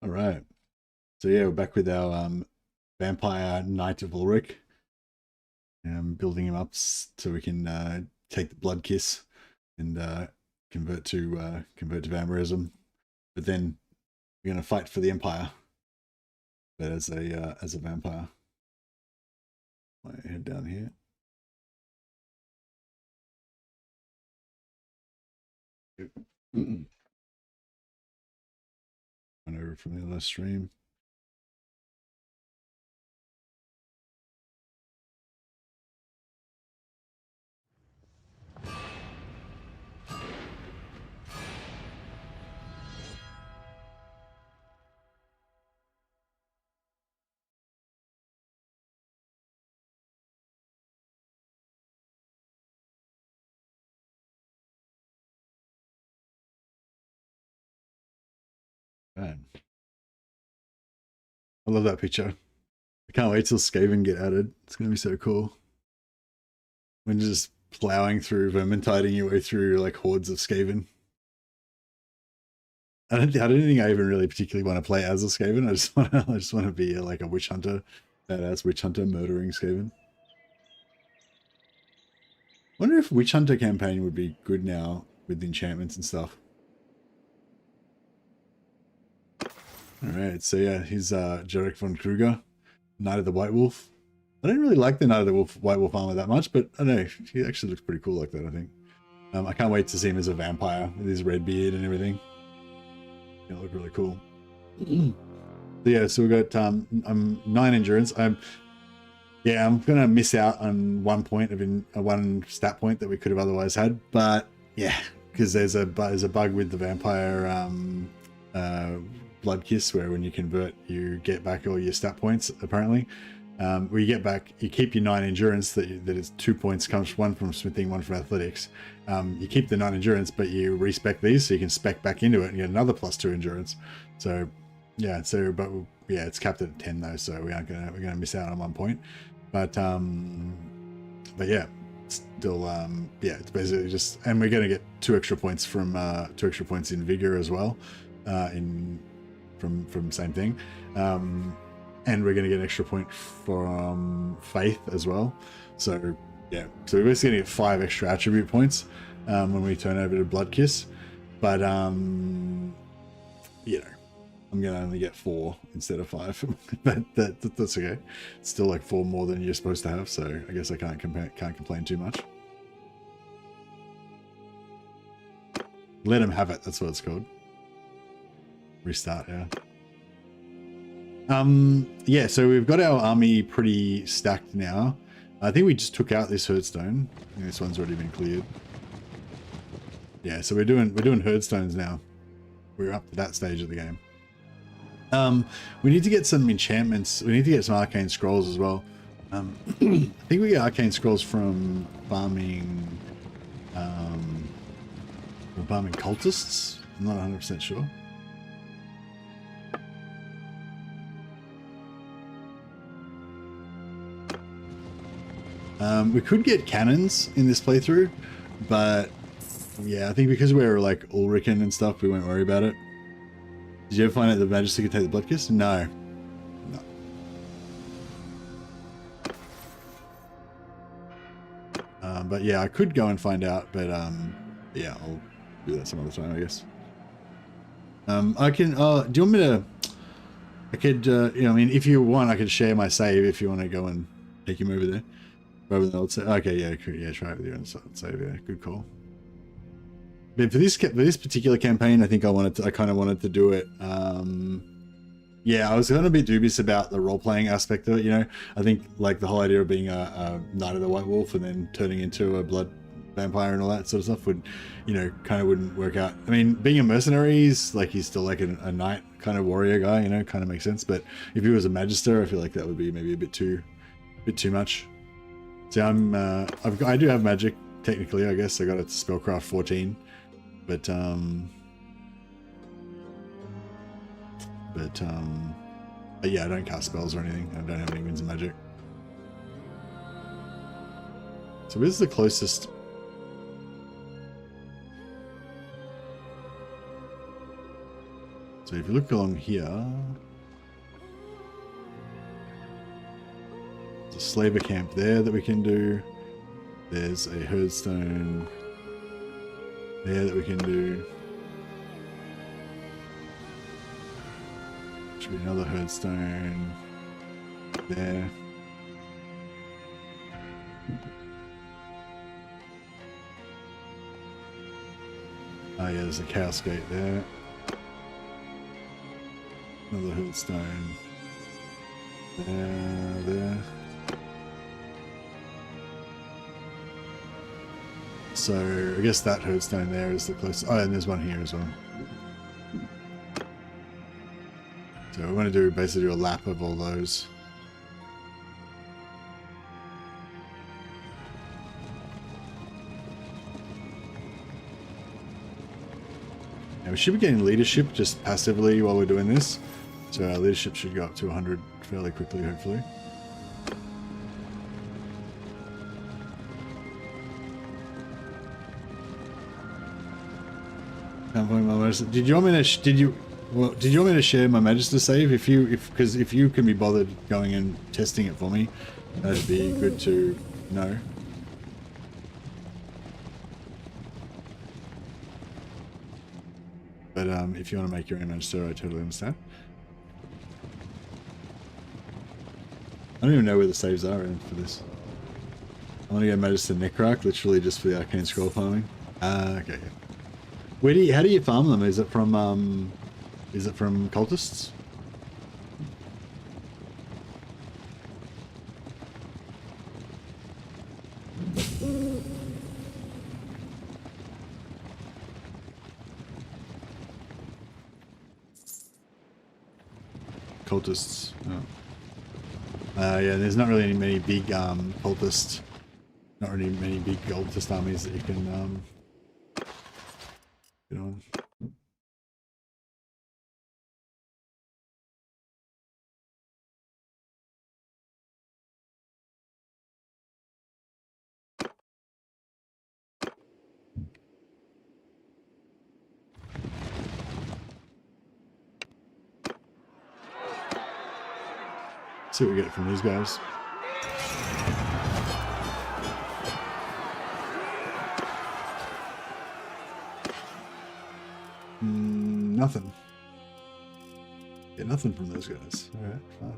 All right. So yeah, we're back with our vampire knight of Ulric. Building him up so we can take the blood kiss and convert to vampirism. But then we're gonna fight for the empire, but as a vampire. I head down here. Run over from the other stream. Man. I love that picture. I can't wait till Skaven get added. It's gonna be so cool. When you're just plowing through Vermintiding your way through like hordes of Skaven. I don't think I even really particularly want to play as a Skaven. I just want to be like a witch hunter, badass witch hunter murdering Skaven. Wonder if witch hunter campaign would be good now with enchantments and stuff. All right, so yeah, he's Merek Kruger, Knight of the White Wolf. I don't really like the Knight of the White Wolf armor that much, but I don't know, he actually looks pretty cool like that, I think. I can't wait to see him as a vampire with his red beard and everything. It'll look really cool. So yeah, so we got 9 endurance. I'm gonna miss out on 1 point of one stat point that we could have otherwise had, but yeah, because there's a bug with the vampire blood kiss where when you convert you get back all your stat points apparently. Where you get back, you keep your 9 endurance that is 2 points, comes one from smithing, one from athletics. You keep the 9 endurance, but you respec these so you can spec back into it and get another +2 endurance. So yeah, but yeah, it's capped at 10 though, so we're gonna miss out on 1 point. But yeah, still yeah, it's basically just, and we're gonna get 2 extra points from 2 extra points in vigor as well, from same thing. And we're going to get an extra point from faith as well. So yeah, so we're basically going to get 5 extra attribute points when we turn over to Blood Kiss. But you know, I'm going to only get 4 instead of 5. That's okay. It's still like 4 more than you're supposed to have. So I guess I can't complain too much. Let him have it. That's what it's called. Restart. Yeah. Yeah, so we've got our army pretty stacked now. I think we just took out this herdstone. I think this one's already been cleared. Yeah, so we're doing herdstones now. We're up to that stage of the game. We need to get some enchantments. We need to get some arcane scrolls as well. I think we get arcane scrolls from farming cultists. I'm not 100% sure. We could get cannons in this playthrough, but yeah, I think because we're like Ulrican and stuff, we won't worry about it. Did you ever find out the Majesty could take the Blood Kiss? No. But yeah, I could go and find out, but yeah, I'll do that some other time, I guess. I can, do you want me to, I could, you know, I mean, if you want, I could share my save if you want to go and take him over there. Rather than old save. Okay, yeah, try it with your own save. Yeah, good call. But for this particular campaign, I think I kind of wanted to do it. Yeah, I was kind of a bit dubious about the role-playing aspect of it. You know, I think like the whole idea of being a Knight of the White Wolf and then turning into a blood vampire and all that sort of stuff would, you know, kind of wouldn't work out. I mean, being a mercenary is like he's still like a knight kind of warrior guy. You know, kind of makes sense. But if he was a magister, I feel like that would be maybe a bit too much. So I do have magic technically. I guess I got it to spellcraft 14, but yeah, I don't cast spells or anything. I don't have any winds of magic. So where's the closest? So if you look along here, there's a slaver camp there that we can do. There's a herdstone there that we can do. Should be another herdstone there. Oh yeah, there's a chaos gate there. Another herdstone there. So I guess that herdstone there is the closest. Oh, and there's one here as well. So we want to do basically a lap of all those. And we should be getting leadership just passively while we're doing this. So our leadership should go up to 100 fairly quickly, hopefully. Did you want me to? Did you want me to share my Magister save? Because if you can be bothered going and testing it for me, that'd be good to know. But if you want to make your own Magister, I totally understand. I don't even know where the saves are for this. I want to go Magister Necrarch, literally just for the Arcane Scroll farming. Okay. Yeah. How do you farm them? Is it from cultists? Cultists. Oh. Yeah, there's not really many big cultist, not really many big cultist armies that you can get on. See what we get from these guys. Nothing. Get nothing from those guys. All right, fine.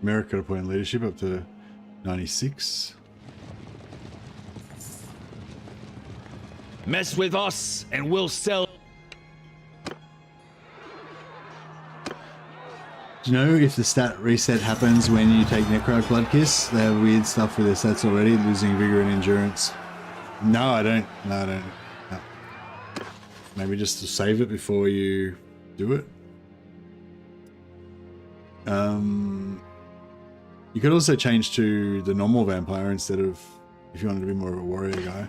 Merek got a point in leadership up to 96. Mess with us and we'll sell. Do you know if the stat reset happens when you take Necro Blood Kiss? They have weird stuff with their stats already, losing vigor and endurance. No, I don't. No, I don't. No. Maybe just to save it before you do it. You could also change to the normal vampire instead of, if you wanted to be more of a warrior guy,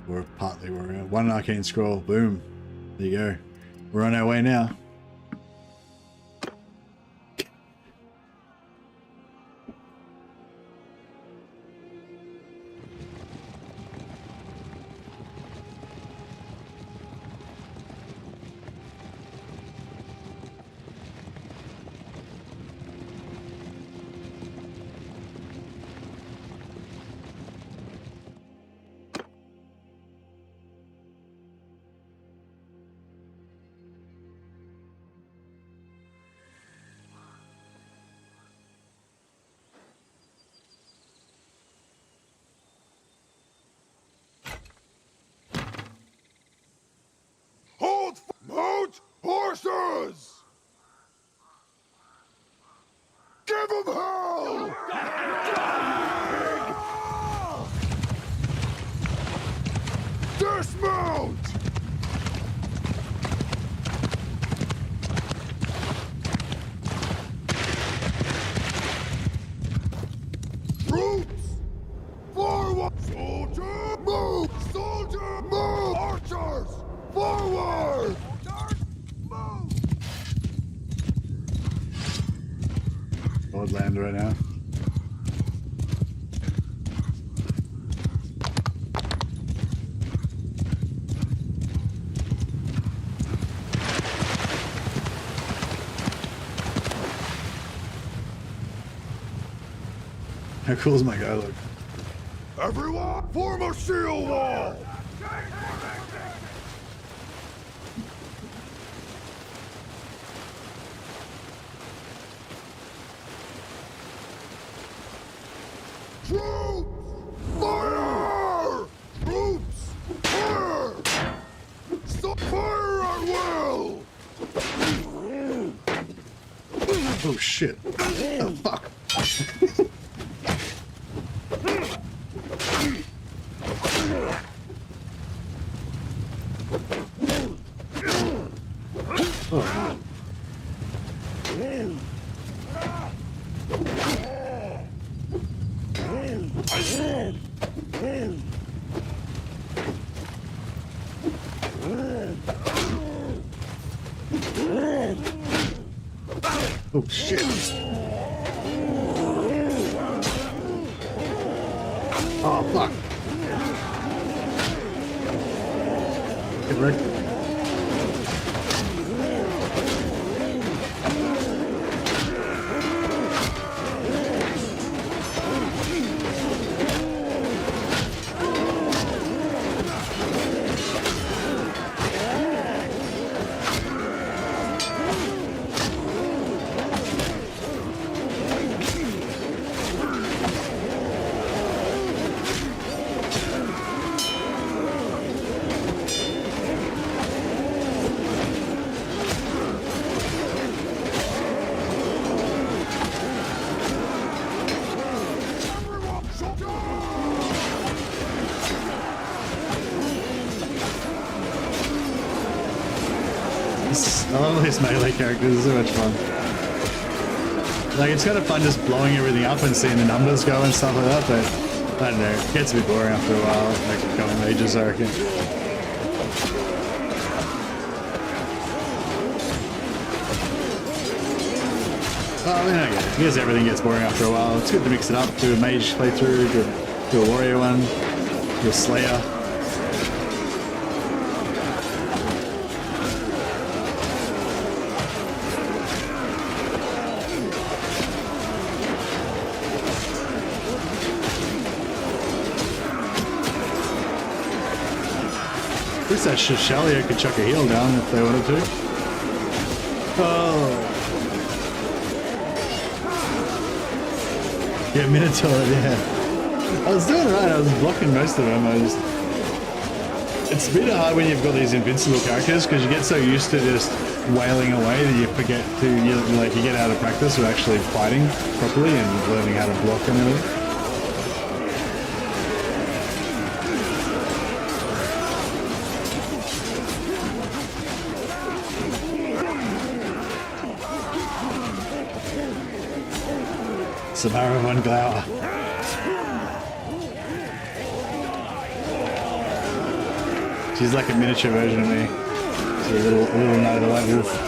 or partly warrior. One arcane scroll, boom. There you go. We're on our way now. Mount horses! Give them hell! Dismount! Troops! Forward! Soldier! Move! Soldier! Move! Archers! Forward! Archers! Move! land right now. How cool is my guy look? Everyone, form a shield wall! Troops! Fire! Troops! Fire! Stop fire at will! Oh shit. Oh fuck. Oh. Oh shit. Oh fuck. Get wrecked. I love these melee characters, it's so much fun. Like, it's kind of fun just blowing everything up and seeing the numbers go and stuff like that, but I don't know, it gets a bit boring after a while, like going mages, I reckon. Well, I mean, I get it. Because everything gets boring after a while. It's good to mix it up, do a mage playthrough, do a warrior one, do a slayer. At least that Shallya could chuck a heal down if they wanted to. Oh. Yeah, Minotaur, yeah. I was doing right, I was blocking most of them. It's a bit hard when you've got these invincible characters because you get so used to just wailing away that you forget to, you get out of practice with actually fighting properly and learning how to block and everything. Samara von Glauer. She's like a miniature version of me. She's a little Knight of the White Wolf.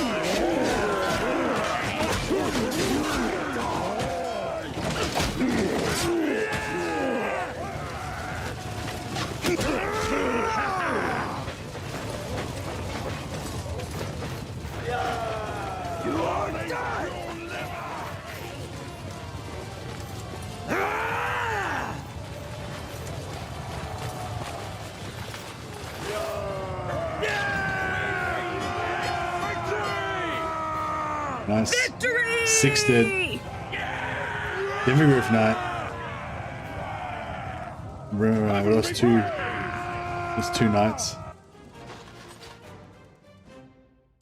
Nice. Victory! 6 dead. Demigriff Knight. Right, we lost two. There's 2 knights.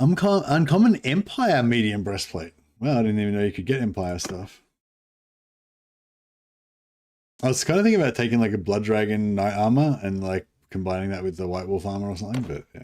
Uncommon Empire medium breastplate. Well, I didn't even know you could get Empire stuff. I was kind of thinking about taking like a Blood Dragon Knight armor and like combining that with the White Wolf armor or something, but yeah.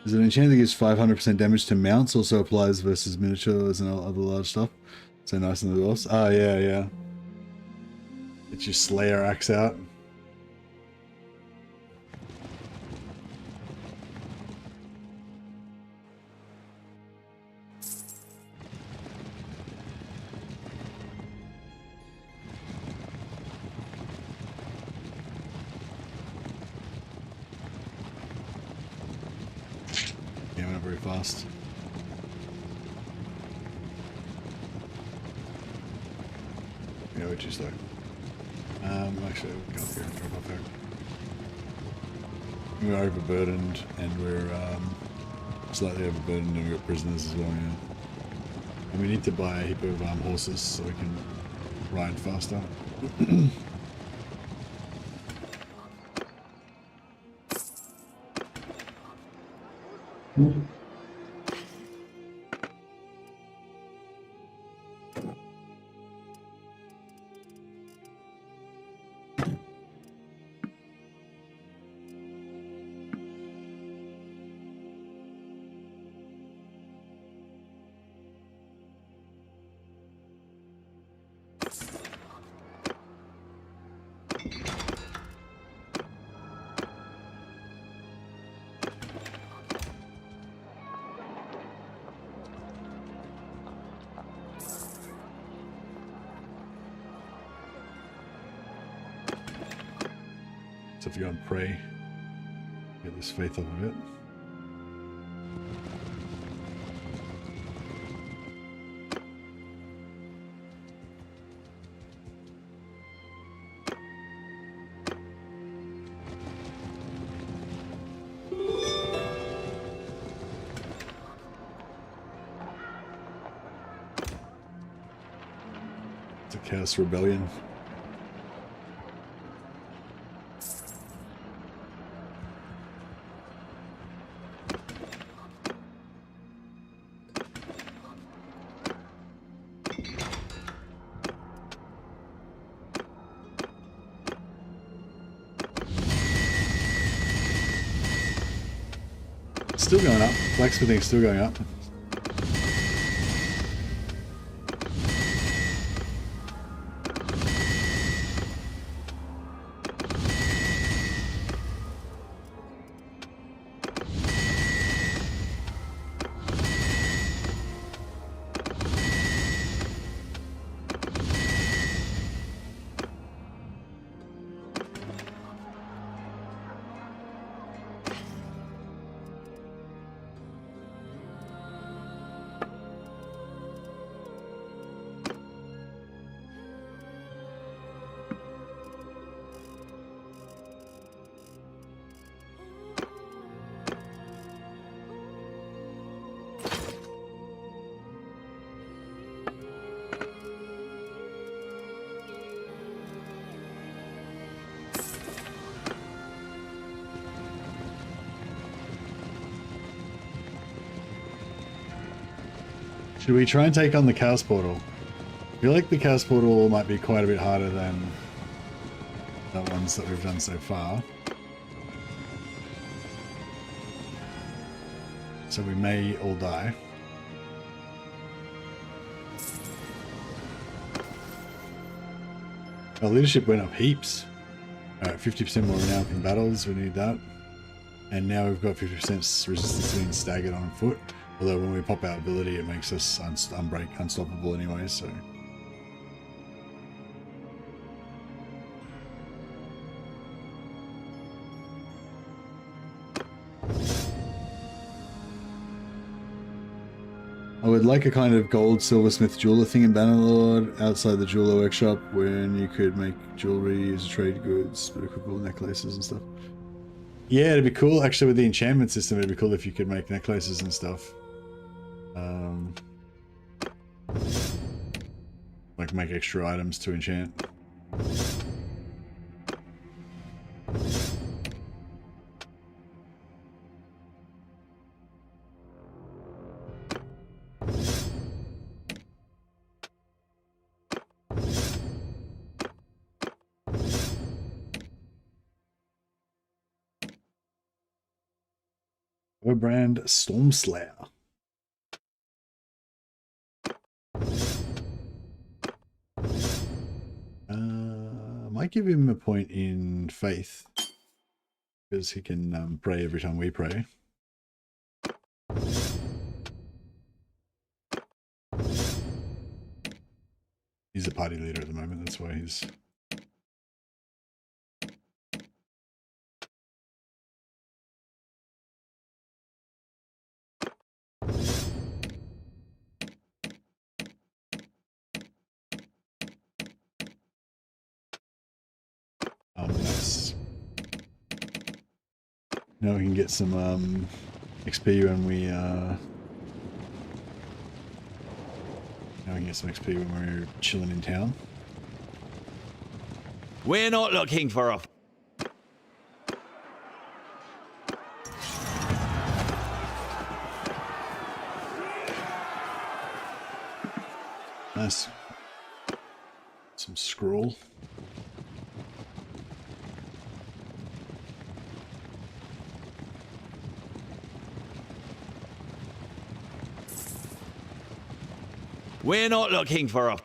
Is it an enchant that gives 500% damage to mounts, also applies versus miniatures and other large stuff? So nice on the boss. Oh, yeah, yeah. Get your Slayer axe out. Yeah, went very fast. Yeah, we're too slow. Actually, we'll go up here and drop off there. We're overburdened, and we're slightly overburdened, and we've got prisoners as well, yeah. And we need to buy a heap of horses so we can ride faster. So if you go and pray, get this faith off of it. It's a Chaos Rebellion. Still going up. Blacksmithing's still going up. Should we try and take on the Chaos Portal? I feel like the Chaos Portal might be quite a bit harder than the ones that we've done so far. So we may all die. Our leadership went up heaps. Alright, 50% more renown from battles, we need that. And now we've got 50% resistance to being staggered on foot. Although when we pop our ability, it makes us unstoppable anyway, so... I would like a kind of gold silversmith jeweler thing in Bannerlord outside the jeweler workshop when you could make jewelry as trade goods, but equipable necklaces and stuff. Yeah, it'd be cool. Actually, with the enchantment system, it'd be cool if you could make necklaces and stuff. Like make extra items to enchant. Brand Stormslayer. Might give him a point in faith because he can pray every time we pray. He's a party leader at the moment, that's why he's... Nice. Now we can get some XP when we now we can get some XP when we're chilling in town. We're not looking for a... Nice. Some scroll. We're not looking for a...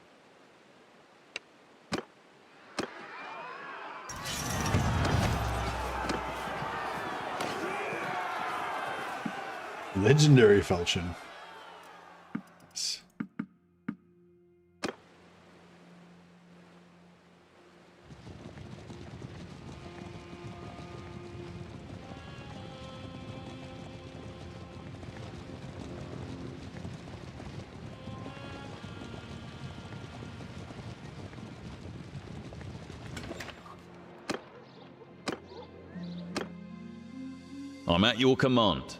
Legendary falchion. Yes. I'm at your command.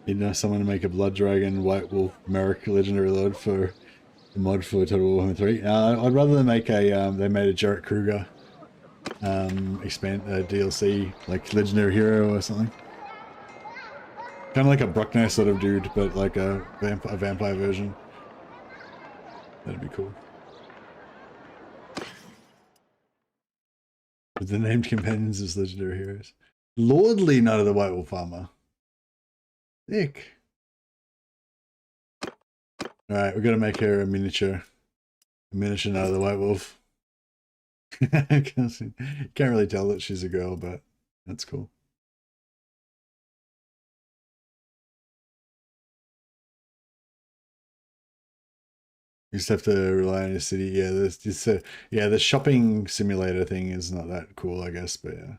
You know, someone to make a Blood Dragon White Wolf Merek Legendary Lord for the mod for Total Warhammer 3. I'd rather they make a they made a Merek Kruger expand DLC like Legendary Hero or something. Kind of like a Bruckner sort of dude, but like a vampire version. That'd be cool. With the named companions as Legendary Heroes. Lordly Knight of the White Wolf Armor. Sick. Alright, we've got to make her a miniature. A miniature Knight of the White Wolf. Can't really tell that she's a girl, but that's cool. You just have to rely on your city. Yeah, the shopping simulator thing is not that cool, I guess, but yeah.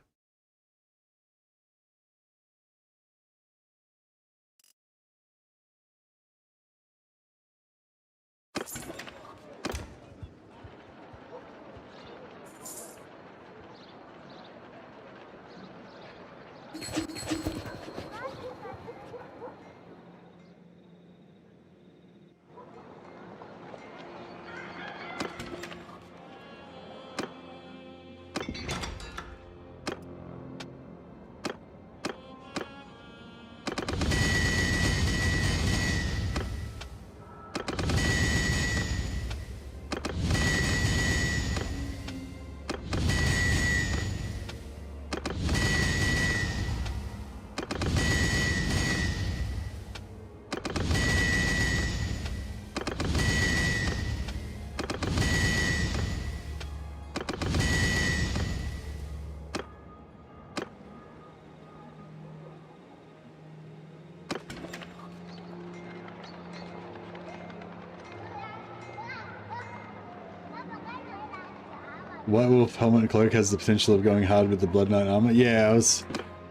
White Wolf helmet and cloak has the potential of going hard with the Blood Knight armor. Yeah, I was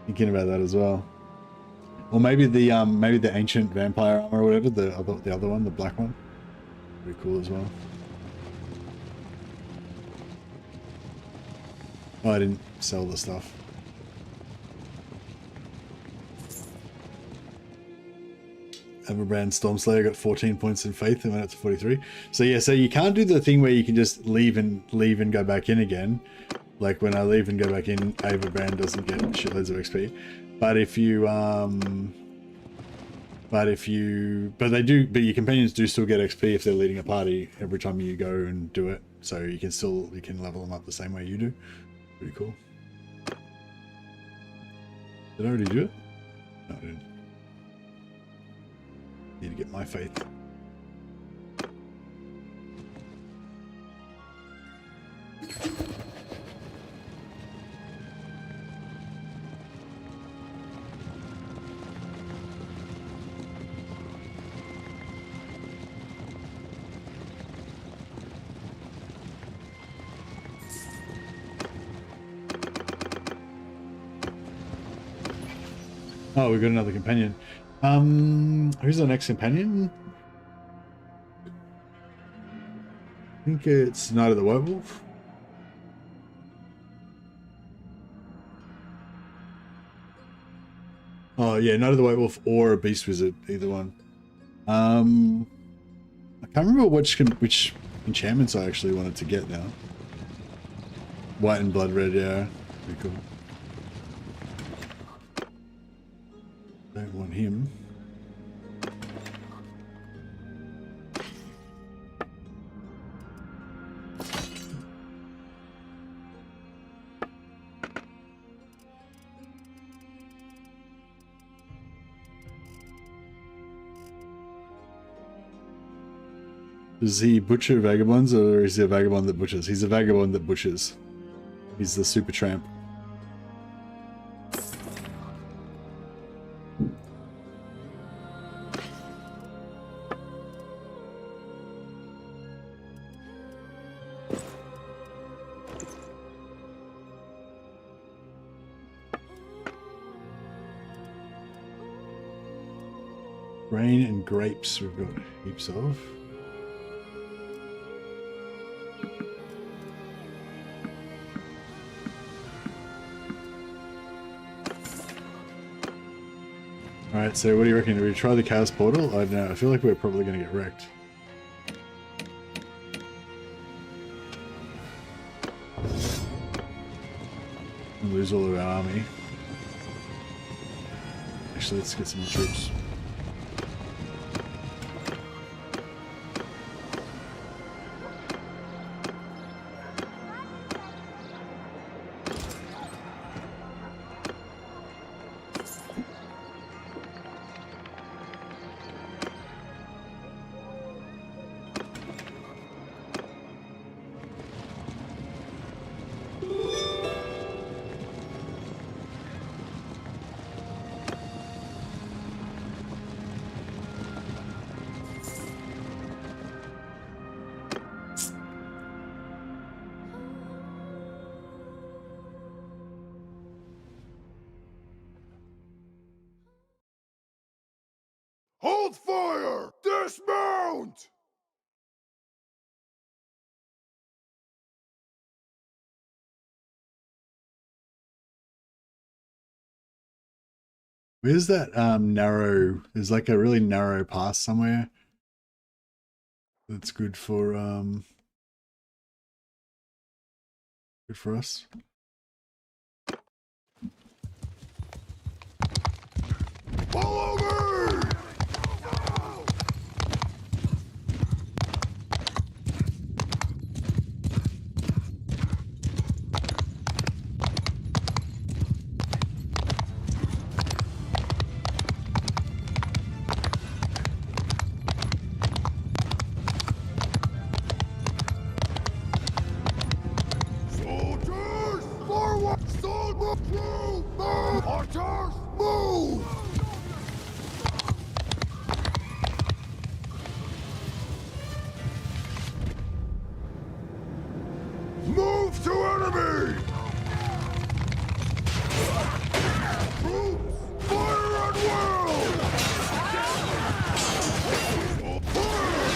thinking about that as well. Or maybe the ancient vampire armor or whatever, the other one, the black one. Pretty cool as well. Oh, I didn't sell the stuff. Everbrand Stormslayer got 14 points in faith and went up to 43. So yeah, so you can't do the thing where you can just leave and go back in again. Like when I leave and go back in, Everbrand doesn't get shitloads of XP. But if you but your companions do still get XP if they're leading a party every time you go and do it. So you can level them up the same way you do. Pretty cool. Did I already do it? No, I didn't. Need to get my faith. Oh, we got another companion. Who's our next companion? I think it's Knight of the White Wolf. Oh yeah, Knight of the White Wolf or a Beast Wizard, either one. I can't remember which enchantments I actually wanted to get now. White and Blood Red, yeah, pretty cool. Don't want him. Is he butcher vagabonds or is he a vagabond that butchers? He's a vagabond that butchers. He's the super tramp. Grain and grapes we've got heaps of. Alright, so what do you reckon? Do we try the Chaos Portal? I don't know, I feel like we're probably going to get wrecked. And lose all of our army. Actually, let's get some more troops. Hold fire! Dismount! Where's that narrow? There's like a really narrow pass somewhere. That's good for us. Follow me! Soldiers, forward! Soldiers, move! Move! Archers, move! Move to enemy! Troops, fire at will! Fire at will!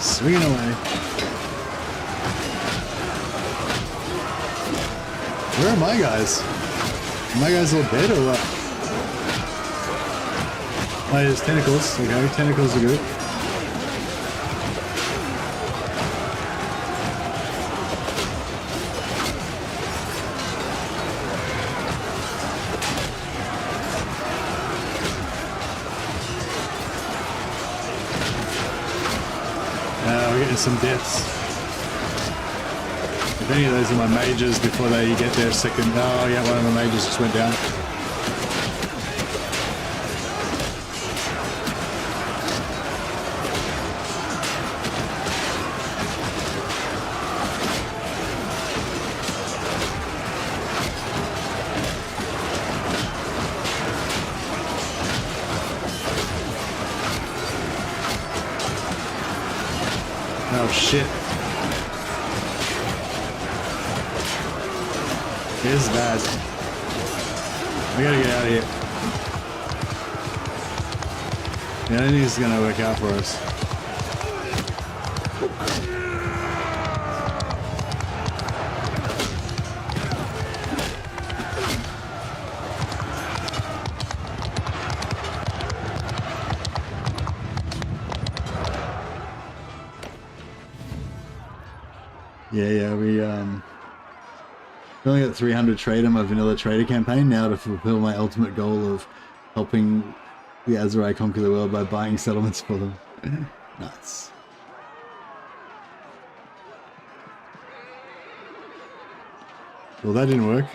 Swinging away. Where are my guys? Are my guys all dead or what? Oh, there's tentacles. Okay, tentacles are good. We're getting some deaths. If any of those are my mages before they get their second... Oh yeah, one of my mages just went down. Oh shit. This is bad. I gotta get out of here. Yeah, I think this is gonna work out for us. Yeah, we only got 300 trade on my vanilla trader campaign now to fulfill my ultimate goal of helping the Azerai conquer the world by buying settlements for them. Nuts. Well, that didn't work.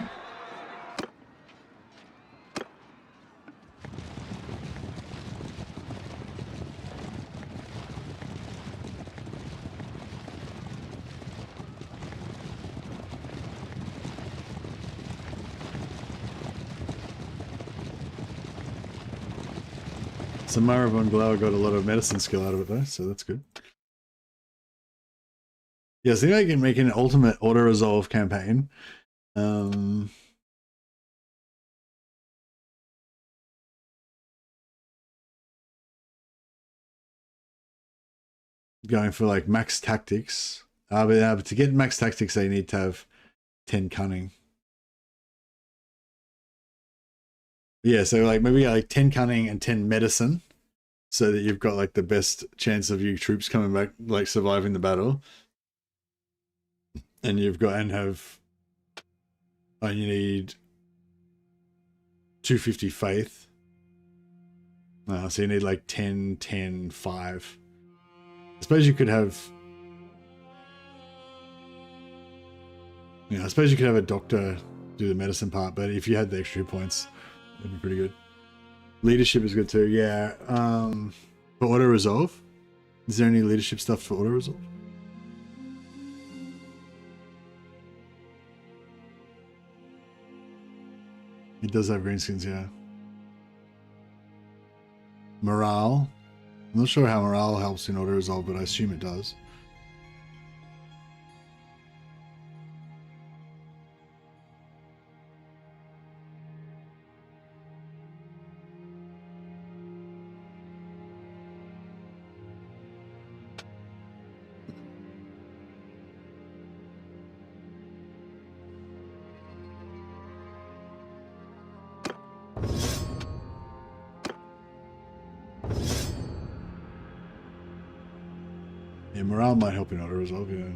Samara von Glauer got a lot of medicine skill out of it though, so that's good. Yeah, so I can make an ultimate auto-resolve campaign. Going for like max tactics. But to get max tactics, they need to have 10 cunning. Yeah, so like maybe like 10 cunning and 10 medicine, so that you've got like the best chance of your troops coming back, like surviving the battle. And you've got and you need 250 faith. So you need like 10, 10, 5. I suppose you could have. Yeah, I suppose you could have a doctor do the medicine part, but if you had the extra points, that'd be pretty good. Leadership is good too, yeah. For auto resolve, is there any leadership stuff for auto resolve? It does have greenskins, yeah. Morale. I'm not sure how morale helps in auto resolve, but I assume it does. Yeah, morale might help in auto resolve, yeah.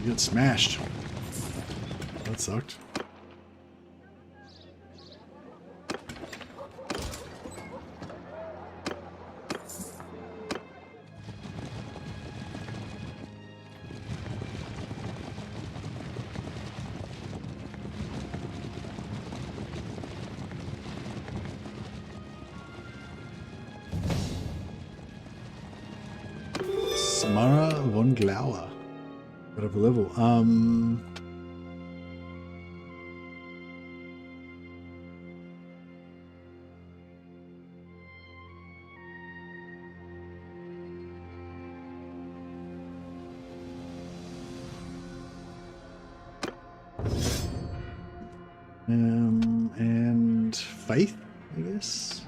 You got smashed. That sucked. Samara von Glauer. Got up a level. And faith, I guess.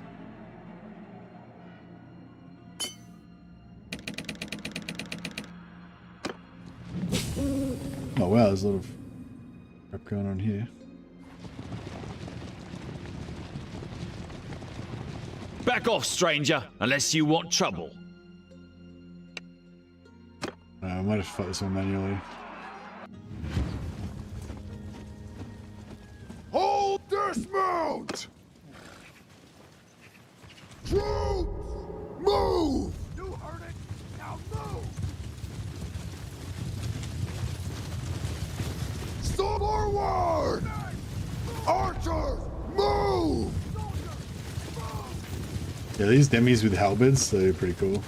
Oh wow, there's a lot of crap going on here. Back off, stranger, unless you want trouble. I might have to fight this one manually. Hold dismount! Troops, move! You heard it, now move! Stop forward! Archers, move! Yeah, these demis with halberds, they're pretty cool.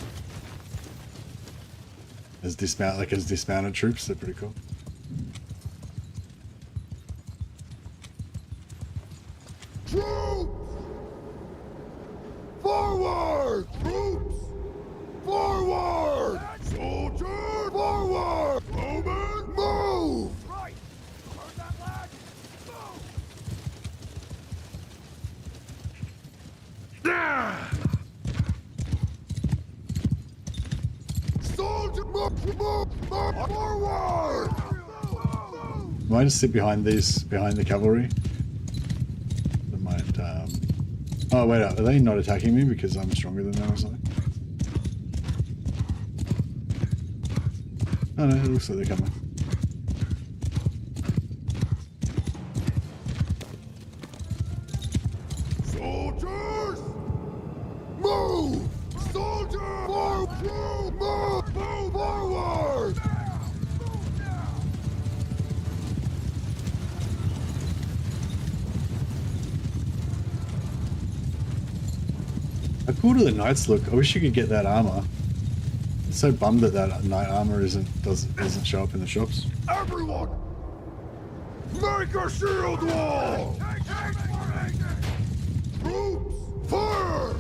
As dismounted troops, they're pretty cool. Troops! Forward! Troops! Forward! Soldiers! Forward! Roman, move! Right! Heard that, lad? Move! Yeah! Soldier, move! Forward! I might just sit behind the cavalry. That might, oh wait, are they not attacking me because I'm stronger than them or something? Oh no, it looks like they're coming. Soldiers! Move! Soldier! Forward! Move! Move forward! How cool do the knights look? I wish you could get that armor. I'm so bummed that that knight armor doesn't show up in the shops. Everyone! Make a shield wall! Troops, fire!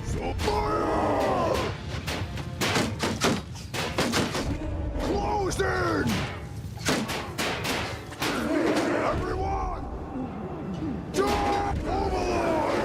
So fire! Close in! Everyone! Jump! Overlord!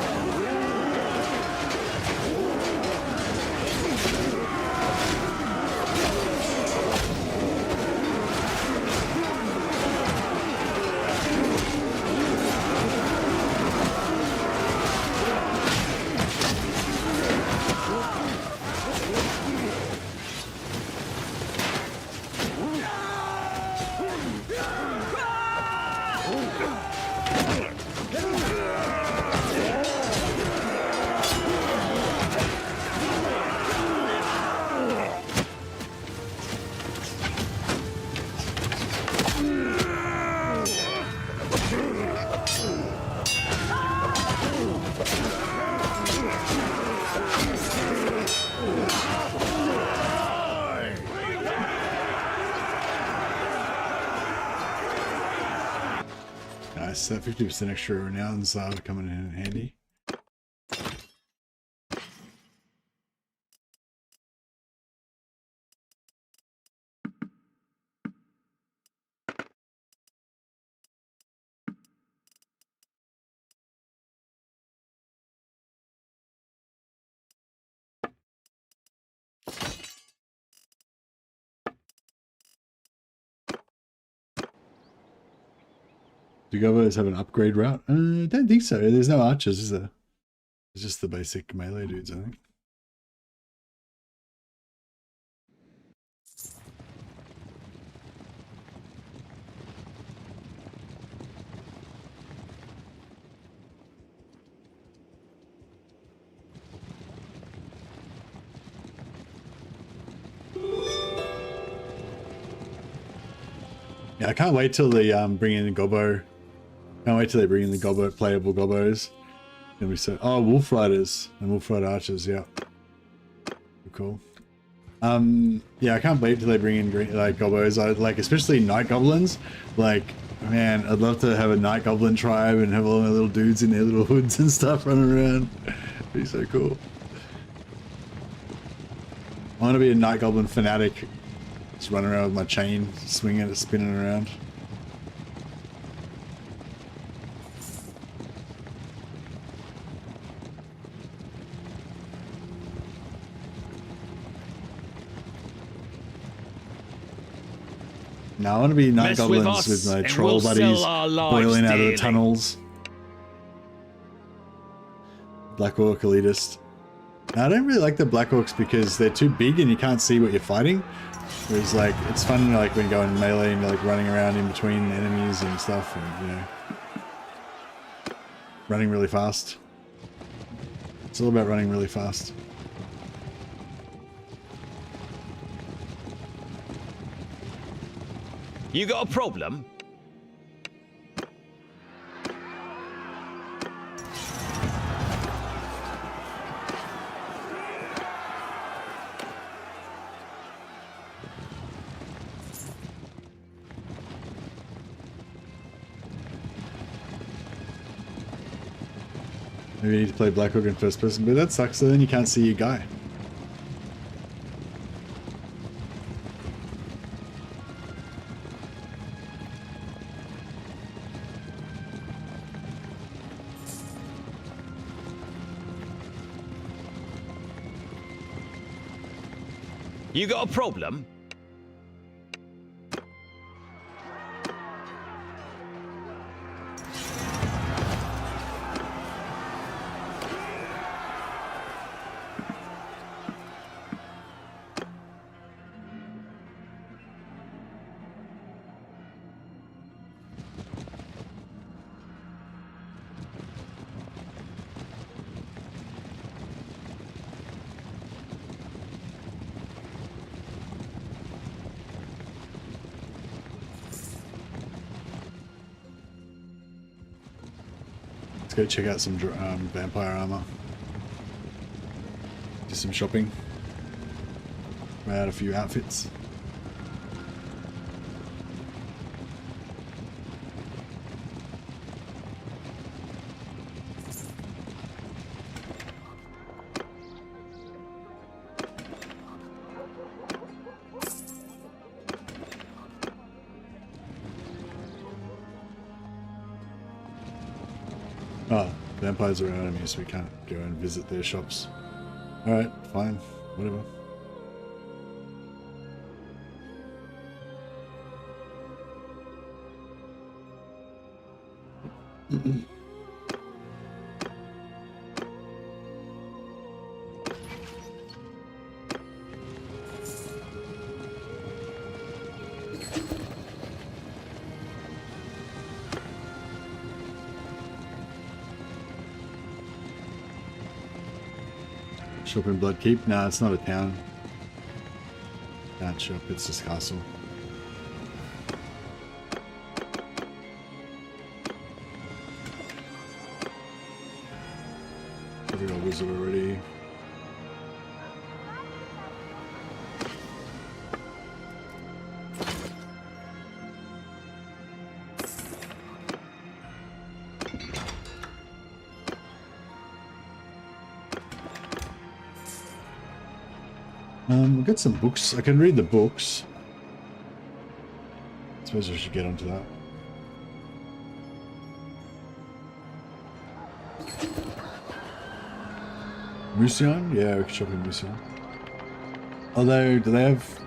Nice, that 50% extra renowns are coming in handy. Do gobos have an upgrade route? I don't think so. There's no archers, is there? It's just the basic melee dudes, I think. Yeah, I can't wait till they bring in the gobbo. Can't wait till they bring in the gobbo playable gobbos. Then we said, oh, wolf riders and wolf rider archers, yeah, cool. Yeah, I can't wait till they bring in green, like gobbos. I like, especially night goblins. Like, Man, I'd love to have a night goblin tribe and have all my little dudes in their little hoods and stuff running around. It'd be so cool. I want to be a night goblin fanatic. Just running around with my chain, swinging it, spinning around. Now I want to be night goblins with my troll buddies boiling out of the tunnels. Black Orc elitist. Now I don't really like the Black Orcs because they're too big and you can't see what you're fighting. Whereas like it's fun like when you go in melee and you're like running around in between enemies and stuff, and you know, running really fast. It's all about running really fast. You got a problem? Maybe you need to play Black Orc in first person, but that sucks, so then you can't see your guy. You got a problem? Let's go check out some vampire armor. Do some shopping. Try out a few outfits. Oh, vampires are our enemies, so we can't go and visit their shops. Alright, fine, whatever. Shop in Bloodkeep? Nah, it's not a town. Can't shop, it's just castle. We got a wizard already. We've got some books. I can read the books. I suppose I should get onto that. Musion? Yeah, we can shop in Musion. Although, do they have...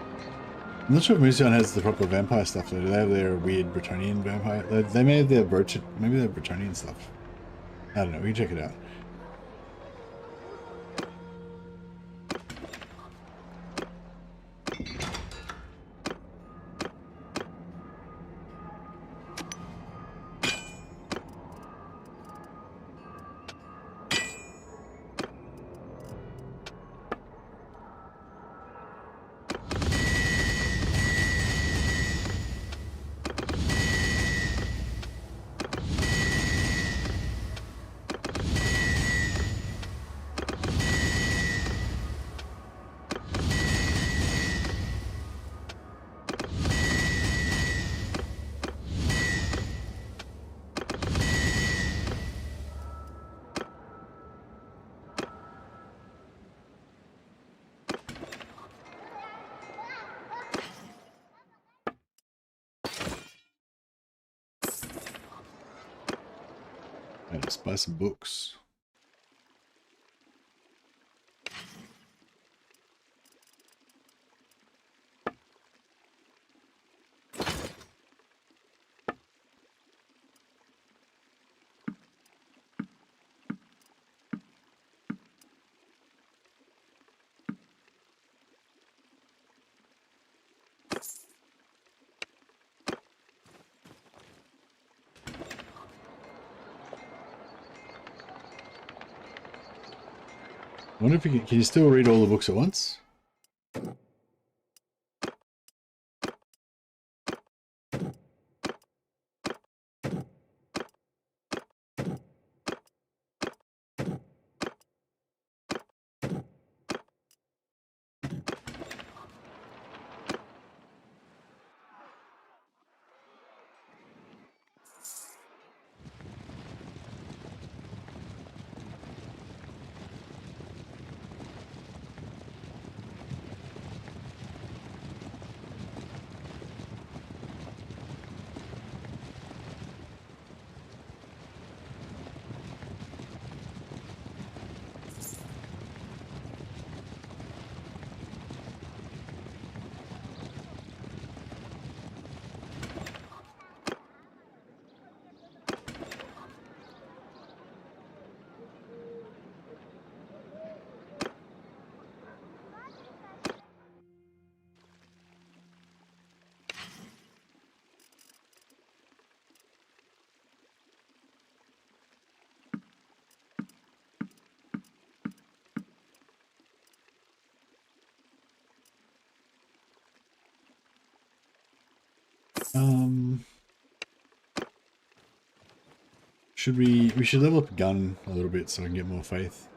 I'm not sure if Musion has the proper vampire stuff though. Do they have their weird Bretonnian vampire? They may have their maybe their Bretonnian stuff. I don't know, we can check it out. Let's buy some books. I wonder if you can you still read all the books at once? We should level up a gun a little bit so I can get more faith.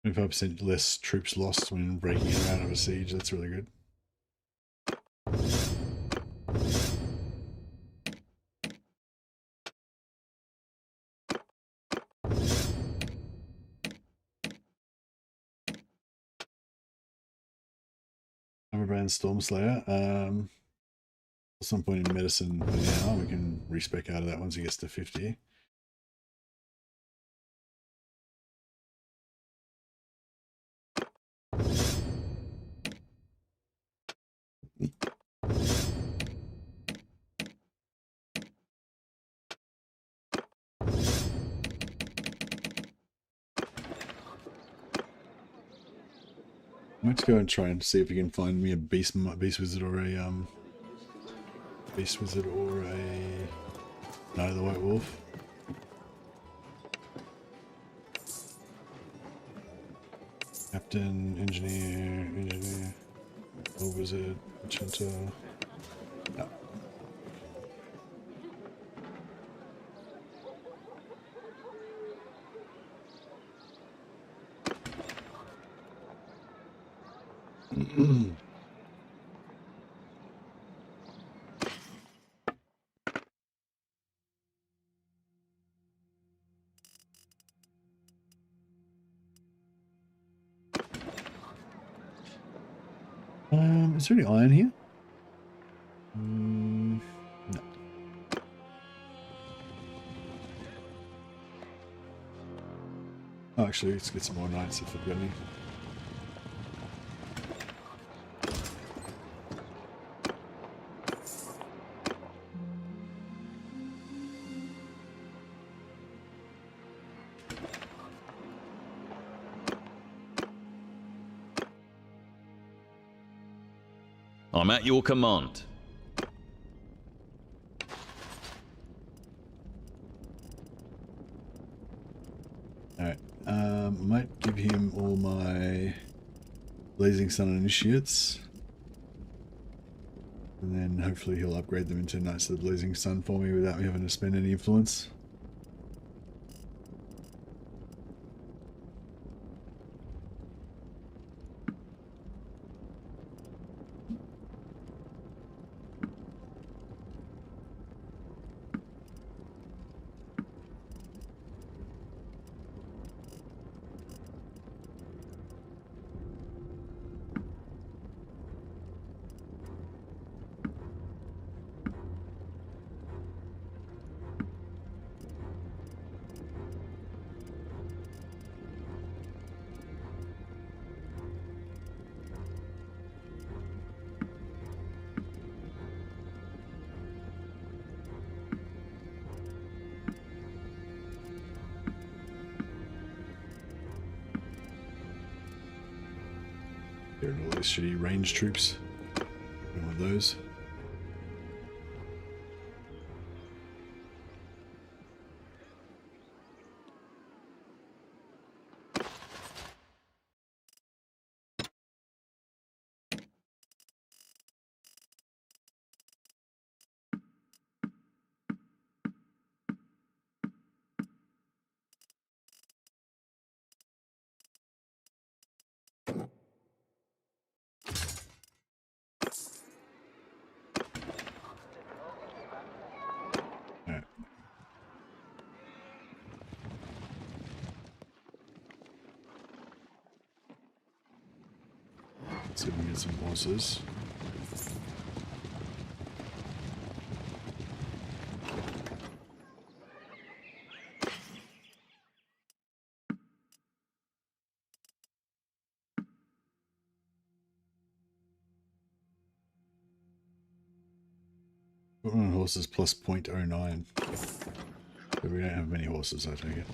%, less troops lost when breaking in out of a siege. That's really good. Hammerbrand Stormslayer. At some point in medicine for now, we can respec out of that once he gets to 50. Let's go and try and see if we can find me a beast wizard or a Knight of the White Wolf. Captain, engineer, old wizard, enchanter. No. Is there any iron here? No. Oh, actually, let's get some more knights if we've got any. I'm at your command. Alright, I might give him all my Blazing Sun initiates. And then hopefully he'll upgrade them into Knights of the Blazing Sun for me without me having to spend any influence. these shitty range troops. One of those. Alright. Let's see if we can get some horses. Put on horses plus 0.09. But we don't have many horses, I take it.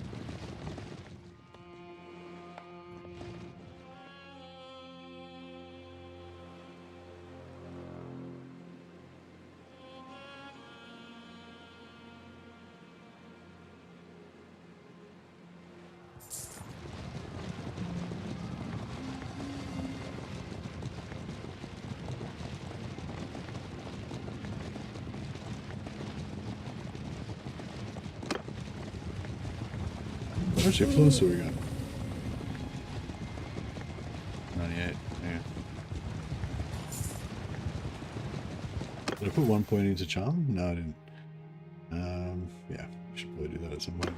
Actually, closer we got. 98, yeah. Did I put 1 point into charm? No, I didn't. Yeah, we should probably do that at some point.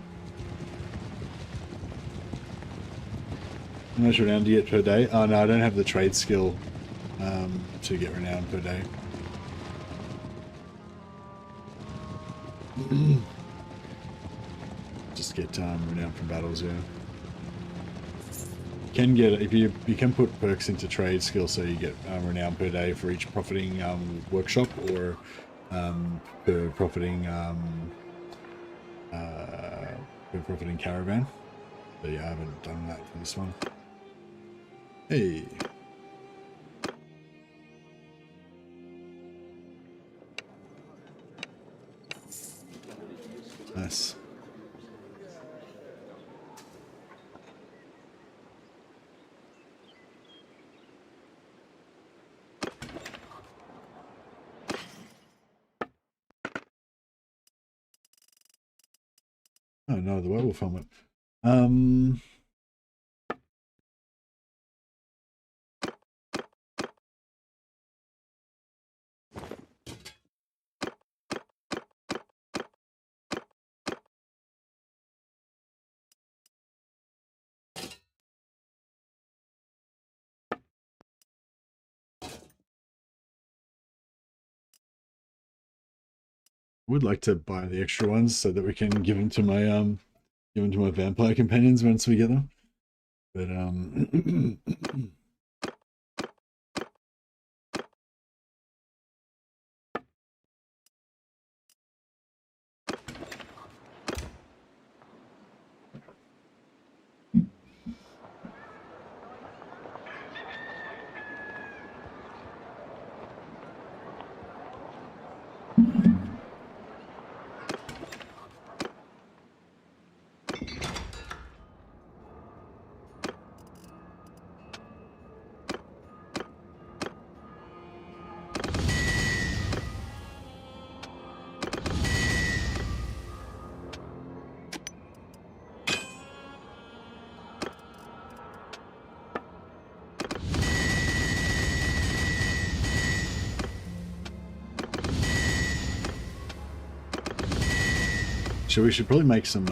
How much renown do you get per day? Oh no, I don't have the trade skill to get renown per day. Just get renown from battles, yeah. You can get, if you can put perks into trade skill, so you get renown per day for each profiting workshop, or per profiting caravan. But yeah, I haven't done that for this one. Hey. Nice. Oh no, the werewolf helmet. Would like to buy the extra ones so that we can give them to my vampire companions once we get them. But so we should probably make some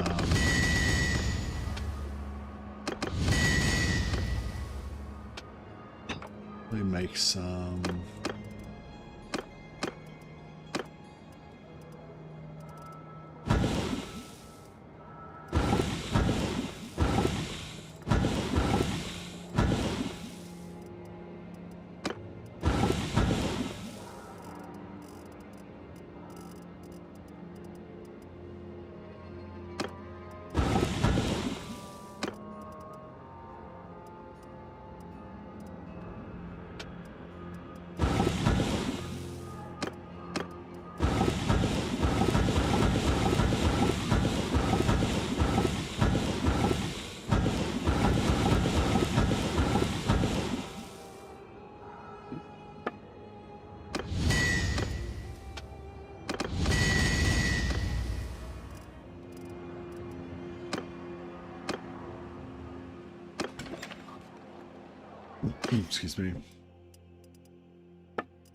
Excuse me.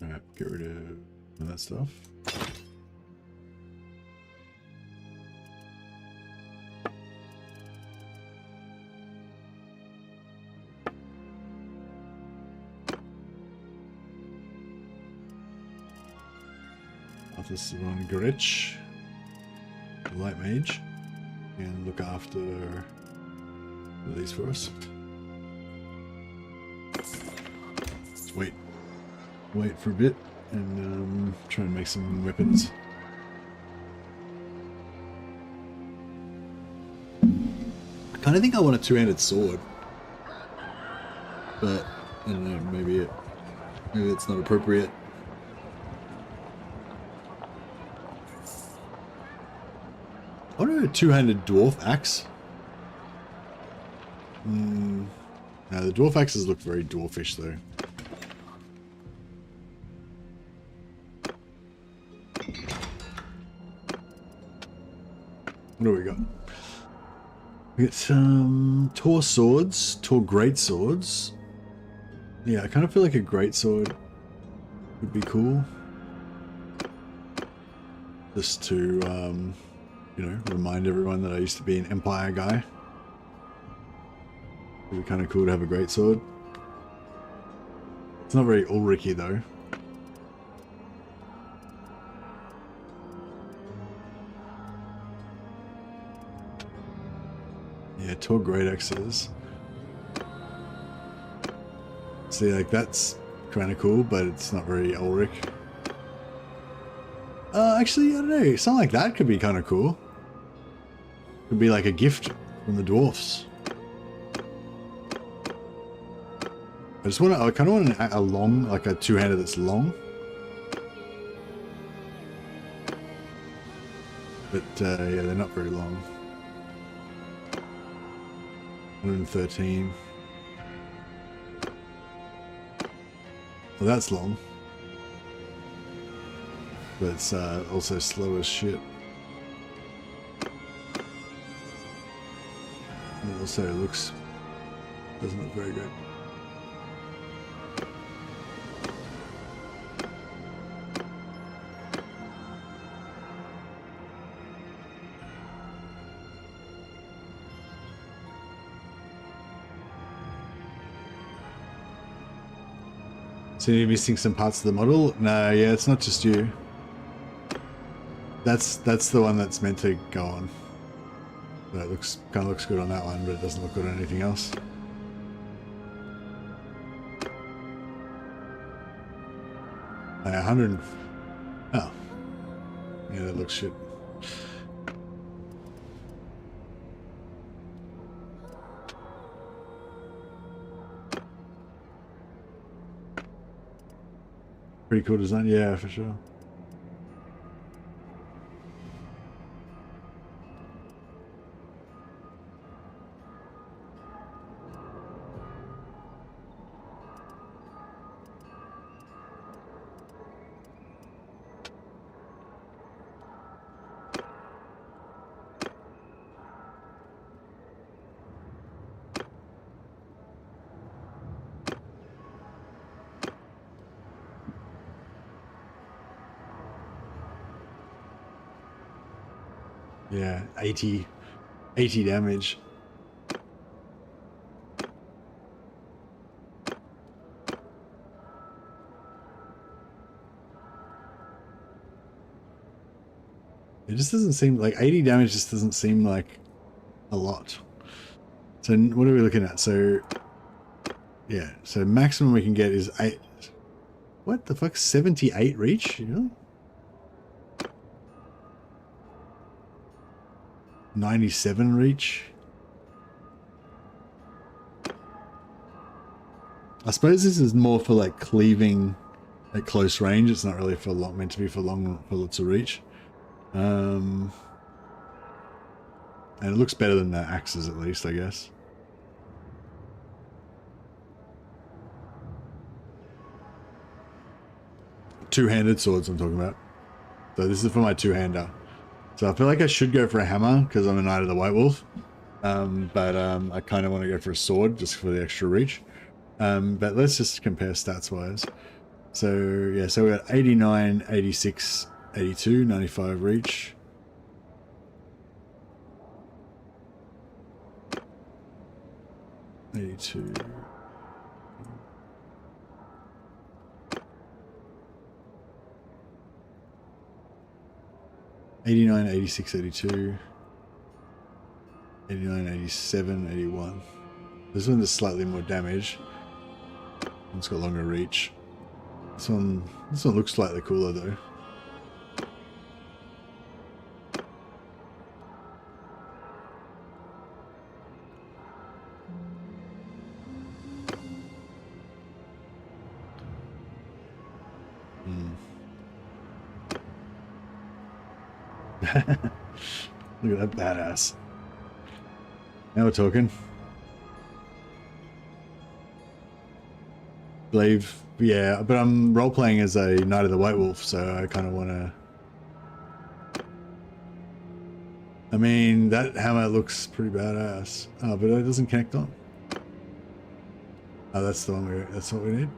Alright, get rid of that stuff. This is on Ulric, the Light Mage, and look after these for us. Let's wait for a bit and try and make some weapons. I kind of think I want a two-handed sword, but I don't know. Maybe it's not appropriate. I wonder a two-handed dwarf axe. No, the dwarf axes look very dwarfish though. What do we got? We got some Tor swords, Tor great swords. Yeah, I kind of feel like a great sword would be cool. Just to you know, remind everyone that I used to be an Empire guy. It'd be kind of cool to have a greatsword. It's not very Ulric-y though. Yeah, Tor great axes. See, like that's kind of cool, but it's not very Ulric. Actually, I don't know. Something like that could be kind of cool. Could be like a gift from the dwarfs. I kind of want a long, like a two-handed that's long. But yeah, they're not very long. 113. Well, that's long. But it's also slow as shit. And it also doesn't look very good. So you're missing some parts of the model? No, yeah, it's not just you. That's the one that's meant to go on. So it kind of looks good on that one, but it doesn't look good on anything else. Oh, 100. Oh, yeah, that looks shit. Pretty cool design, yeah, for sure. Yeah, 80 damage. It just doesn't seem like 80 damage just doesn't seem like a lot. So what are we looking at? So yeah, so maximum we can get is 8. What the fuck? 78 reach? Really? 97 reach. I suppose this is more for like cleaving at close range. It's not really for long, meant to be for lots of reach. And it looks better than the axes at least, I guess. Two-handed swords I'm talking about. So this is for my two-hander. So I feel like I should go for a hammer because I'm a Knight of the White Wolf. But I kind of want to go for a sword just for the extra reach. But let's just compare stats wise. So yeah, so we got 89, 86, 82, 95 reach. '82. 89, 86, 82. 89, 87, 81. This one does slightly more damage. It's got longer reach. This one looks slightly cooler though. Look at that badass. Now we're talking. Believe, yeah, but I'm role playing as a Knight of the White Wolf, so I kind of want to. I mean, that hammer looks pretty badass. Oh, but it doesn't connect on. Oh, that's the one that's what we need.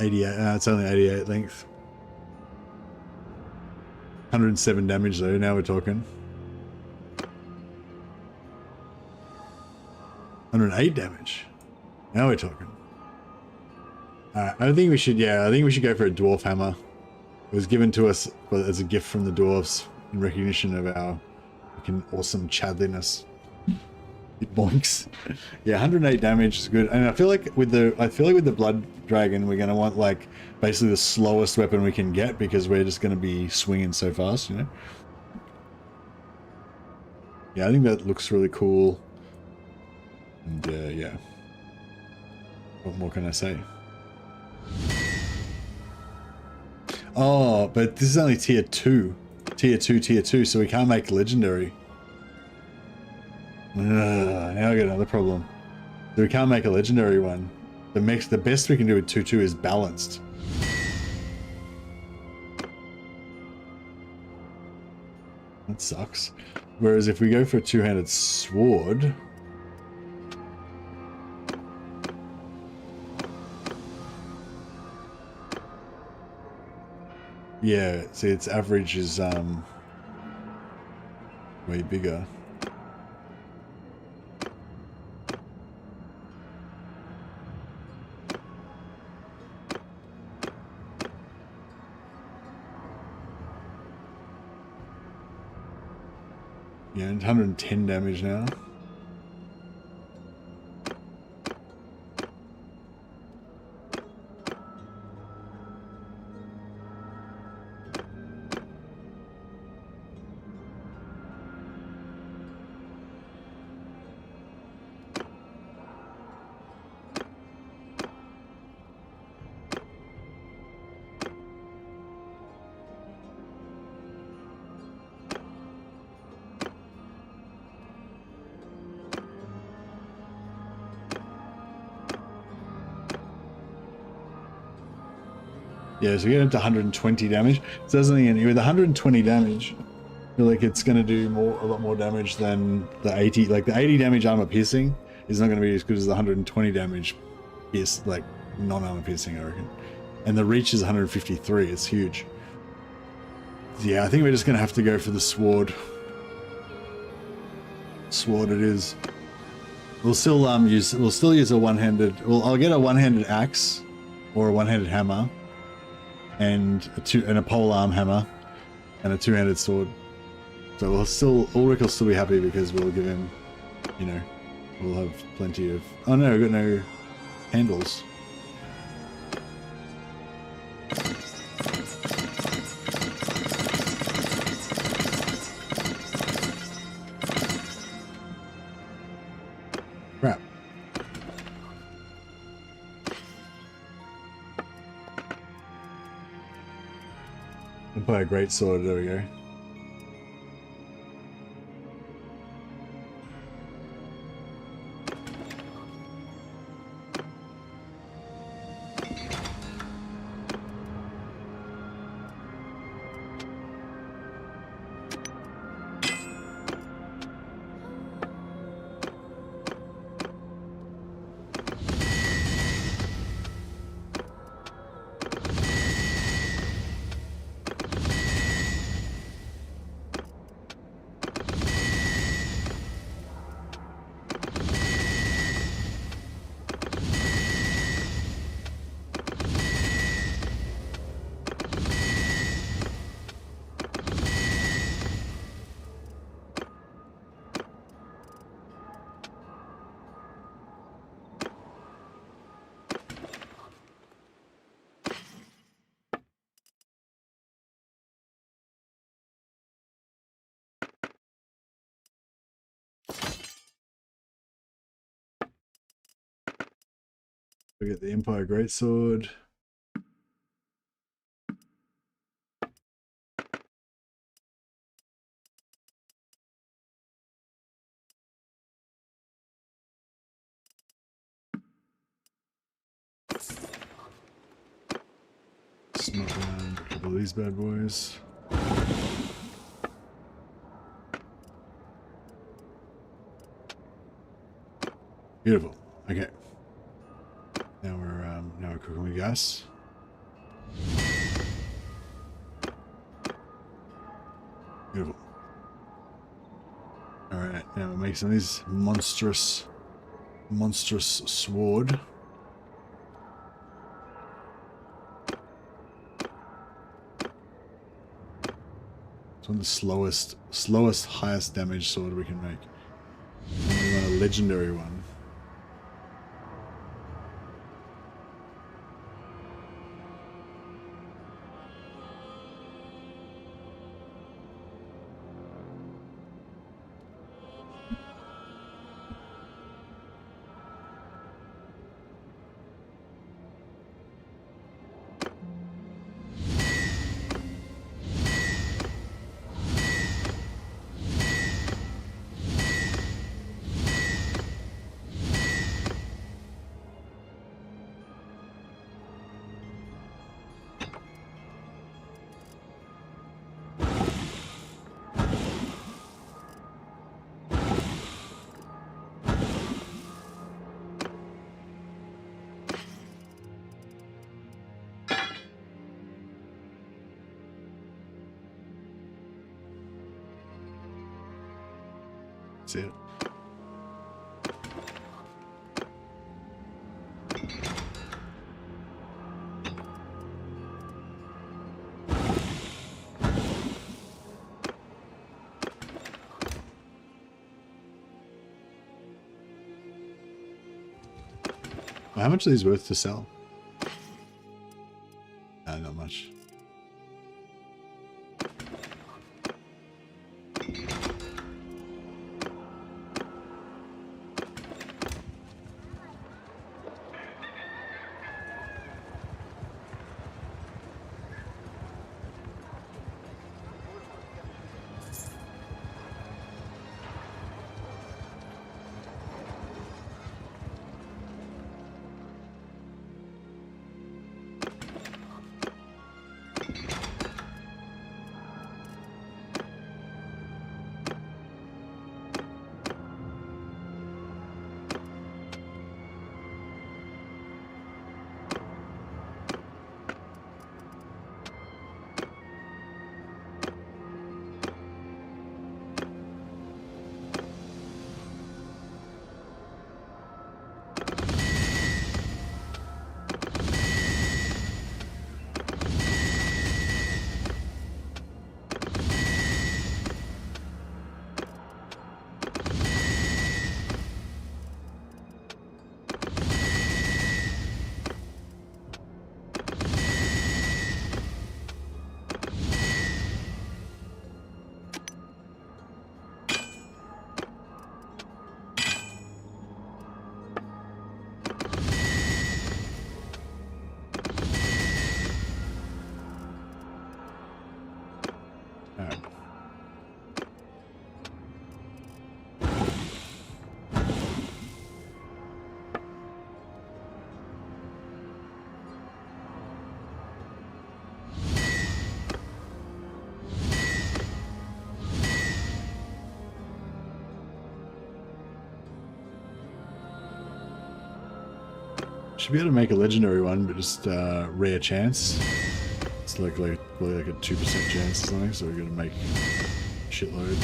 It's only 88 length. 107 damage though, now we're talking. 108 damage. Now we're talking. Alright, I think we should go for a dwarf hammer. It was given to us as a gift from the dwarves in recognition of our fucking awesome chadliness. It boinks. Yeah, 108 damage is good. And I feel like with the blood dragon we're gonna want like basically the slowest weapon we can get because we're just gonna be swinging so fast, you know? Yeah, I think that looks really cool. And yeah. What more can I say? Oh, but this is only tier 2. Tier 2, so we can't make legendary. Now I got another problem. So we can't make a legendary one. The best we can do with 2/2 is balanced. That sucks. Whereas if we go for a two-handed sword, yeah, see its average is way bigger. Yeah, and 110 damage now. Yeah, so we get into 120 damage. So that's something with 120 damage, I feel like it's going to do a lot more damage than the 80. Like the 80 damage armor piercing is not going to be as good as the 120 damage like non-armor piercing, I reckon. And the reach is 153. It's huge. Yeah, I think we're just going to have to go for the sword. Sword it is. We'll still use a one-handed. Well, I'll get a one-handed axe or a one-handed hammer. And a polearm hammer and a two-handed sword. So Ulric will still be happy because we'll give him, you know, we'll have plenty of. Oh no, we've got no handles. Crap. By a great sword, there we go. We get the Empire Greatsword. Smoke around a couple of these bad boys. Beautiful. Okay. Now we're cooking with gas. Beautiful. All right. Now we're making some of these monstrous sword. It's one of the slowest, highest damage sword we can make. And we want a legendary one. See it. Well, how much are these worth to sell? Not much. Should be able to make a legendary one, but just rare chance. It's like probably like a 2% chance or something, so we're gonna make a shitload.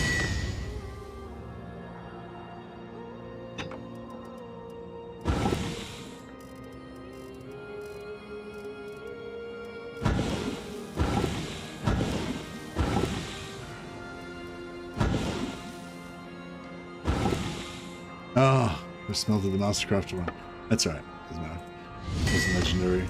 Oh, I smelted the Mastercrafter one. That's right. Doesn't matter. It's legendary.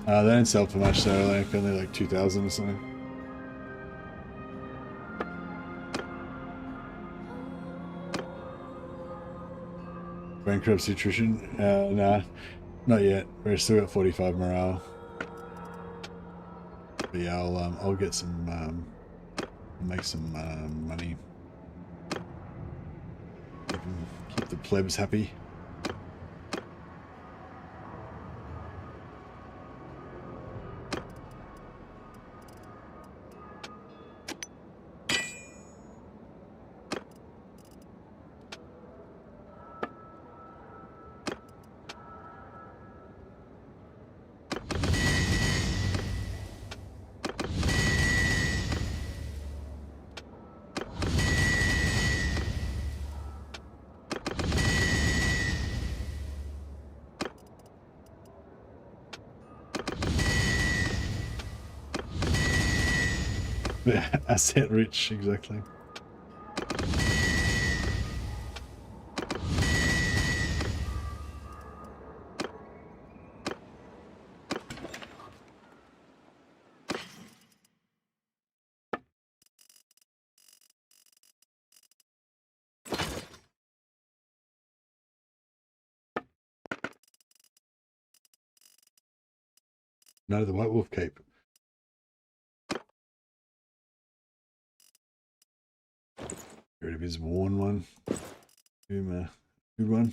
They don't sell for much, so like only like 2,000 or something. Bankruptcy attrition? Nah, not yet. We're still at 45 morale. But yeah, I'll get some make some money. Keep the plebs happy. Asset rich, exactly. No, the White Wolf cape. Get rid of his worn one. Give him a good one.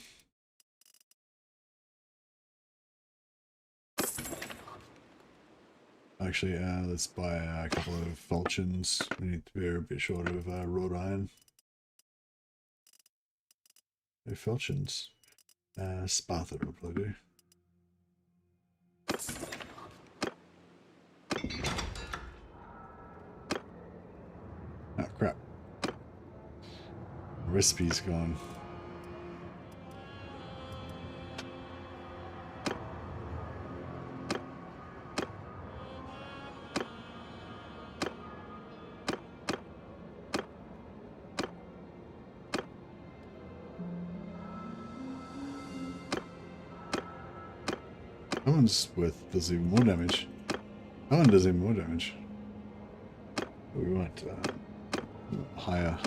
Actually, let's buy a couple of falchions. We need to be a bit short of wrought iron. No falchions. Sparta will probably do. Oh crap. The recipe's gone. That one's does even more damage. That one does even more damage. But we want higher.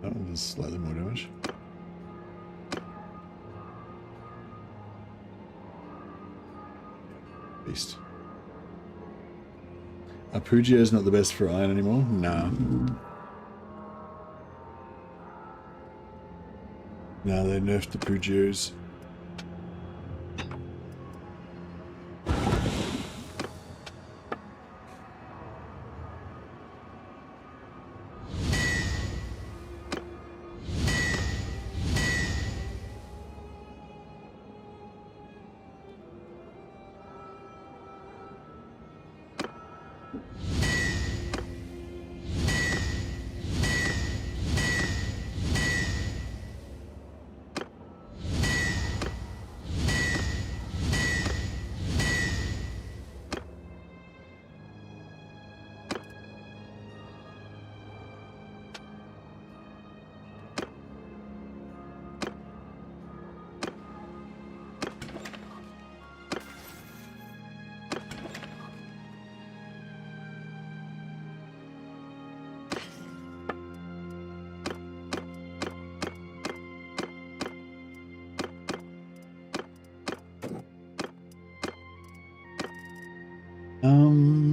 That one does slightly more damage. Beast. Pugio is not the best for iron anymore? No. No, they nerfed the Pugios.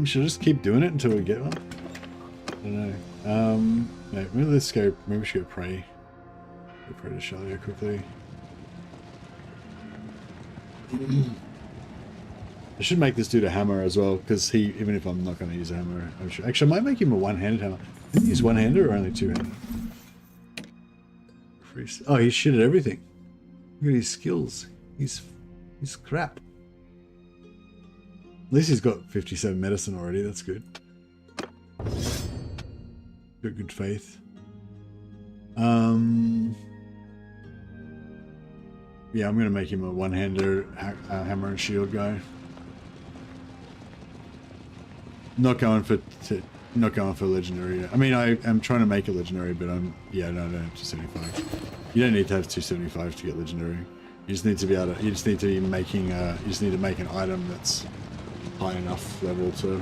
Should I just keep doing it until we get one? I don't know. Yeah, maybe let's go. Maybe we should go pray. Go pray to Shallya quickly. I should make this dude a hammer as well, because even if I'm not going to use a hammer, actually, I might make him a one-handed hammer. Can you use one-handed or only two-handed? Oh, he's shit at everything. Look at his skills. He's crap. At least he's got 57 medicine already. That's good. Got good faith. Yeah, I'm going to make him a one-hander hammer and shield guy. Not going for not going for legendary yet. I mean, I am trying to make a legendary, but no, I don't have 275. You don't need to have 275 to get legendary. You just need to be able to, you just need to be making you just need to make an item that's high enough level to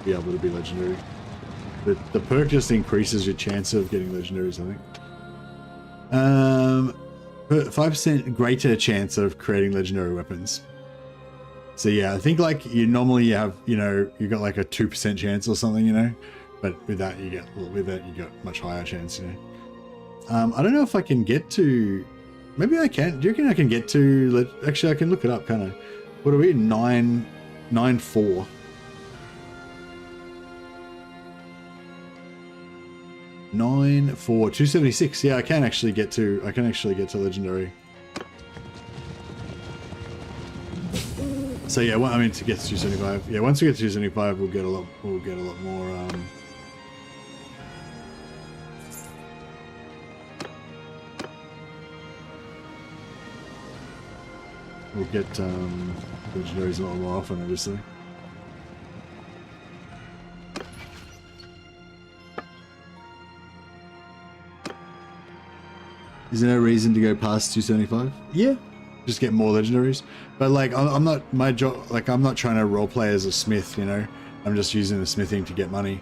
be able to be legendary. The perk just increases your chance of getting legendaries, I think. 5% greater chance of creating legendary weapons. So yeah, I think like you normally have, you know, you got like a 2% chance or something, you know, but with that you get much higher chance, you know. I don't know if I can get to, maybe I can. Do you reckon I can get to? Actually, I can look it up. Kind of. What are we? 994. 276. Yeah, I can actually get to. I can actually get to legendary. So yeah, well, I mean to get to 275. Yeah, once we get to 275, we'll get a lot. We'll get a lot more. We'll get legendaries a lot more often, obviously. Is there no reason to go past 275? Yeah, just get more legendaries. But like, I'm not my job. Like, I'm not trying to roleplay as a smith. You know, I'm just using the smithing to get money.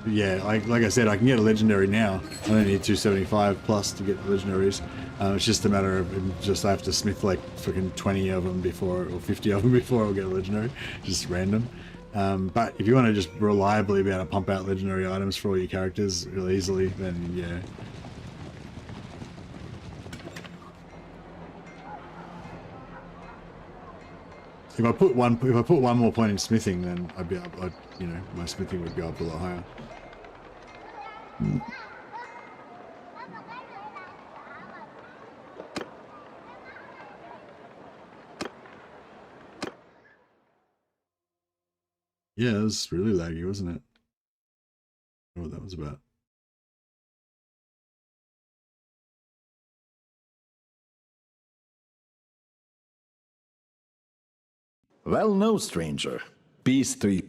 Yeah, like I said, I can get a legendary now. I don't need 275 plus to get the legendaries. It's just a matter of I have to smith like freaking 20 of them before, or 50 of them before I'll get a legendary. Just random. But if you want to just reliably be able to pump out legendary items for all your characters really easily, then yeah. If I put one more point in smithing, then I'd be able, you know, my smithing would go up a lot higher. Yeah, it was really laggy, wasn't it? I don't know what that was about. Well, no, stranger. Peace to you.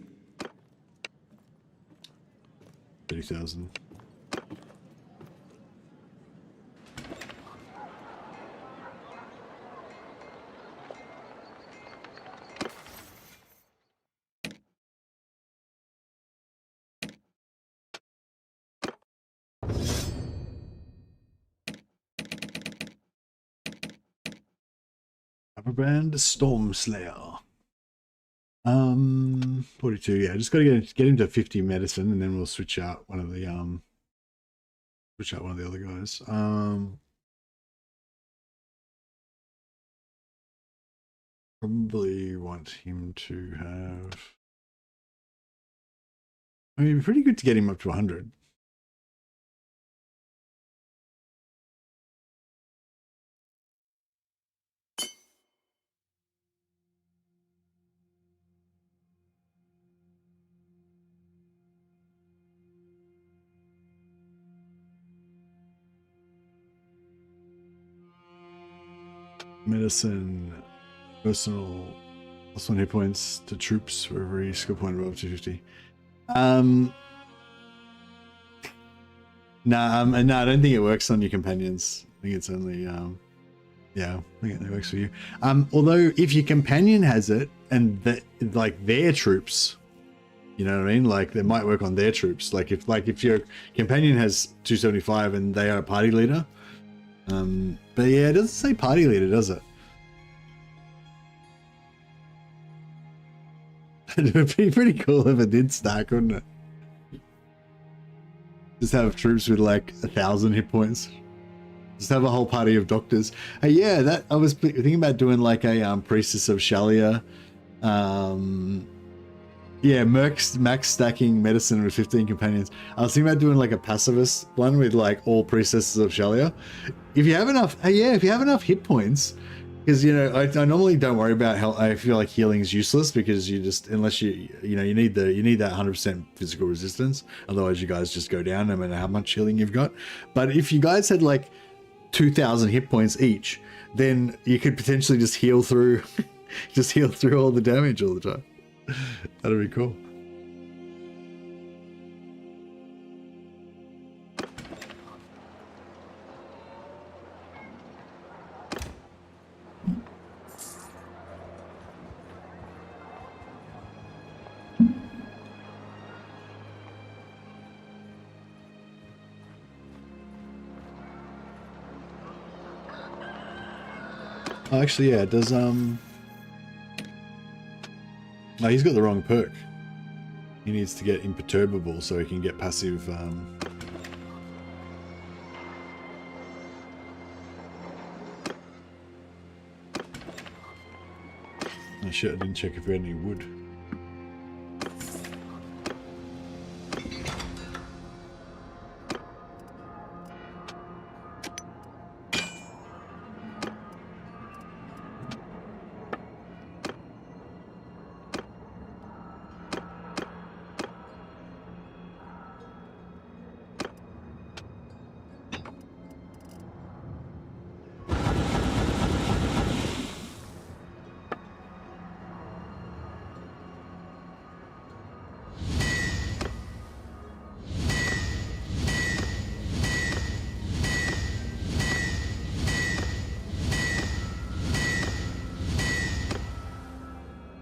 30,000. Upper brand Storm Slayer. 42. Yeah, just got to get him to 50 medicine, and then we'll switch out one of the other guys. Probably want him to have. I mean, it'd be pretty good to get him up to 100. Medicine, personal, plus 1 hit points to troops for every skill point above 250. No, I don't think it works on your companions. I think it's only, yeah, I think it works for you. Although if your companion has it and like their troops, you know what I mean? Like they might work on their troops. Like if your companion has 275 and they are a party leader. But yeah, it doesn't say party leader, does it? It would be pretty cool if it did stack, wouldn't it? Just have troops with like 1,000 hit points. Just have a whole party of doctors. Hey, yeah, that I was thinking about doing like a priestess of Shallya. Yeah, max stacking medicine with 15 companions. I was thinking about doing like a pacifist one with like all priestesses of Shallya. If you have enough, yeah, if you have enough hit points, because you know I normally don't worry about how I feel like healing is useless because you just unless you need that 100% physical resistance, otherwise you guys just go down no matter how much healing you've got. But if you guys had like 2,000 hit points each, then you could potentially just heal through Just heal through all the damage all the time. That'd be cool. Oh, actually, yeah, it does, no, he's got the wrong perk. He needs to get imperturbable so he can get passive, oh shit, I didn't check if we had any wood.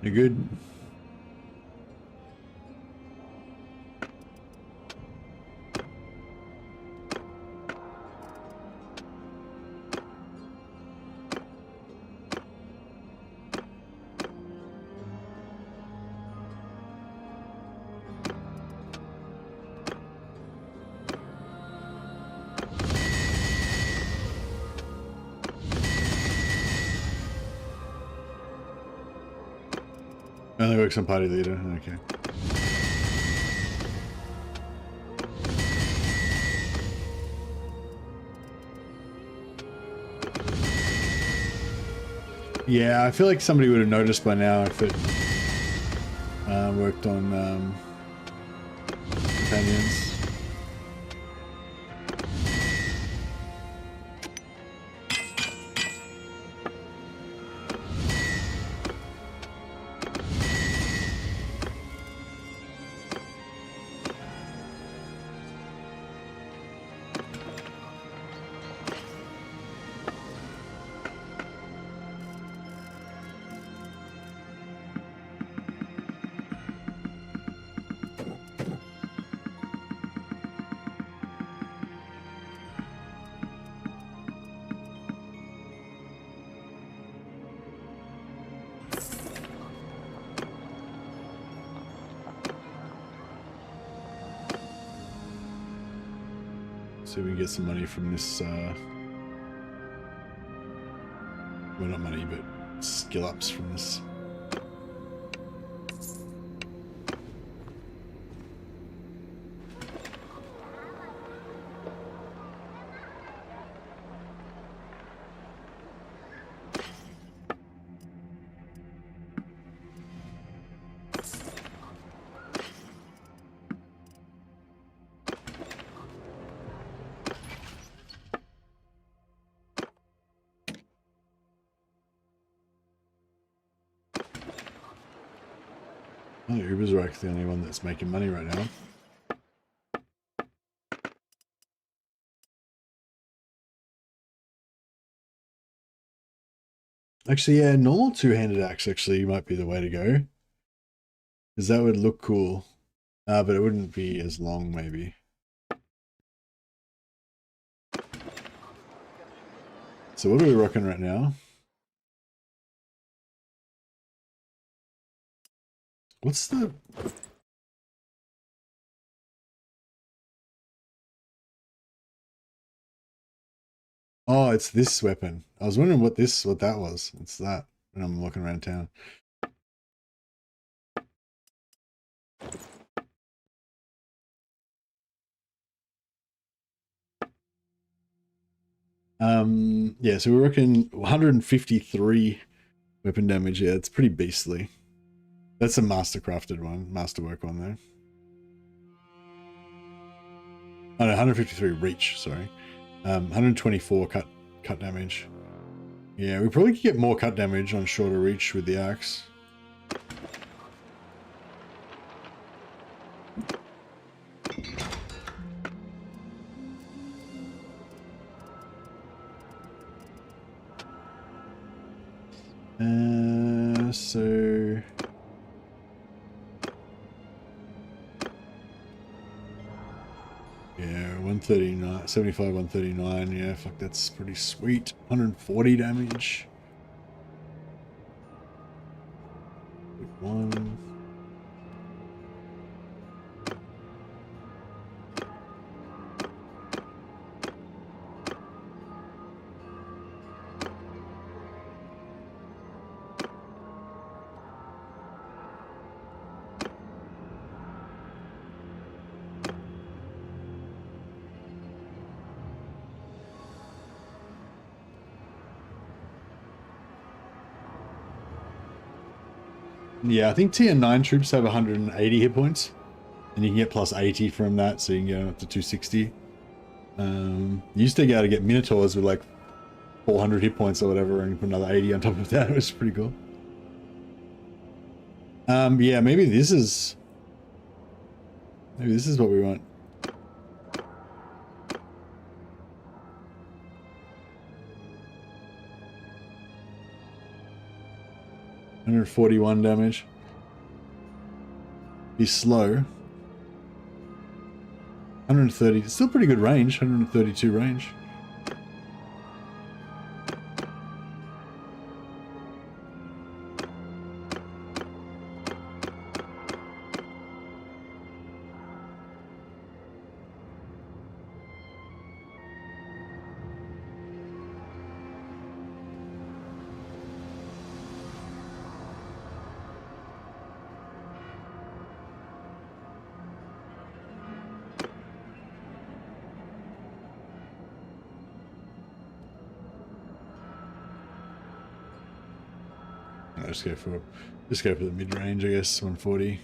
You good? Only works on party leader, okay. Yeah, I feel like somebody would have noticed by now if it worked on companions. See if we can get some money from this, well, not money, but skill ups from this. Oh, Uber's like the only one that's making money right now. Actually, yeah, normal two-handed axe actually might be the way to go. Because that would look cool. But it wouldn't be as long, maybe. So what are we rocking right now? What's the... Oh, it's this weapon. I was wondering what that was. It's that when I'm walking around town. Yeah, so we're rocking 153 weapon damage. Yeah, it's pretty beastly. That's a mastercrafted one, masterwork one there. Oh no, 153 reach, sorry. 124 cut damage. Yeah, we probably could get more cut damage on shorter reach with the axe. So yeah, 139, 75, 139. Yeah, fuck, that's pretty sweet. 140 damage. One. Yeah, I think tier 9 troops have 180 hit points. And you can get plus 80 from that, so you can get up to 260. You used to be able to get Minotaurs with like 400 hit points or whatever, and put another 80 on top of that. It was pretty cool. Yeah, maybe this is what we want. $141 damage. Be slow. 130. It's still pretty good range. 132 range. Just go for the mid range, I guess. 140.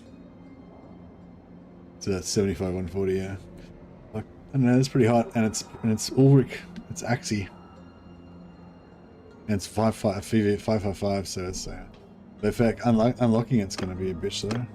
So that's 75, 140. Yeah. Like, I don't know. That's pretty hot, and it's Ulric. It's Axie. And it's 555. So it's the effect unlocking it's gonna be a bitch though.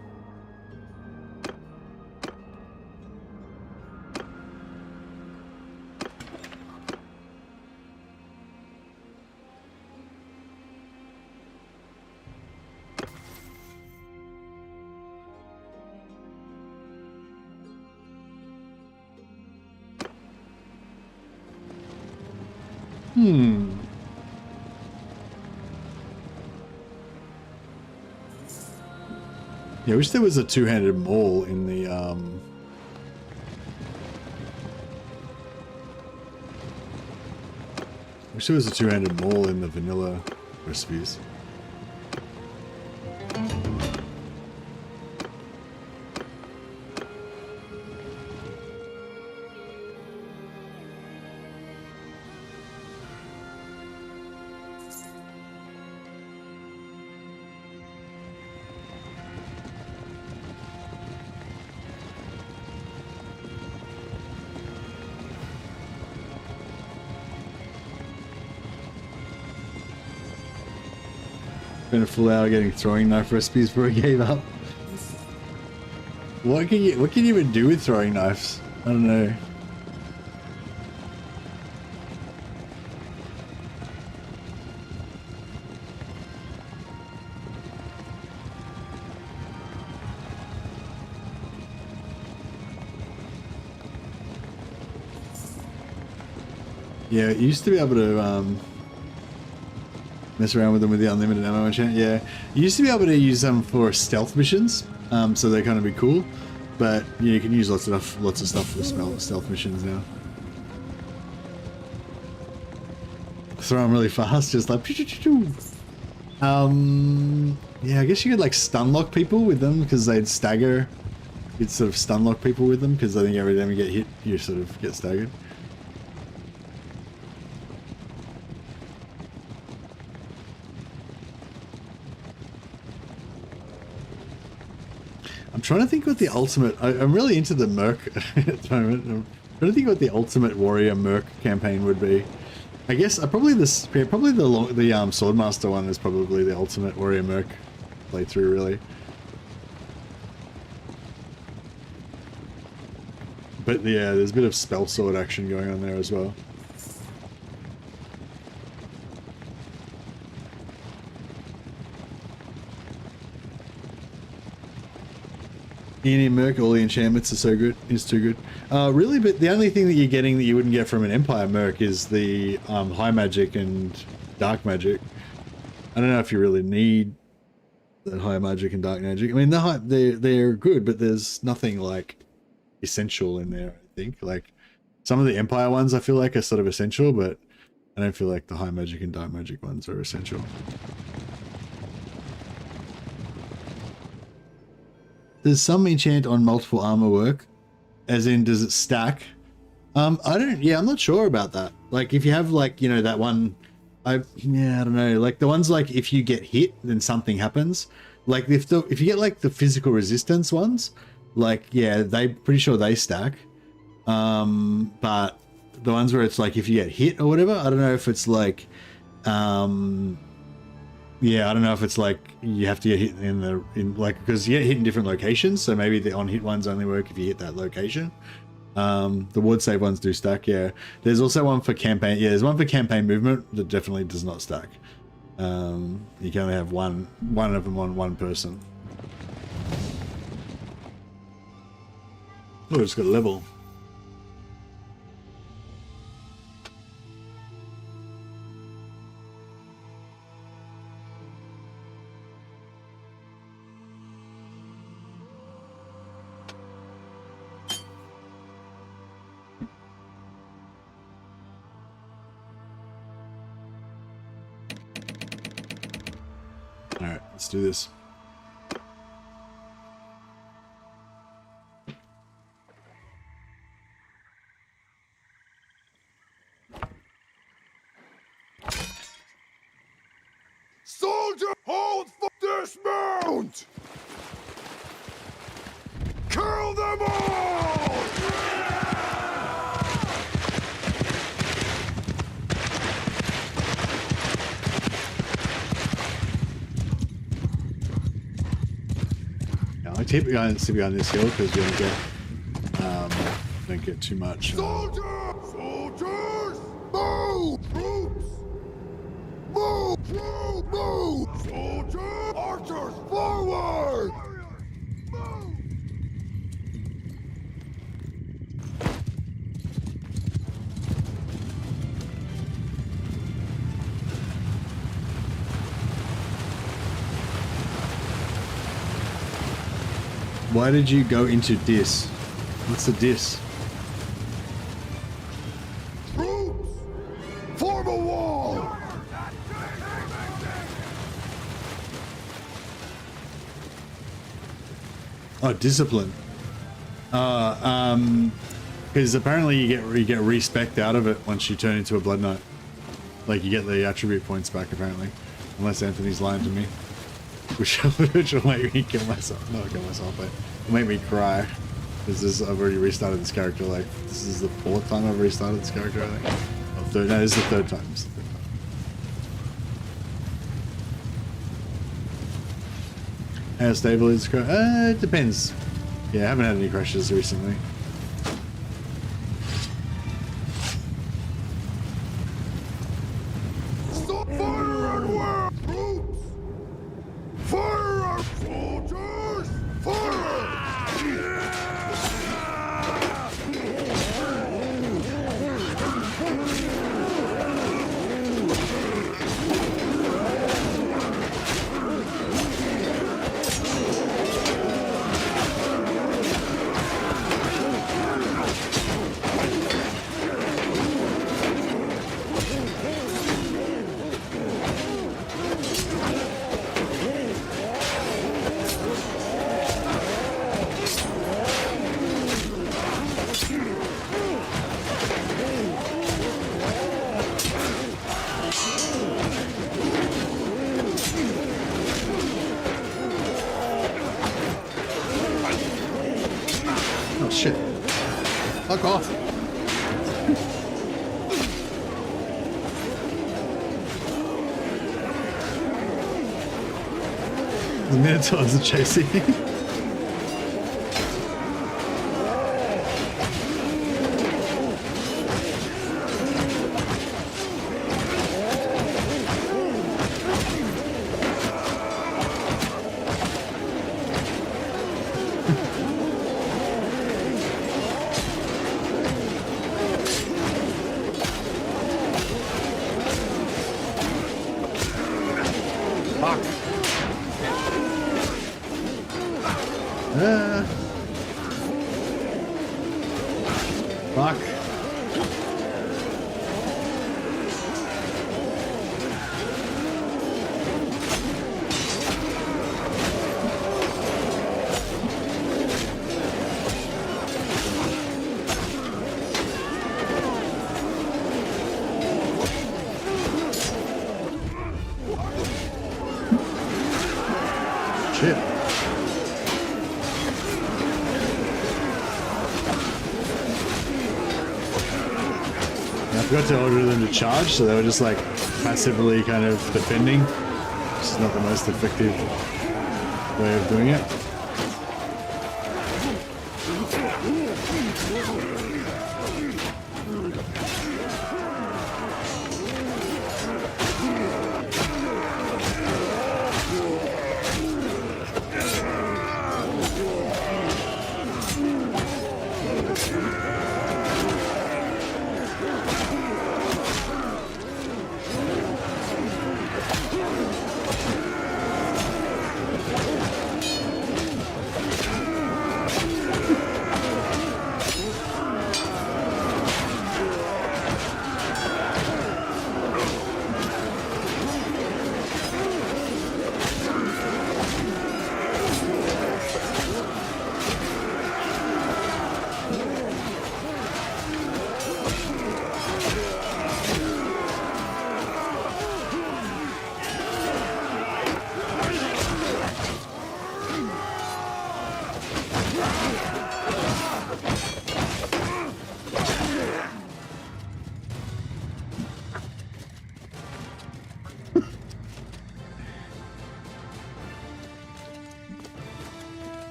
Yeah, I wish there was a two-handed maul in the wish there was a two-handed maul in the vanilla recipes. Spent a full hour getting throwing knife recipes before he gave up. What can you even do with throwing knives? I don't know. Yeah, you used to be able to mess around with them with the unlimited ammo enchant. Yeah, you used to be able to use them for stealth missions, so they're kind of be cool. But yeah, you can use lots of stuff for stealth missions now. Throw them really fast, just like. Yeah, I guess you could like stun lock people with them because they'd stagger. You'd sort of stun lock people with them because I think every time you get hit, you sort of get staggered. I'm trying to think what the ultimate... I'm really into the Merc at the moment. I'm trying to think what the ultimate warrior Merc campaign would be. I guess probably this, yeah, probably the Swordmaster one is probably the ultimate warrior merc playthrough, really. But yeah, there's a bit of spell sword action going on there as well. In Merc, all the enchantments are so good. Is too good. Really, but the only thing that you're getting that you wouldn't get from an Empire Merc is the high magic and dark magic. I don't know if you really need the high magic and dark magic. I mean, they're good, but there's nothing like essential in there. I think like some of the Empire ones I feel like are sort of essential, but I don't feel like the high magic and dark magic ones are essential. Does some enchant on multiple armor work? As in, does it stack? I'm not sure about that. Like, if you have, like, you know, that one, I don't know. Like, the ones, like, if you get hit, then something happens. Like, if you get, like, the physical resistance ones, like, yeah, pretty sure they stack. But the ones where it's, like, if you get hit or whatever, I don't know if it's, like, yeah, I don't know if it's like you have to get hit because you get hit in different locations, so maybe the on hit ones only work if you hit that location. The ward save ones do stack, yeah. There's also one for campaign, yeah, there's one for campaign movement that definitely does not stack. You can only have one of them on one person. Oh, it's got a level. Alright, let's do this. Soldier, hold for dismount! Kill them all! I keep going behind this hill because we don't get too much. Soldiers! Move! Troops! Move! Move! Soldiers! Archers, forward! Move! Why did you go into dis? What's the dis? Troops! Form a wall! Oh, discipline. Because apparently you get respect out of it once you turn into a Blood Knight. Like you get the attribute points back apparently, unless Anthony's lying to me, which will make me kill myself. Not kill myself, but it'll make me cry. Because I've already restarted this character. Like this is the 4th time I've restarted this character. I think. Or 3rd. No, this is the 3rd time. How stable is it? It depends. Yeah, I haven't had any crashes recently. Stop fire and where? Troops! Fire our soldiers! Fire! Oh shit. Fuck off. The Minotaurs are chasing me. Fuck. Shit. I forgot to order them to charge, so they were just like passively kind of defending, which is not the most effective way of doing it.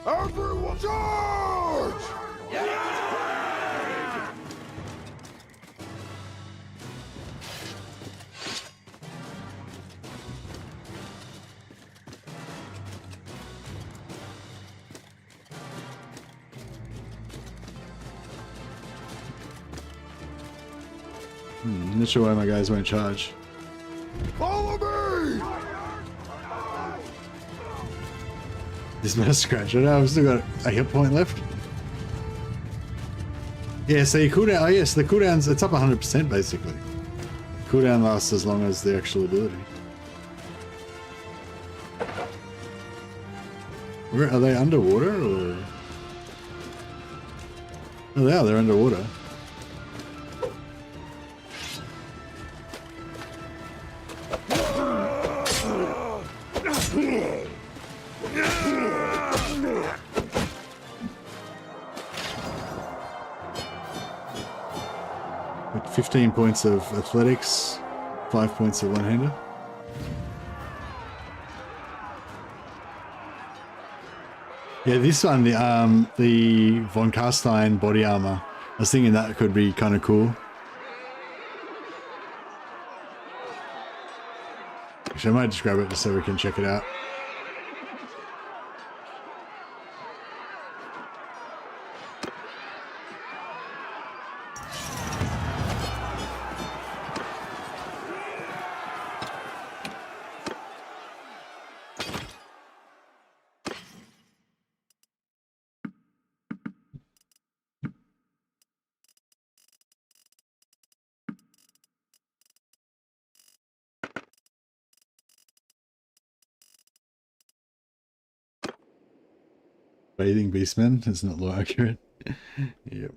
Everyone charge! I'm not sure why my guys won't charge. Follow me! This must scratch it. I've still got a hit point left. Yeah, so you cooldown. Oh yes, the cooldowns. It's up 100% basically. Cooldown lasts as long as the actual ability. Where are they, underwater or? Oh, they are. They're underwater. With 15 points of athletics, 5 points of one-hander. Yeah, this one, the Von Carstein body armor. I was thinking that could be kind of cool. Actually, I might just grab it just so we can check it out. Bathing Beastmen is not law accurate. Yep.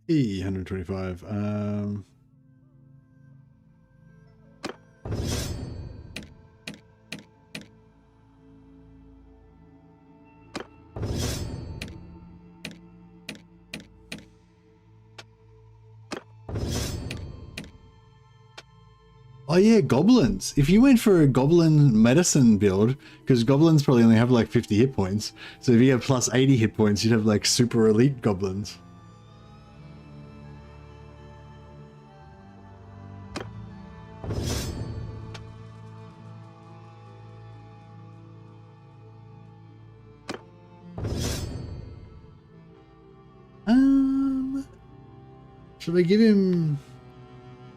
E 125. Oh yeah, goblins. If you went for a goblin medicine build, because goblins probably only have like 50 hit points. So if you have plus 80 hit points, you'd have like super elite goblins. Should I give him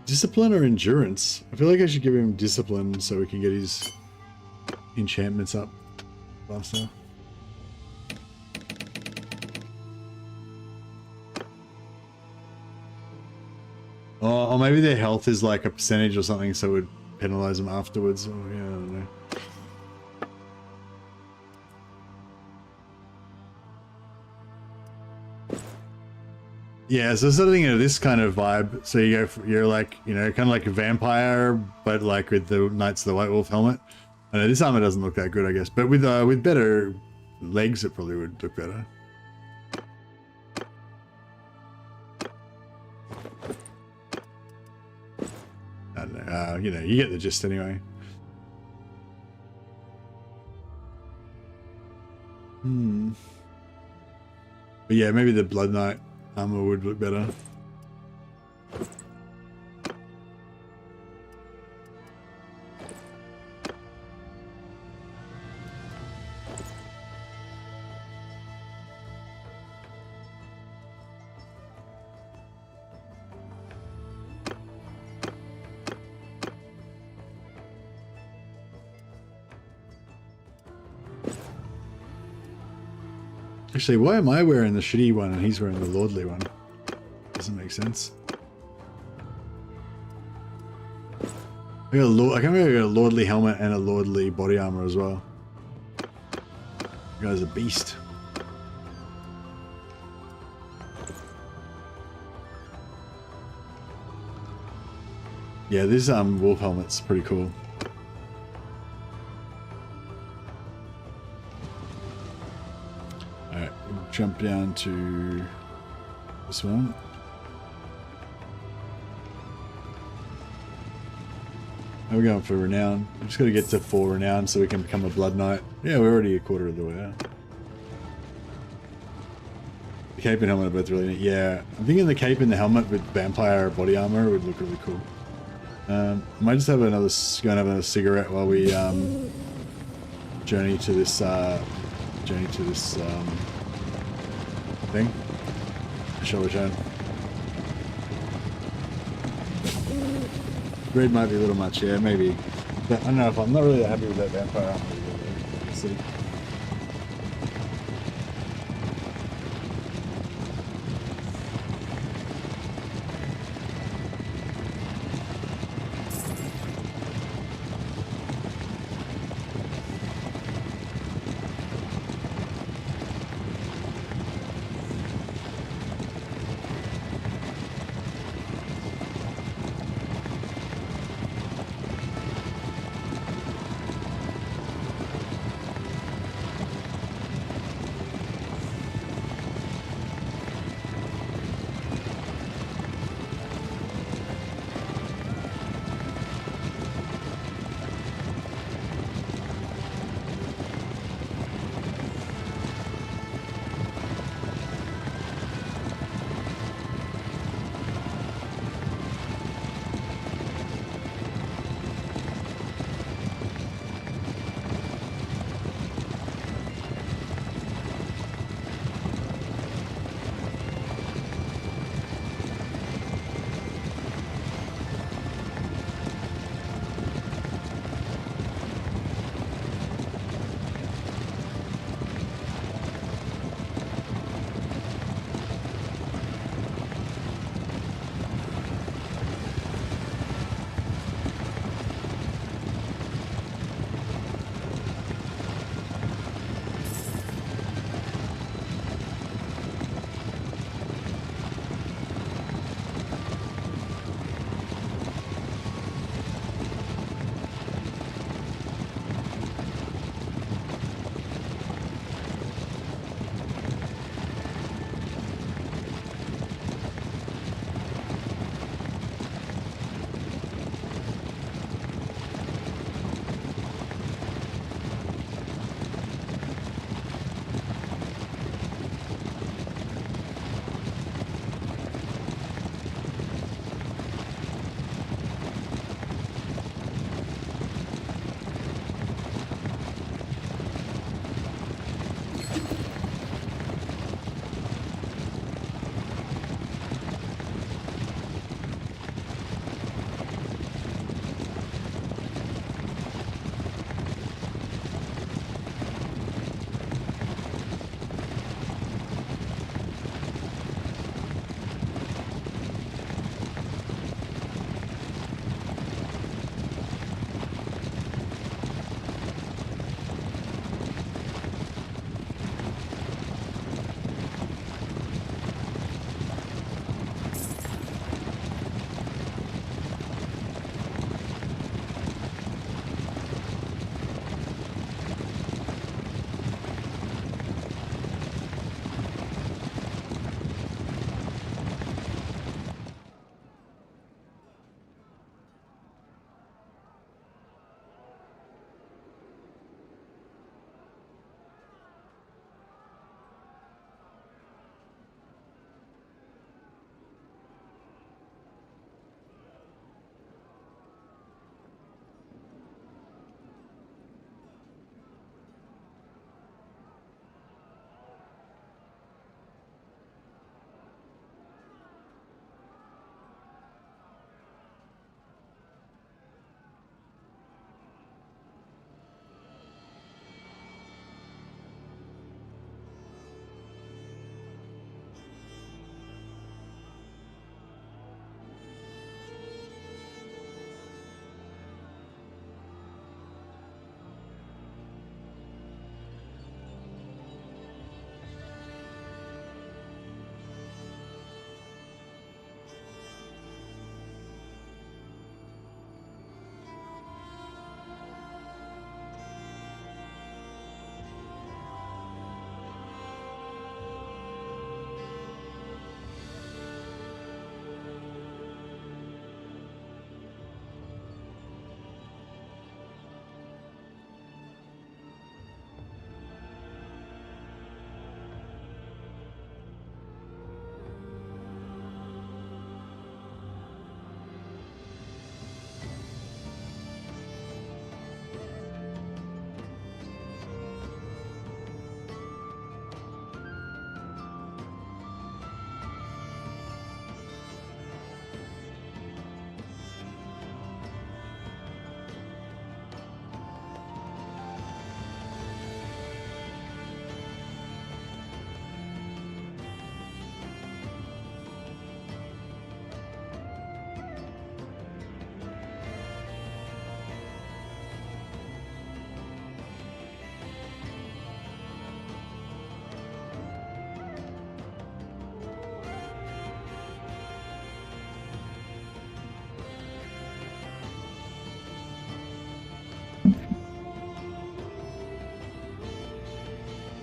discipline or endurance? I feel like I should give him discipline so we can get his enchantments up faster. Or maybe their health is like a percentage or something, so it would penalize them afterwards. Or, yeah, I don't know. Yeah, so sort of thinking of this kind of vibe. So you go, you're like, you know, kind of like a vampire, but like with the Knights of the White Wolf helmet. I know this armor doesn't look that good, I guess, but with better legs, it probably would look better. I don't know. You know, you get the gist anyway. But yeah, maybe the Blood Knight armor would look better. Actually, why am I wearing the shitty one and he's wearing the lordly one? Doesn't make sense. I can't believe I got a lordly helmet and a lordly body armor as well. You guy's a beast. Yeah, this wolf helmet's pretty cool. Alright, we'll jump down to this one. We're going for renown. We just got to get to 4 renown so we can become a blood knight. Yeah, we're already a quarter of the way out. The cape and helmet are both really neat. Yeah, I'm thinking the cape and the helmet with vampire body armor would look really cool. I might just have go and have another cigarette while we journey to this thing. I shall return. Red might be a little much, yeah, maybe. But I don't know if I'm not really happy with that vampire armor. Let's see.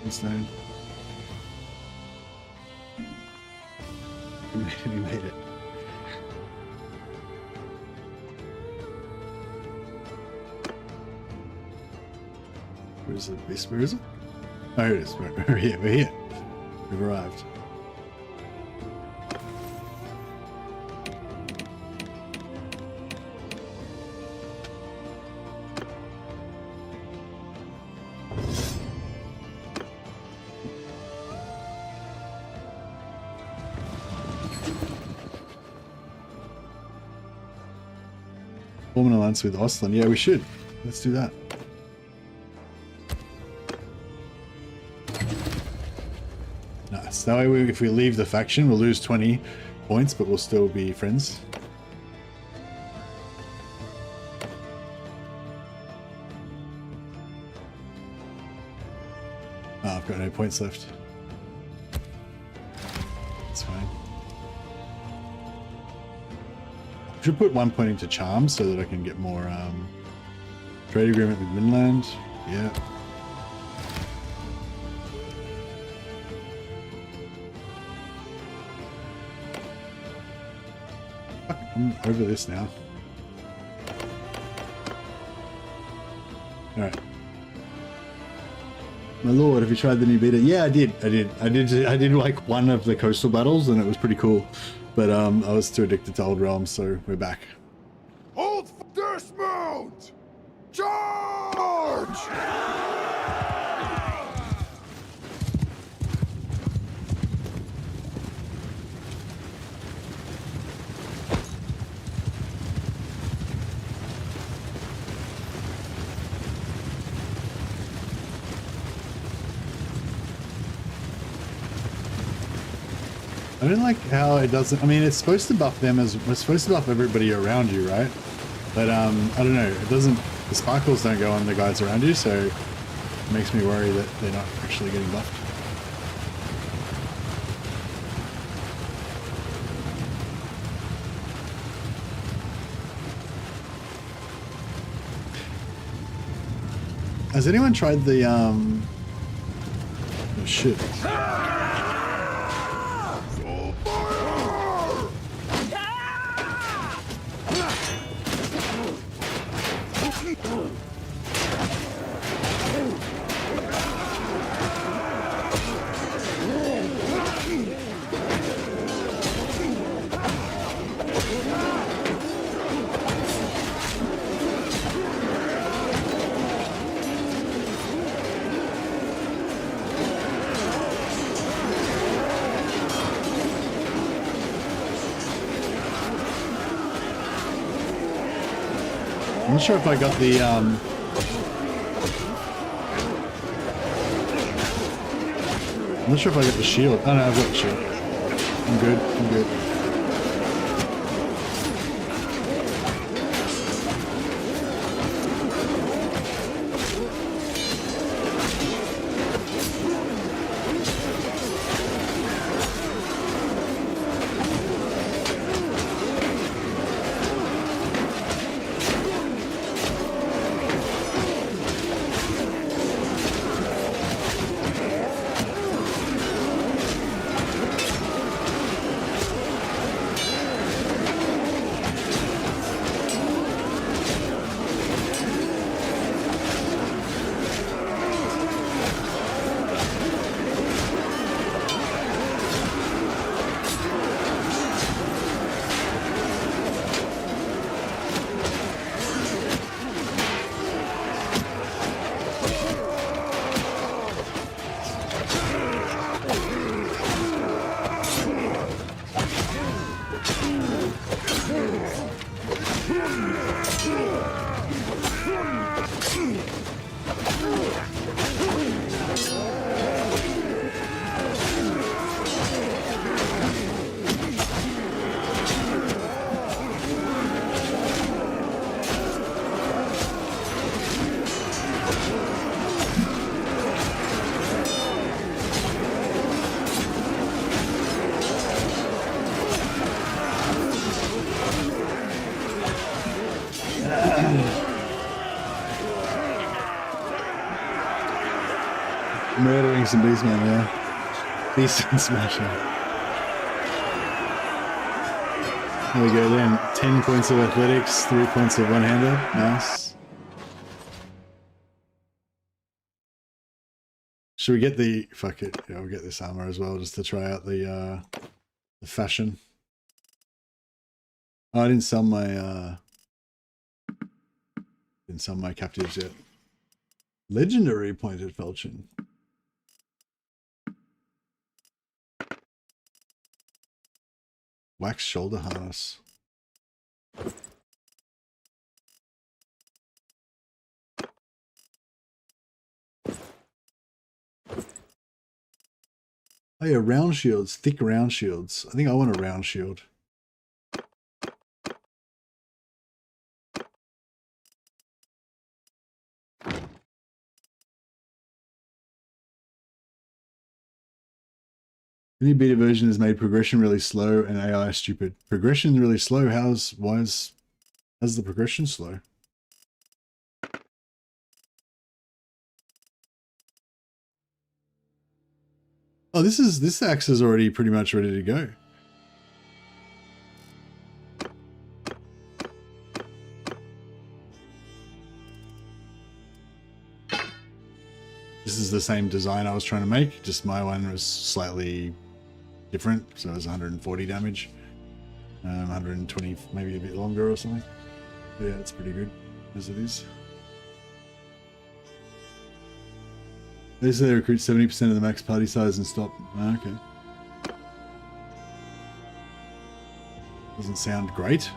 Stone. We made it. Where is it? Where is it? Oh, here it is. We're here. We're here. We've arrived. Form an alliance with Oslan. Yeah, we should. Let's do that. Nice. That way, if we leave the faction, we'll lose 20 points, but we'll still be friends. Oh, I've got no points left. That's fine. Should put 1 point into charm so that I can get more trade agreement with Vinland. Yeah. Fuck, I'm over this now. Alright. My lord, have you tried the new beta? Yeah, I did like one of the coastal battles and it was pretty cool. But I was too addicted to Old Realms, so we're back. Hold dismount! Charge! I don't like how it doesn't. I mean, it's supposed to buff them as it's supposed to buff everybody around you, right? But I don't know. It doesn't. The sparkles don't go on the guys around you, so it makes me worry that they're not actually getting buffed. Has anyone tried the oh shit. I'm not sure if I got the I'm not sure if I got the shield. Oh no, I've got the shield. I'm good. I'm good. decent beastman, yeah. Decent smasher. There we go then. 10 points of athletics, 3 points of one-hander. Nice. Should we get the... Fuck it. Yeah, we'll get this armor as well just to try out the fashion. Oh, I didn't sell my... didn't sell my captives yet. Legendary pointed falchion. Wax shoulder harness. Oh yeah, round shields, thick round shields. I think I want a round shield. The new beta version has made progression really slow and AI stupid. Progression really slow? How's the progression slow? Oh, this axe is already pretty much ready to go. This is the same design I was trying to make, just my one was slightly different, so it was 140 damage, 120, maybe a bit longer or something. But yeah, it's pretty good as it is. They say they recruit 70% of the max party size and stop. Oh, okay. Doesn't sound great.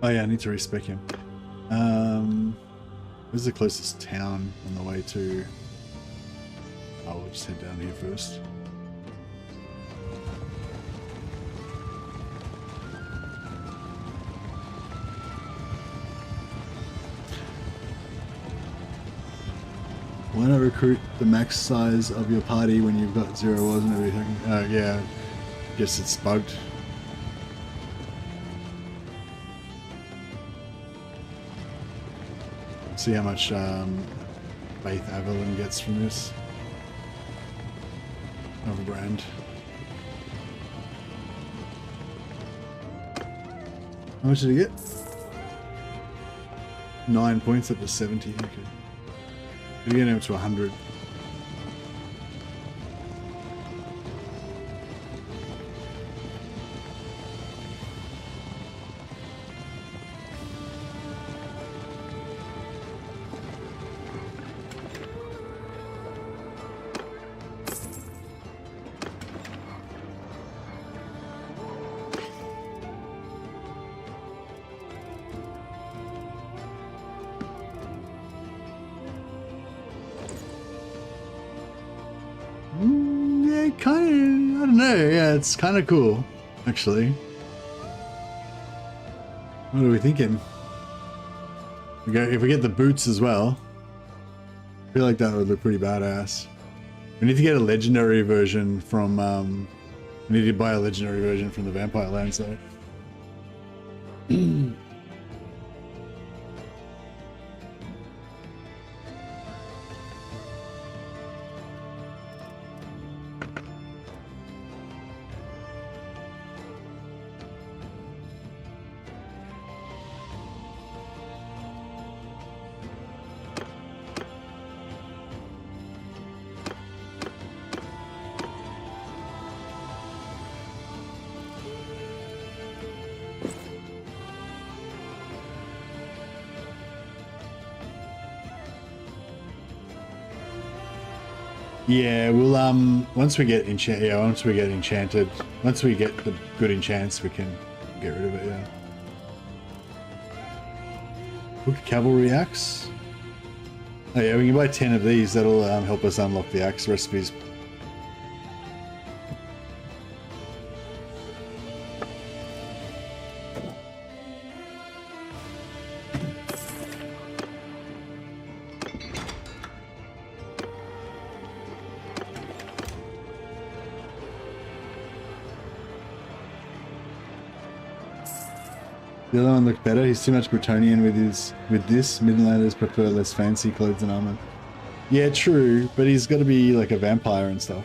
Oh yeah, I need to respec him. Where's the closest town on the way to... Oh, we'll just head down here first. Why not recruit the max size of your party when you've got 0 wars and everything? Yeah, guess it's bugged. See how much Faith Avalon gets from this. Another brand. How much did he get? 9 points up to 70. Okay. We're getting up to 100. It's kind of cool, actually. What are we thinking? If we get the boots as well, I feel like that would look pretty badass. We need to get a legendary version from, we need to buy a legendary version from the Vampire Lands though. Yeah, we'll once we get enchanted, once we get the good enchants, we can get rid of it. Yeah. Book cavalry axe. Oh yeah, we can buy 10 of these. That'll help us unlock the axe recipes. The other one looked better. He's too much Bretonian with this. Midlanders prefer less fancy clothes and armor. Yeah, true, but he's got to be like a vampire and stuff.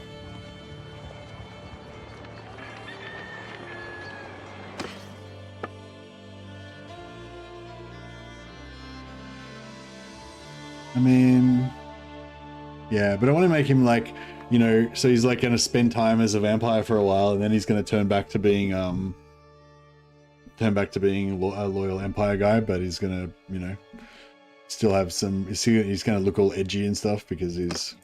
I mean, yeah, but I want to make him like, you know, so he's like going to spend time as a vampire for a while, and then he's going to turn back to being a loyal Empire guy, but he's going to, you know, still have some, he's going to look all edgy and stuff because he's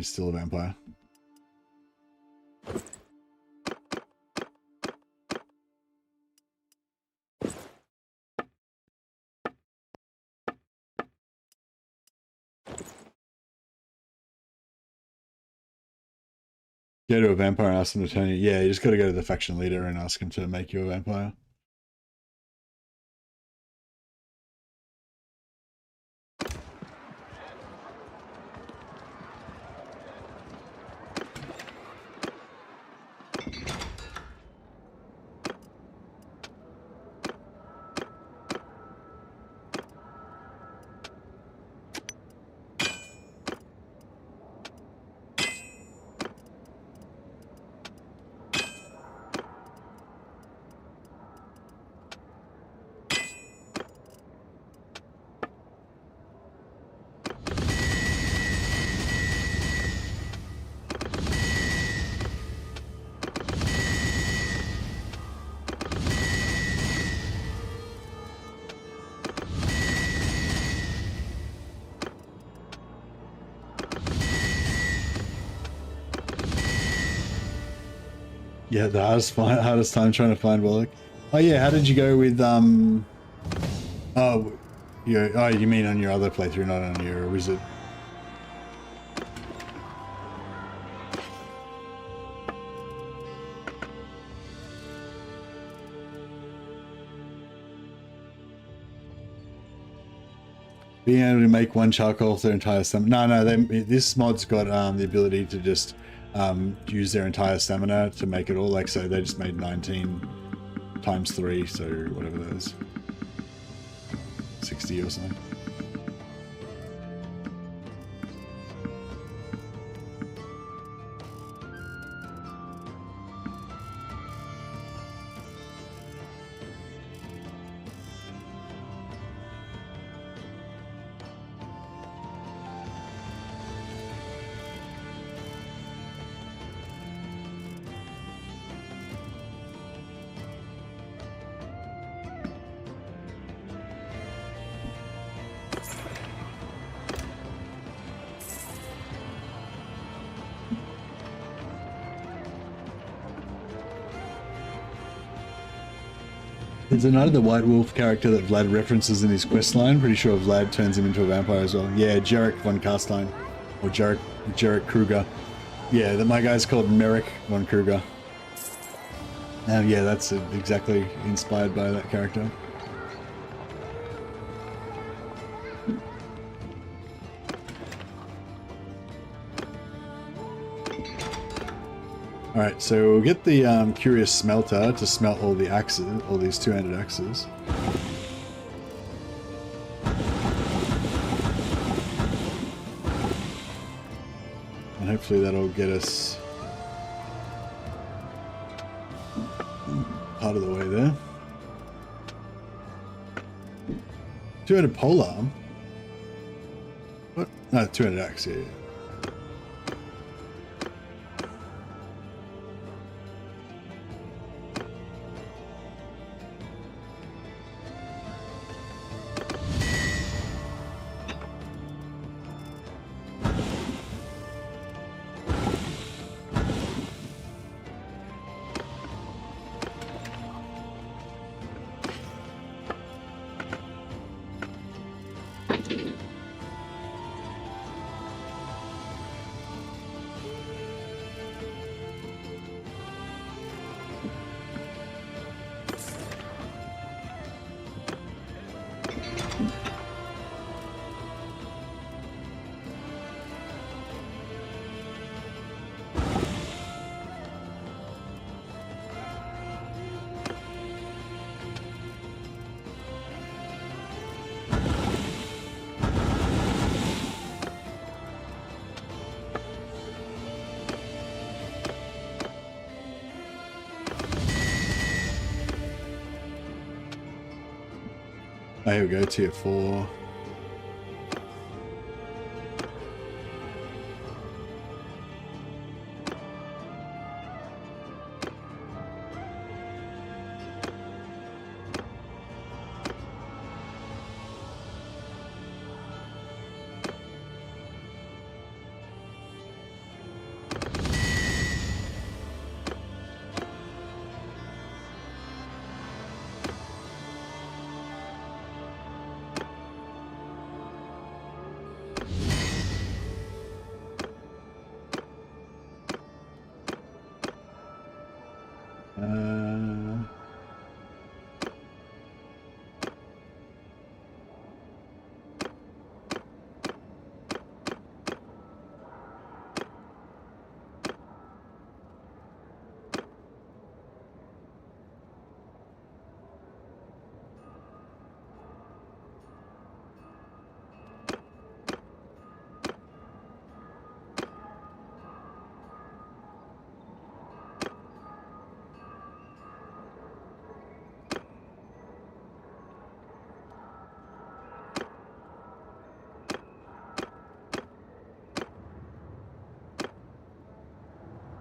still a vampire. Go to a vampire and ask him to turn you. Yeah, you just got to go to the faction leader and ask him to make you a vampire. Yeah, the hardest time trying to find Warlock. Oh yeah, how did you go with you mean on your other playthrough, not on your wizard? Being able to make one charcoal for their entire stamina. No, this mod's got the ability to just use their entire stamina to make it all. Like, so they just made 19 times 3, so whatever that is, 60 or something. There's another White Wolf character that Vlad references in his quest line. Pretty sure Vlad turns him into a vampire as well. Yeah, Jarek von Karstein. Or Merek Kruger. Yeah, my guy's called Merek von Kruger. Yeah, that's exactly inspired by that character. Alright, so we'll get the Curious Smelter to smelt all the axes, all these two-handed axes. And hopefully that'll get us part of the way there. Two-handed polearm? What? No, two-handed axe, yeah. Oh, here we go, tier 4.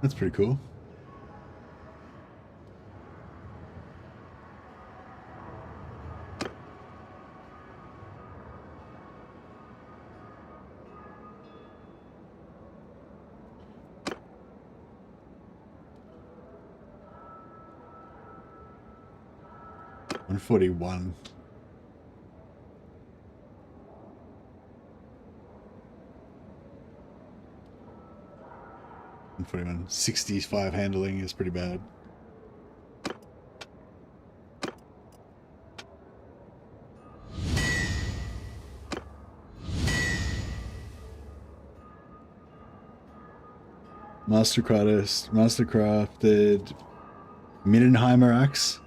That's pretty cool. $141. 65 handling is pretty bad. Mastercrafted Mindenheimer axe,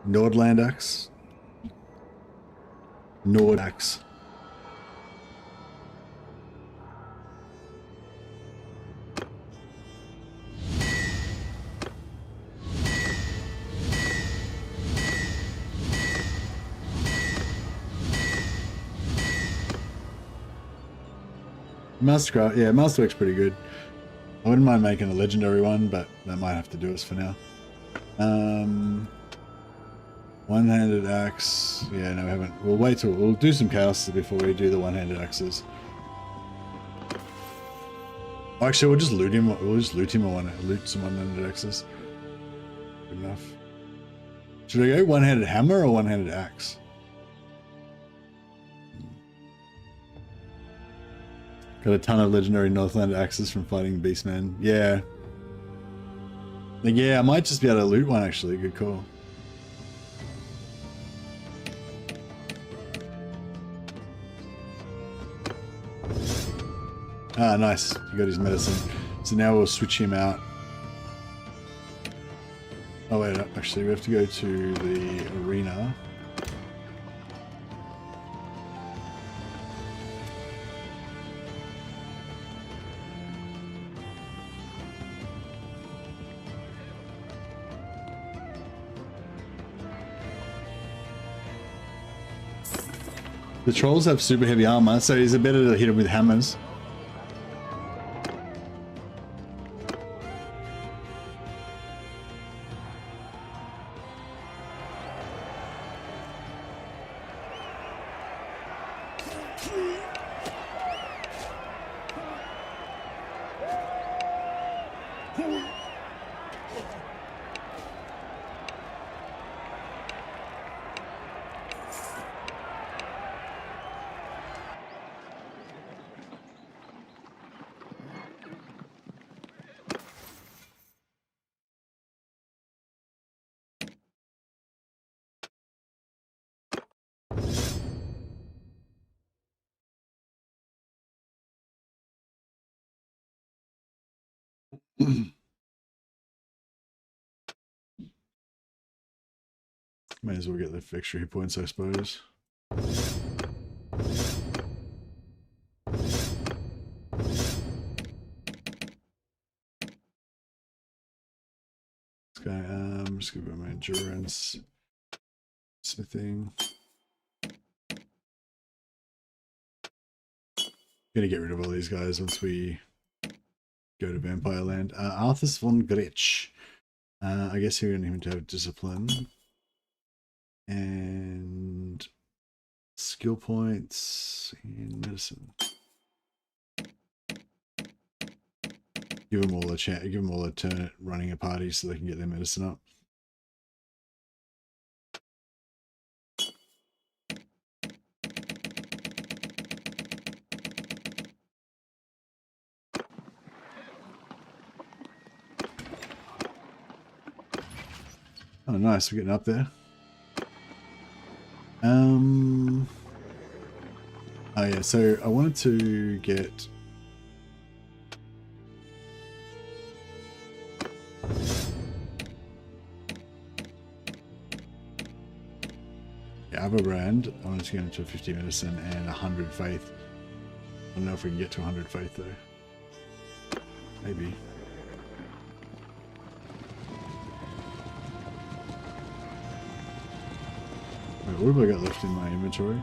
Nordland axe, Nord axe. Mastercraft, yeah, Masterwork's pretty good. I wouldn't mind making a legendary one, but that might have to do us for now. One-handed axe. Yeah, no, we haven't. We'll wait till we'll do some chaos before we do the one-handed axes. Actually, we'll just loot him. We'll just loot him or loot some one-handed axes. Good enough. Should I go one-handed hammer or one-handed axe? Got a ton of legendary Northland axes from fighting Beastman. Yeah. Like, yeah, I might just be able to loot one actually. Good call. Ah, nice. He got his medicine. So now we'll switch him out. Oh wait, actually we have to go to the arena. The trolls have super heavy armor, so it's better to hit them with hammers. May as well get the extra hit points, I suppose. Okay, just give it my endurance, smithing. Gonna get rid of all these guys once we go to Vampire Land. Arthas von Gretsch. I guess you're going to have discipline. And skill points in medicine. Give them all a chance. Give them all a turn at running a party so they can get their medicine up. Oh, nice. We're getting up there. Oh yeah. So I wanted to get. Yeah, Brand. I wanted to get into 50 medicine and 100 faith. I don't know if we can get to 100 faith though. Maybe. Wait, what have I got left in my inventory?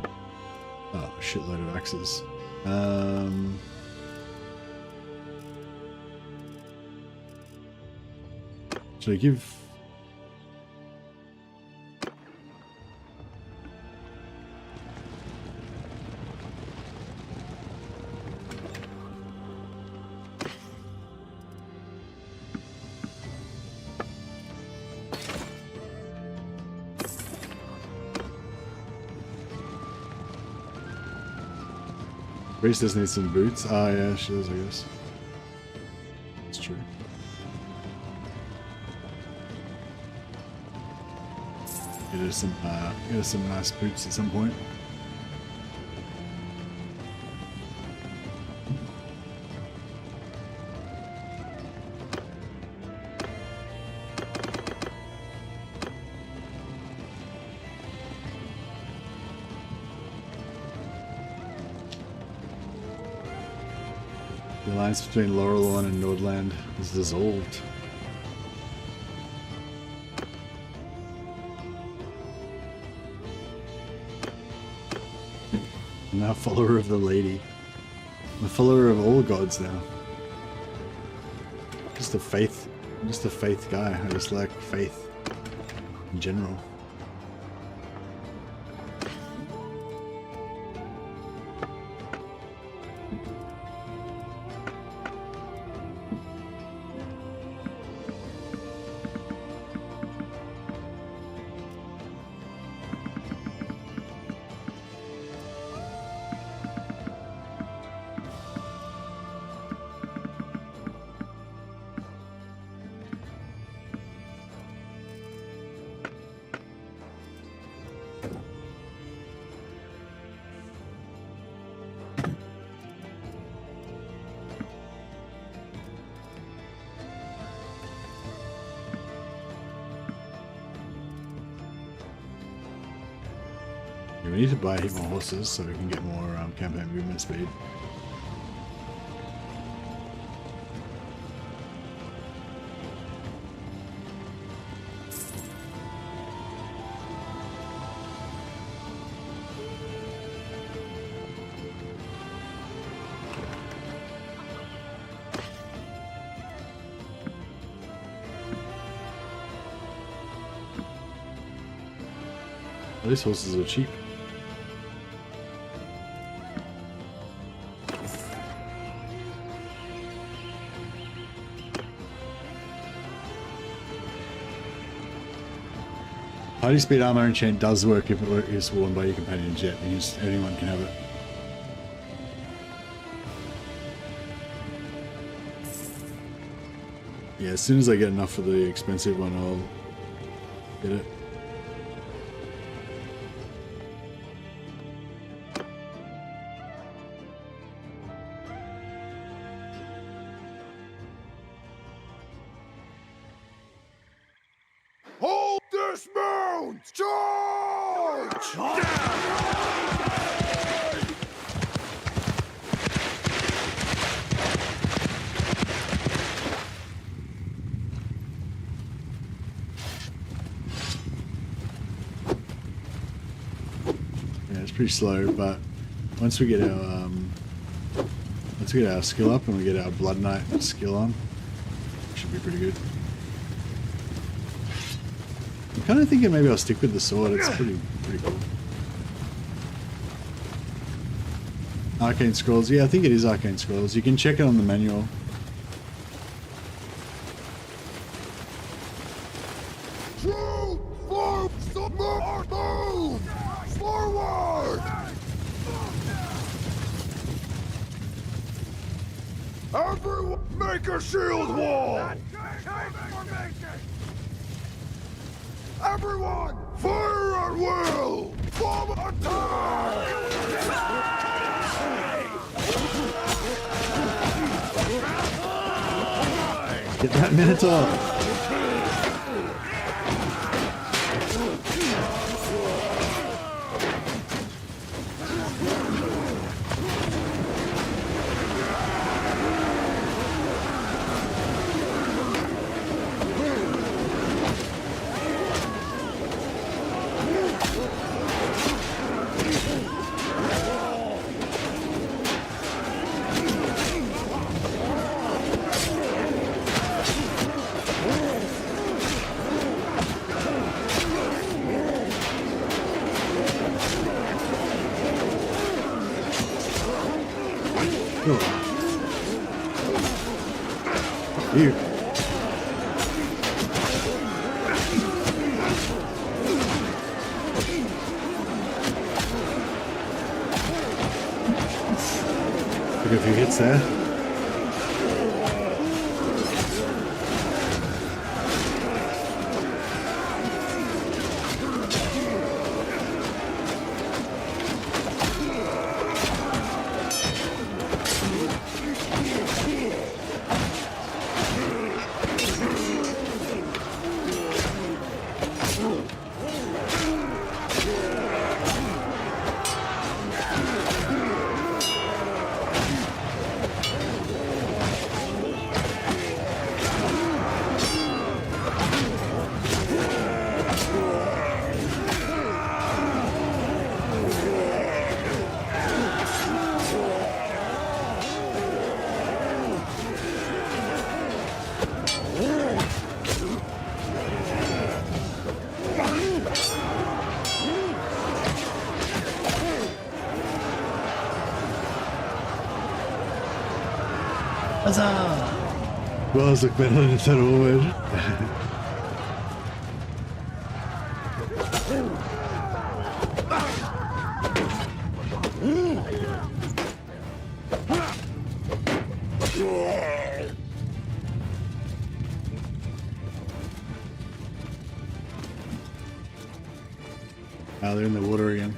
Oh, a shitload of axes. Should I give... Grace does need some boots. Ah, yeah, she does, I guess. That's true. Get her some nice boots at some point. The alliance between Laurelorn and Nordland is dissolved. I'm now a follower of the lady. I'm a follower of all gods now. Just a faith guy. I just like faith in general. We need to buy a heap more horses so we can get more campaign movement speed. These horses are cheap. Party speed armor enchant does work if it is worn by your companion jet, because anyone can have it. Yeah, as soon as I get enough for the expensive one, I'll get it. Hold this mount! Charge! Yeah, it's pretty slow, but once we get our Let's get our skill up and we get our Blood Knight skill on. Should be pretty good. I'm kind of thinking maybe I'll stick with the sword. It's pretty cool. Arcane Scrolls. Yeah, I think it is Arcane Scrolls. You can check it on the manual. Forward! Everyone, make a shield wall! Everyone, fire at will! Bomb attack! Get that Minotaur! You. Took a few hits there. Well, it's like better than a total word. Oh, they're in the water again.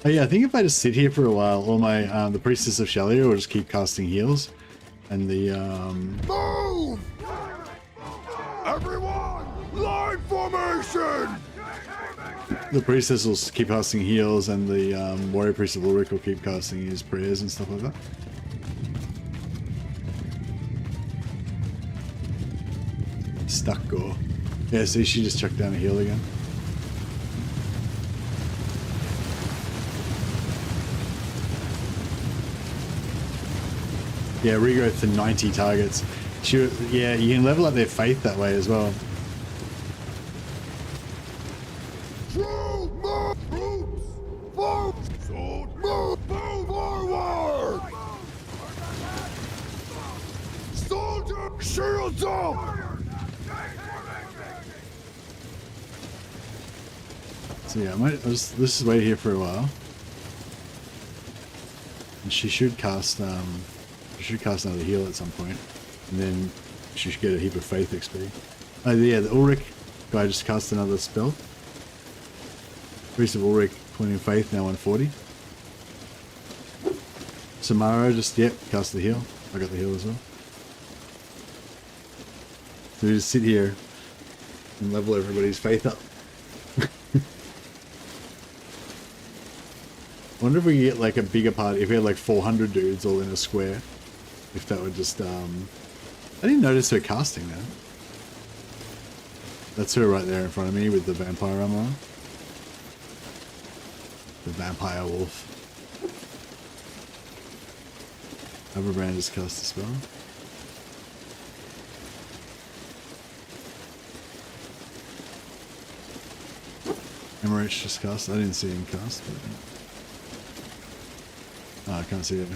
Oh yeah, I think if I just sit here for a while, all my the Priestess of Shallya will just keep casting heals, and the Move! Everyone, line formation! the Priestess will keep casting heals, and the Warrior Priest of Ulric will keep casting his prayers and stuff like that. Stuck gore. Yeah, see, she just chucked down a heal again. Yeah, regrowth to 90 targets. Yeah, you can level up their faith that way as well. Move forward! Soldier, shields up! So yeah, let's just wait here for a while. And she should cast another heal at some point, and then she should get a heap of faith XP. Oh yeah, the Ulric guy just cast another spell. Priest of Ulric, 20 in faith, now 140. Samara just, yep, cast the heal. I got the heal as well. So we just sit here and level everybody's faith up. I wonder if we get like a bigger party, if we had like 400 dudes all in a square, if that would just, I didn't notice her casting that. That's her right there in front of me with the vampire armor on. The vampire wolf. Overbrand just cast a spell. Merek just cast. I didn't see him cast, but oh, I can't see it.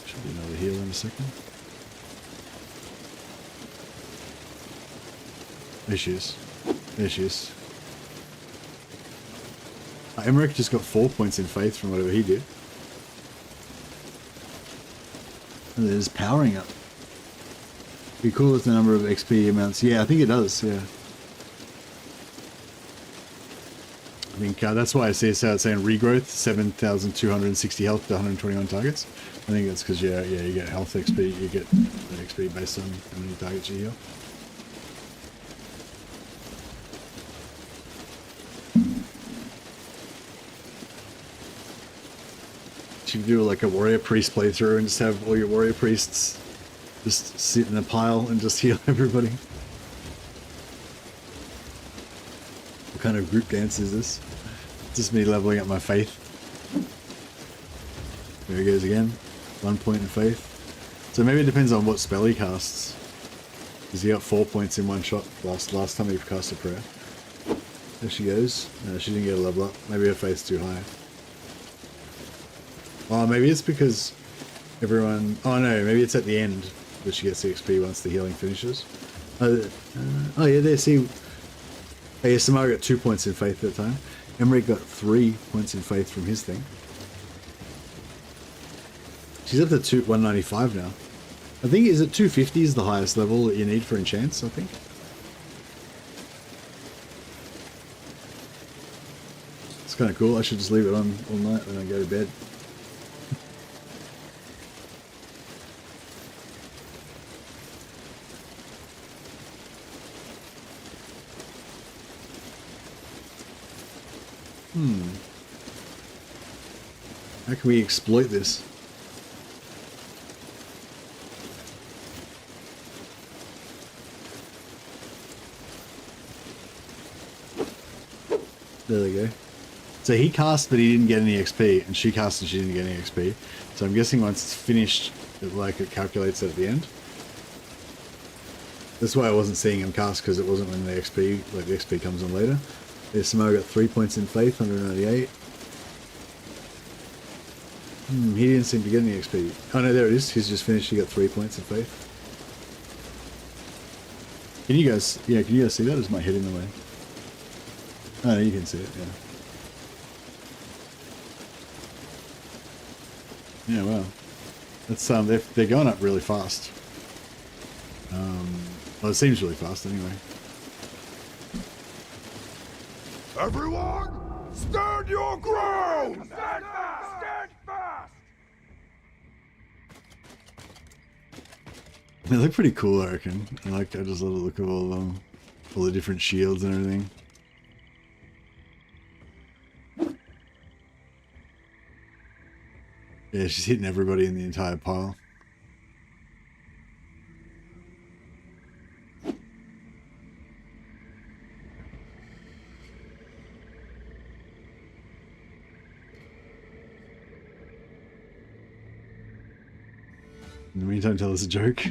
Should be another heal in a second. There she is. There she is. Merek just got 4 points in faith from whatever he did. And it is powering up. Be cool with the number of XP amounts. Yeah, I think it does, yeah. I think that's why I see it's saying regrowth, 7,260 health to 121 targets. I think that's because, yeah, you get health XP, you get the XP based on how many targets you heal. You do like a warrior priest playthrough and just have all your warrior priests just sit in a pile and just heal everybody. What kind of group dance is this? Just me leveling up my faith. There he goes again. 1 point in faith. So maybe it depends on what spell he casts. Because he got 4 points in one shot last time he cast a prayer. There she goes. No, she didn't get a level up. Maybe her faith's too high. Oh, maybe it's because everyone... Oh no, maybe it's at the end that she gets the XP once the healing finishes. Oh yeah, there, see... Oh yeah, Samara got 2 points in faith that time. Merek got 3 points in faith from his thing. She's up to 195 now. I think, is it 250 is the highest level that you need for enchants, I think? It's kind of cool. I should just leave it on all night when I go to bed. How can we exploit this? There they go. So he cast, but he didn't get any XP, and she cast and she didn't get any XP. So I'm guessing once it's finished, it calculates it at the end. That's why I wasn't seeing him cast, because it wasn't when the XP, the XP comes on later. There's Samo got 3 points in faith, 198. He didn't seem to get any XP. Oh no, there it is. He's just finished. He got 3 points in faith. Can you guys see that? Is my head in the way? Oh, no, you can see it, yeah. Yeah, well. That's they're going up really fast. Well, it seems really fast anyway. Everyone, stand your ground! Stand fast! Stand fast! They look pretty cool, I reckon. I just love the look of all of them. All the different shields and everything. Yeah, she's hitting everybody in the entire pile. In the meantime, tell us a joke.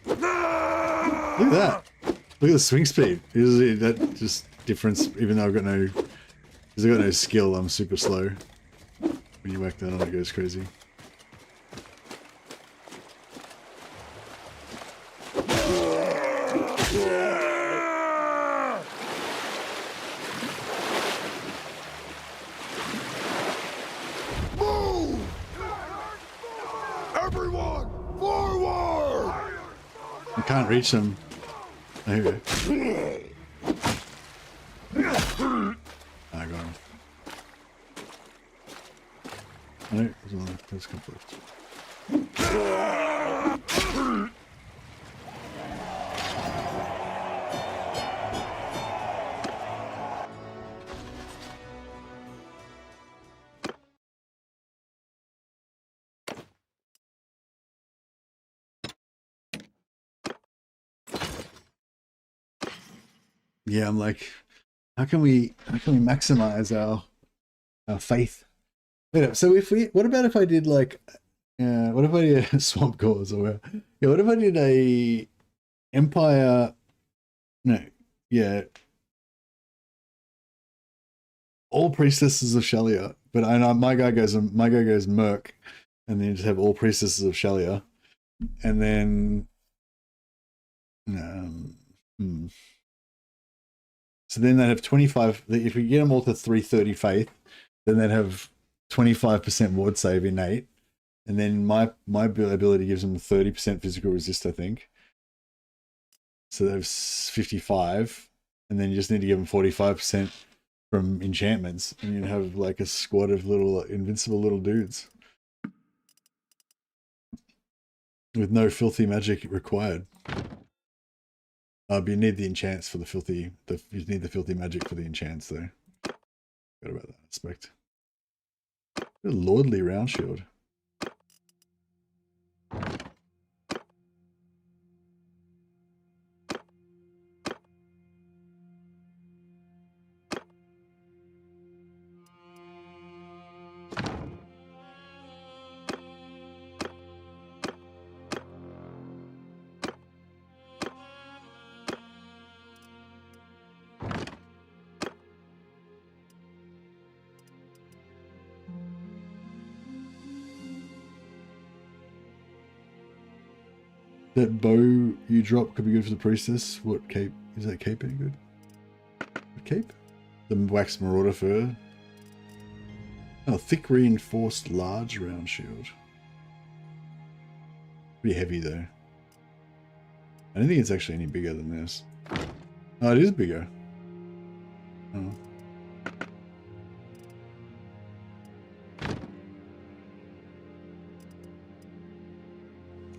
Look at that. Look at the swing speed. That just difference, even though I've got no... Because I've got no skill, I'm super slow. When you whack that on, it goes crazy. Can't reach them. Oh, here we go. I got him. No, there's conflict. Yeah, I'm like, how can we maximize our faith? Wait, so what about if I did like, what if I did a swamp cause, or yeah, what if I did a empire? No, yeah, all priestesses of Shallya, but I know my guy goes Merc, and then you just have all priestesses of Shallya, and then hmm. So then they'd have 25. If we get them all to 330 faith, then they'd have 25% ward save innate, and then my ability gives them 30% physical resist, I think. So there's 55, and then you just need to give them 45% from enchantments, and you have like a squad of little invincible little dudes with no filthy magic required. But you need the enchants for the filthy. You need the filthy magic for the enchants, though. Forgot about that aspect. A lordly round shield. That bow you drop could be good for the priestess. What cape? Is that cape any good? What cape? The wax marauder fur. Oh, thick reinforced large round shield. Pretty heavy though. I don't think it's actually any bigger than this. Oh, it is bigger. Oh.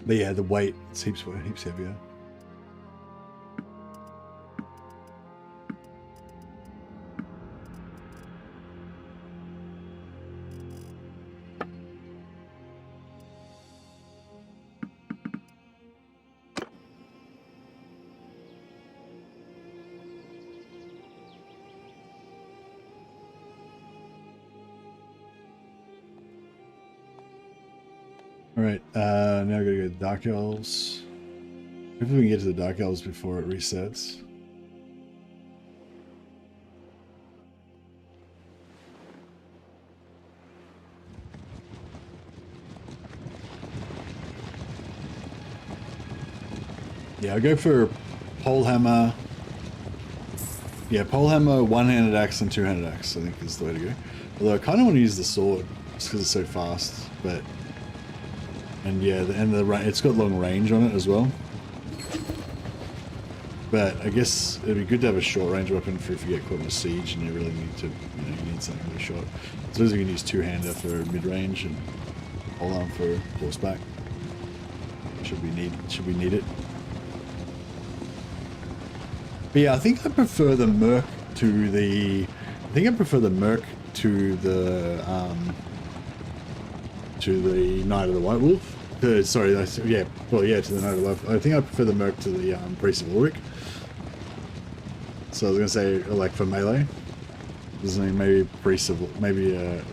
But yeah, the weight, it's heaps heavier. Alright, now I gotta go to Dark Elves. Hopefully we can get to the Dark Elves before it resets. Yeah, I'll go for Polehammer. Yeah, Polehammer, one-handed axe, and two-handed axe, I think is the way to go. Although I kind of want to use the sword, just because it's so fast, but... And yeah, it's got long range on it as well. But I guess it'd be good to have a short range weapon for if you get caught in a siege and you really need to, you need something really short. So you can use two-hander for mid-range and polearm for horseback. Should we need it? But yeah, I think I prefer the Merc to the. I think I prefer the Merc to the Knight of the White Wolf. Sorry, yeah, well, yeah, to the Knight of the White Wolf. I think I prefer the Merc to the Priest of Ulric. So I was gonna say, like for melee, maybe Priest of, maybe a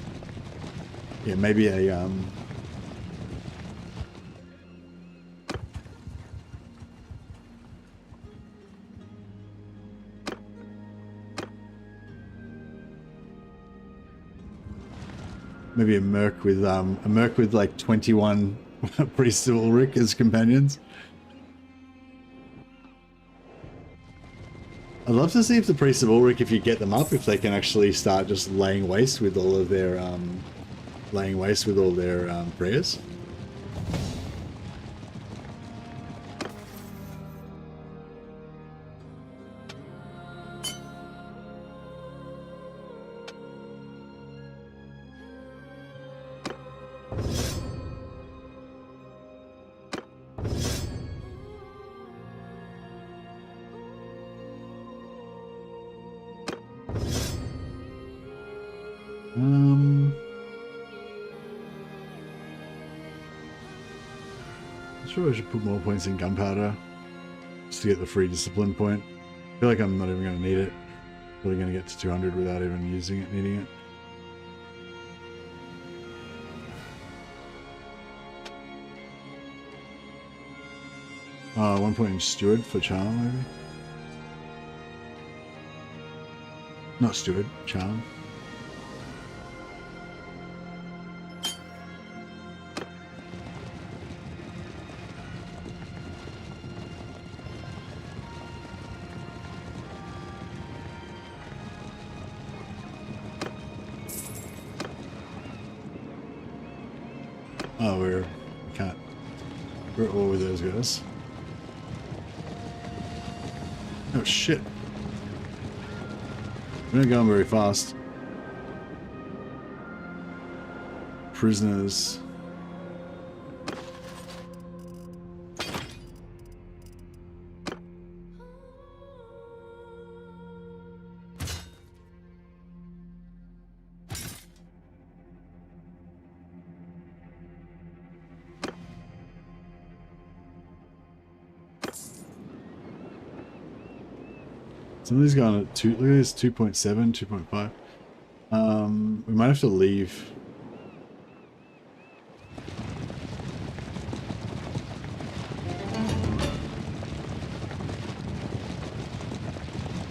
maybe a Merc with like 21 Priests of Ulric as companions. I'd love to see if the Priests of Ulric, if you get them up, if they can actually start just laying waste with all of their prayers. sure I should put more points in gunpowder just to get the free discipline point. I feel like I'm not even going to need it. Probably going to get to 200 without even using it, needing it. Oh, 1 point in steward for charm, maybe? Not steward, charm. Oh, we can't. We're at war with those guys. Oh shit. We're not going very fast. Prisoners. Somebody's gone at 2, look at this, 2.7, 2.5. We might have to leave.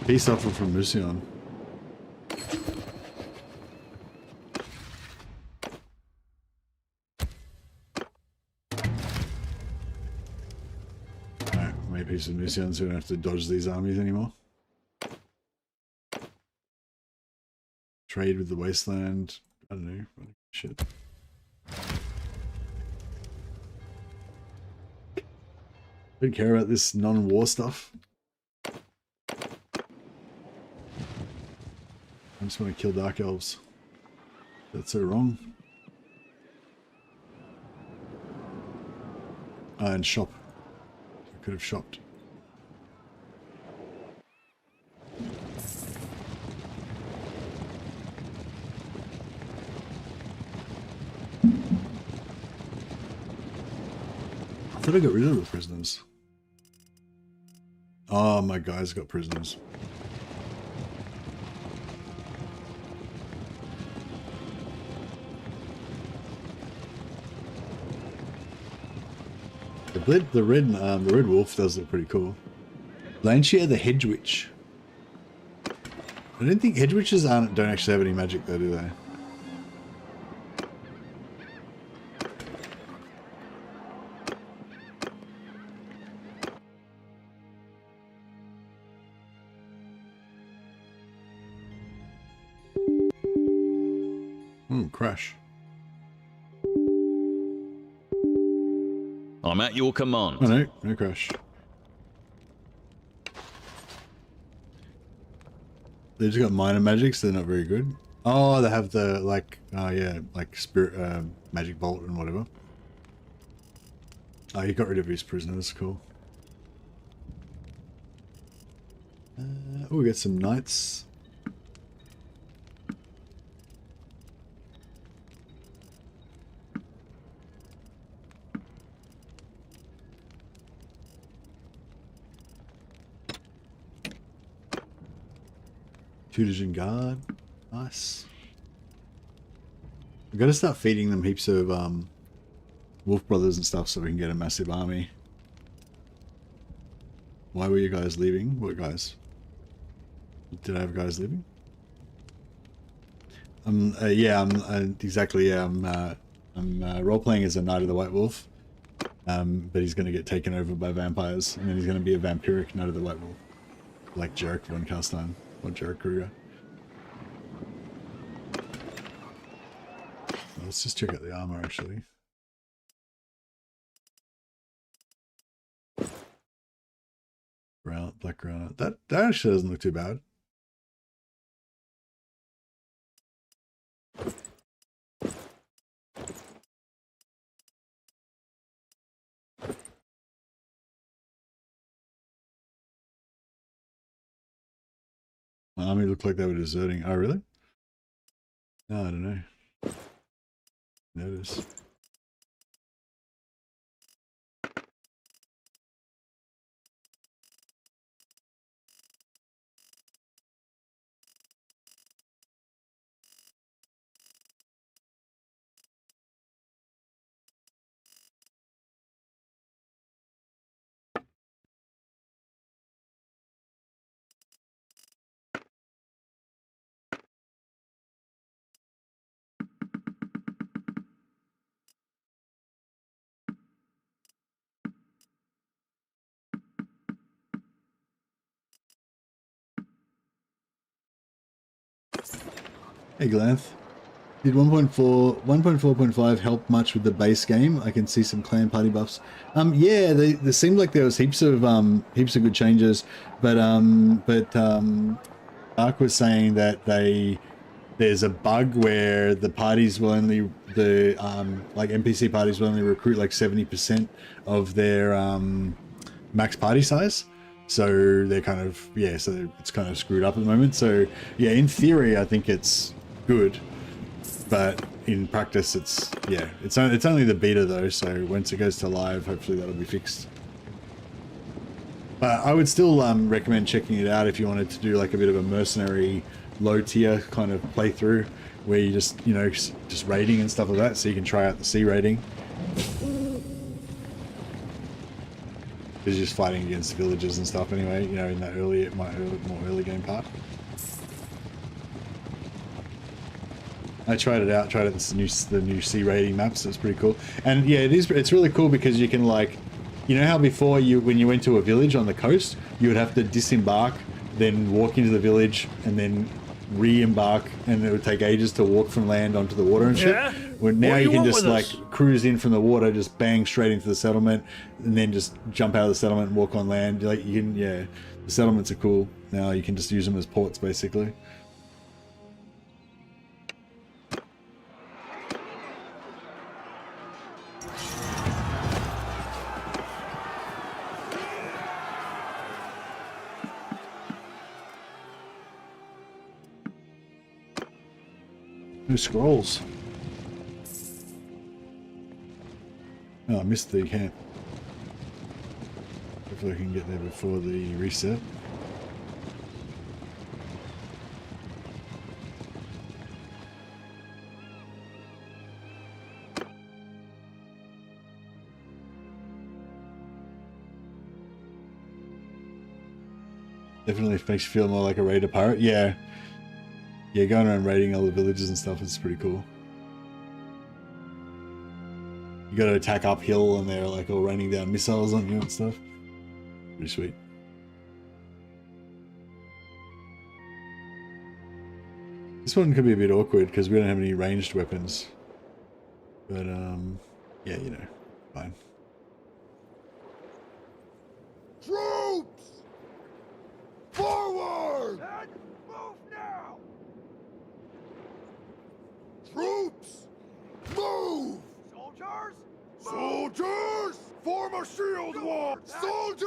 Peace offer from Musion. Alright, we made peace with Musion so we don't have to dodge these armies anymore. Trade with the wasteland. I don't know. Shit. Don't care about this non-war stuff. I just want to kill dark elves. That's so wrong. And shop. I could have shopped. I thought I got rid of the prisoners. Oh, my guys got prisoners. The red wolf does look pretty cool. Blanchia the hedge witch. I don't think hedge witches don't actually have any magic though, do they? Crash. I'm at your command. Oh no, no crash. They just got minor magics, they're not very good. Oh, they have the, like, yeah, like spirit, magic bolt and whatever. Oh, he got rid of his prisoners, cool. Oh, we got some knights. Division guard, nice. We've got to start feeding them heaps of wolf brothers and stuff so we can get a massive army. Why were you guys leaving? What guys? Did I have guys leaving? Yeah, exactly. Yeah, I'm role playing as a Knight of the White Wolf, but he's going to get taken over by vampires, and then he's going to be a vampiric Knight of the White Wolf, like Jarek von Karstein. Or Merek Kruger. Let's just check out the armor actually. Brown, black granite. That actually doesn't look too bad. My army looked like they were deserting. Oh, really? No, I don't know. Notice. Hey Glanth. Did 1.4.5 help much with the base game? I can see some clan party buffs. Yeah, there seemed like there was heaps of good changes, but Ark was saying that there's a bug where the parties will only like NPC parties will only recruit like 70% of their max party size. So they're kind of, so it's kind of screwed up at the moment. So yeah, in theory, I think it's good, but in practice, it's only the beta though. So once it goes to live, hopefully that'll be fixed. But I would still recommend checking it out if you wanted to do like a bit of a mercenary low tier kind of playthrough where you just, just raiding and stuff like that. So you can try out the C raiding. Because you're just fighting against villages and stuff anyway, in that more early game part. I tried it out the new C rating maps. It's pretty cool. And yeah, it's really cool because you can like, how before when you went to a village on the coast, you would have to disembark, then walk into the village and then re-embark, and it would take ages to walk from land onto the water and shit. Yeah? Well, now you can just like cruise in from the water, just bang straight into the settlement, and then just jump out of the settlement and walk on land. Like the settlements are cool. Now you can just use them as ports basically. No scrolls. Oh, I missed the camp. Hopefully I can get there before the reset. Definitely makes you feel more like a raider pirate. Yeah. Yeah, going around raiding all the villages and stuff is pretty cool. You got to attack uphill and they're like all raining down missiles on you and stuff. Pretty sweet. This one could be a bit awkward because we don't have any ranged weapons. But yeah, fine. Troops! Forward! And move now! Troops! Move! Soldiers! Soldiers! Form a shield wall! Soldier!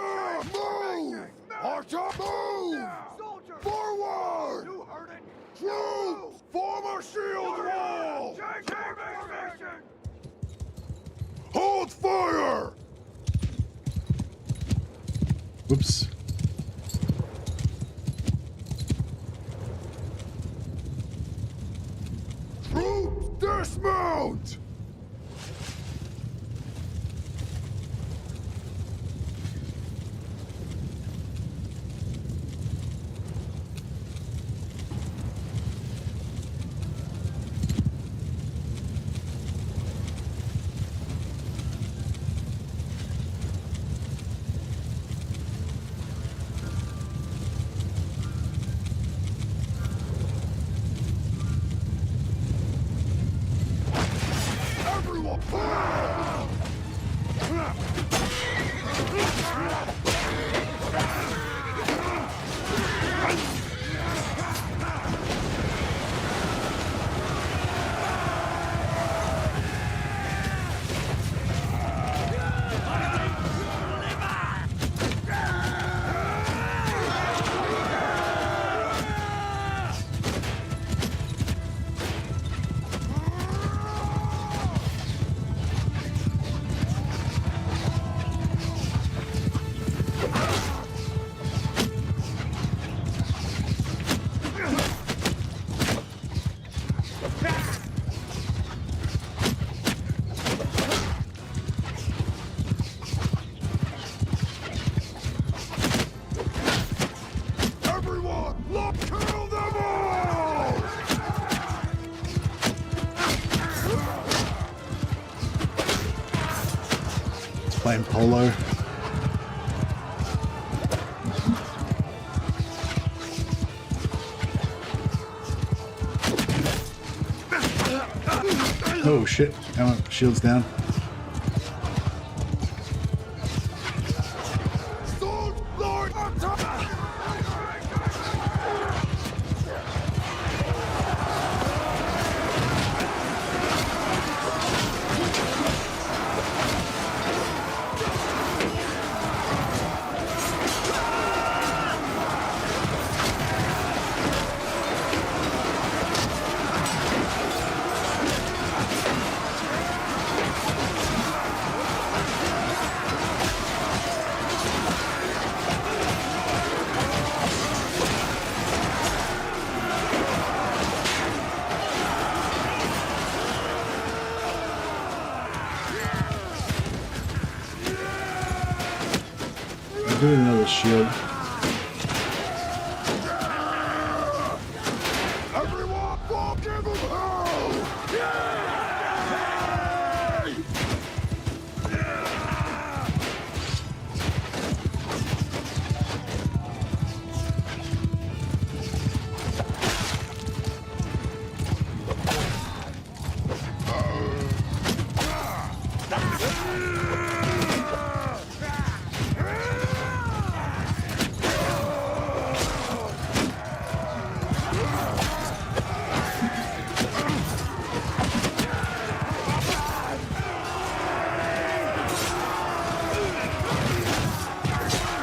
Move! Archer! Move! Forward! You heard it! Troops! Form a shield wall! Hold fire! Whoops. Troops, dismount! Playing polo. Oh shit! Come on, shields down. Sword Lord attack! Doing another shield. Everyone, walk in the hell!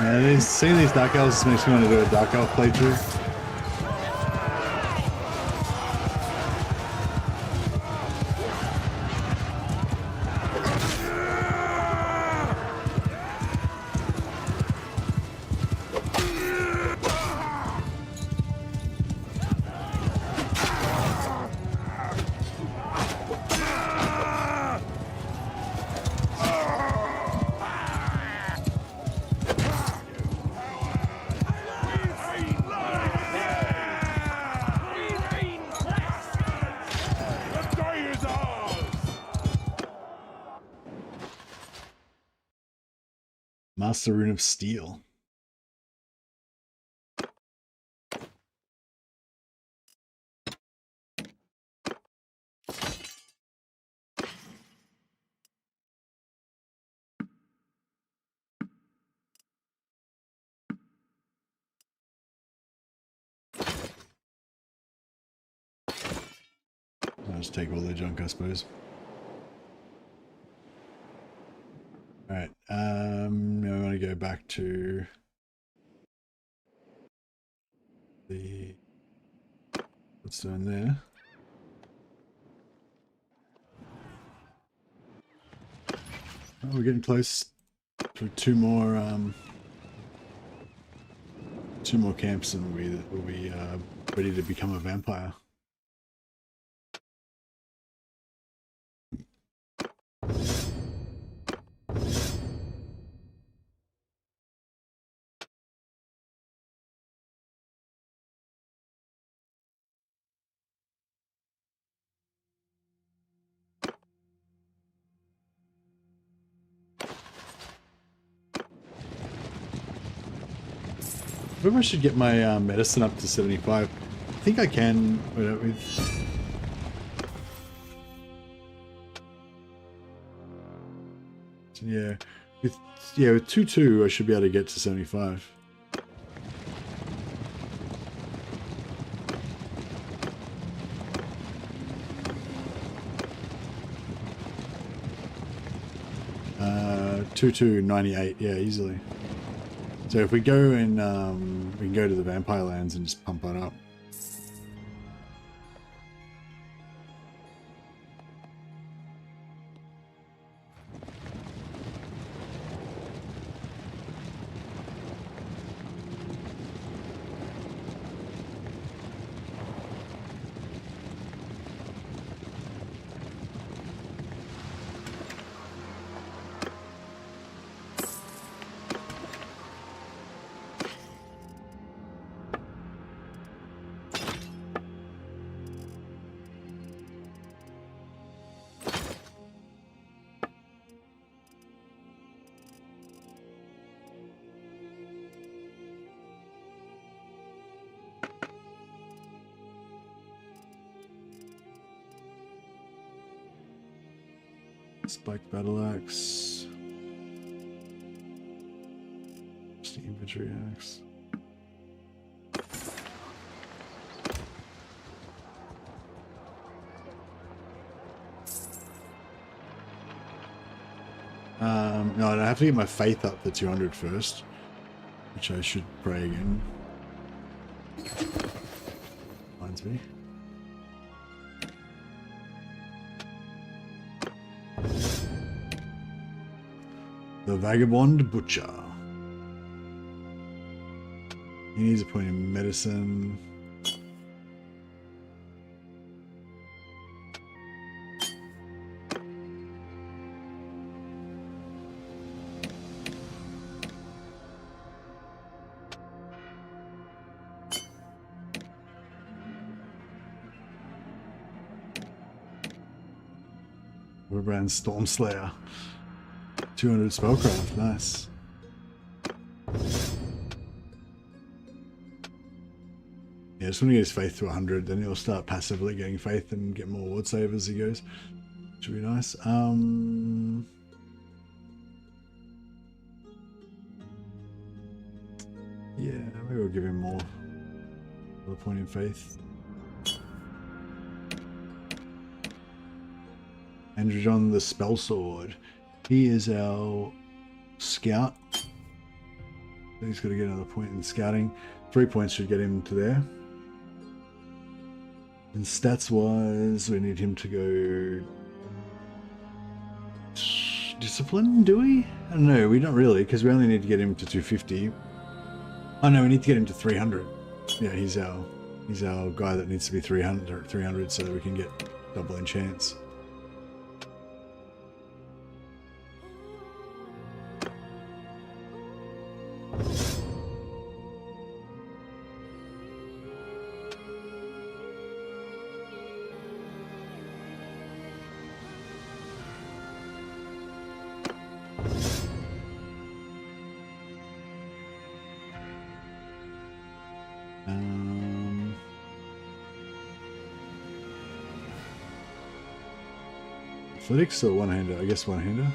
Yeah, seeing these Dark Elves just makes me want to do a Dark Elf playthrough. Master Rune of Steel. I'll just take all their junk, I suppose. Alright, now I want to go back to the... what's doing there? Oh, we're getting close to two more camps and we'll be ready to become a vampire. Maybe I should get my medicine up to 75. I think I can with... Yeah, with 2-2 I should be able to get to 75. Uh, 2-2, 98, yeah, easily. So if we go and we can go to the Vampire Lands and just pump that up. Spiked battle axe. Just the infantry axe. No, I have to get my faith up to 200 first, which I should pray again. Reminds me. The Vagabond Butcher. He needs a point in medicine. Brand Stormslayer. 200 spellcraft, nice. Yeah, just want to get his faith to 100, then he'll start passively getting faith and get more ward save as he goes. Should be nice. Yeah, maybe we'll give him more for the point in faith. Andrew John the Spell Sword. He is our scout. He's got to get another point in scouting. 3 points should get him to there. And stats wise, we need him to go discipline, do we? I don't know, we don't really, because we only need to get him to 250. Oh no, we need to get him to 300. Yeah, he's our guy that needs to be 300 so that we can get double enchants. Athletics or one-hander? I guess one-hander.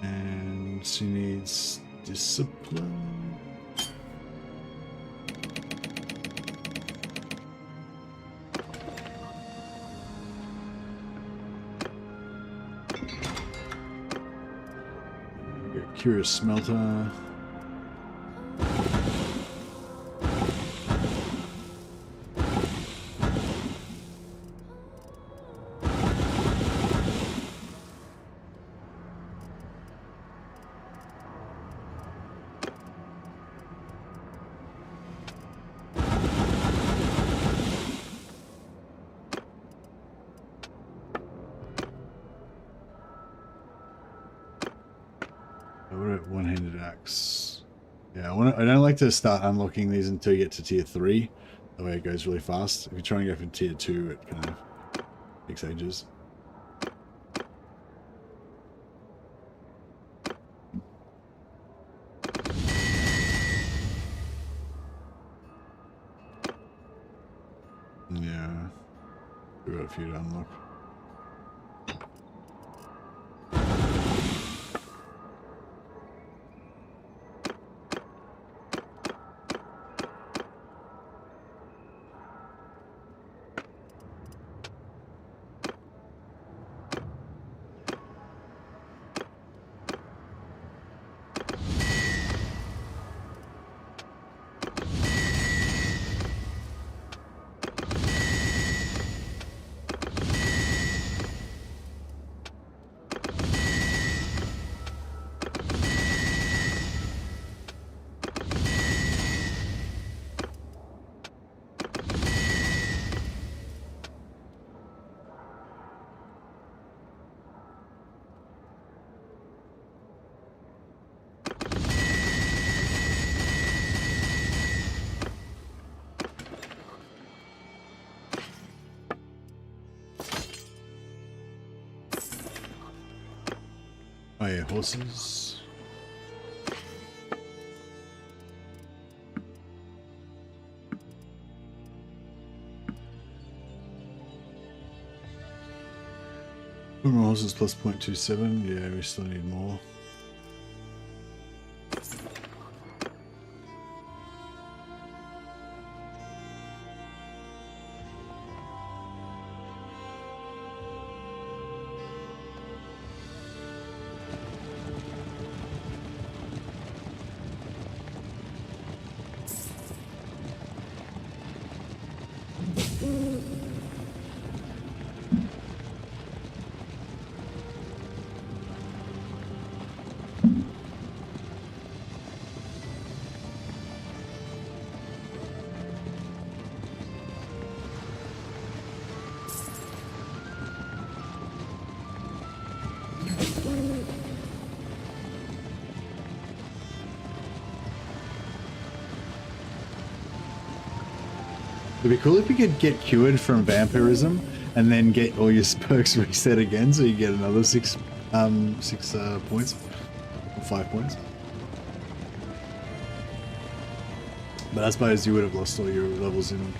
And she needs discipline. Curious Smelter. One-handed axe. Yeah, I don't like to start unlocking these until you get to tier 3. That way it goes really fast. If you try and go for tier 2, it kind of takes ages. Yeah, we've got a few to unlock. yeah, horses. More horses plus 0.27. Yeah, we still need more. It'd be cool if you could get cured from vampirism and then get all your perks reset again, so you get another six points or 5 points. But I suppose you would have lost all your levels in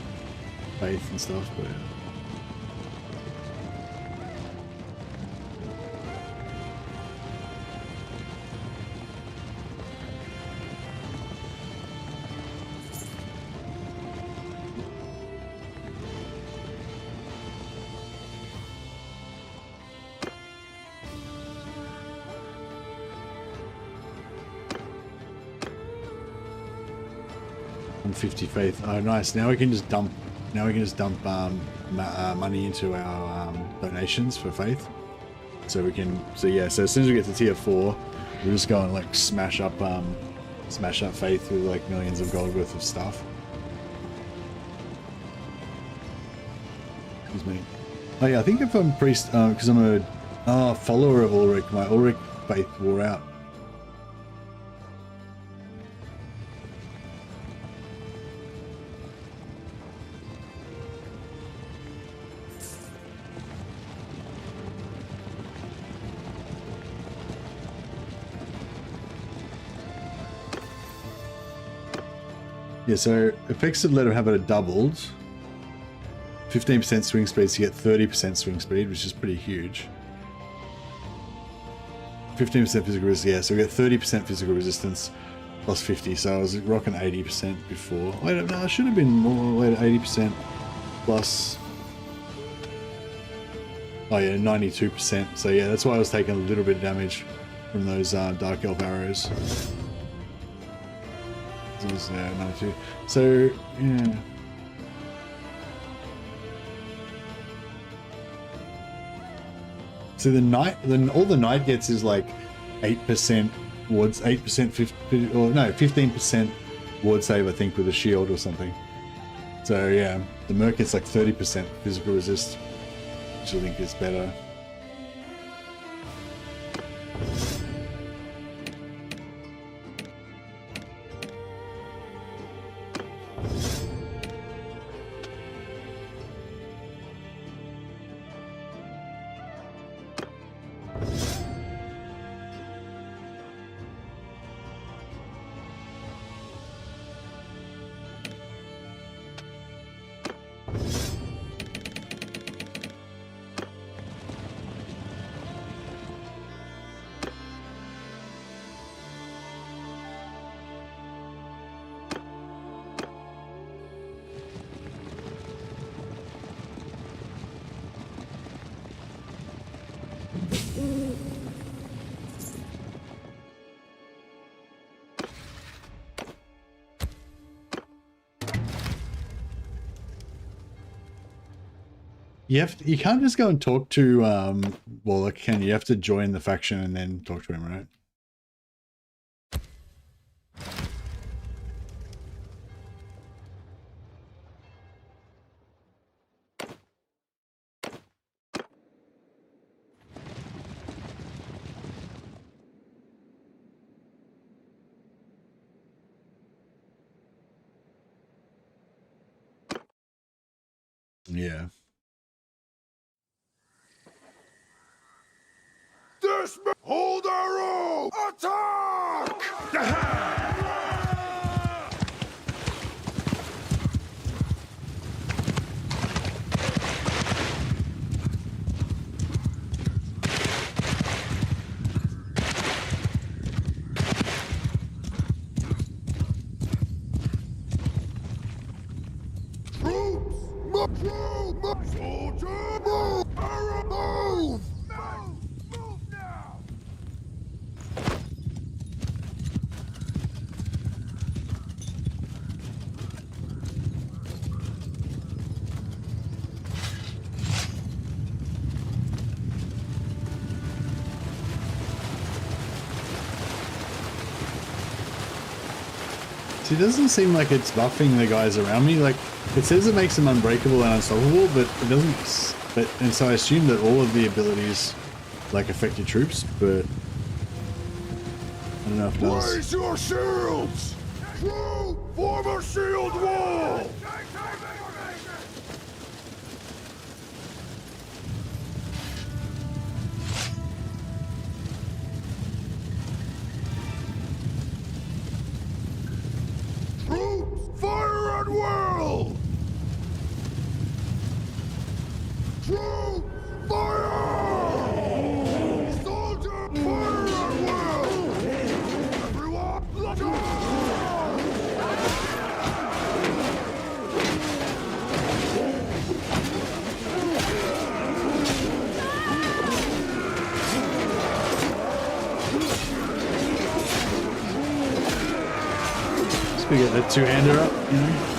faith and stuff. But yeah. On 50 faith. Oh, nice. Now we can just dump. Now we can just dump money into our donations for faith. So we can. So yeah. So as soon as we get to tier 4, we're just going like smash up faith with like millions of gold worth of stuff. Excuse me. Oh yeah. I think if I'm priest, because I'm a follower of Ulric, my Ulric faith wore out. Yeah, so effects would let him have it doubled. 15% swing speed, so you get 30% swing speed, which is pretty huge. 15% physical resistance, yeah, so we get 30% physical resistance plus 50, so I was rocking 80% before. Wait, no, I should have been more, wait, 80% plus... Oh yeah, 92%, so yeah, that's why I was taking a little bit of damage from those Dark Elf arrows. Yeah, 92. So, yeah. So the knight, all the knight gets is like 8% wards, 8%, 50, or no, 15% ward save, I think, with a shield or something. So yeah, the Merc gets like 30% physical resist, which I think is better. You can't just go and talk to Warlock, can you? You have to join the faction and then talk to him, right? Yeah. The Dismiss! Hold arrow! Attack! Soldier, move! Arrow, move! Move now! See, it doesn't seem like it's buffing the guys around me. Like, it says it makes them unbreakable and unstoppable, but it doesn't. And so I assume that all of the abilities like affect your troops, but I don't know if it does. Raise your shields! True! Form a shield wall! Troops, fire at will! Troops, fire! Soldier, fire at will! Everyone, look out! So we get the two-hander up, you know?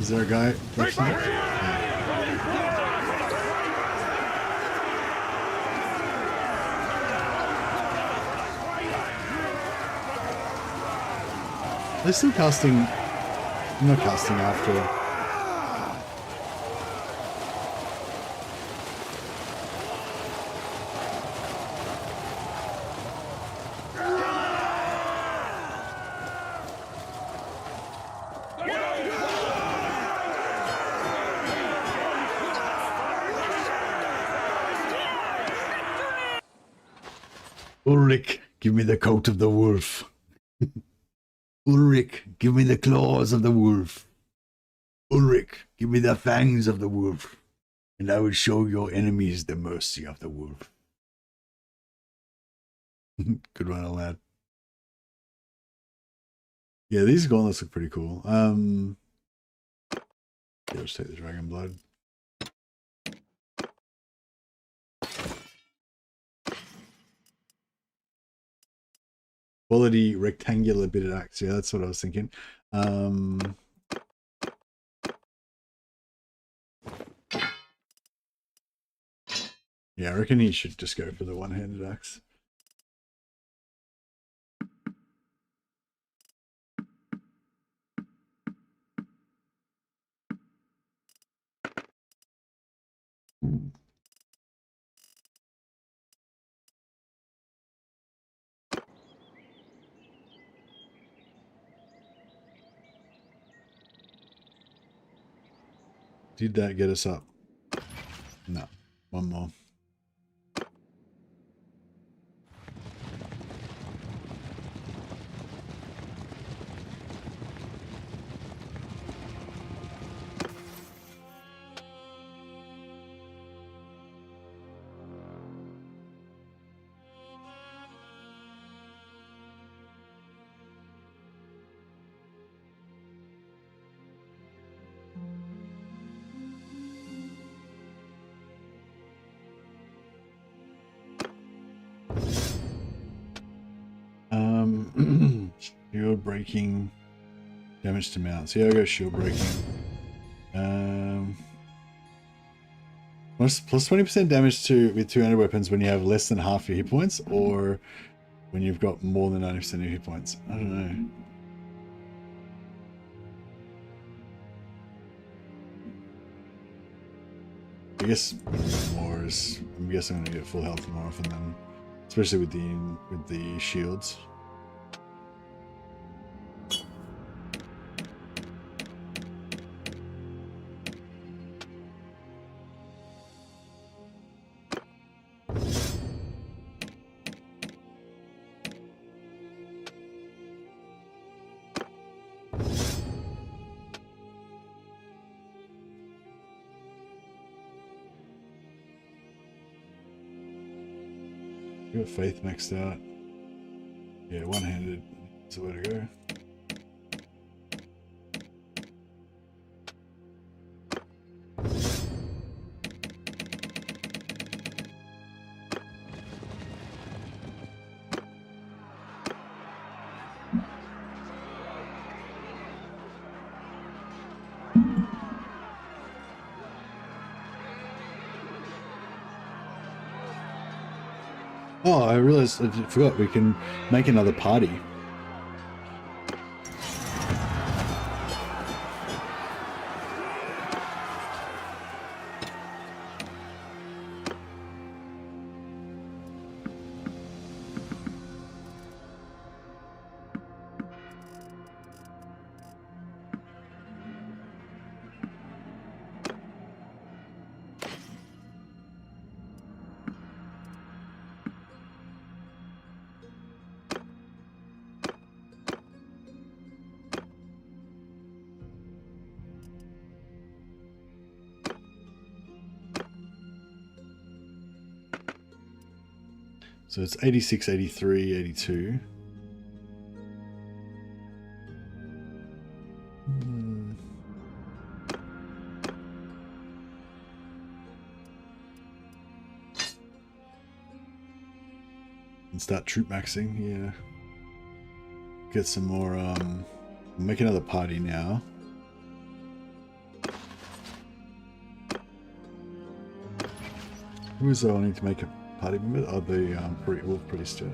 Is there a guy? They're still casting. I'm not casting after. Ulric, give me the coat of the wolf. Ulric, give me the claws of the wolf. Ulric, give me the fangs of the wolf, and I will show your enemies the mercy of the wolf. Good one, lad. Yeah, these gauntlets look pretty cool. Yeah, let's take the dragon blood. Quality rectangular bitted axe. Yeah, that's what I was thinking. Yeah, I reckon he should just go for the one-handed axe. Did that get us up? No. One more. Shield breaking, damage to mounts. Yeah, I'll go shield breaking. Plus 20% damage with 200 weapons when you have less than half your hit points, or when you've got more than 90% of your hit points. I don't know. I guess more is. I guess I'm gonna get full health more often than, especially with the shields. Got faith maxed out. Yeah, one-handed is the way to go. Oh, I realized, I forgot, we can make another party. So it's 86, 83, 82. And start troop maxing, yeah. Get some more, make another party now. Who is I need to make a party member? Oh, the wolf priest. Yeah.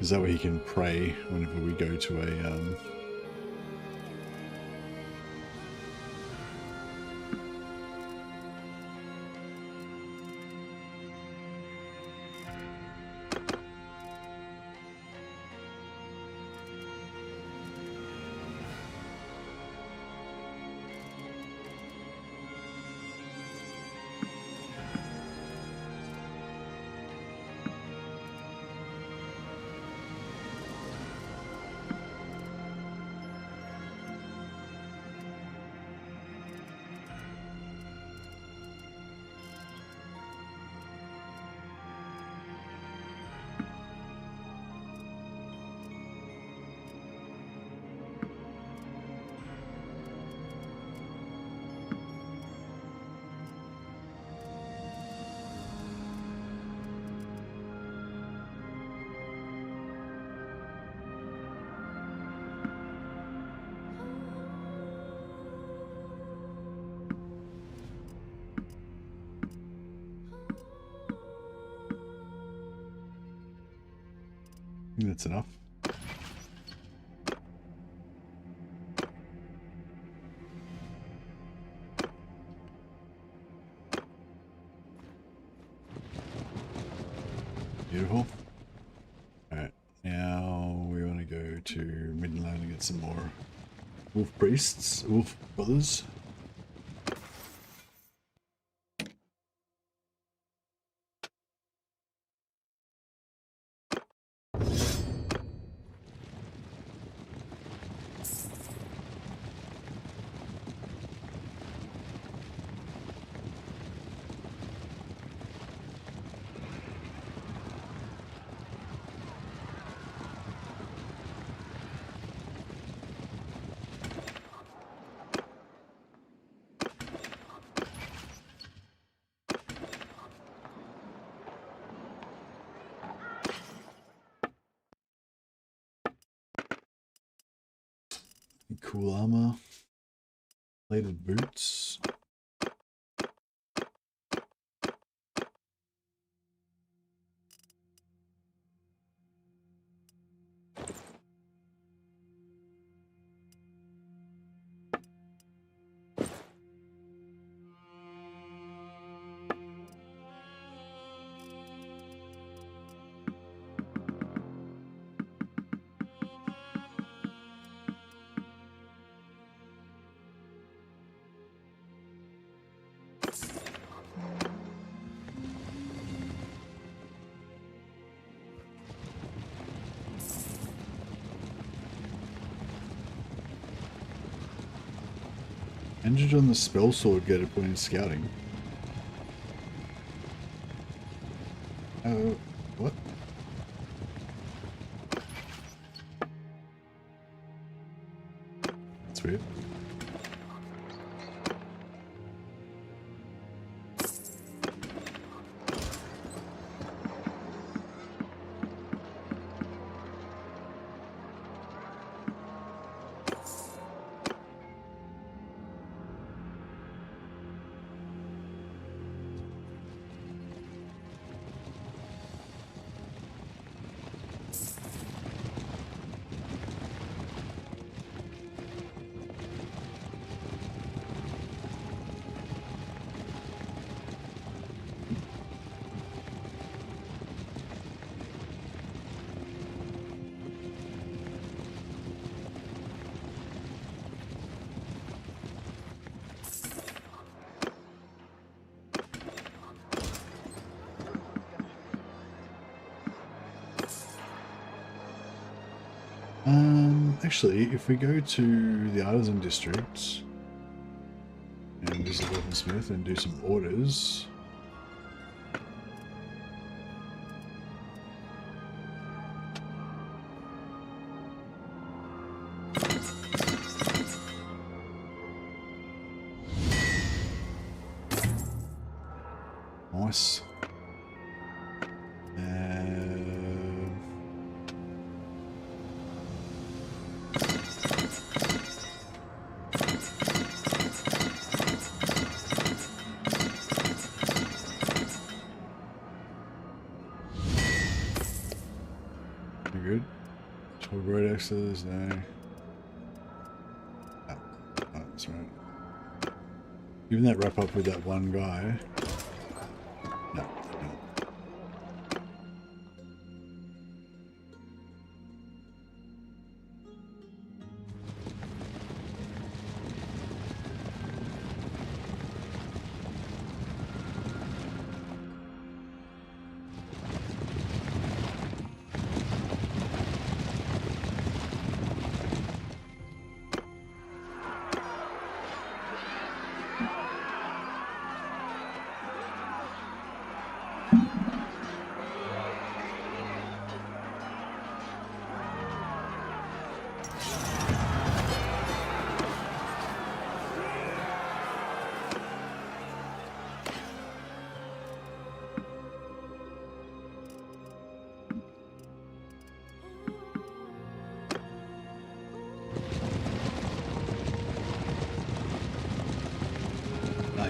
Is that way he can pray whenever we go to a that's enough. Beautiful. Alright, now we want to go to Midland and get some more wolf priests, wolf brothers. Cool armor, plated boots. Engine on the spell sword get a point in scouting. What? That's weird. Actually, if we go to the Artisan District and visit Weaponsmith and do some orders. Nice. Good. 12 road axes, no. Oh, that's right. Even that wrap up with that one guy. No, no.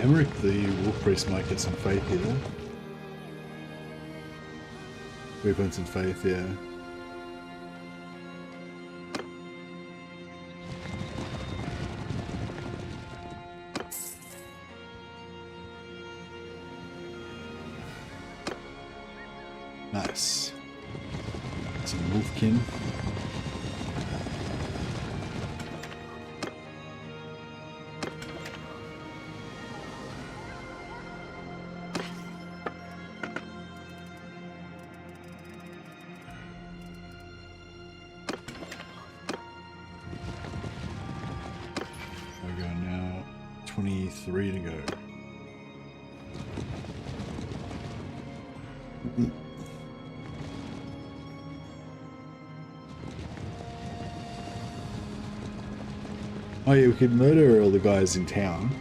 Merek, the Wolf Priest, might get some faith here. We've earned some faith, yeah. Nice. Some wolfkin. I go now. 23 to go. Oh yeah, we could murder all the guys in town.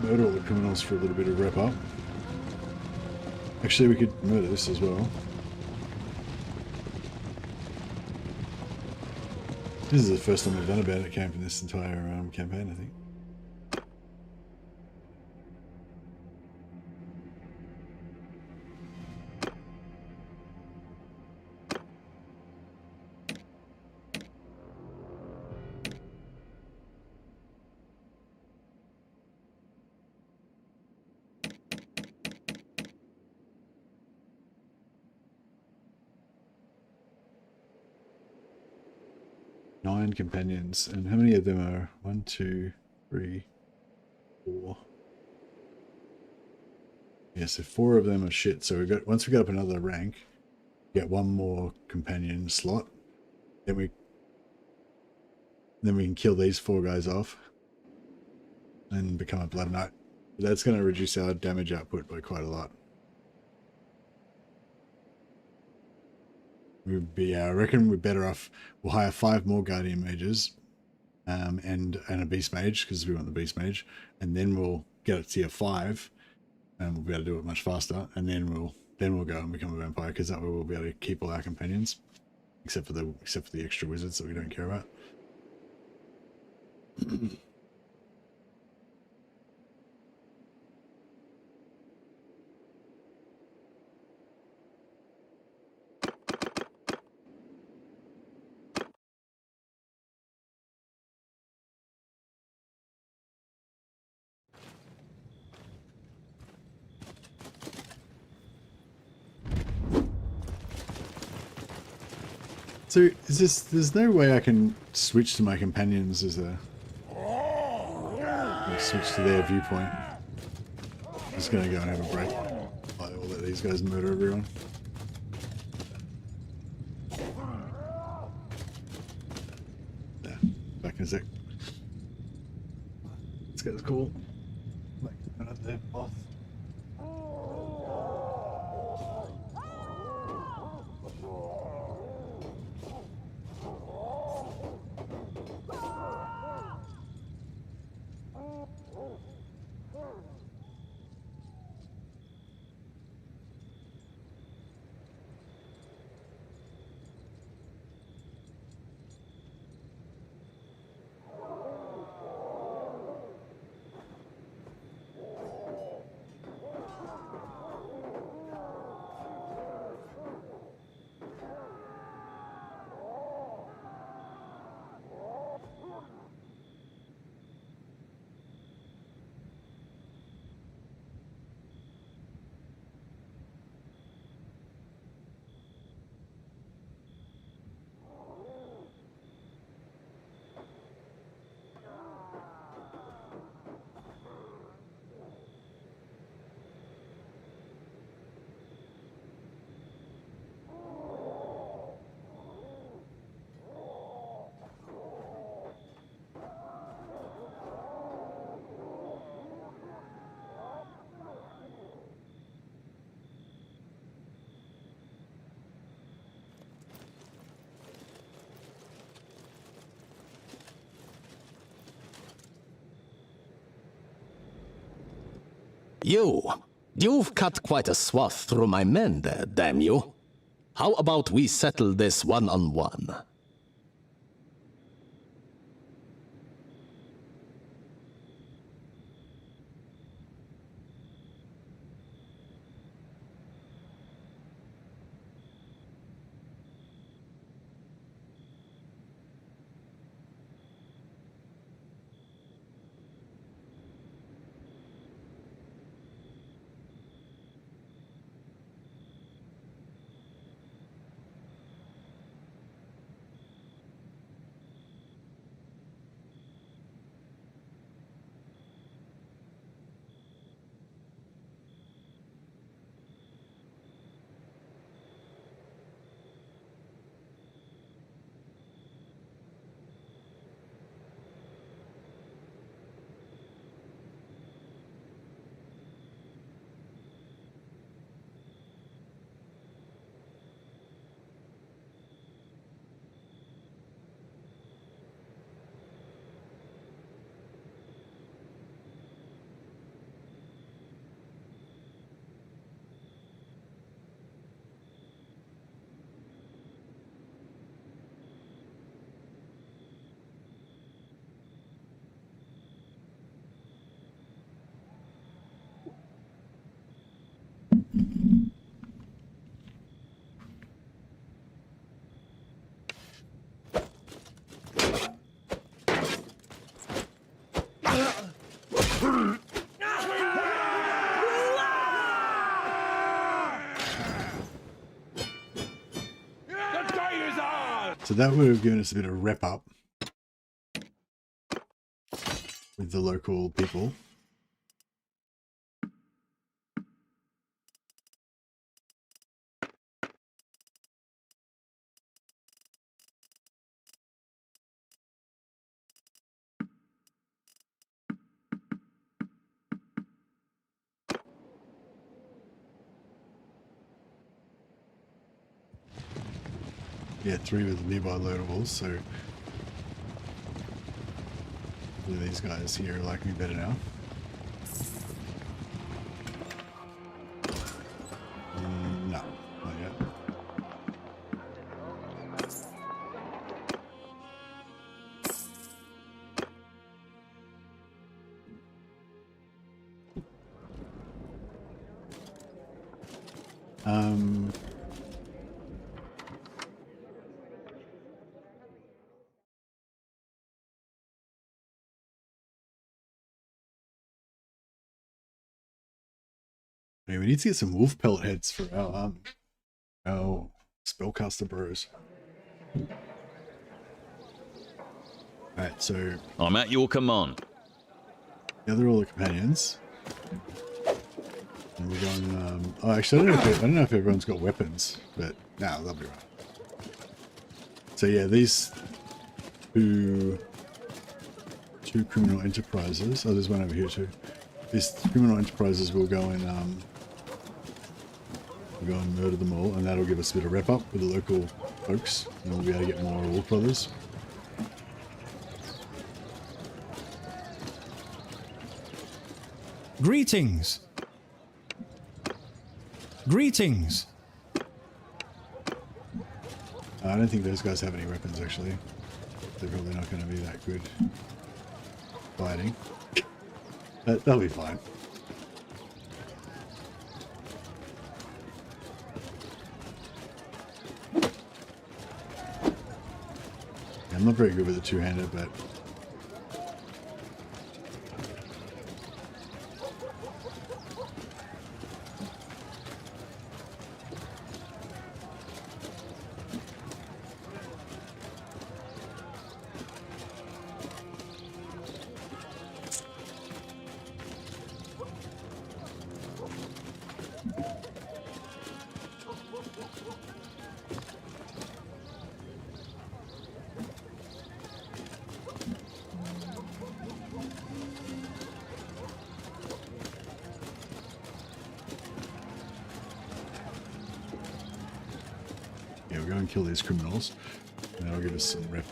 Murder all the criminals for a little bit of wrap up. Actually, we could murder this as well. This is the first time I've done a bandit camp in this entire campaign, I think. Nine companions, and how many of them are 1, 2, 3, 4? Yeah, so 4 of them are shit. So we got once we get up another rank, we get one more companion slot. Then we can kill these 4 guys off and become a Blood Knight. That's going to reduce our damage output by quite a lot. I reckon we're better off. We'll hire 5 more Guardian Mages, and a Beast Mage, because we want the Beast Mage, and then we'll get it to tier 5, and we'll be able to do it much faster. And then we'll go and become a vampire, because that way we'll be able to keep all our companions, except for the extra wizards that we don't care about. So there's no way I can switch to my companions as a switch to their viewpoint. I'm just gonna go and have a break. I'll let these guys murder everyone. Yeah, back in a sec. This guy's cool. Like another boss. You've cut quite a swath through my men there, damn you. How about we settle this one-on-one? So that would have given us a bit of rep up with the local people. Yeah, 3 with nearby loadables, so these guys here like me better now. No, not yet. Okay, we need to get some wolf pellet heads for our spellcaster bros. Alright, so I'm at your command. gather all the companions. And we're going, oh, actually, I don't know if everyone's got weapons, but no, they'll be right. So yeah, these two criminal enterprises. Oh, there's one over here too. These criminal enterprises will go and murder them all, and that'll give us a bit of rep up with the local folks, and we'll be able to get more Wolf Brothers. Greetings. Greetings. I don't think those guys have any weapons, actually. They're probably not going to be that good fighting. But they'll be fine. Yeah, I'm not very good with the two-handed, but yeah, we'll go and kill these criminals, and that'll give us some rep.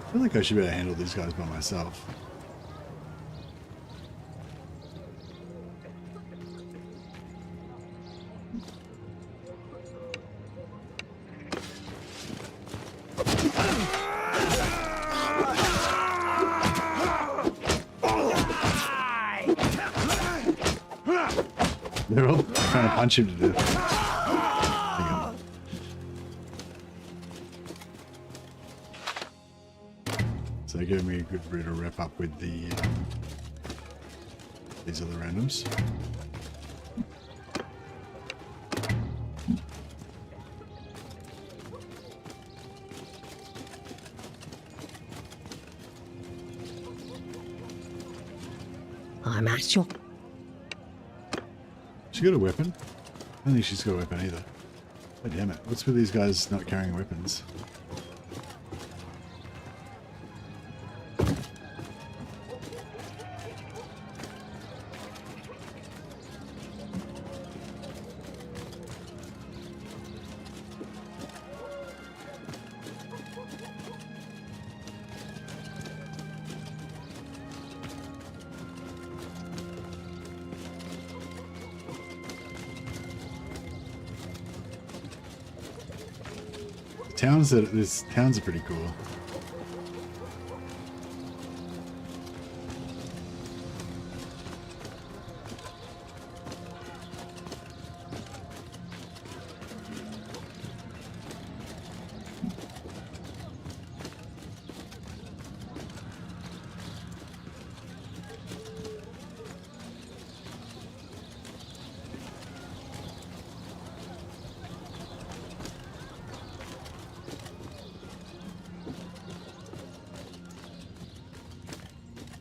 I feel like I should be able to handle these guys by myself. They're all trying to punch him to death. There you go. So they gave me a good bit of rep up with the these other randoms. I'm at your... She got a weapon? I don't think she's got a weapon either. Oh, damn it. What's with these guys not carrying weapons? These towns are pretty cool.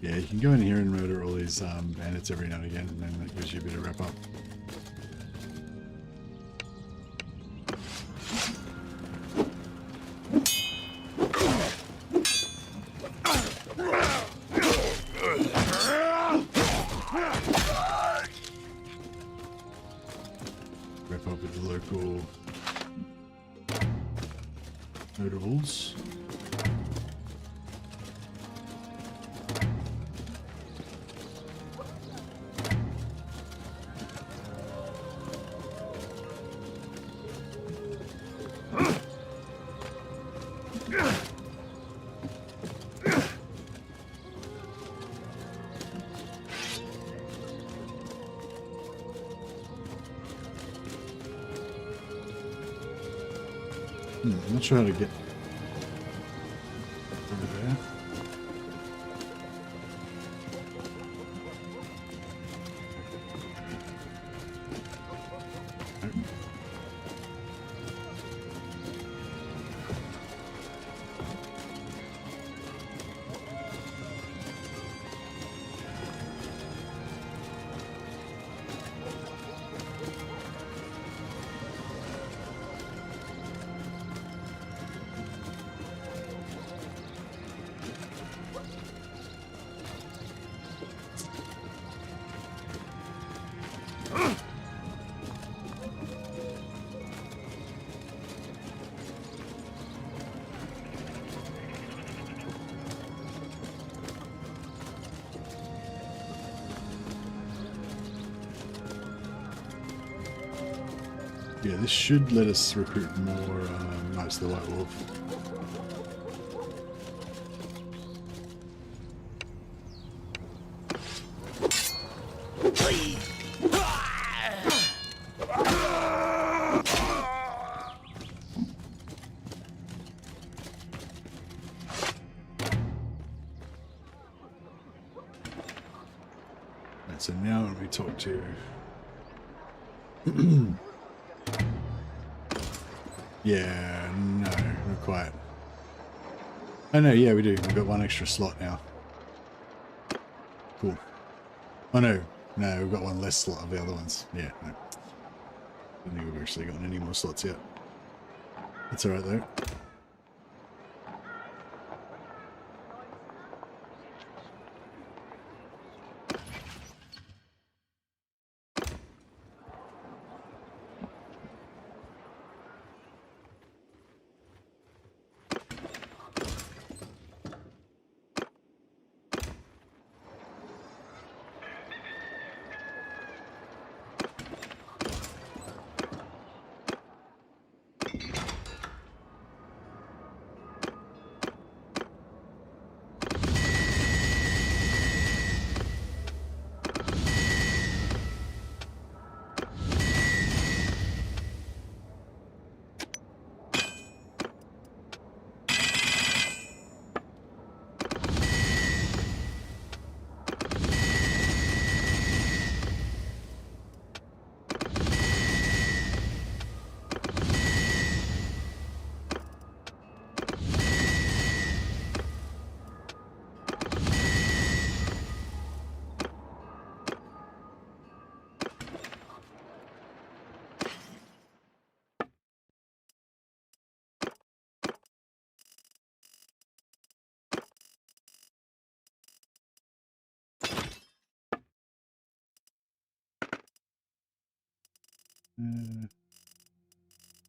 Yeah, you can go in here and murder all these bandits every now and again, and then that gives you a bit of wrap up. Wrap up with the local notables. I'm not sure how to get over there. Nope. Yeah, this should let us recruit more Knights of the White Wolf. Right, so now when we talk to yeah, no, not quite. Oh no, yeah, we do. We've got one extra slot now. Cool. Oh no, no, we've got one less slot of the other ones. Yeah, no. I don't think we've actually gotten any more slots yet. That's alright though.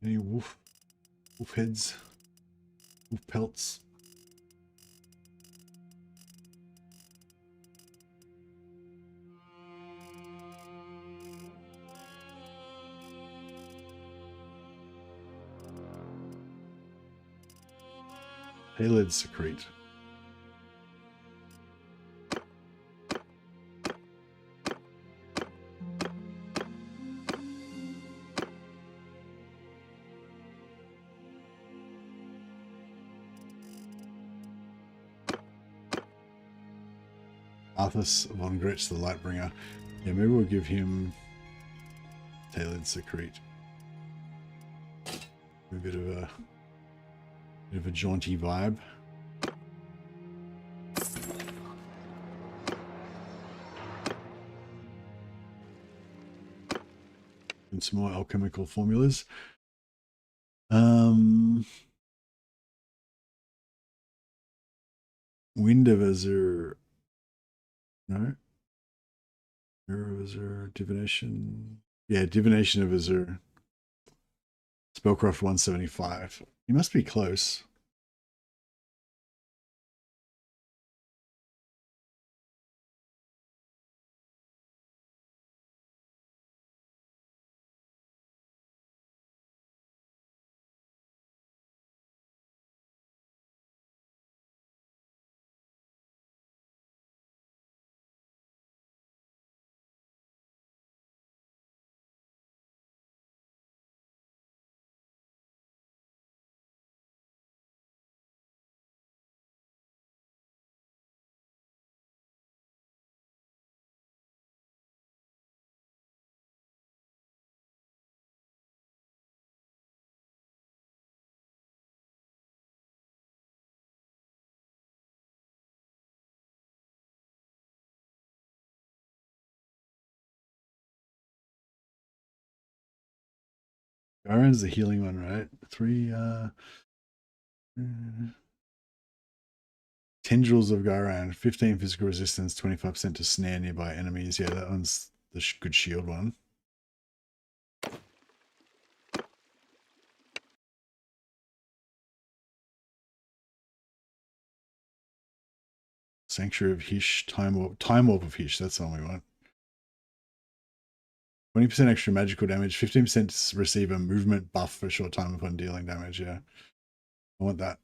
Any wolf heads, wolf pelts. Tailored secrete. Arthas von Gretsch, the Lightbringer. Yeah, maybe we'll give him Tailored Secrete. A bit of a jaunty vibe. some more alchemical formulas. Wind of Azure. No. Mirror of Azure. Divination. Yeah, Divination of Azure. Spellcraft 175. You must be close. Garen's the healing one, right? 3 Tendrils of Garan, 15 physical resistance, 25% to snare nearby enemies. Yeah, that one's the good shield one. Sanctuary of Hish, Time Warp of Hish, that's the one we want. 20% extra magical damage, 15% to receive a movement buff for a short time upon dealing damage. Yeah, I want that.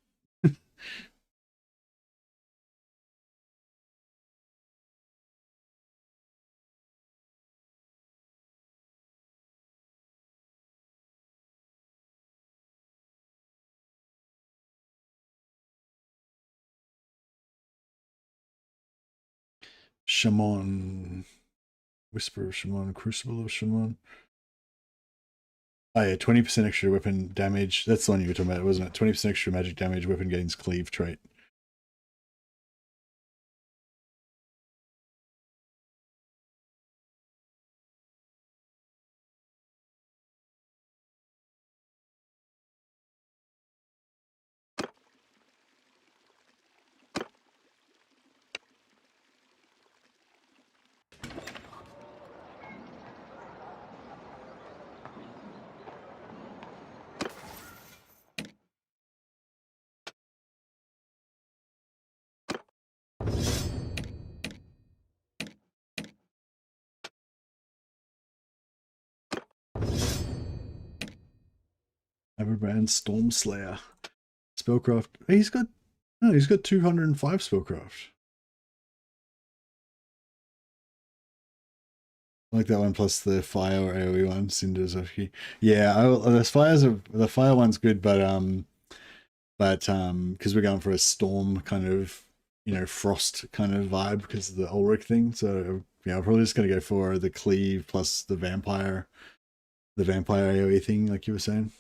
Shaman, Whisper of Shaman, Crucible of Shaman. Oh yeah, 20% extra weapon damage. That's the one you were talking about, wasn't it? 20% extra magic damage, weapon gains cleave trait. Everbrand Stormslayer. Spellcraft. Hey, he's got 205 spellcraft. I like that one plus the fire AoE one, Cinders of He. Yeah, the fire one's good, but because we're going for a storm kind of, frost kind of vibe because of the Ulric thing. So yeah, I'm probably just gonna go for the cleave plus the vampire AoE thing, like you were saying.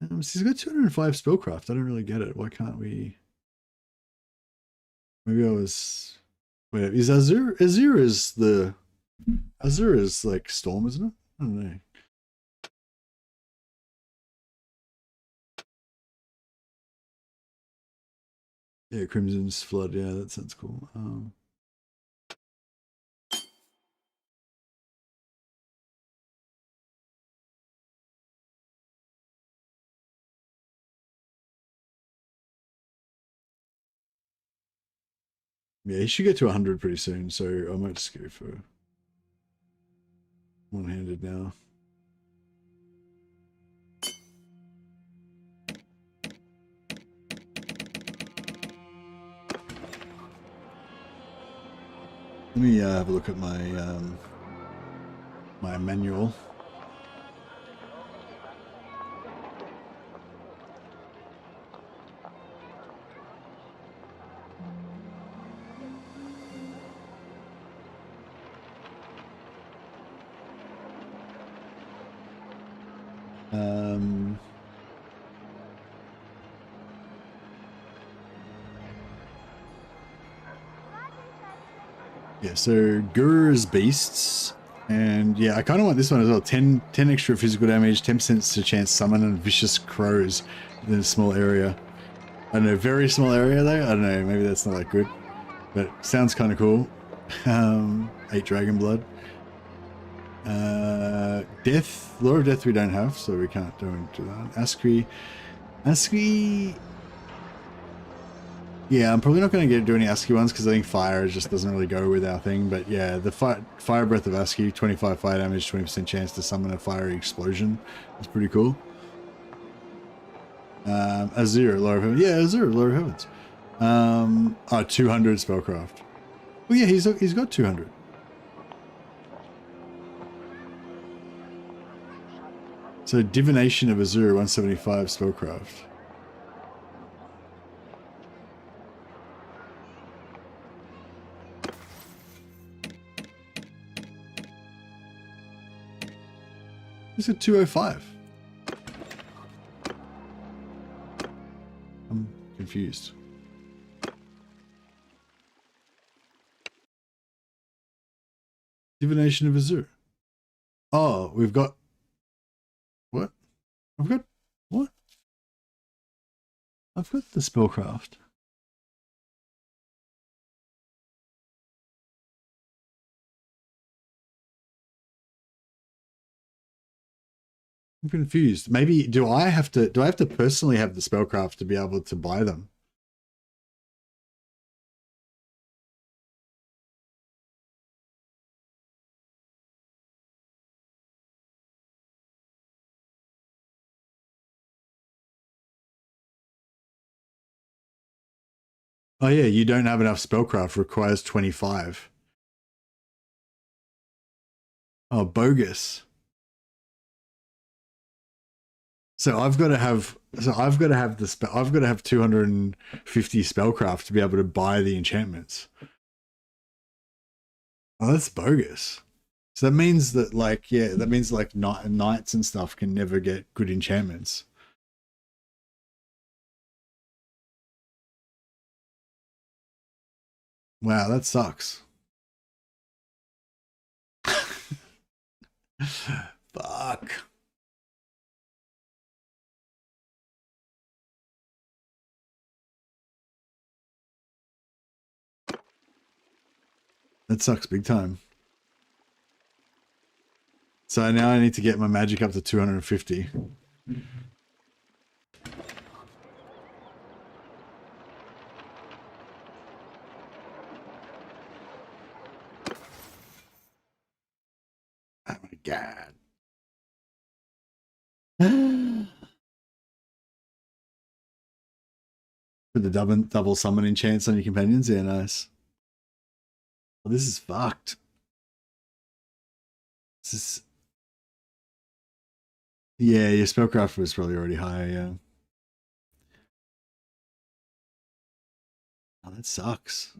So he's got 205 spellcraft. I don't really get it. Why can't we? Maybe I was. Wait, is Azure is like Storm, isn't it? I don't know. Yeah, Crimson's Flood. Yeah, that sounds cool. Yeah, he should get to 100 pretty soon, so I might just go for one-handed now. Let me have a look at my my manual. Yeah, so Gur's Beasts And yeah, I kind of want this one as well. 10 extra physical damage, 10% to chance summon and vicious crows in a small area. I don't know, very small area though. I don't know, maybe that's not that good, but sounds kind of cool. 8 dragon blood. Death, Lore of Death we don't have, so we can't do that. ASCII. Yeah, I'm probably not going to do any ASCII ones because I think fire just doesn't really go with our thing. But yeah, the fire breath of ASCII, 25 fire damage, 20% chance to summon a fiery explosion. That's pretty cool. Azure, Lore of Heavens. Yeah, Azure, Lore of Heavens. 200 spellcraft. Well, yeah, he's got 200. So Divination of Azure, 175 spellcraft. He's at 205. I'm confused. Divination of Azure. Oh, we've got... What? I've got... What? I've got the spellcraft. I'm confused. Maybe do I have to personally have the spellcraft to be able to buy them? Oh yeah, you don't have enough spellcraft, requires 25. Oh, bogus. So I've got to have 250 spellcraft to be able to buy the enchantments. Oh, that's bogus. So that means that knights and stuff can never get good enchantments. Wow, that sucks. Fuck. That sucks big time. So now I need to get my magic up to 250. Oh my god. With the double summoning chance on your companions? Yeah, nice. Well, this is fucked. This is... Yeah, your spellcraft was probably already higher, yeah. Oh, that sucks.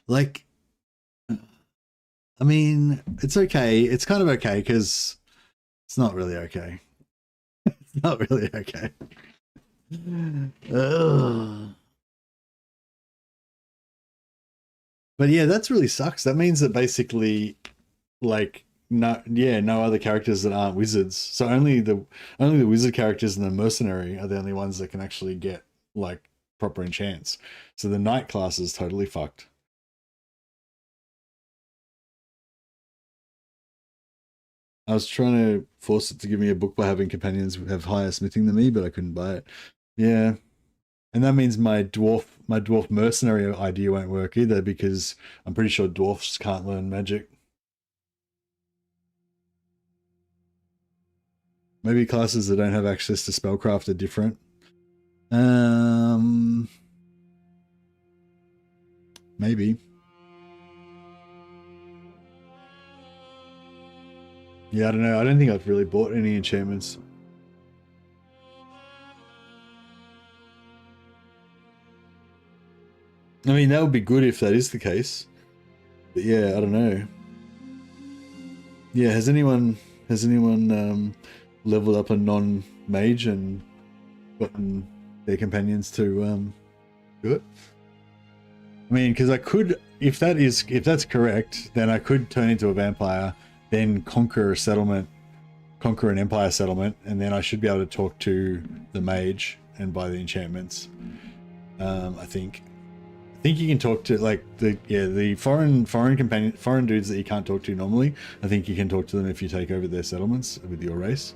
Like, I mean, it's okay. It's kind of okay because it's not really okay. It's not really okay. Ugh. But yeah, that's really sucks. That means that basically, like, no other characters that aren't wizards. So only the wizard characters and the mercenary are the only ones that can actually get like proper enchants. So the knight class is totally fucked. I was trying to force it to give me a book by having companions who have higher smithing than me, but I couldn't buy it. Yeah. And that means my dwarf mercenary idea won't work either because I'm pretty sure dwarfs can't learn magic. Maybe classes that don't have access to spellcraft are different. Maybe. Yeah, I don't know. I don't think I've really bought any enchantments. I mean, that would be good if that is the case. But yeah, I don't know. Yeah, has anyone leveled up a non-mage and gotten their companions to do it. I mean, because I could, if that's correct, then I could turn into a vampire, then conquer a settlement, conquer an empire settlement, and then I should be able to talk to the mage and buy the enchantments. I think you can talk to like the foreign dudes that you can't talk to normally. I think you can talk to them if you take over their settlements with your race.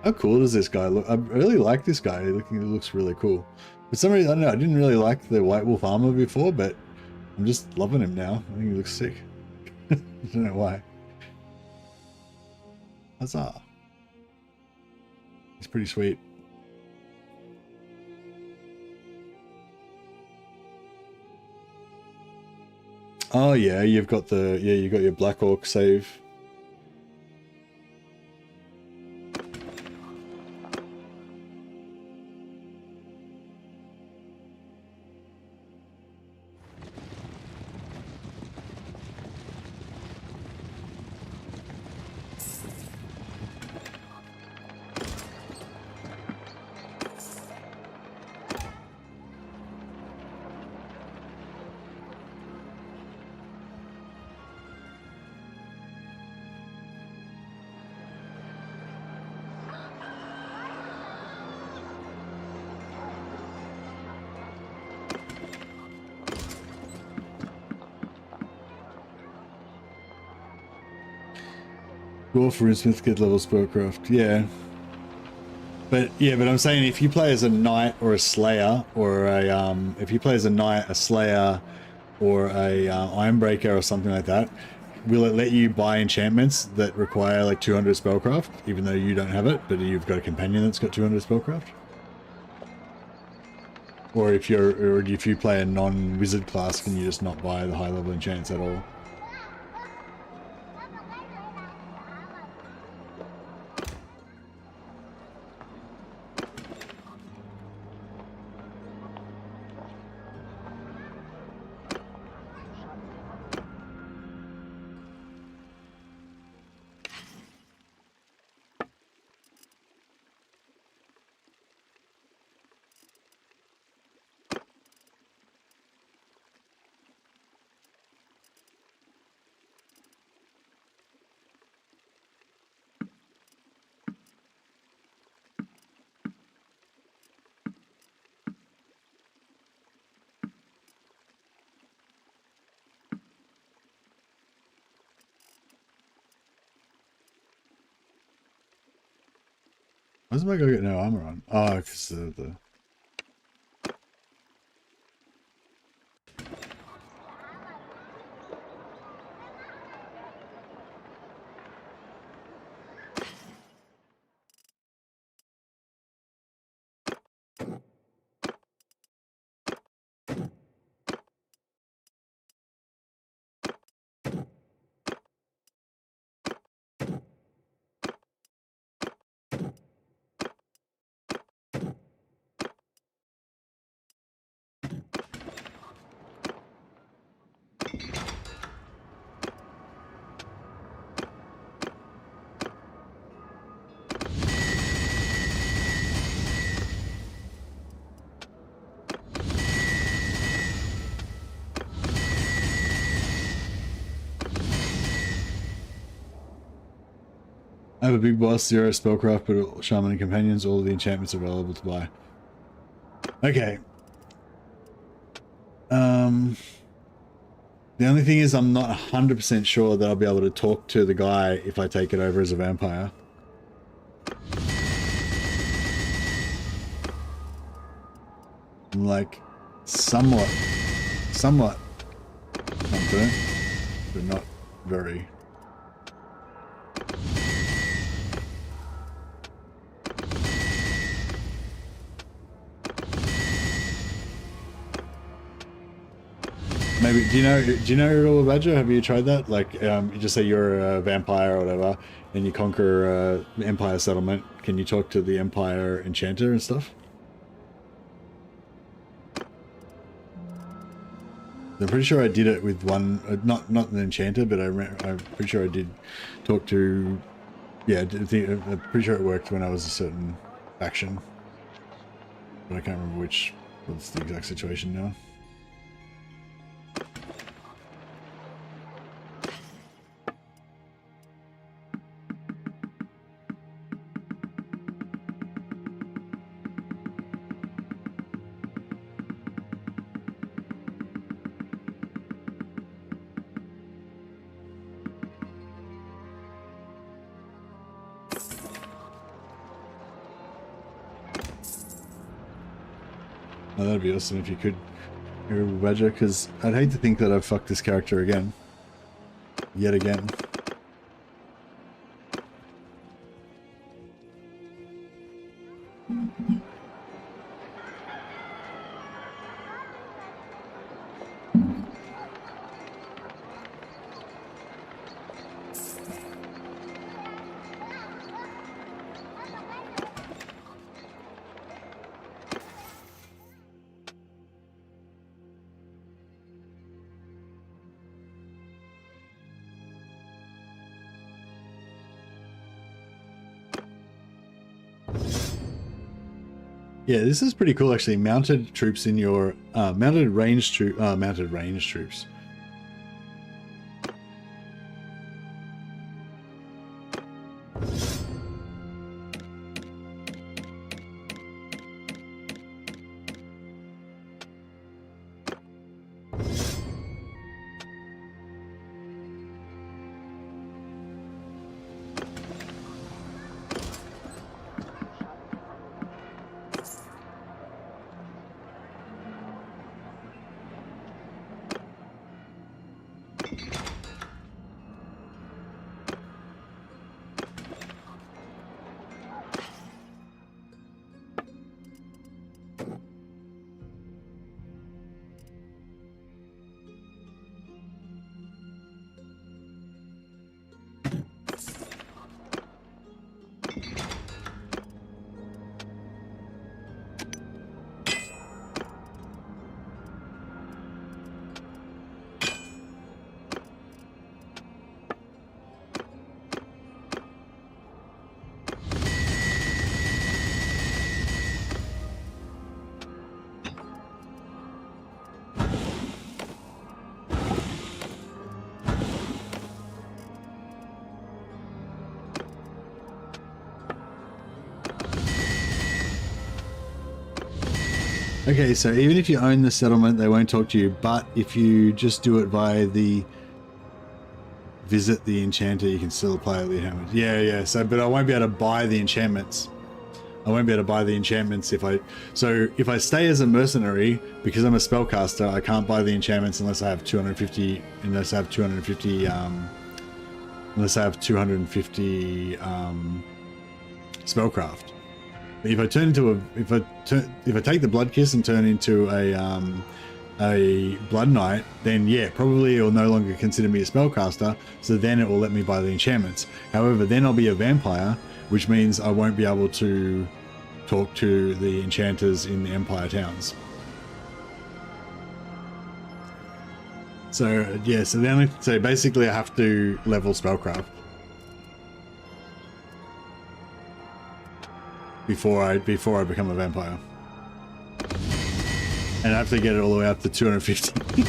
How cool does this guy look? I really like this guy. He looks really cool. For some reason, I don't know, I didn't really like the White Wolf armor before, but I'm just loving him now. I think he looks sick. I don't know why. Huzzah. He's pretty sweet. Oh yeah, you've got your Black Orc save. Dwarf Runesmith get level spellcraft, yeah. But I'm saying if you play as a knight or a slayer or a if you play as a knight, a slayer, or a ironbreaker or something like that, will it let you buy enchantments that require like 200 spellcraft, even though you don't have it, but you've got a companion that's got 200 spellcraft? Or if you play a non-wizard class, can you just not buy the high level enchants at all? Why does my guy get no armor on? Oh, because the... I have a big boss, 0 spellcraft, but shaman and companions, all of the enchantments are available to buy. Okay. The only thing is I'm not 100% sure that I'll be able to talk to the guy if I take it over as a vampire. I'm like somewhat confident, but not very. Maybe do you know Riddle Badger? Have you tried that? Like, you just say you're a vampire or whatever, and you conquer the Empire settlement. Can you talk to the Empire enchanter and stuff? I'm pretty sure I did it with one, not an enchanter, but I'm pretty sure I did talk to Yeah, I'm pretty sure it worked when I was a certain faction. But I can't remember what's the exact situation now. Oh, that'd be awesome if you could, Hero Badger, because I'd hate to think that I've fucked this character again. Yet again. Yeah, this is pretty cool actually. Mounted troops in your mounted range troops. Okay, so even if you own the settlement, they won't talk to you, but if you just do it via the visit the enchanter, you can still apply the enchantments. Yeah, so, but I won't be able to buy the enchantments. I won't be able to buy the enchantments if I stay as a mercenary, because I'm a spellcaster, I can't buy the enchantments unless I have 250, spellcraft. If I turn into if I take the blood kiss and turn into a blood knight, then yeah, probably it will no longer consider me a spellcaster, so then it will let me buy the enchantments. However, then I'll be a vampire, which means I won't be able to talk to the enchanters in the Empire towns. So yeah, so basically I have to level spellcraft before I become a vampire, and I have to get it all the way up to 250.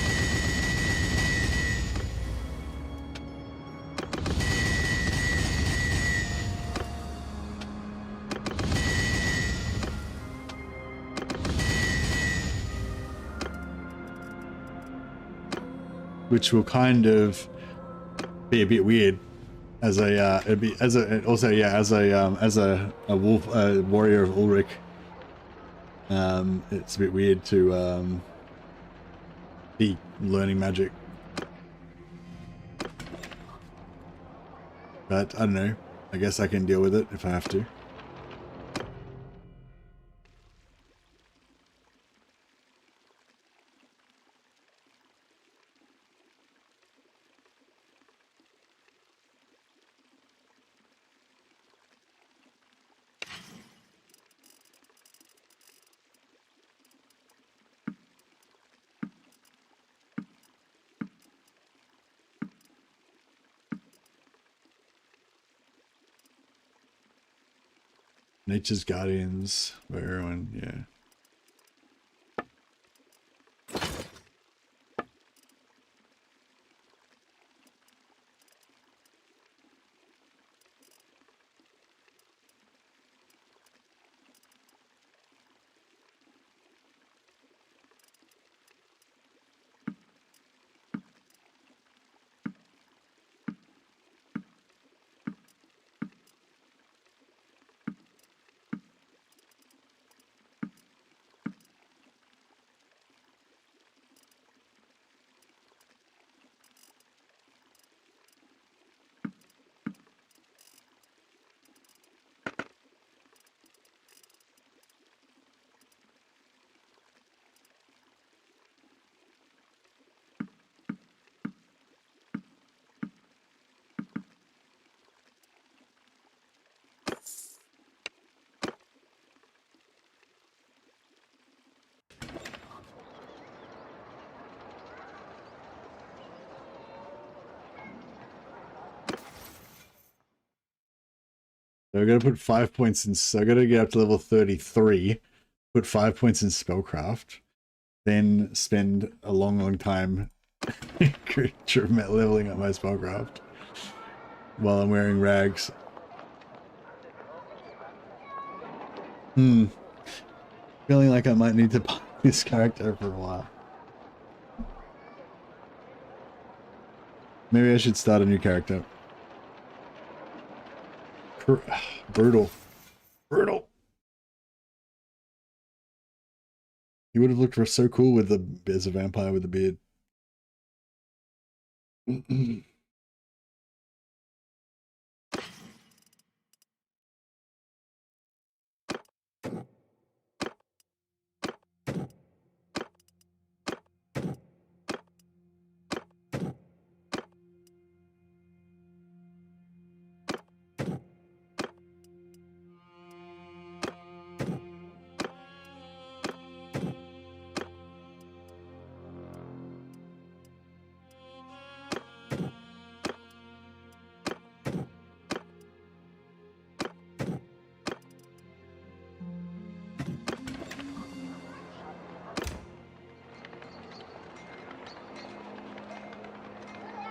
Which will kind of be a bit weird as a wolf warrior of Ulric. It's a bit weird to be learning magic, but I don't know, I guess I can deal with it if I have to. Nature's Guardians, where everyone, yeah. So I gotta put 5 points in, so I gotta get up to level 33, put 5 points in spellcraft, then spend a long time leveling up my spellcraft while I'm wearing rags. Feeling like I might need to buy this character for a while. Maybe I should start a new character. Brutal. Brutal. He would have looked so cool with the as a vampire with the beard.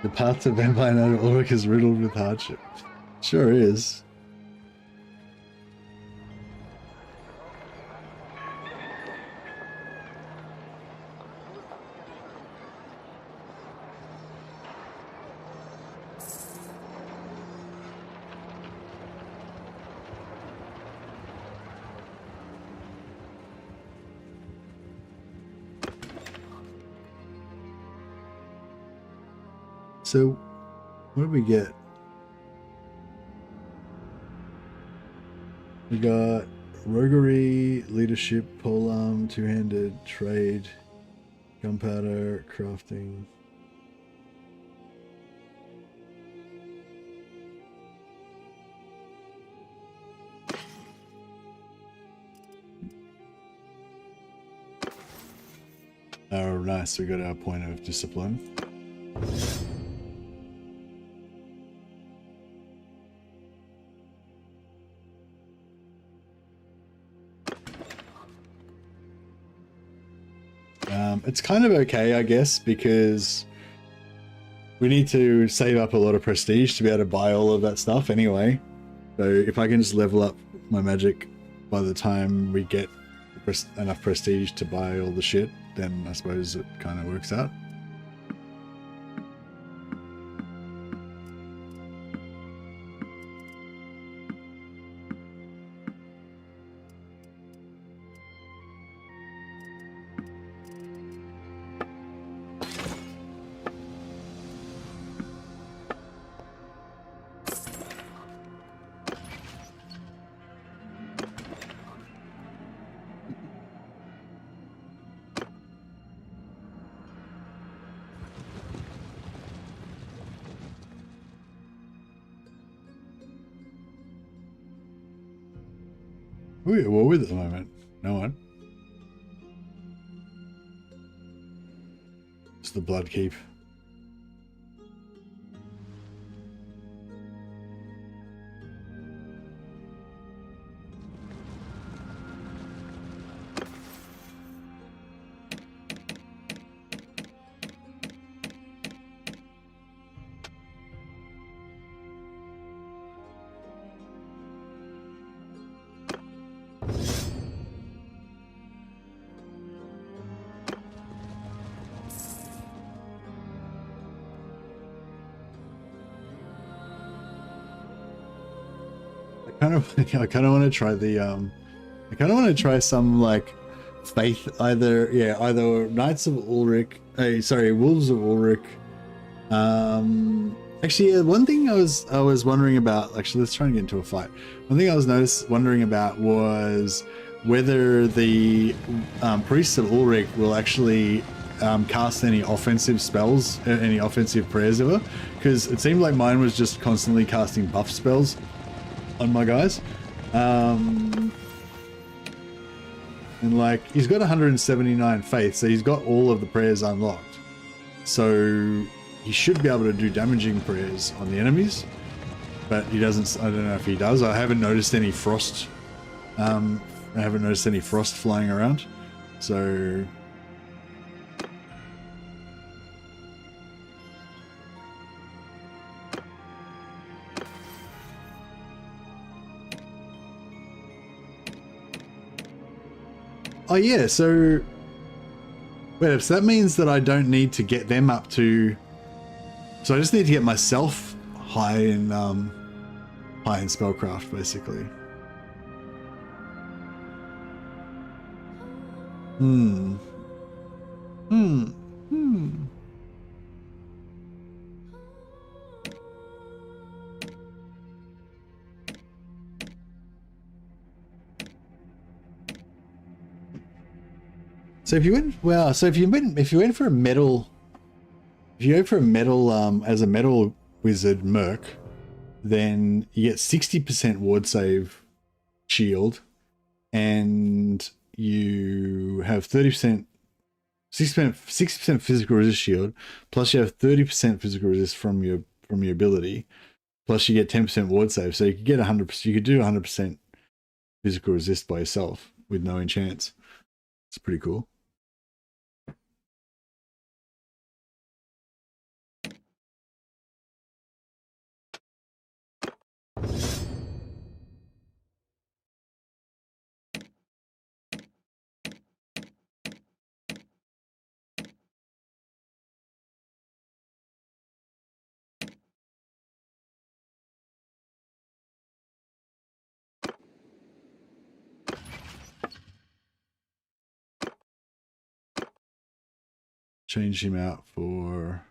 The path to vampire knight Ulric is riddled with hardship. Sure is. So, what do we get? We got roguery, leadership, polearm, two-handed, trade, gunpowder, crafting. Oh, nice. We got our point of discipline. It's kind of okay, I guess, because we need to save up a lot of prestige to be able to buy all of that stuff anyway. So if I can just level up my magic by the time we get enough prestige to buy all the shit, then I suppose it kind of works out. Who are we with at the moment? No one. It's the blood keep. kind of want to try the I kind of want to try some like faith, either Knights of Ulric, Wolves of Ulric. Actually, one thing I was wondering about. Actually, let's try and get into a fight. One thing I was wondering about was whether the priests of Ulric will actually cast any offensive spells, any offensive prayers ever, because it seemed like mine was just constantly casting buff spells on my guys. And like, he's got 179 faith, so he's got all of the prayers unlocked. So he should be able to do damaging prayers on the enemies, but he doesn't. I don't know if he does. I haven't noticed any frost. I haven't noticed any frost flying around. So oh yeah, so wait, so that means that I don't need to get them up to, so I just need to get myself high in spellcraft, basically. So if you went for a metal, if you go for a metal as a metal wizard merc, then you get 60% ward save shield, and you have 60% physical resist shield, plus you have 30% physical resist from your ability, plus you get 10% ward save. So you could get 100%. You could do 100% physical resist by yourself with no enchants. It's pretty cool. Change him out for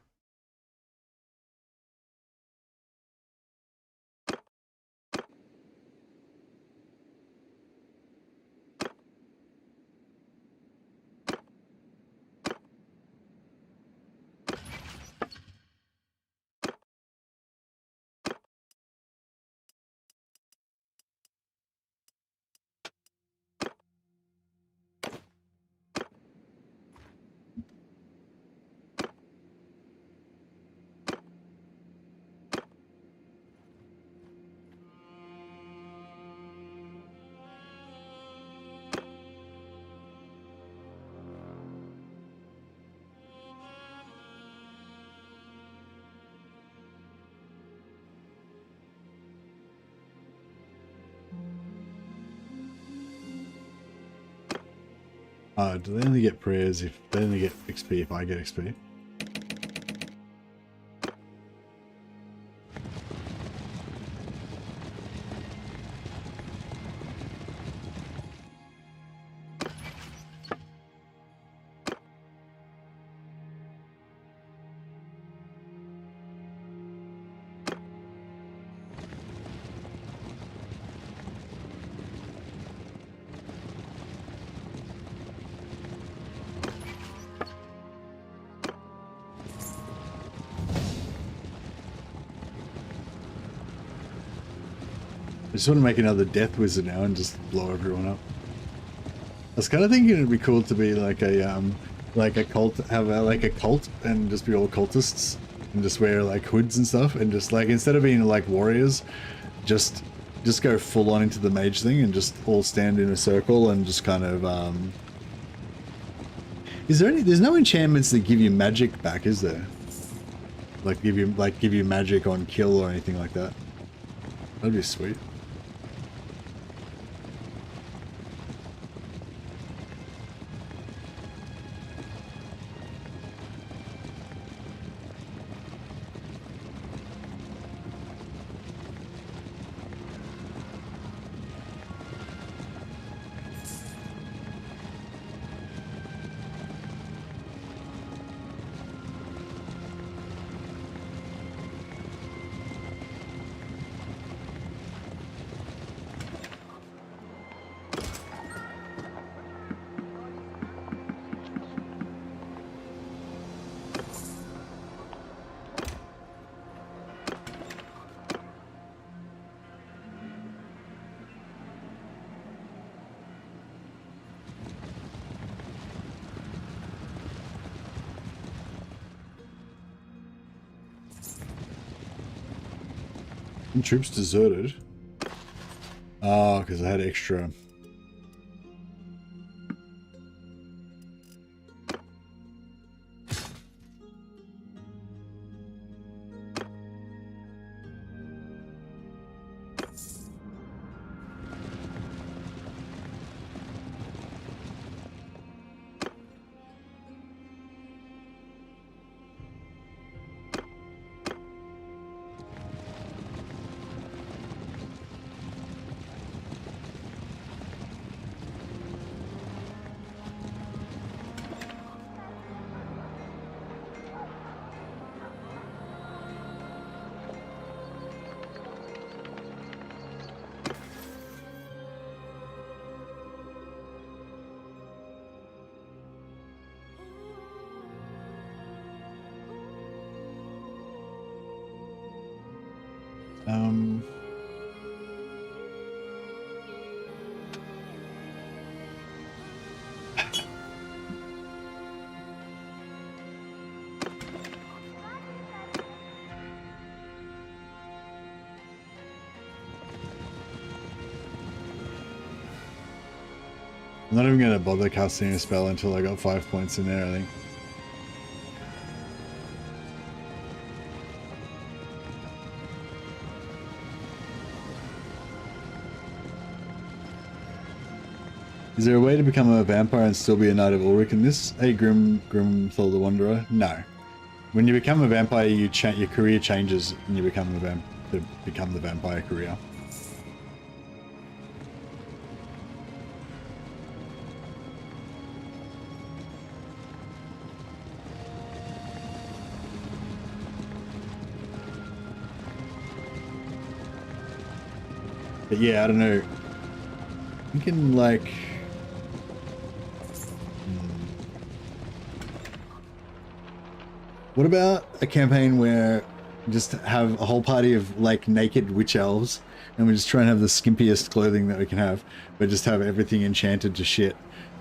do they only get prayers if they only get XP if I get XP? I just want to make another death wizard now and just blow everyone up. I was kind of thinking it'd be cool to be like a cult, have like a cult and just be all cultists and just wear like hoods and stuff, and just like, instead of being like warriors, just go full on into the mage thing and just all stand in a circle and just kind of there's no enchantments that give you magic back, is there? Like give you magic on kill or anything like that? That'd be sweet. And troops deserted. Oh, because I had extra. I'm not even going to bother casting a spell until I got 5 points in there, I think. Is there a way to become a vampire and still be a Knight of Ulric in this? Hey, Grimthal the Wanderer? No. When you become a vampire, your career changes and you become the vampire career. But yeah, I don't know. You can like... What about a campaign where we just have a whole party of like naked witch elves and we just try and have the skimpiest clothing that we can have, but just have everything enchanted to shit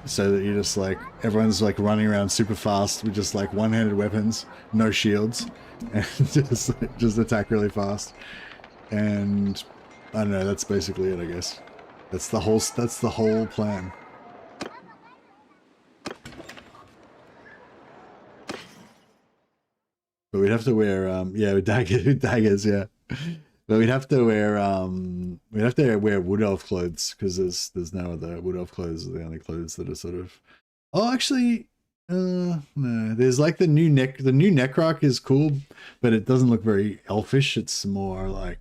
so that you just like, everyone's like running around super fast with just like one-handed weapons, no shields, and just attack really fast. And I don't know, that's basically it, I guess. That's the whole plan. But we'd have to wear yeah, with daggers, yeah. But we'd have to wear wood elf clothes because there's no other wood elf clothes are the only clothes that are sort of. Oh, actually, no. There's like the new neckrock is cool, but it doesn't look very elfish. It's more like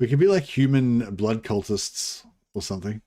we could be like human blood cultists or something.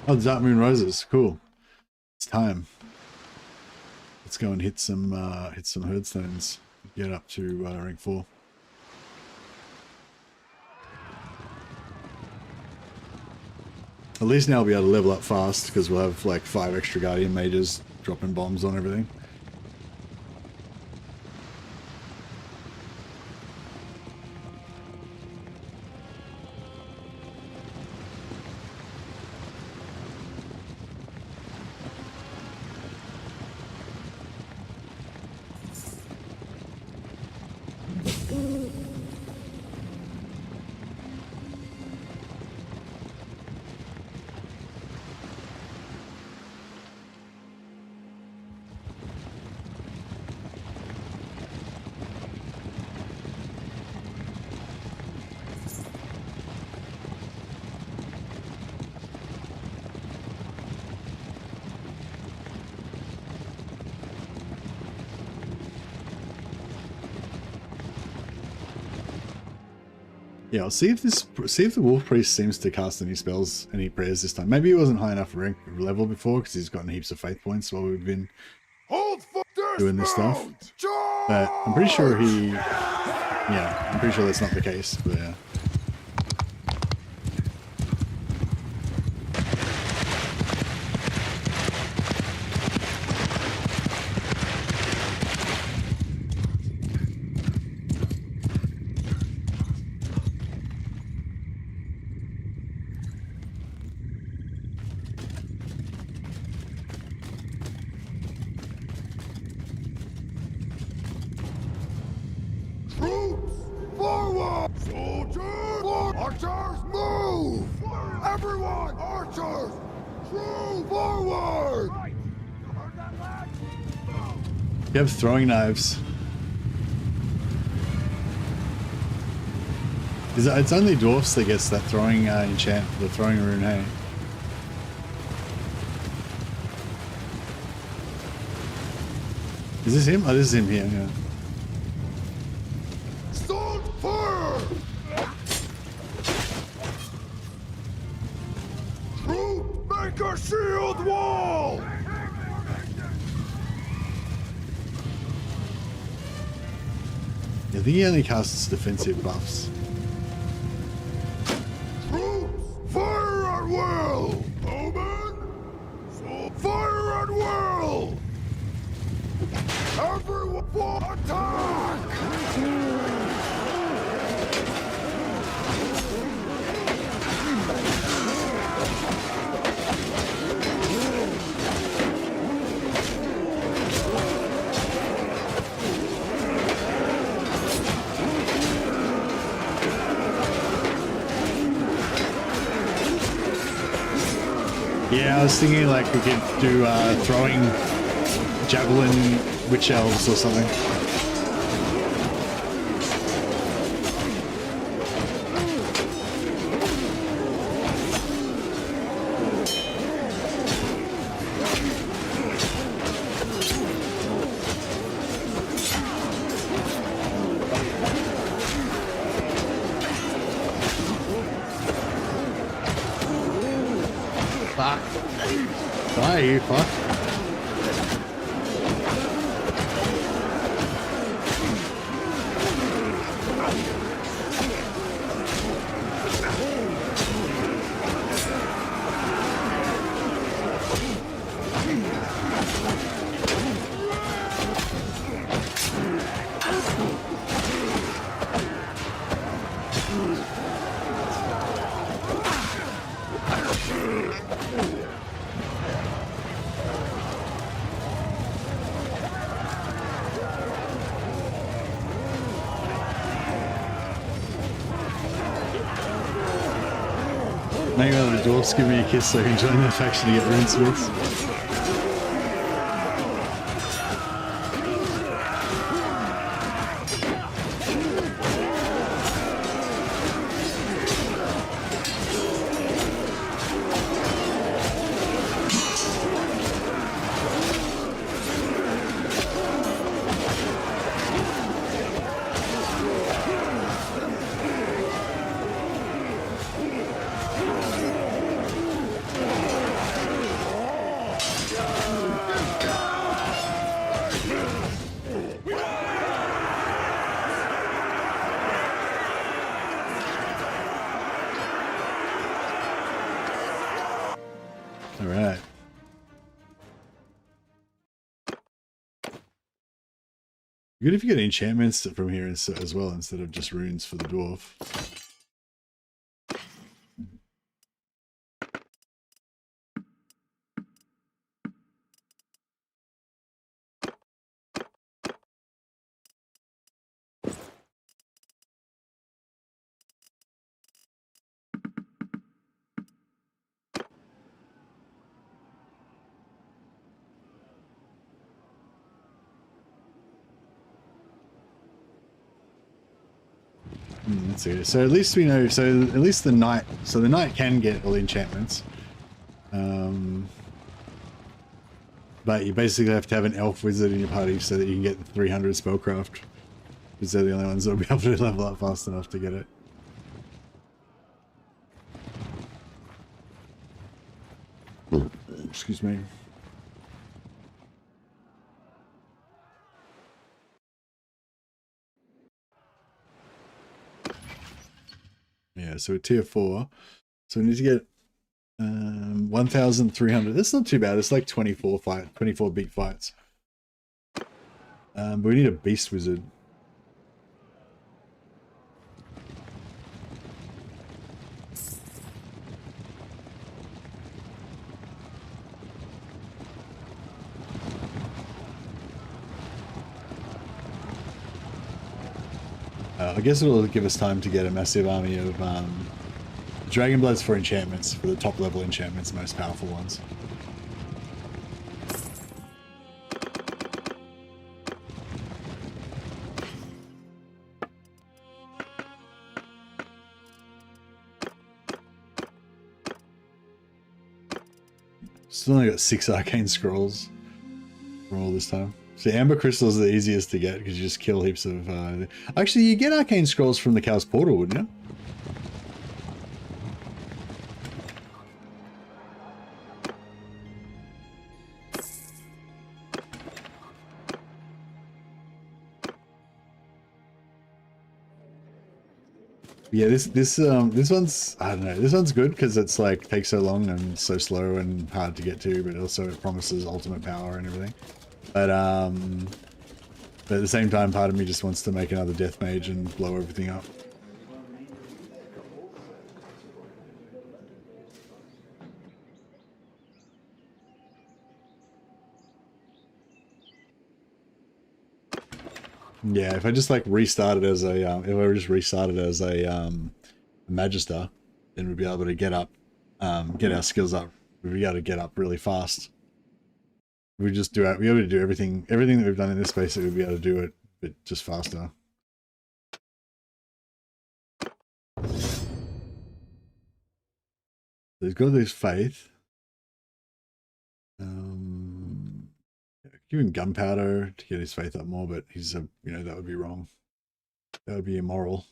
Oh, Dark Moon Rises, cool. It's time. Let's go and hit some herdstones. Get up to rank 4. At least now we'll be able to level up fast because we'll have like 5 extra Guardian Mages dropping bombs on everything. Yeah, I'll see if the Wolf Priest seems to cast any spells, any prayers this time. Maybe he wasn't high enough rank level before because he's gotten heaps of faith points while we've been Hold for doing this stuff. But I'm pretty sure I'm pretty sure that's not the case, but yeah. Troops, forward! Soldiers, archers, move! Everyone, archers, true forward! You have throwing knives. It's only dwarfs that gets that throwing enchant, the throwing rune, hey? Is this him? Oh, this is him here, yeah. Start fire! Troop, make a shield wall! I think he only casts defensive buffs. Troops, fire at will! Omen! So fire at will! Everyone for attack! Yeah, I was thinking like we could do throwing javelin witch elves or something. Fuck. Die, you fuck. Maybe the dwarfs give me a kiss so I can join their faction to get runesmiths. Alright. Good if you get enchantments from here as well instead of just runes for the dwarf. Let's see. So at least we know. So at least the knight. So the knight can get all the enchantments. But you basically have to have an elf wizard in your party so that you can get the 300 spellcraft. Because they're the only ones that will be able to level up fast enough to get it. Excuse me. so we're tier 4. So we need to get 1,300. That's not too bad. It's like 24 beat fights. But we need a beast wizard. I guess it'll give us time to get a massive army of Dragon Bloods for enchantments, for the top level enchantments, most powerful ones. Still only got 6 arcane scrolls from all this time. So Amber Crystals are the easiest to get because you just kill heaps of... Actually, you get arcane scrolls from the Chaos Portal, wouldn't you? Yeah, this one's, I don't know, this one's good because it's like takes so long and so slow and hard to get to, but also it promises ultimate power and everything. But at the same time, part of me just wants to make another Death Mage and blow everything up. Yeah, if I just like restarted as a, if I just restarted as a Magister, then we'd be able to get up, get our skills up. We'd be able to get up really fast. We just do it. We able to do everything that we've done in this space. That we'd be able to do it, but just faster. He's got this faith. Give him gunpowder to get his faith up more, but he's a, you know, that would be wrong. That would be immoral.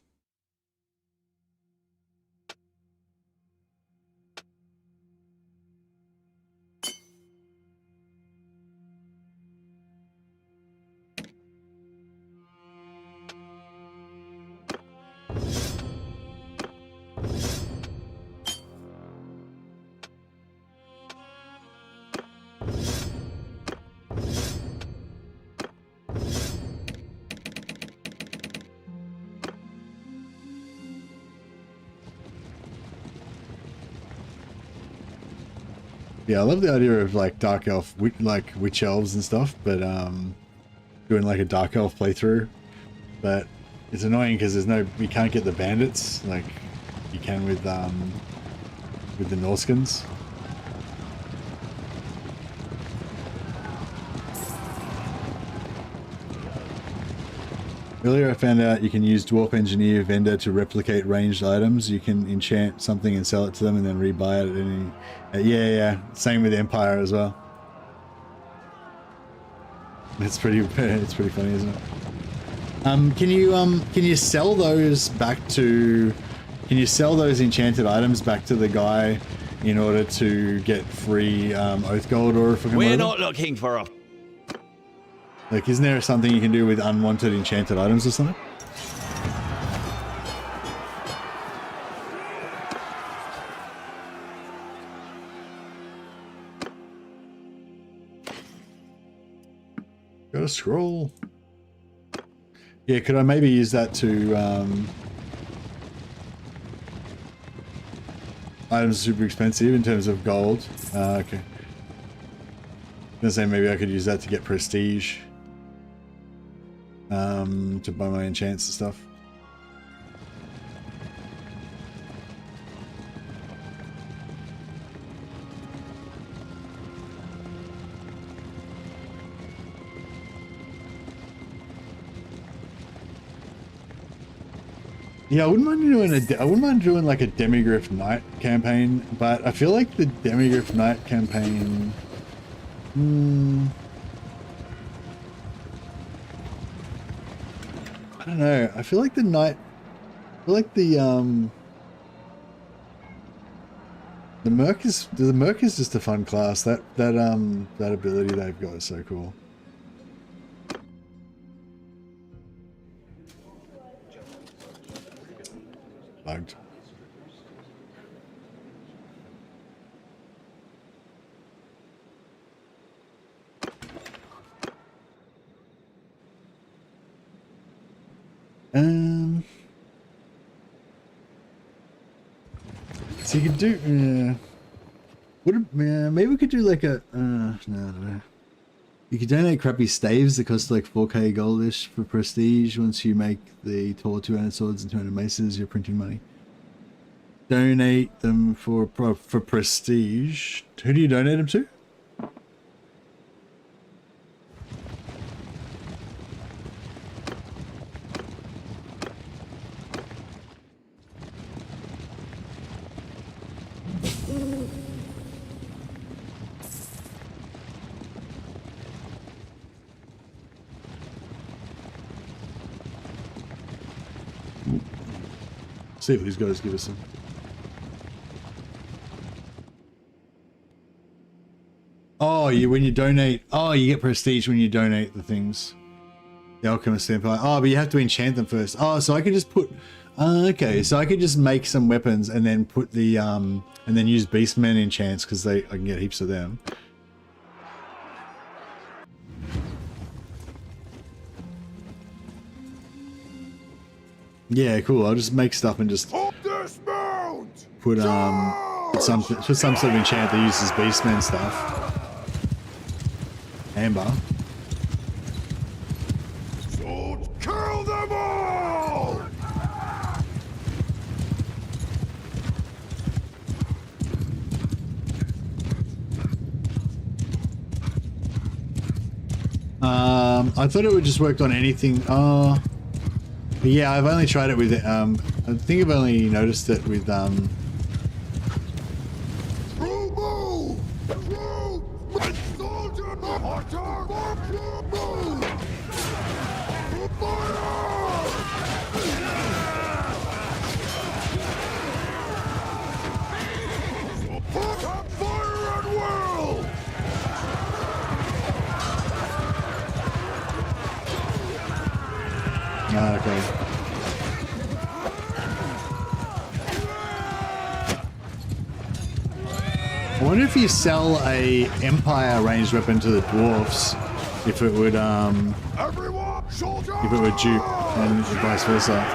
Yeah, I love the idea of like dark elf, like witch elves and stuff, but doing like a dark elf playthrough. But it's annoying because there's no, we can't get the bandits like you can with the Norskins. Earlier I found out you can use Dwarf Engineer Vendor to replicate ranged items. You can enchant something and sell it to them and then rebuy it at any... yeah. Same with Empire as well. It's pretty funny, isn't it? Can you sell those back to... Can you sell those enchanted items back to the guy in order to get free Oath Gold or fucking We're whatever? not looking for a... Like, isn't there something you can do with unwanted enchanted items or something? Got a scroll. Yeah, could I maybe use that to... items super expensive in terms of gold. Okay. I was gonna say maybe I could use that to get prestige. To buy my enchants and stuff. Yeah, I wouldn't mind doing like a Demigryph Knight campaign, but I feel like the Demigryph Knight campaign. I don't know. I feel like the Knight. I feel like the Merc is just a fun class. That ability they've got is so cool. Bugged. So you could do. Maybe we could do like a. No, I don't know. You could donate crappy staves that cost like 4k goldish for prestige. Once you make the tall 200 swords and 200 maces, you're printing money. Donate them for prestige. Who do you donate them to? See if these guys give us some. Oh, when you donate. Oh, you get prestige when you donate the things. The Alchemist Empire. Oh, but you have to enchant them first. Oh, so I could just put. Okay, so I could just make some weapons and then put the and then use Beastmen enchants because I can get heaps of them. Yeah, cool. I'll just make stuff and just put some sort of enchant that uses Beastmen stuff. Amber. Kill them all! I thought it would just work on anything. Yeah, I've only tried it with I think I've only noticed it with okay. I wonder if you sell a Empire ranged weapon to the dwarfs, if it would dupe and vice versa.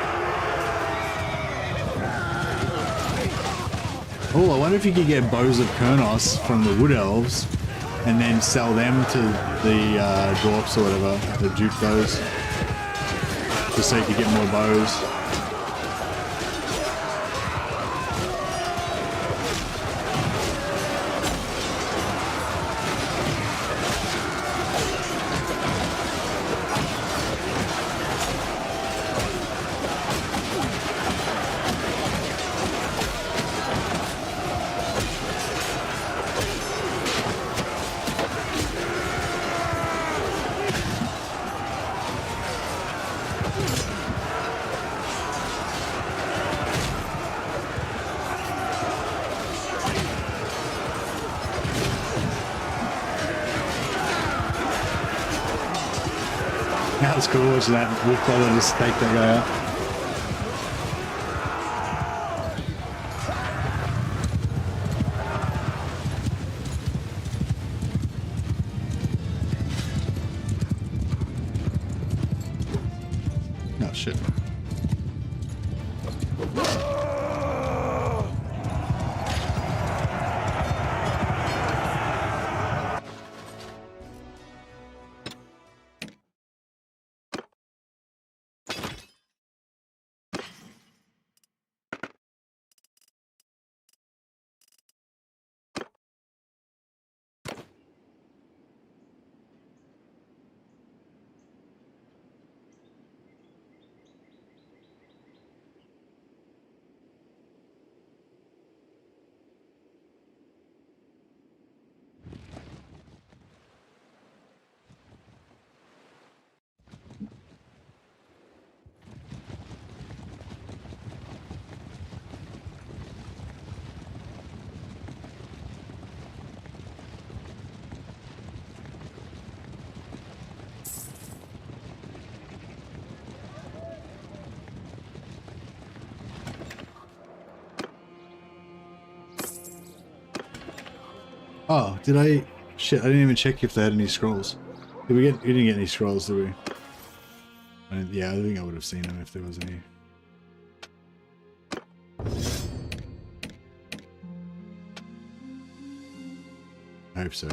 Oh, I wonder if you could get bows of Kurnos from the Wood Elves and then sell them to the dwarfs or whatever to dupe those, just so you could get more bows. That's cool, watching that wolf brother just take that guy out. Oh shit. Oh, did I? Shit, I didn't even check if they had any scrolls. We didn't get any scrolls, did we? Yeah, I think I would have seen him if there was any. I hope so.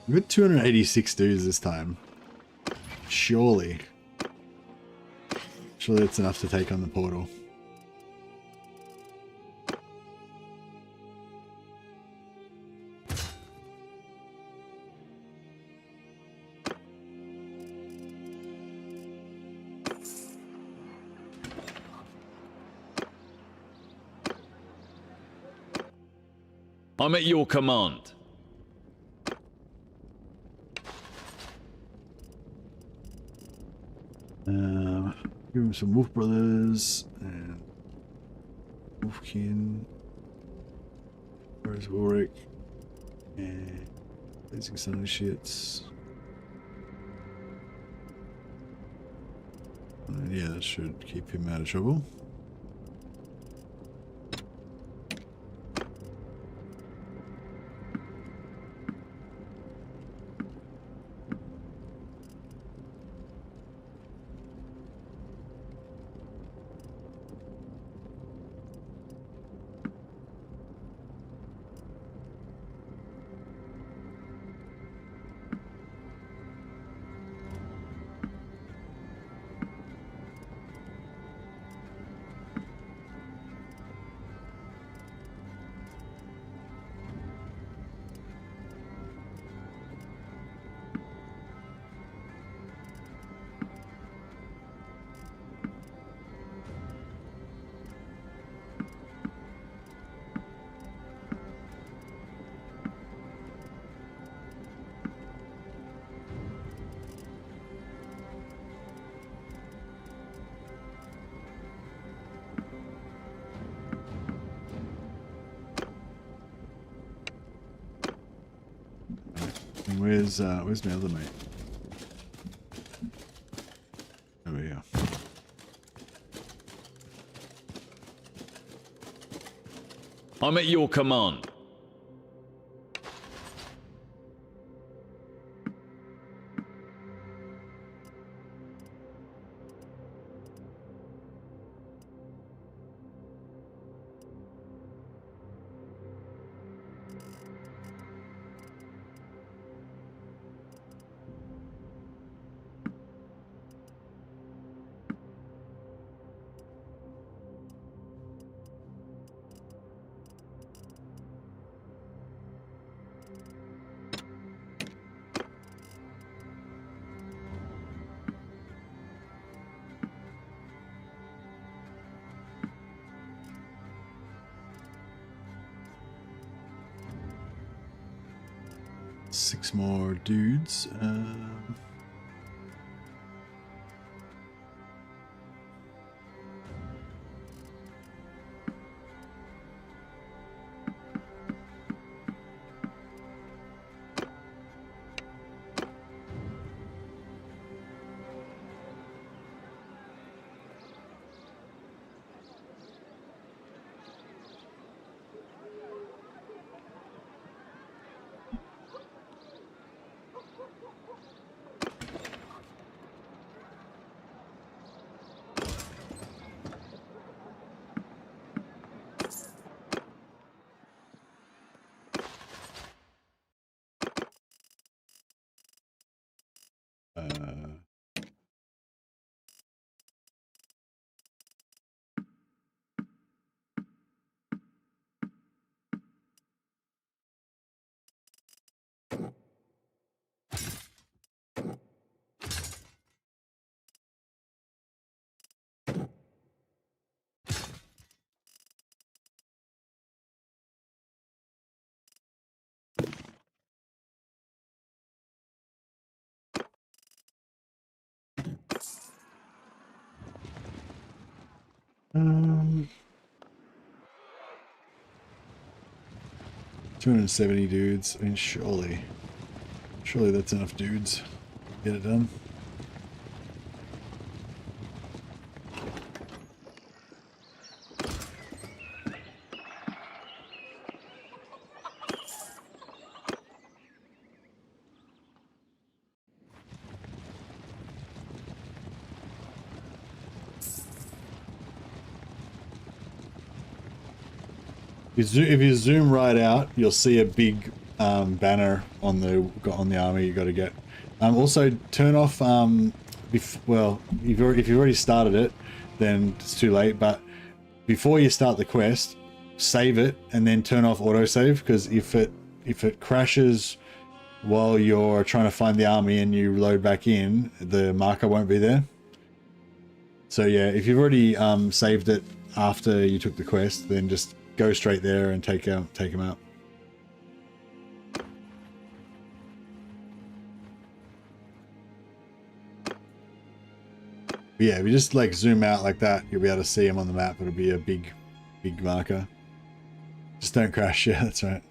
We've got 286 dudes this time. Surely. Surely that's enough to take on the portal. I'm at your command. Give him some Wolf Brothers and Wolfkin. Where's Ulric? And Blazing Sun shits. Yeah, that should keep him out of trouble. And where's my other mate? Over here. I'm at your command. Six more dudes. Um, 270 dudes. I mean, surely that's enough dudes. Get it done. If you zoom right out, you'll see a big banner on the army you got to get. Also, turn off. Well, if you've already started it, then it's too late. But before you start the quest, save it and then turn off autosave, because if it crashes while you're trying to find the army and you load back in, the marker won't be there. So yeah, if you've already saved it after you took the quest, then just go straight there and take him out. But yeah, if you just like zoom out like that, you'll be able to see him on the map. It'll be a big marker. Just don't crash. Yeah, that's right.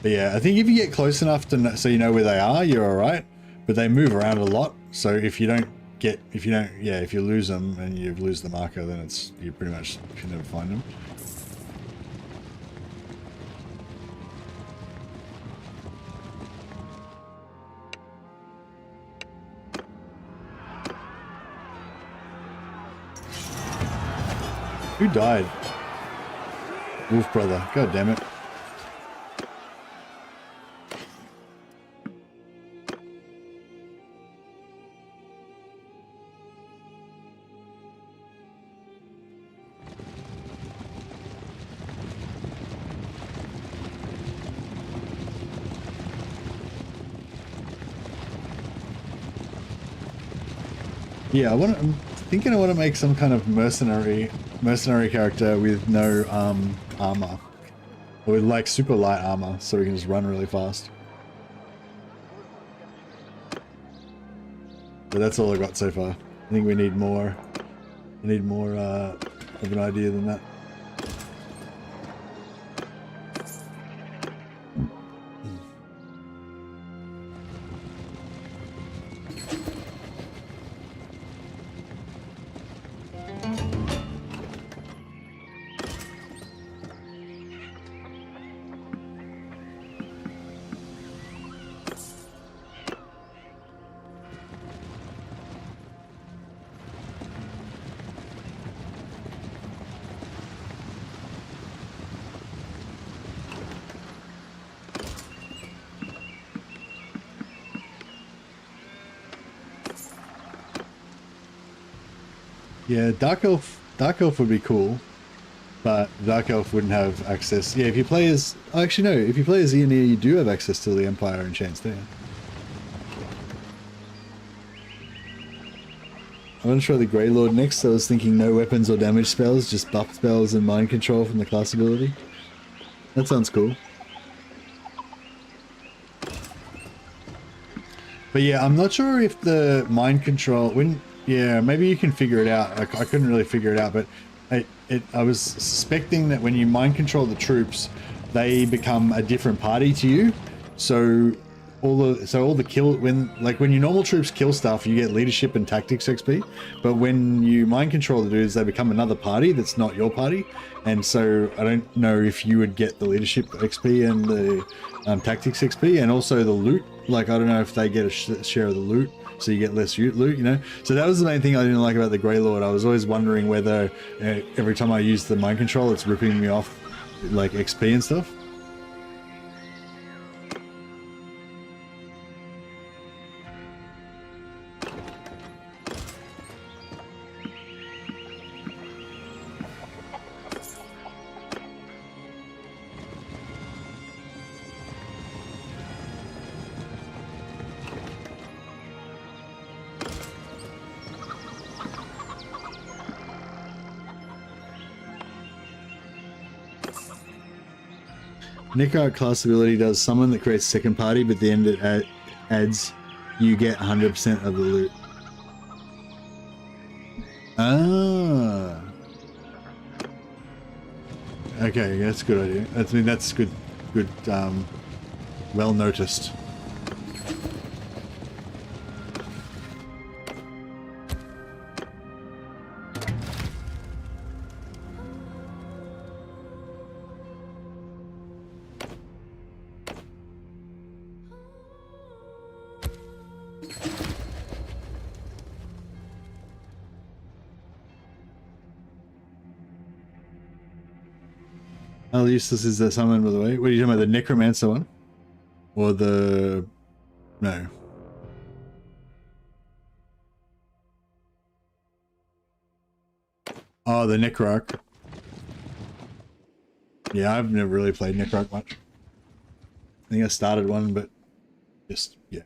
But yeah, I think if you get close enough to know, so you know where they are, you're all right. But they move around a lot, so if you lose them and you lose the marker, then you pretty much can never find them. Who died? Wolf brother. God damn it. Yeah, I'm thinking I want to make some kind of mercenary character with no armor, or with like super light armor, so we can just run really fast. But that's all I got so far. I think we need more. We need more of an idea than that. Yeah, Dark Elf would be cool, but Dark Elf wouldn't have access. Yeah, if you play as... Oh, actually, no. If you play as Aeonir, you do have access to the Empire and Chance there. I'm going to try the Grey Lord next. I was thinking no weapons or damage spells, just buff spells and mind control from the class ability. That sounds cool. But yeah, I'm not sure if the mind control... Yeah, maybe you can figure it out. I couldn't really figure it out, but I was suspecting that when you mind control the troops, they become a different party to you. So all the kill, when your normal troops kill stuff, you get leadership and tactics XP. But when you mind control the dudes, they become another party that's not your party. And so I don't know if you would get the leadership XP and the tactics XP, and also the loot. Like, I don't know if they get a share of the loot, so you get less loot, you know? So that was the main thing I didn't like about the Grey Lord. I was always wondering whether every time I use the mind control, it's ripping me off, like, XP and stuff. Necro class ability does summon that creates second party, but at the end it adds you get 100% of the loot. Ah. Okay, yeah, that's a good idea. I mean, that's good, well noticed. How useless is that summon, by the way? What are you talking about, the Necromancer one? Or the... No. Oh, the Necrarch. Yeah, I've never really played Necrarch much. I think I started one, but just, yeah.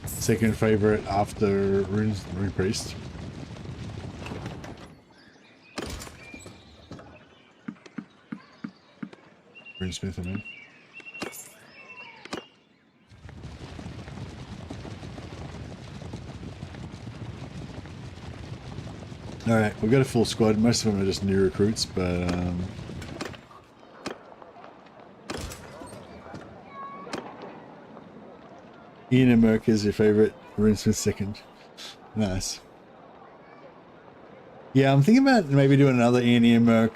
Second favorite after Rune Priest. Runesmith, I mean. Alright, we've got a full squad. Most of them are just new recruits, but Ian and Merek is your favorite, Runesmith second. Nice. Yeah, I'm thinking about maybe doing another Ian and Merek,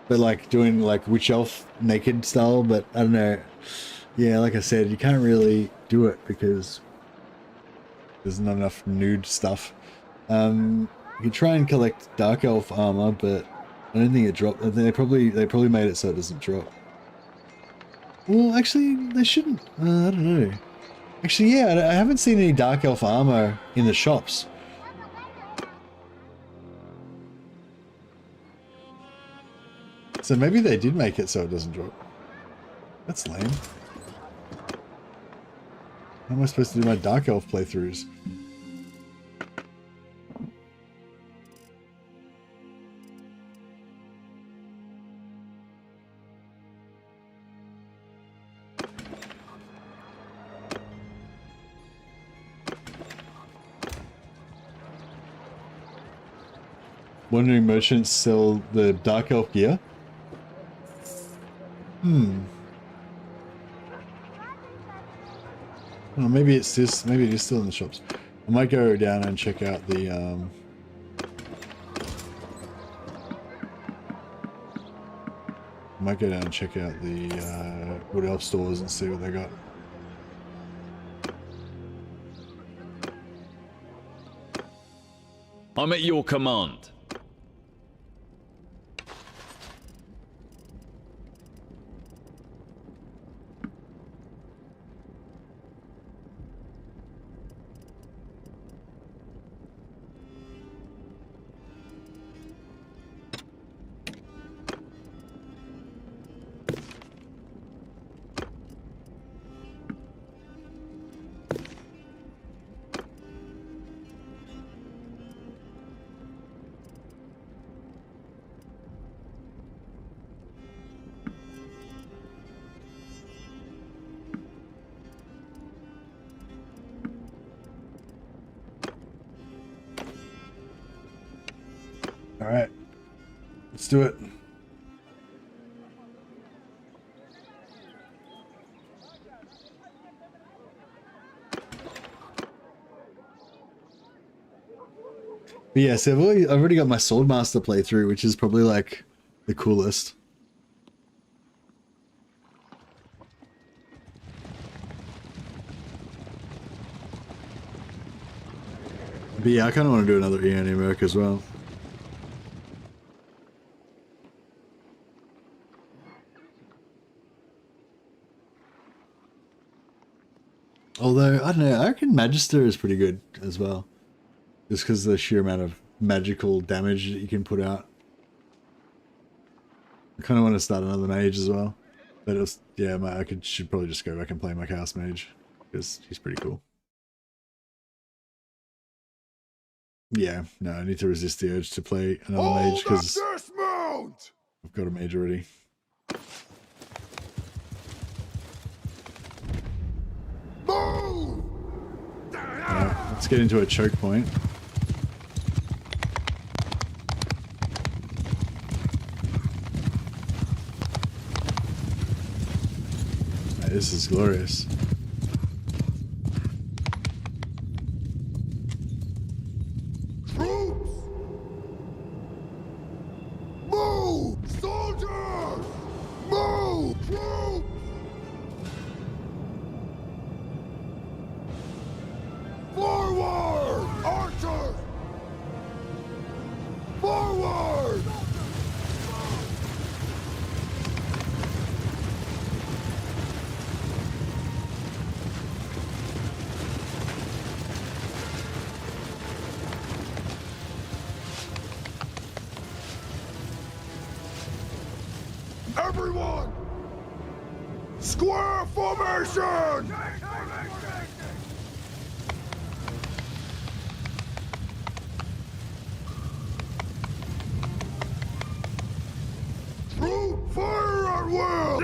but like doing like Witch Elf naked style, but I don't know. Yeah, like I said, you can't really do it because there's not enough nude stuff. You could try and collect Dark Elf armor, but I don't think it dropped. I think they probably made it so it doesn't drop. Well, actually, they shouldn't. I don't know. Actually, yeah, I haven't seen any Dark Elf armor in the shops. So maybe they did make it so it doesn't drop. That's lame. How am I supposed to do my Dark Elf playthroughs? Wandering merchants sell the Dark Elf gear? Well, maybe it's just, maybe it is still in the shops. I might go down and check out the I might go down and check out the Wood Elf stores and see what they got. I'm at your command. Alright. Let's do it. But yeah, so I've already got my Swordmaster playthrough, which is probably like the coolest. But yeah, I kind of want to do another Ian and Merek as well. Although, I don't know, I reckon Magister is pretty good as well. Just because of the sheer amount of magical damage that you can put out. I kind of want to start another mage as well. But it was, yeah, should probably just go back and play my Chaos Mage. Because he's pretty cool. Yeah, no, I need to resist the urge to play another mage because I've got a mage already. Let's get into a choke point. This is glorious. Troops! Move! Soldiers! Move! Troops! Forward! Archers! Forward! Everyone! Square formation! Troop fire at will!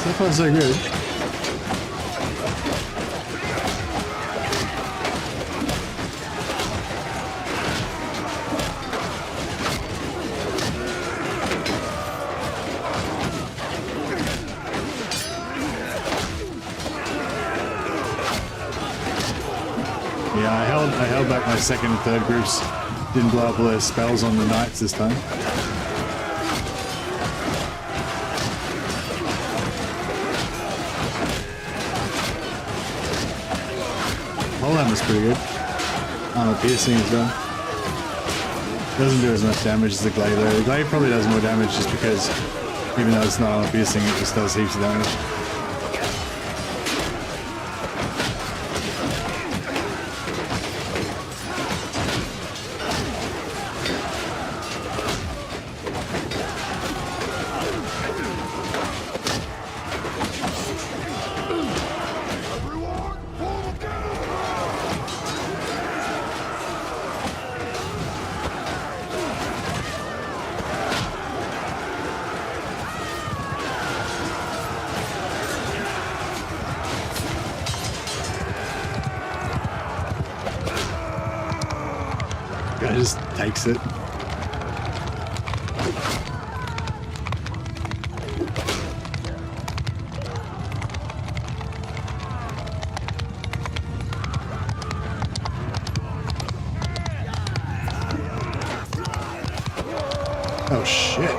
So far so good. Yeah, I held back my second and third groups. Didn't blow up all their spells on the knights this time. Holland was pretty good. Armor piercing as well. Doesn't do as much damage as the glaive though. The glaive probably does more damage just because even though it's not armor piercing, it just does heaps of damage. Guy just takes it. Oh shit.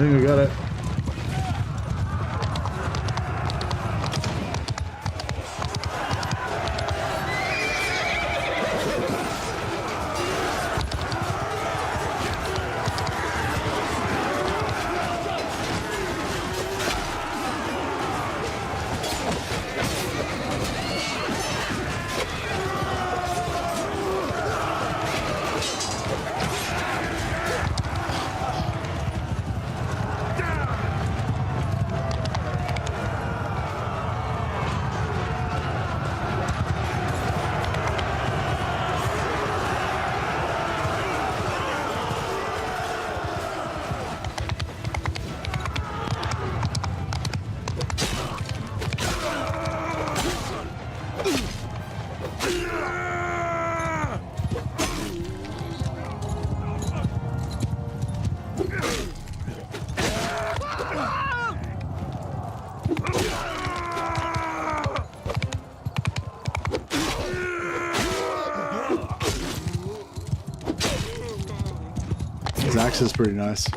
think we got it. His axe is pretty nice.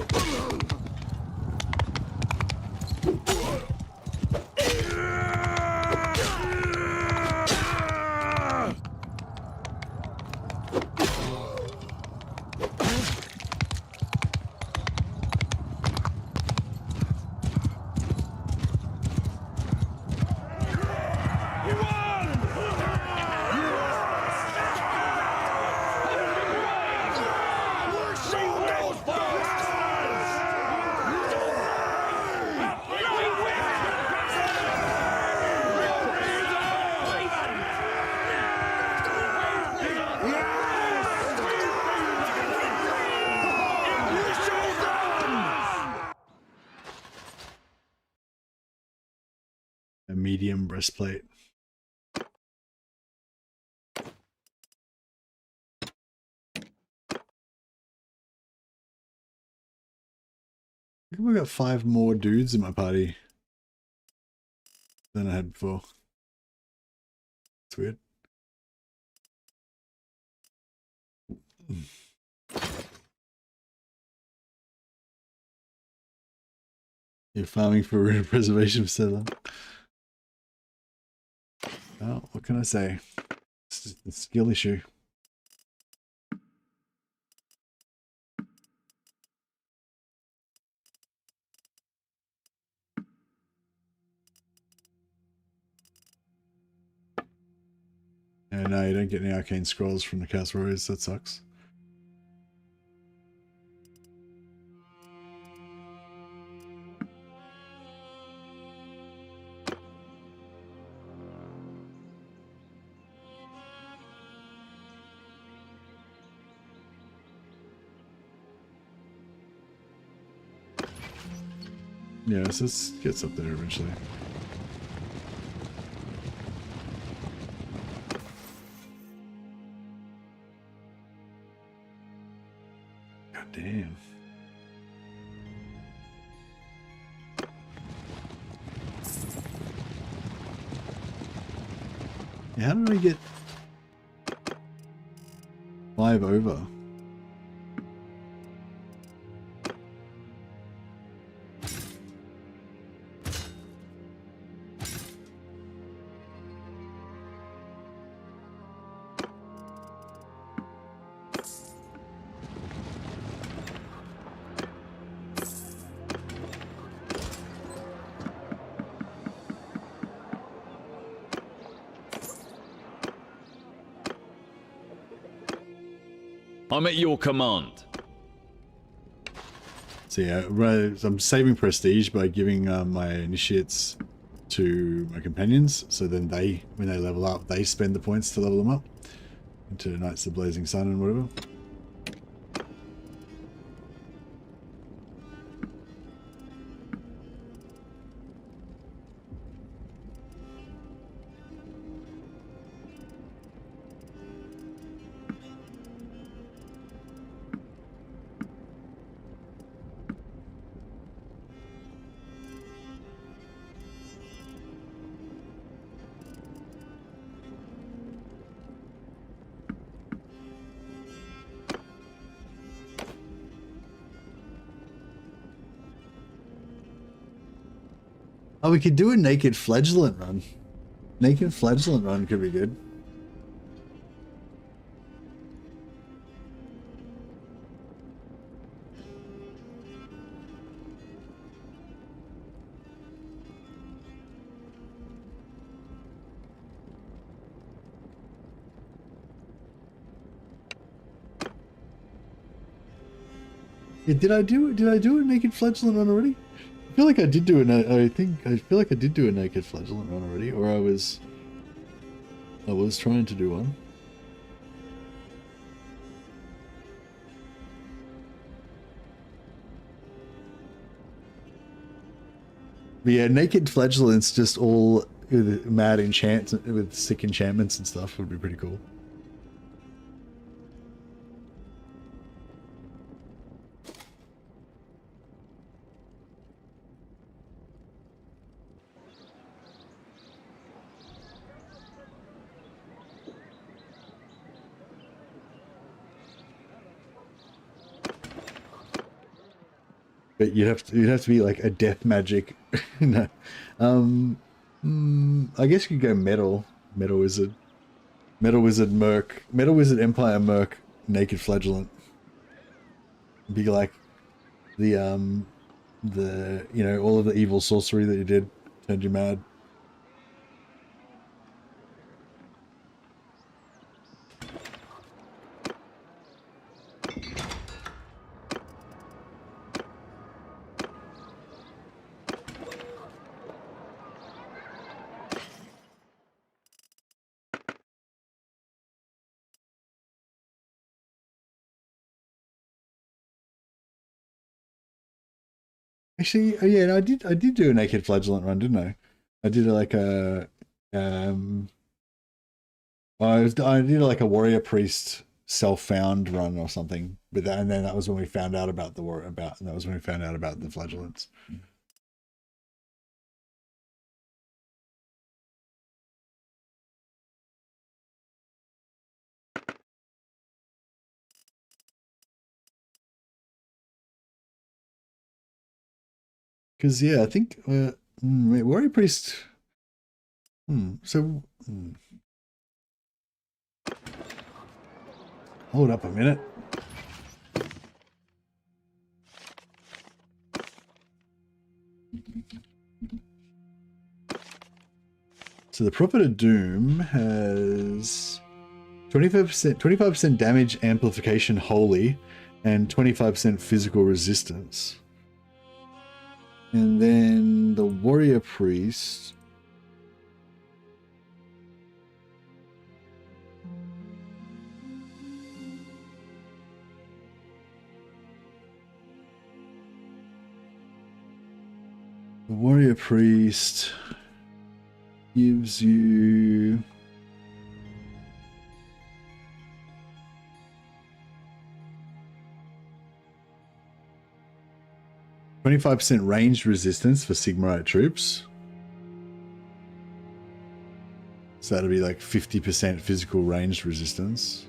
A medium breastplate. I think we got 5 more dudes in my party than I had before. It's weird. You're farming for rune preservation for so long. Well, what can I say? It's just a skill issue. And no, you don't get any arcane scrolls from the Chaos Warriors. That sucks. Yeah, so this gets up there eventually. God damn. Yeah, how did I get 5 over? I'm at your command. So yeah, I'm saving prestige by giving my initiates to my companions, so then they, when they level up, they spend the points to level them up into Knights of the Blazing Sun and whatever. Oh, we could do a naked flagellant run. Naked flagellant run could be good. Yeah, did I do a naked flagellant run already? I feel like I did do I feel like I did do a naked flagellant run already, or I was trying to do one. But yeah, naked flagellants just all with mad enchants, with sick enchantments and stuff would be pretty cool. But you'd have to be like a death magic. No. I guess you could go metal wizard, merc, metal wizard empire merc, naked flagellant. Be like the you know, all of the evil sorcery that you did turned you mad. Actually, yeah, no, I did do a naked flagellant run, didn't I? I did like a I did like a warrior priest self-found run or something, but that, and then that was when we found out about the that was when we found out about the flagellants. Because yeah, I think warrior priest. Hold up a minute. So the Prophet of Doom has 25% damage amplification wholly, and 25% physical resistance. And then the Warrior Priest. The Warrior Priest gives you 25% ranged resistance for Sigmarite troops. So that'll be like 50% physical ranged resistance.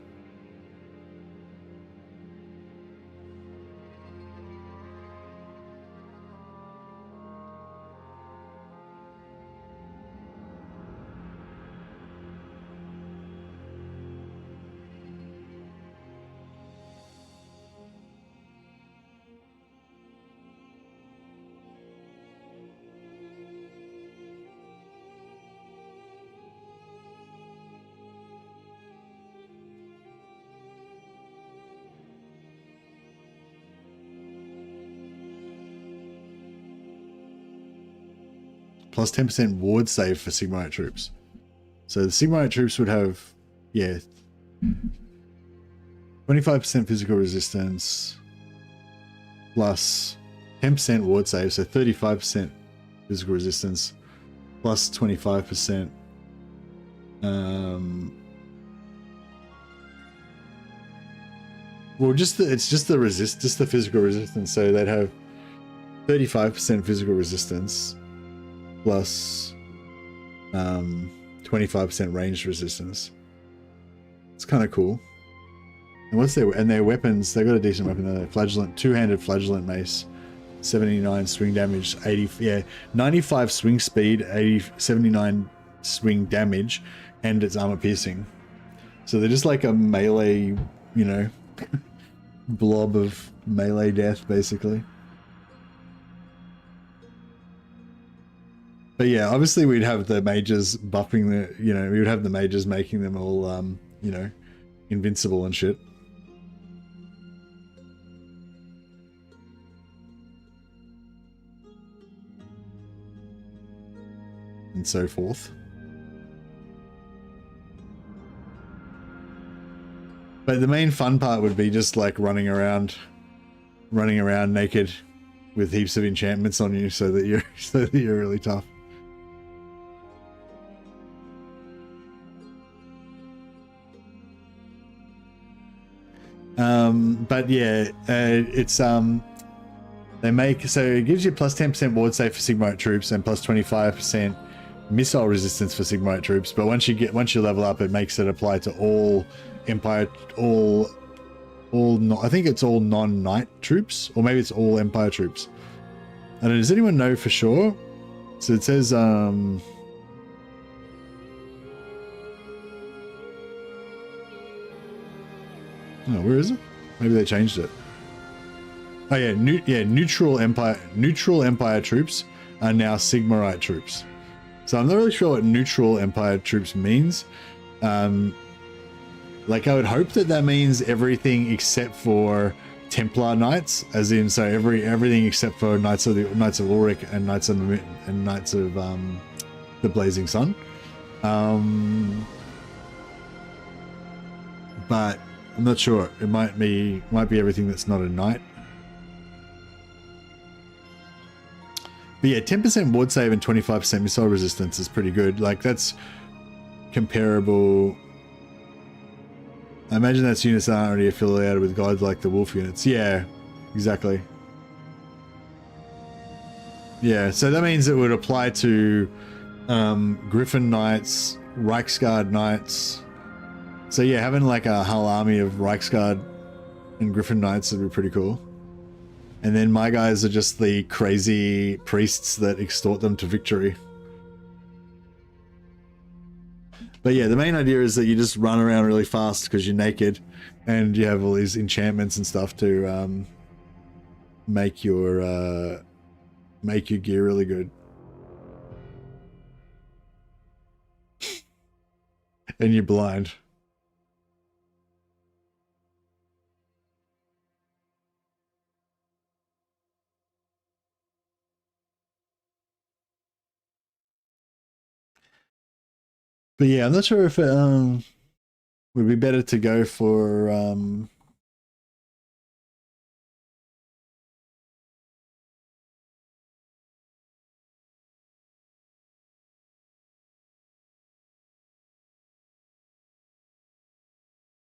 Plus 10% ward save for Sigmarite troops. So the Sigmarite troops would have, yeah, 25% physical resistance plus 10% ward save, so 35% physical resistance plus 25%. Well, it's just the physical resistance. So they'd have 35% physical resistance plus 25% ranged resistance. It's kind of cool. And their weapons? They got a decent weapon. Flagellant, two-handed flagellant mace, 79 swing damage, 95 swing speed, 79 swing damage, and it's armor piercing. So they're just like a melee, you know, blob of melee death, basically. But yeah, obviously we'd have the mages buffing the, you know, we would have the mages making them all, you know, invincible and shit. And so forth. But the main fun part would be just like running around naked with heaps of enchantments on you so that you're really tough. But yeah, it's they make, so it gives you plus 10% ward save for Sigmarite troops and plus 25% missile resistance for Sigmarite troops. But once you level up, it makes it apply to all Empire, I think it's all non-knight troops, or maybe it's all Empire troops. I don't know, does anyone know for sure? So it says oh, where is it? Maybe they changed it. Oh yeah, neutral Empire troops are now Sigmarite troops. So I'm not really sure what neutral Empire troops means. Like I would hope that means everything except for Templar Knights, as in so everything except for Knights of Ulric and Knights of the Blazing Sun. But I'm not sure. It might be everything that's not a knight. But yeah, 10% ward save and 25% missile resistance is pretty good. Like that's comparable. I imagine that's units that aren't already affiliated with gods like the wolf units. Yeah, exactly. Yeah, so that means it would apply to Griffin Knights, Reiksguard Knights. So yeah, having like a whole army of Reiksguard and Griffin Knights would be pretty cool. And then my guys are just the crazy priests that extort them to victory. But yeah, the main idea is that you just run around really fast because you're naked and you have all these enchantments and stuff to make your gear really good. And you're blind. But yeah, I'm not sure if it would be better to go for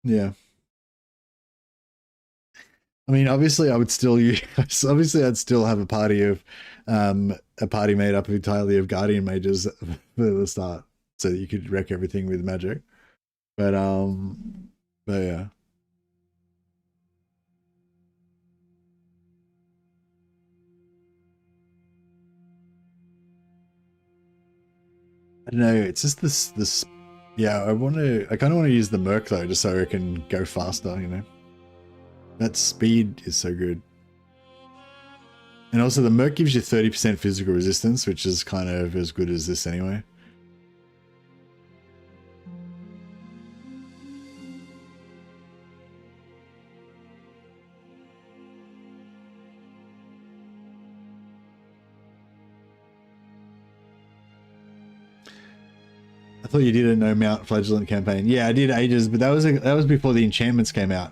yeah. I mean, obviously I would still use, obviously I'd still have a party made up entirely of Guardian Mages for the start, so that you could wreck everything with magic. But yeah. I don't know, it's just this yeah, I kind of want to use the Merc though, just so I can go faster, you know. That speed is so good. And also the Merc gives you 30% physical resistance, which is kind of as good as this anyway. I thought you did a no mount flagellant campaign. Yeah, I did ages, but that was before the enchantments came out,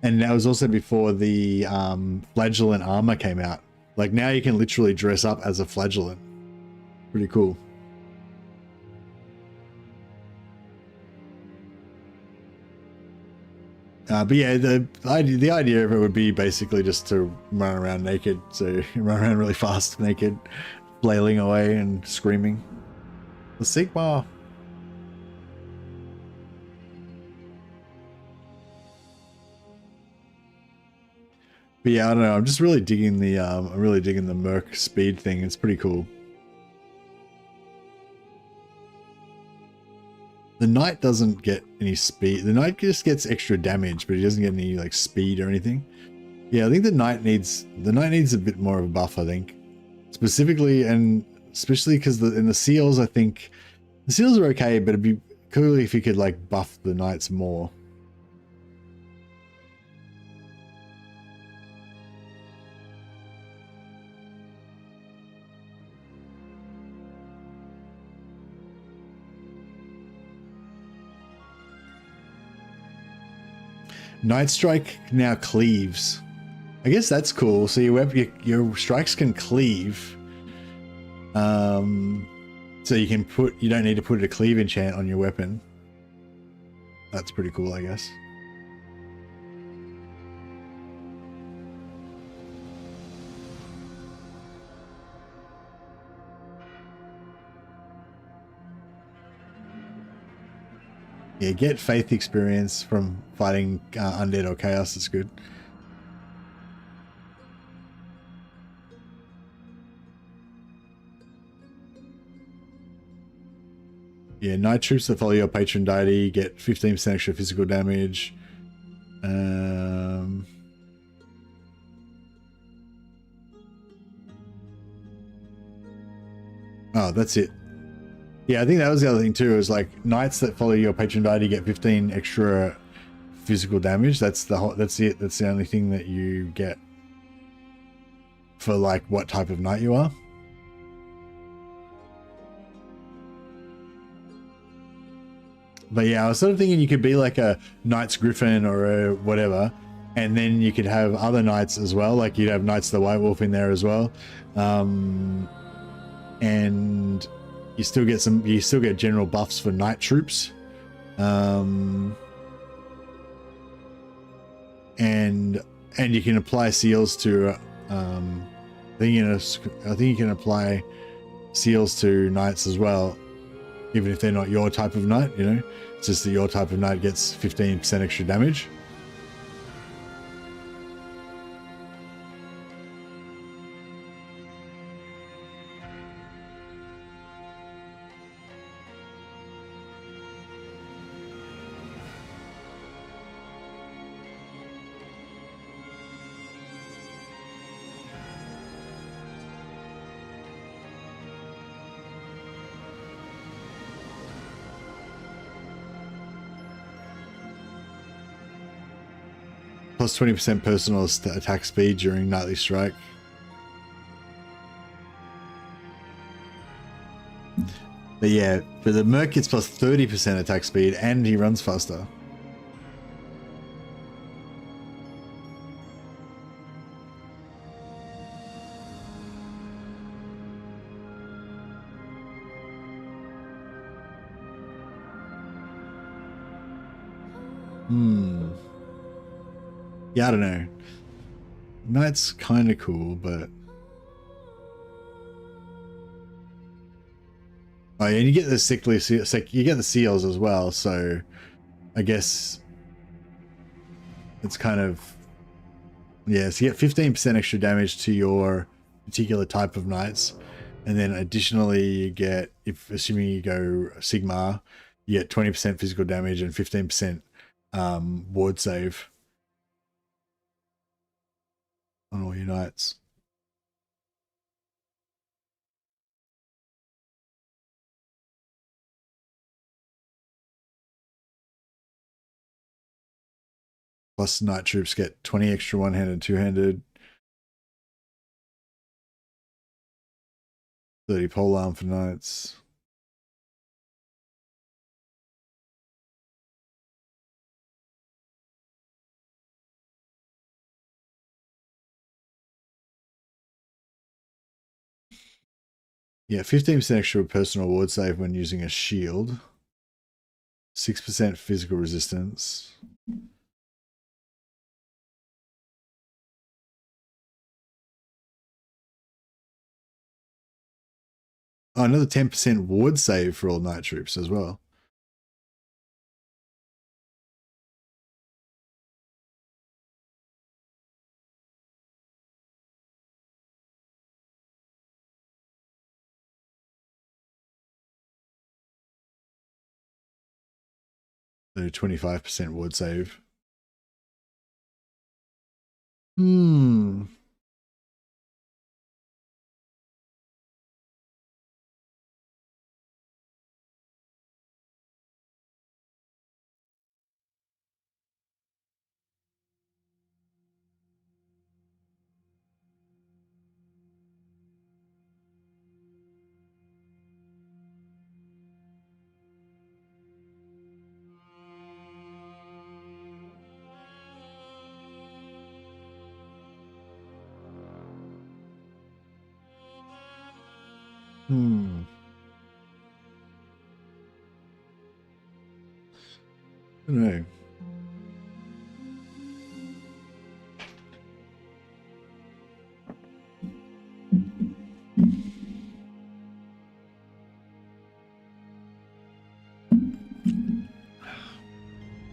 and that was also before the flagellant armor came out. Like now you can literally dress up as a flagellant. Pretty cool. But yeah, the idea of it would be basically just to run around naked. So you run around really fast naked, flailing away and screaming. The Sigma. But yeah, I don't know. I'm just really digging the Merc speed thing. It's pretty cool. The Knight doesn't get any speed. The Knight just gets extra damage, but he doesn't get any like speed or anything. Yeah, I think the Knight needs a bit more of a buff, I think. Specifically and especially because in the seals, I think the seals are okay, but it'd be cool if you could like buff the Knights more. Night Strike now cleaves. I guess that's cool. So your strikes can cleave. So you don't need to put a cleave enchant on your weapon. That's pretty cool, I guess. Yeah, get faith experience from fighting undead or chaos. That's good. Yeah, Knight troops that follow your patron deity get 15% extra physical damage. Oh, that's it. Yeah, I think that was the other thing too, is like knights that follow your patron deity get 15 extra physical damage. That's it. That's the only thing that you get for like what type of knight you are. But yeah, I was sort of thinking you could be like a Knight's Griffin or a whatever, and then you could have other knights as well. Like you'd have Knights of the White Wolf in there as well. And you still get general buffs for knight troops. And you can apply seals to I think you can apply seals to knights as well, even if they're not your type of knight, you know. It's just that your type of knight gets 15% extra damage. Plus 20% personal attack speed during Nightly Strike. But yeah, for the Merc gets plus 30% attack speed and he runs faster. Yeah, I don't know. Knight's kind of cool, but oh yeah, and you get the you get the seals as well. So I guess it's kind of, yeah. So you get 15% extra damage to your particular type of knights, and then additionally you get, if assuming you go Sigmar, you get 20% physical damage and 15% ward save on all your knights. Plus knight troops get 20 extra one-handed, two-handed. 30 polearm for knights. Yeah, 15% extra personal ward save when using a shield. 6% physical resistance. Oh, another 10% ward save for all knight troops as well. So 25% ward save. I don't know.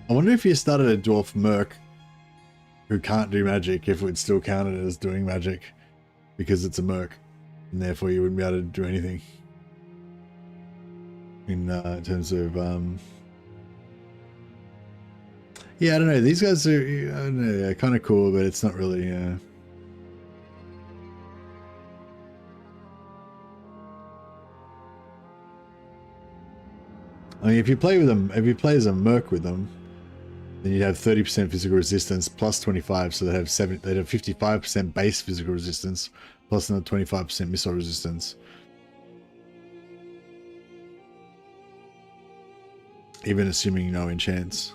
I wonder if you started a dwarf merc who can't do magic, if it would still count it as doing magic because it's a merc, and therefore you wouldn't be able to do anything in terms of yeah, I don't know, these guys are, I don't know, kind of cool, but it's not really I mean, if you play with them, if you play as a merc with them, then you'd have 30% physical resistance plus 25, so they'd have 55% base physical resistance plus another 25% missile resistance. Even assuming no enchants.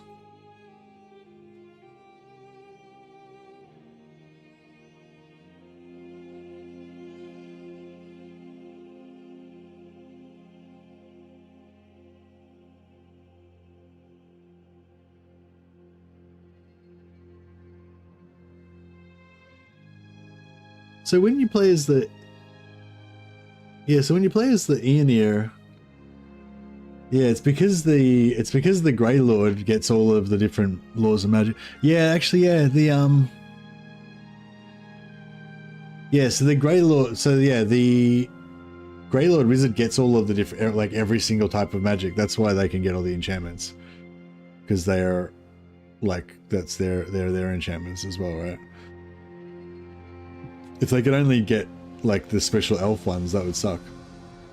So when you play as the Eonir, it's because the Grey Lord gets all of the different laws of magic. Yeah, actually, yeah, so the Grey Lord, the Grey Lord Wizard gets all of the different, like every single type of magic. That's why they can get all the enchantments, because they are like, that's their enchantments as well, right? If they could only get like the special elf ones, that would suck,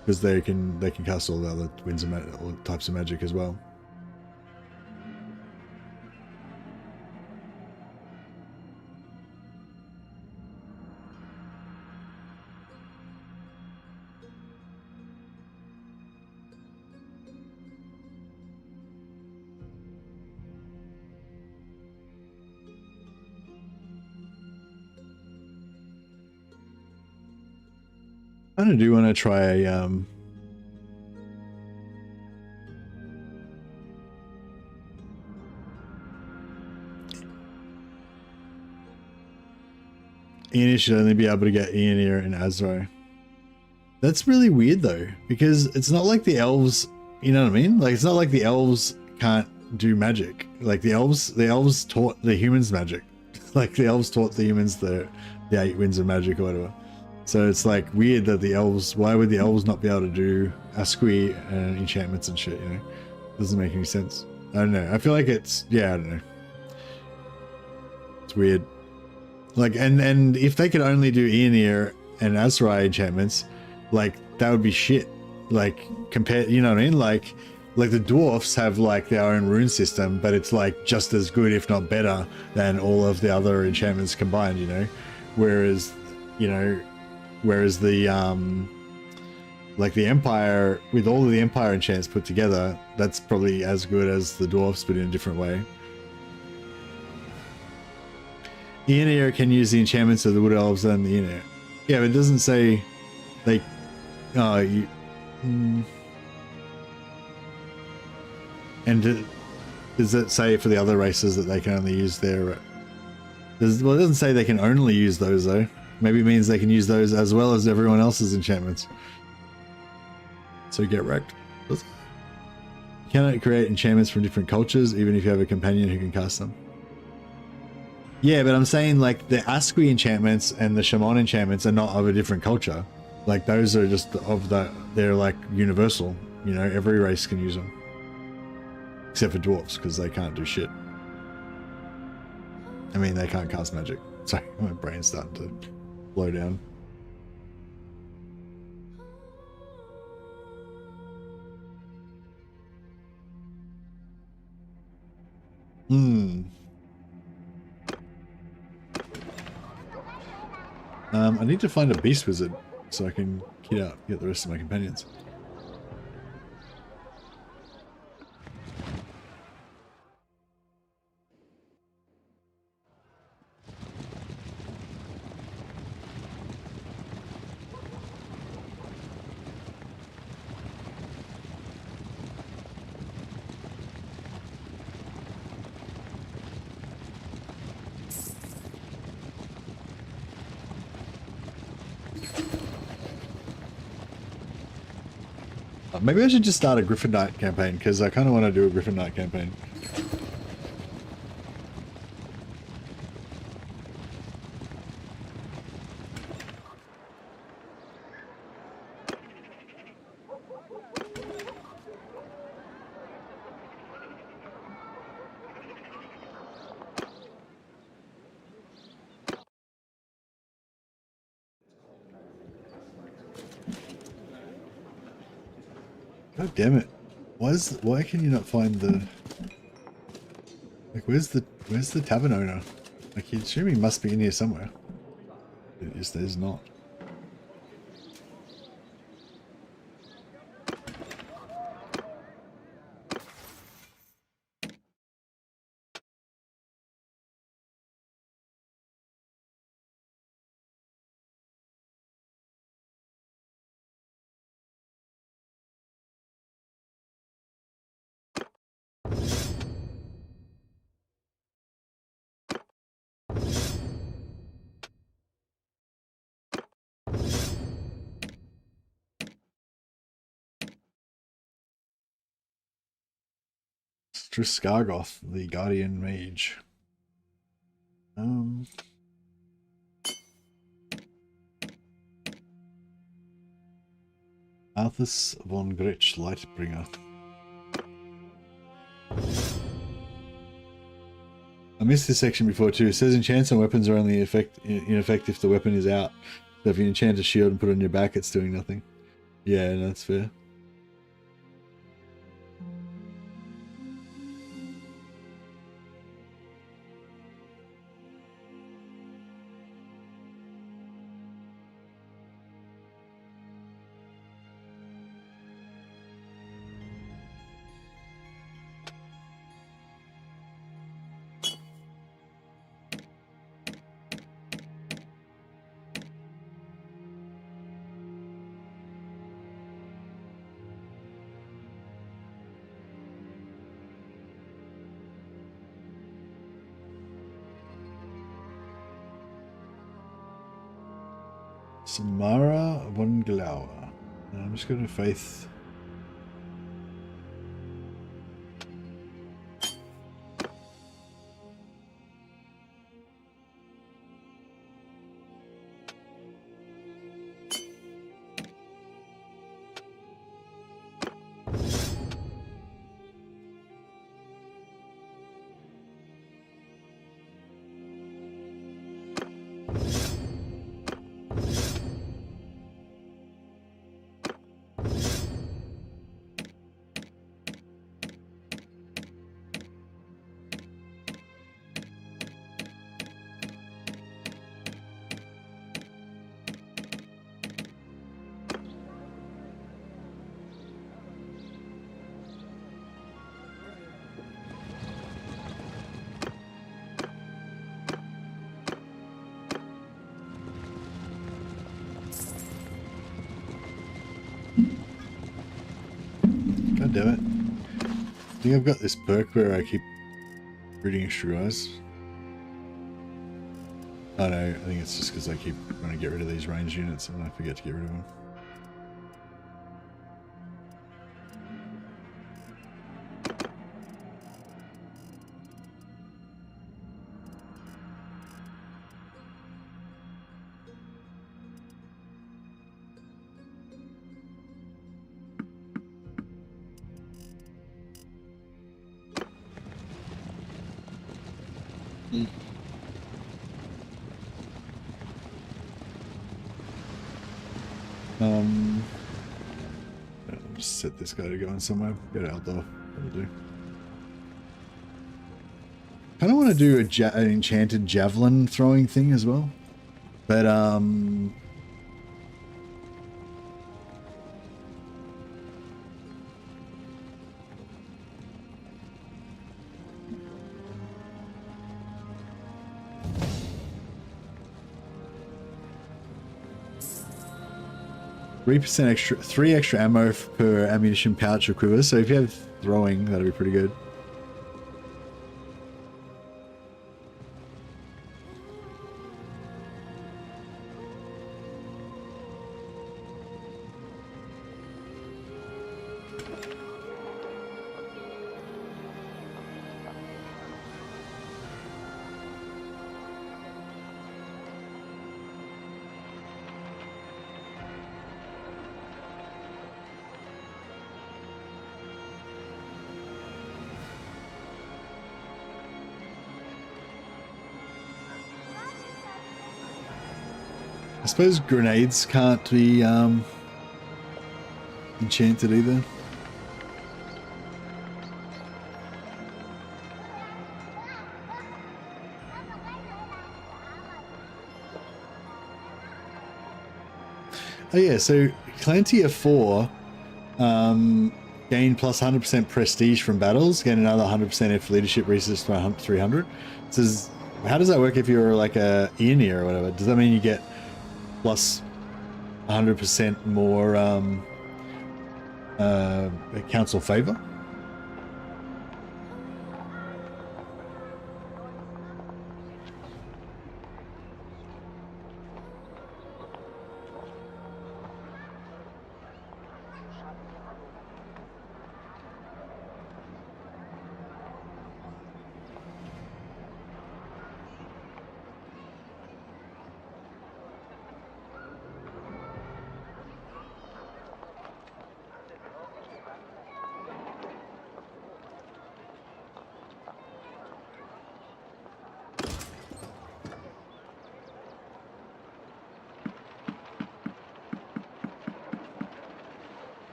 because they can cast all the other winds of all types of magic as well. I kind of do want to try a Ian should only be able to get Eonir and Azrai. That's really weird though, because it's not like the elves, you know what I mean? Like, it's not like the elves can't do magic. Like the elves taught the humans magic. Like the elves taught the humans the 8 winds of magic or whatever. So it's like weird that the elves, why would the elves not be able to do Asqui and enchantments and shit, you know? Doesn't make any sense. I don't know. I feel like it's, yeah, I don't know. It's weird. Like, and if they could only do Eonir and Azrai enchantments, like, that would be shit. Like, compared, you know what I mean? Like the dwarfs have like their own rune system, but it's like just as good, if not better, than all of the other enchantments combined, you know? Whereas the like the Empire, with all of the Empire enchants put together, that's probably as good as the dwarfs, but in a different way. Eonir can use the enchantments of the Wood Elves and the Eonir. Yeah, but it doesn't say they. And does it say for the other races that they can only use their? Well, it doesn't say they can only use those though. Maybe it means they can use those as well as everyone else's enchantments. So get wrecked. You cannot create enchantments from different cultures, even if you have a companion who can cast them. Yeah, but I'm saying like the Asqui enchantments and the Shaman enchantments are not of a different culture. Like those are just of that, they're like universal. You know, every race can use them. Except for dwarves, because they can't do shit. I mean, they can't cast magic. Sorry, my brain's starting to blow down. I need to find a beast wizard so I can get the rest of my companions. Maybe I should just start a Griffin Knight campaign, because I kind of want to do a Griffin Knight campaign. God damn it. Why can you not find the... Like, where's the tavern owner? Like, you'd assume he must be in here somewhere. It just is not. Triskargoth, the Guardian Mage. Arthas von Gretsch, Lightbringer. I missed this section before too. It says enchants on weapons are only in effect if the weapon is out. So if you enchant a shield and put it on your back, it's doing nothing. Yeah, no, that's fair. Samara von Glauer. I'm just going to faith. God damn it. I think I've got this perk where I keep reading extra guys. Oh no, I think it's just because I keep trying to get rid of these ranged units and I forget to get rid of them. I'll just set this guy to go in somewhere. Get it outdoor. That'll do. Kind of want to do an enchanted javelin throwing thing as well, but three extra ammo per ammunition pouch or quiver. So if you have throwing, that'll be pretty good. I suppose grenades can't be enchanted either. Oh yeah, so clan tier 4 gain plus 100% prestige from battles, gain another 100% if leadership reaches 300. So how does that work if you're like a Eoneer or whatever? Does that mean you get plus 100% more council favor?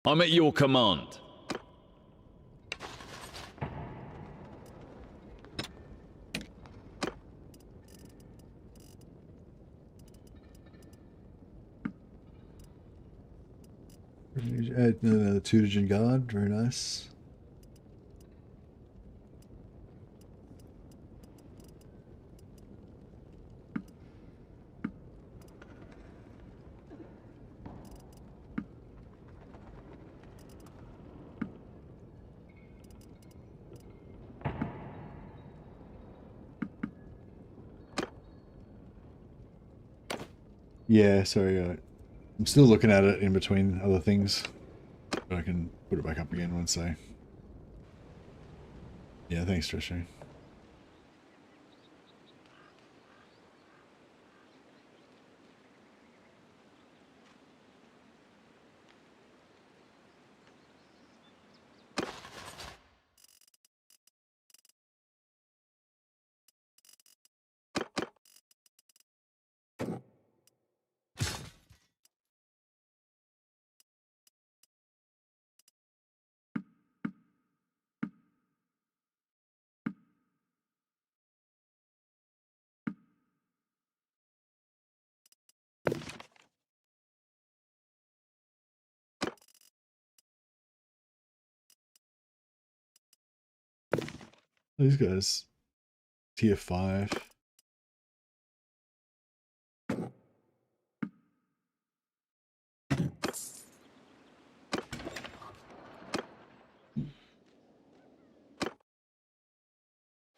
I'm at your command. Another Tutogen Guard, very nice. Yeah, sorry, I'm still looking at it in between other things, but I can put it back up again once I... Yeah, thanks, Trisha. These guys, tier 5.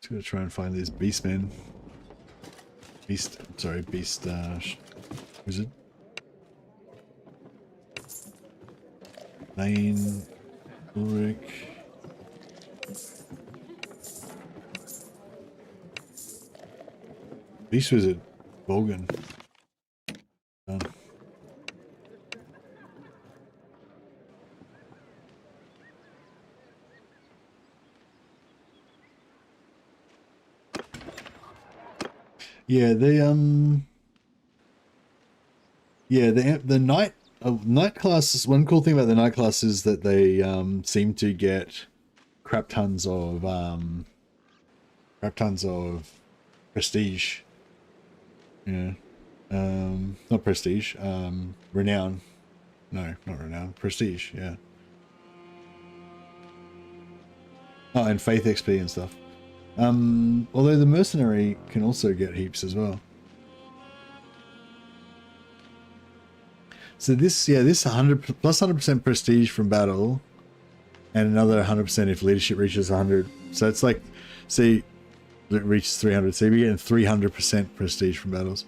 Just gonna try and find these beastmen. Beast wizard. Lane, Ulric. Beast wizard, Bogan. Done. Yeah, the knight classes. One cool thing about the knight class is that they seem to get crap tons of prestige. Yeah, not prestige. Renown. No, not renown. Prestige. Yeah. Oh, and faith XP and stuff. Although the mercenary can also get heaps as well. So this 100 plus 100% prestige from battle, and another 100% if leadership reaches 100. So it's like, see, it reaches 300. So you're getting 300% prestige from battles.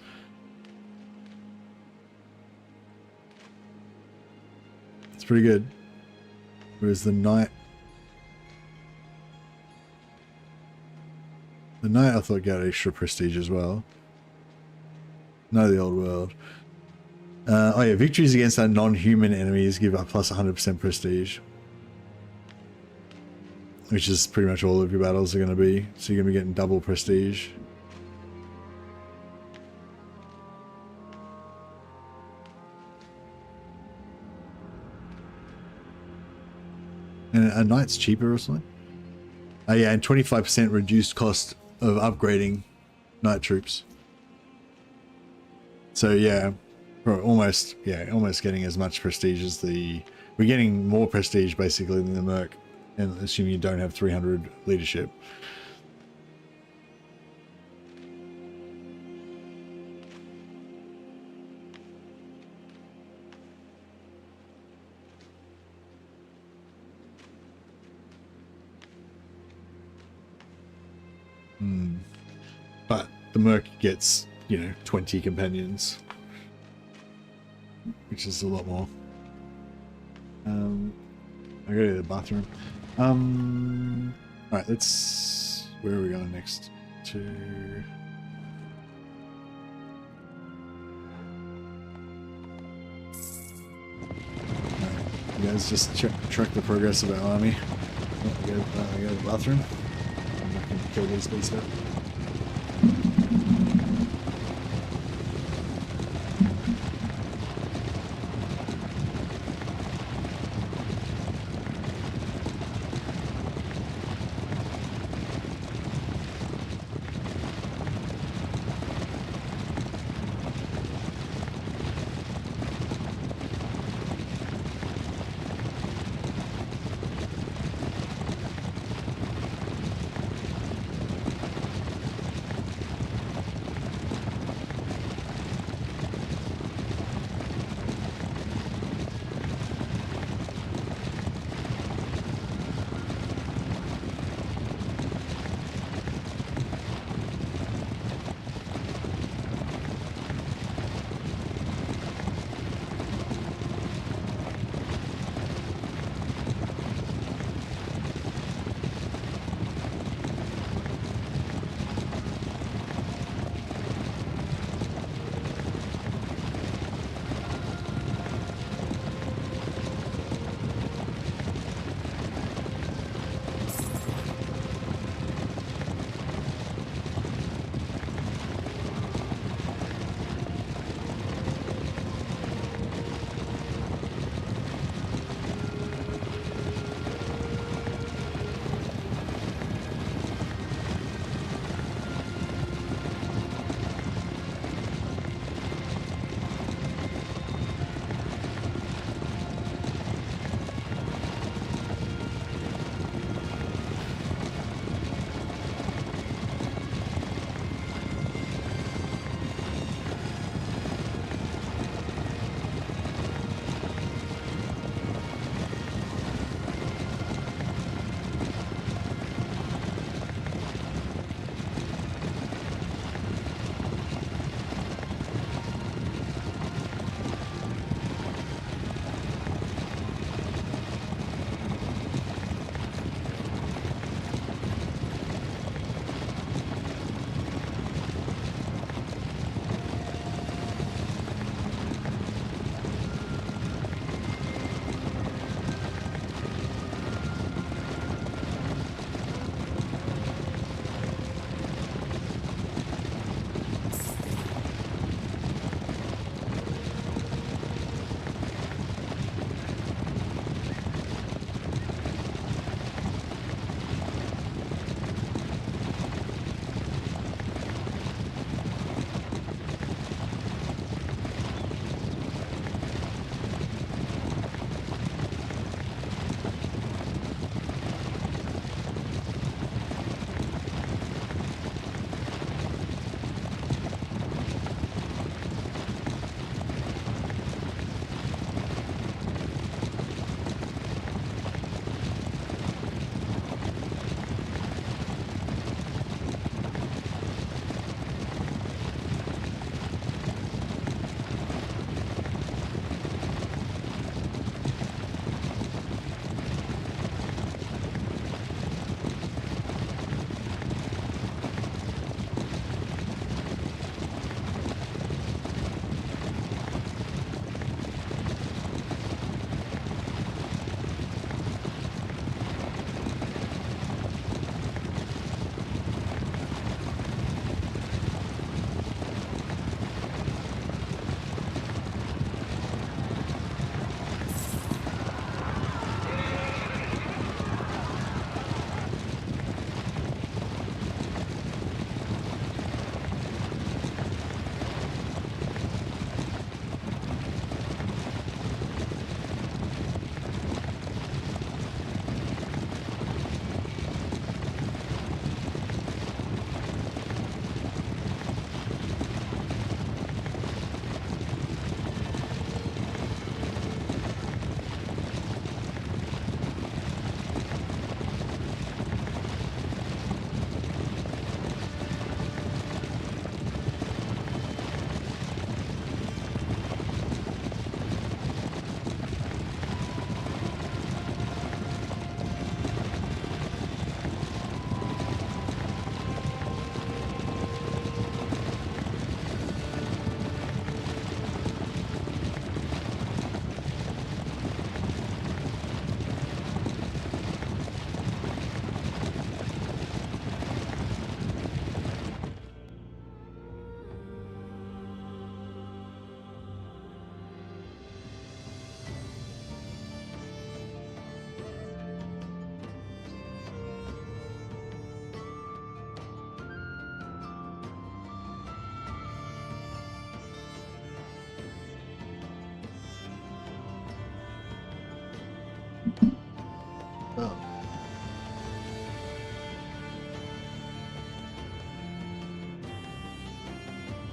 It's pretty good. Whereas the knight I thought got extra prestige as well. No, the old world. Oh yeah, victories against our non-human enemies give up plus 100% prestige. Which is pretty much all of your battles are going to be. So you're going to be getting double prestige. And a knight's cheaper or something? Oh yeah, and 25% reduced cost of upgrading knight troops. So yeah, we're almost getting as much prestige as we're getting more prestige basically than the Merc, and assuming you don't have 300 leadership. But the Merc gets, 20 companions, which is a lot more. I go to the bathroom. Alright, where are we going next? You guys just track the progress of our army. I go to the bathroom. I'm not going to kill these beasts up.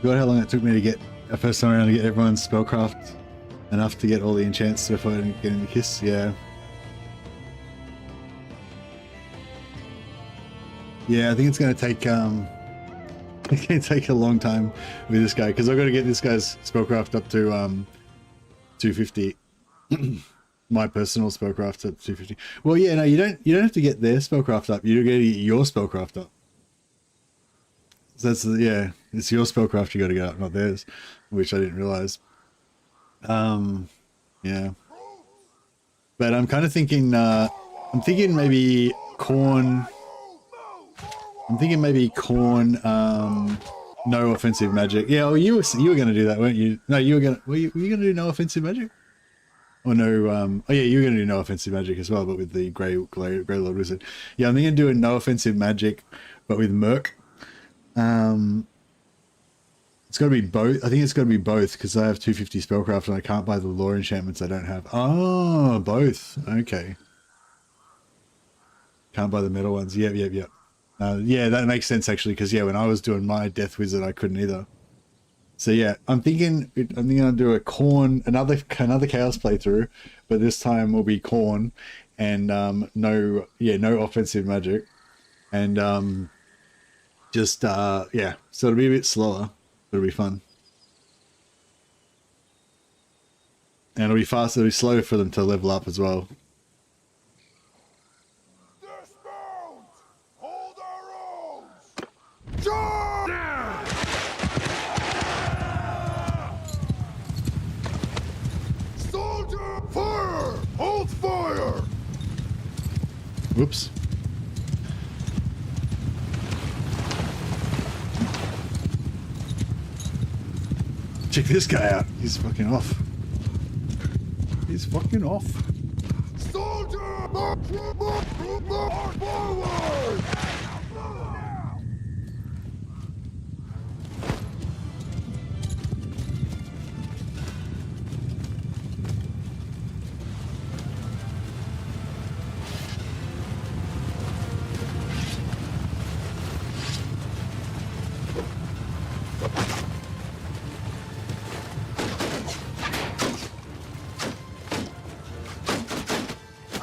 God, how long it took me to get a first time around to get everyone's spellcraft enough to get all the enchants before getting the kiss. Yeah. Yeah, I think it's going to take it's going to take a long time with this guy because I've got to get this guy's spellcraft up to 250. My personal spellcraft at 250. Well, yeah, no, you don't have to get their spellcraft up. You're going to get your spellcraft up. So that's yeah, it's your spellcraft you got to get up, not theirs, which I didn't realize. Yeah, but I'm kind of thinking. I'm thinking maybe Khorne. I'm thinking maybe Khorne. No offensive magic. Yeah, well, you were going to do that, weren't you? No, you were going to. Were you going to do no offensive magic? Or no? Oh yeah, you were going to do no offensive magic as well, but with the Grey Lord Wizard. Yeah, I'm thinking of doing no offensive magic, but with Merc. It's got to be both. I think it's got to be both because I have 250 spellcraft and I can't buy the lore enchantments I don't have. Oh, both. Okay. Can't buy the metal ones. Yep. Yeah, that makes sense actually because yeah, when I was doing my Death Wizard, I couldn't either. So yeah, I'm thinking I'll do a Khorne, another Chaos playthrough, but this time will be Khorne and no offensive magic, and yeah, so it'll be a bit slower. It'll be fun. And it'll be fast, it'll be slow for them to level up as well. Dismount! Hold our arms! Charge! Soldier, fire! Hold fire! Whoops. Check this guy out. He's fucking off. He's fucking off. Soldier, march forward!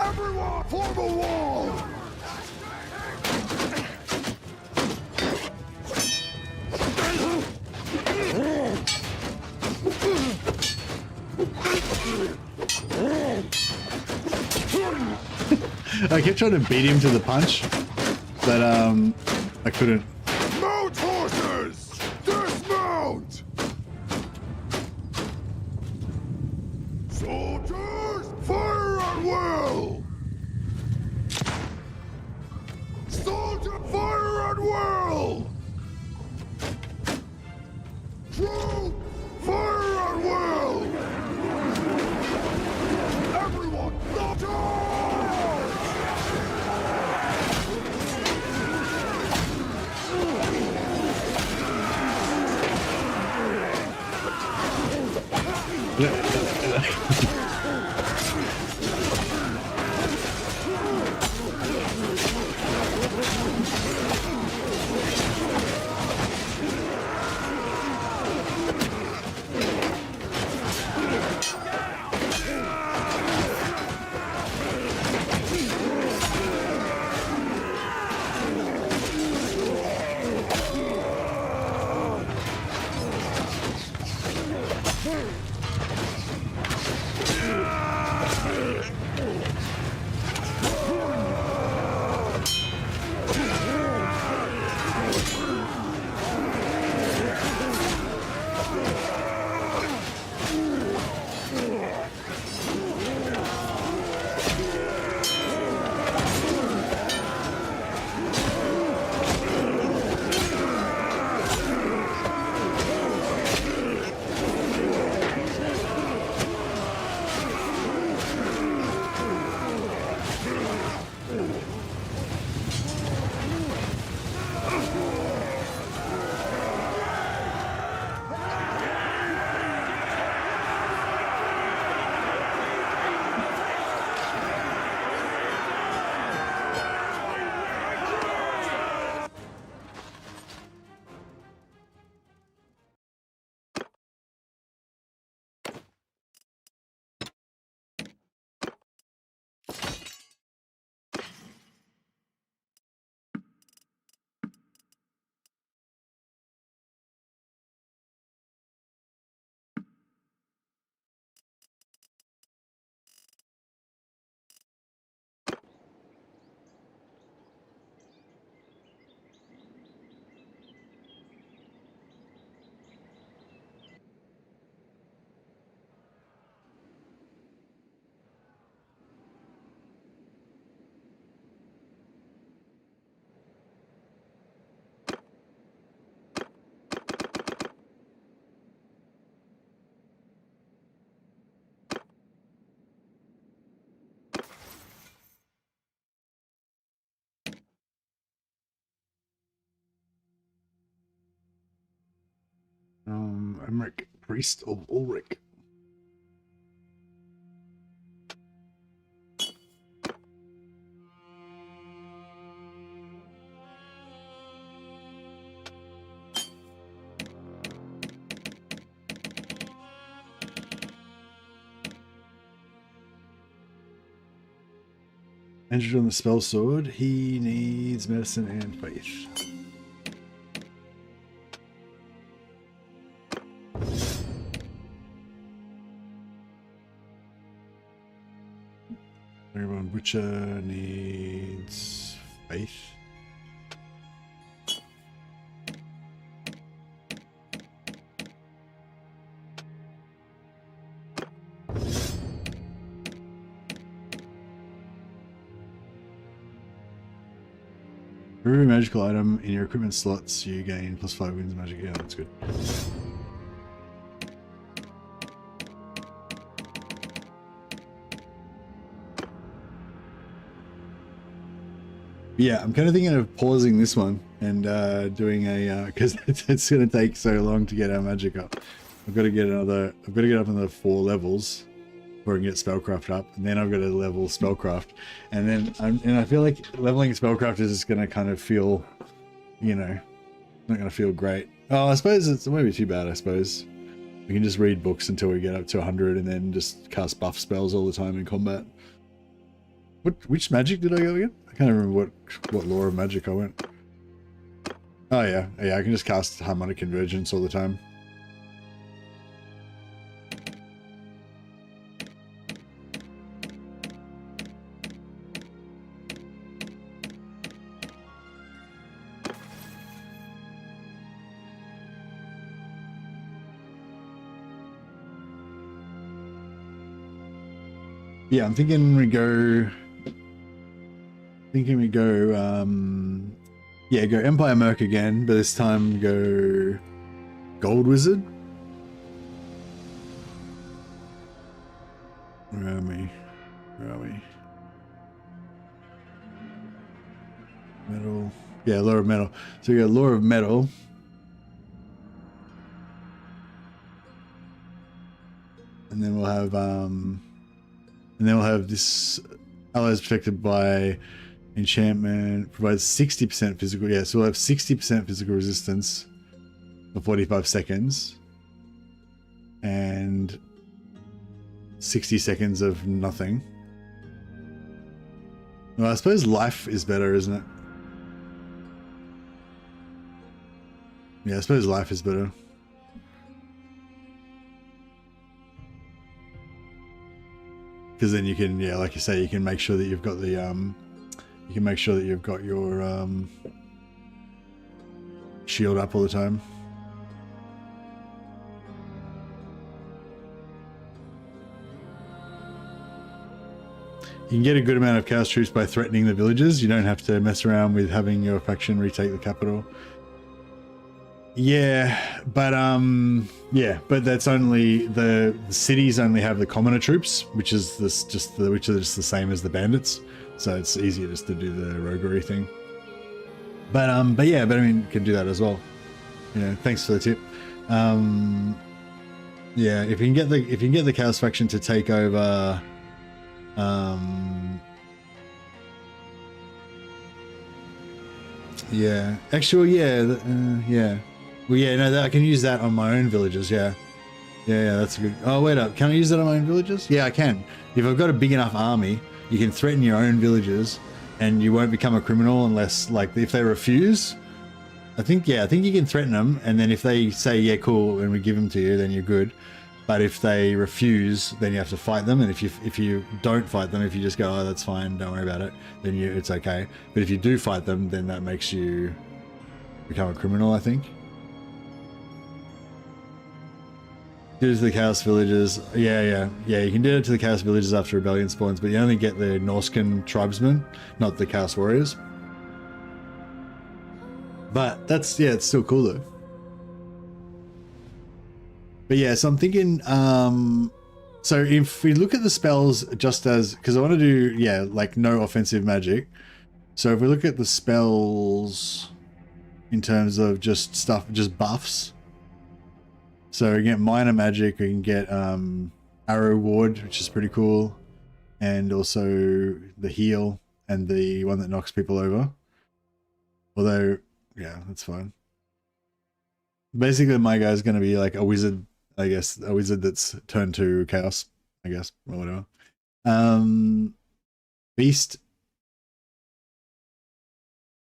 Everyone, form a wall! I kept trying to beat him to the punch, but I couldn't. Mount horses! Dismount! Soldiers, fire at will! Soldier, fire at will! Troop, fire at will! Everyone, not charge! Merek, Priest of Ulric. Entered on the spell sword. He needs medicine and faith. Everyone, Witcher needs faith. For every magical item in your equipment slots, you gain +5 wins magic. Yeah, that's good. Yeah, I'm kind of thinking of pausing this one and doing a because it's going to take so long to get our magic up. I've got to get another. I've got to get up another 4 levels before I can get spellcraft up, and then I've got to level spellcraft, and then I feel like leveling spellcraft is just going to kind of feel, you know, not going to feel great. Oh, I suppose it won't be too bad. I suppose we can just read books until we get up to 100, and then just cast buff spells all the time in combat. Which magic did I go again? I can't remember what lore of magic I went. Oh yeah, I can just cast harmonic convergence all the time. Yeah, I'm thinking we go. Yeah, go Empire Merc again, but this time go Gold Wizard. Where are we? Metal. Yeah, Lore of Metal. So we got Lore of Metal. And then we'll have this allies protected by enchantment, provides 60% physical. Yeah, so we'll have 60% physical resistance for 45 seconds and 60 seconds of nothing. Well, I suppose life is better, isn't it? Yeah, I suppose life is better. Because then you can, yeah, like you say, you can make sure that you've got the, you can make sure that you've got your shield up all the time. You can get a good amount of chaos troops by threatening the villages. You don't have to mess around with having your faction retake the capital. Yeah, but that's only the cities only have the commoner troops, which is just the same as the bandits, so it's easier just to do the roguery thing. But I mean, you can do that as well. Yeah, thanks for the tip. Yeah, if you can get the chaos faction to take over, yeah, actually, yeah. Well, yeah, no, I can use that on my own villages, yeah. Yeah, that's a good... Oh, wait up. Can I use that on my own villages? Yeah, I can. If I've got a big enough army, you can threaten your own villages, and you won't become a criminal unless, like, if they refuse. I think you can threaten them, and then if they say, yeah, cool, and we give them to you, then you're good. But if they refuse, then you have to fight them, and if you don't fight them, if you just go, oh, that's fine, don't worry about it, then it's okay. But if you do fight them, then that makes you become a criminal, I think. Do it to the Chaos Villages. Yeah, you can do it to the Chaos Villages after Rebellion spawns, but you only get the Norscan tribesmen, not the Chaos Warriors. But that's, yeah, it's still cool though. But yeah, so I'm thinking, so if we look at the spells just as, because I want to do, yeah, like no offensive magic. So if we look at the spells in terms of just stuff, just buffs, So you get minor magic, you can get arrow ward, which is pretty cool, and also the heal and the one that knocks people over. Although, yeah, that's fine. Basically, my guy's going to be like a wizard, I guess, a wizard that's turned to chaos, I guess, or whatever. Beast.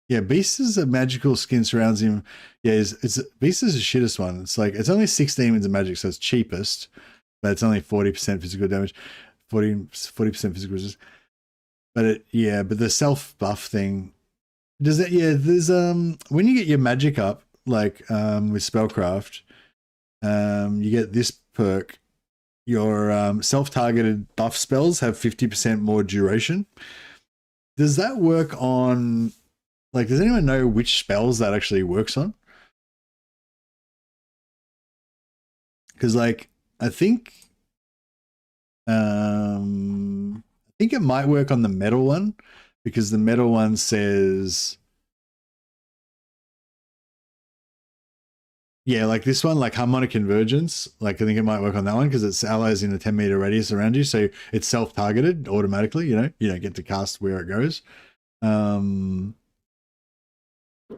Yeah, Beast is a magical skin surrounds him. Yeah, it's Beast is the shittest one. It's like, it's only 6 demons of magic, so it's cheapest, but it's only 40% physical damage, 40% physical resistance. But but the self buff thing, does that, yeah, there's, when you get your magic up, like, with Spellcraft, you get this perk. Your self-targeted buff spells have 50% more duration. Does that work on, like, does anyone know which spells that actually works on? Because, like, I think it might work on the metal one, because the metal one says, yeah, like this one, like harmonic convergence, like I think it might work on that one because it's allies in a 10-meter radius around you, so it's self-targeted automatically. You don't get to cast where it goes.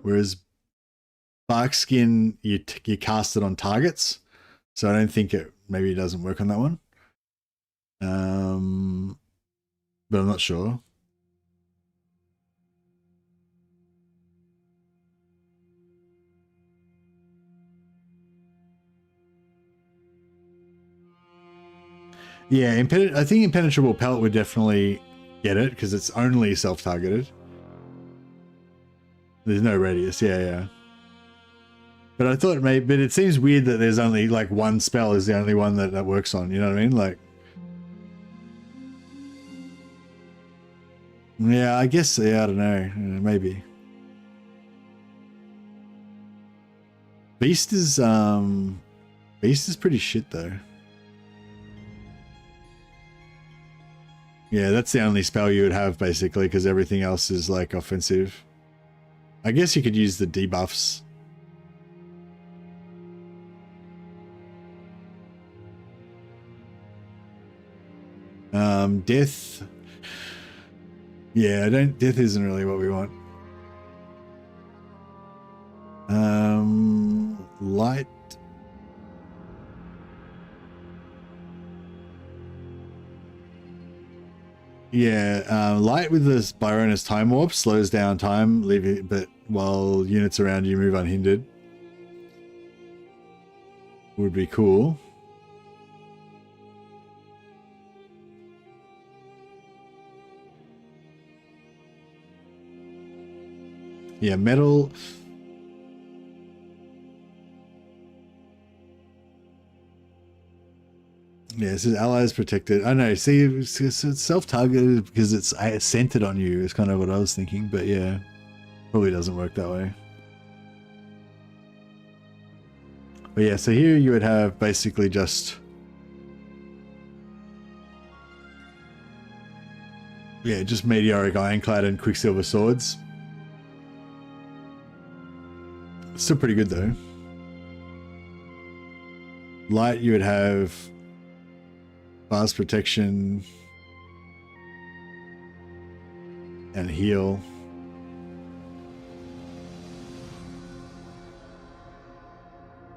Whereas Barkskin, you cast it on targets, so I don't think maybe it doesn't work on that one. But I'm not sure. Yeah, I think Impenetrable Pelt would definitely get it because it's only self-targeted. There's no radius, yeah. But I thought maybe, but it seems weird that there's only like one spell is the only one that works on, you know what I mean? Like, yeah, I guess, yeah, I don't know, maybe. Beast is pretty shit though. Yeah, that's the only spell you would have basically, because everything else is like offensive. I guess you could use the debuffs. Death. Yeah, death isn't really what we want. Light. Yeah, light with this Byronus time warp slows down time, but while units around you move unhindered. Would be cool. Yeah, metal. Yeah, this is allies protected. I know, see, it's self-targeted because it's centered on you is kind of what I was thinking, but yeah, probably doesn't work that way. But yeah, so here you would have basically just, yeah, just Meteoric Ironclad and Quicksilver Swords. Still pretty good though. Light, you would have fast protection and heal.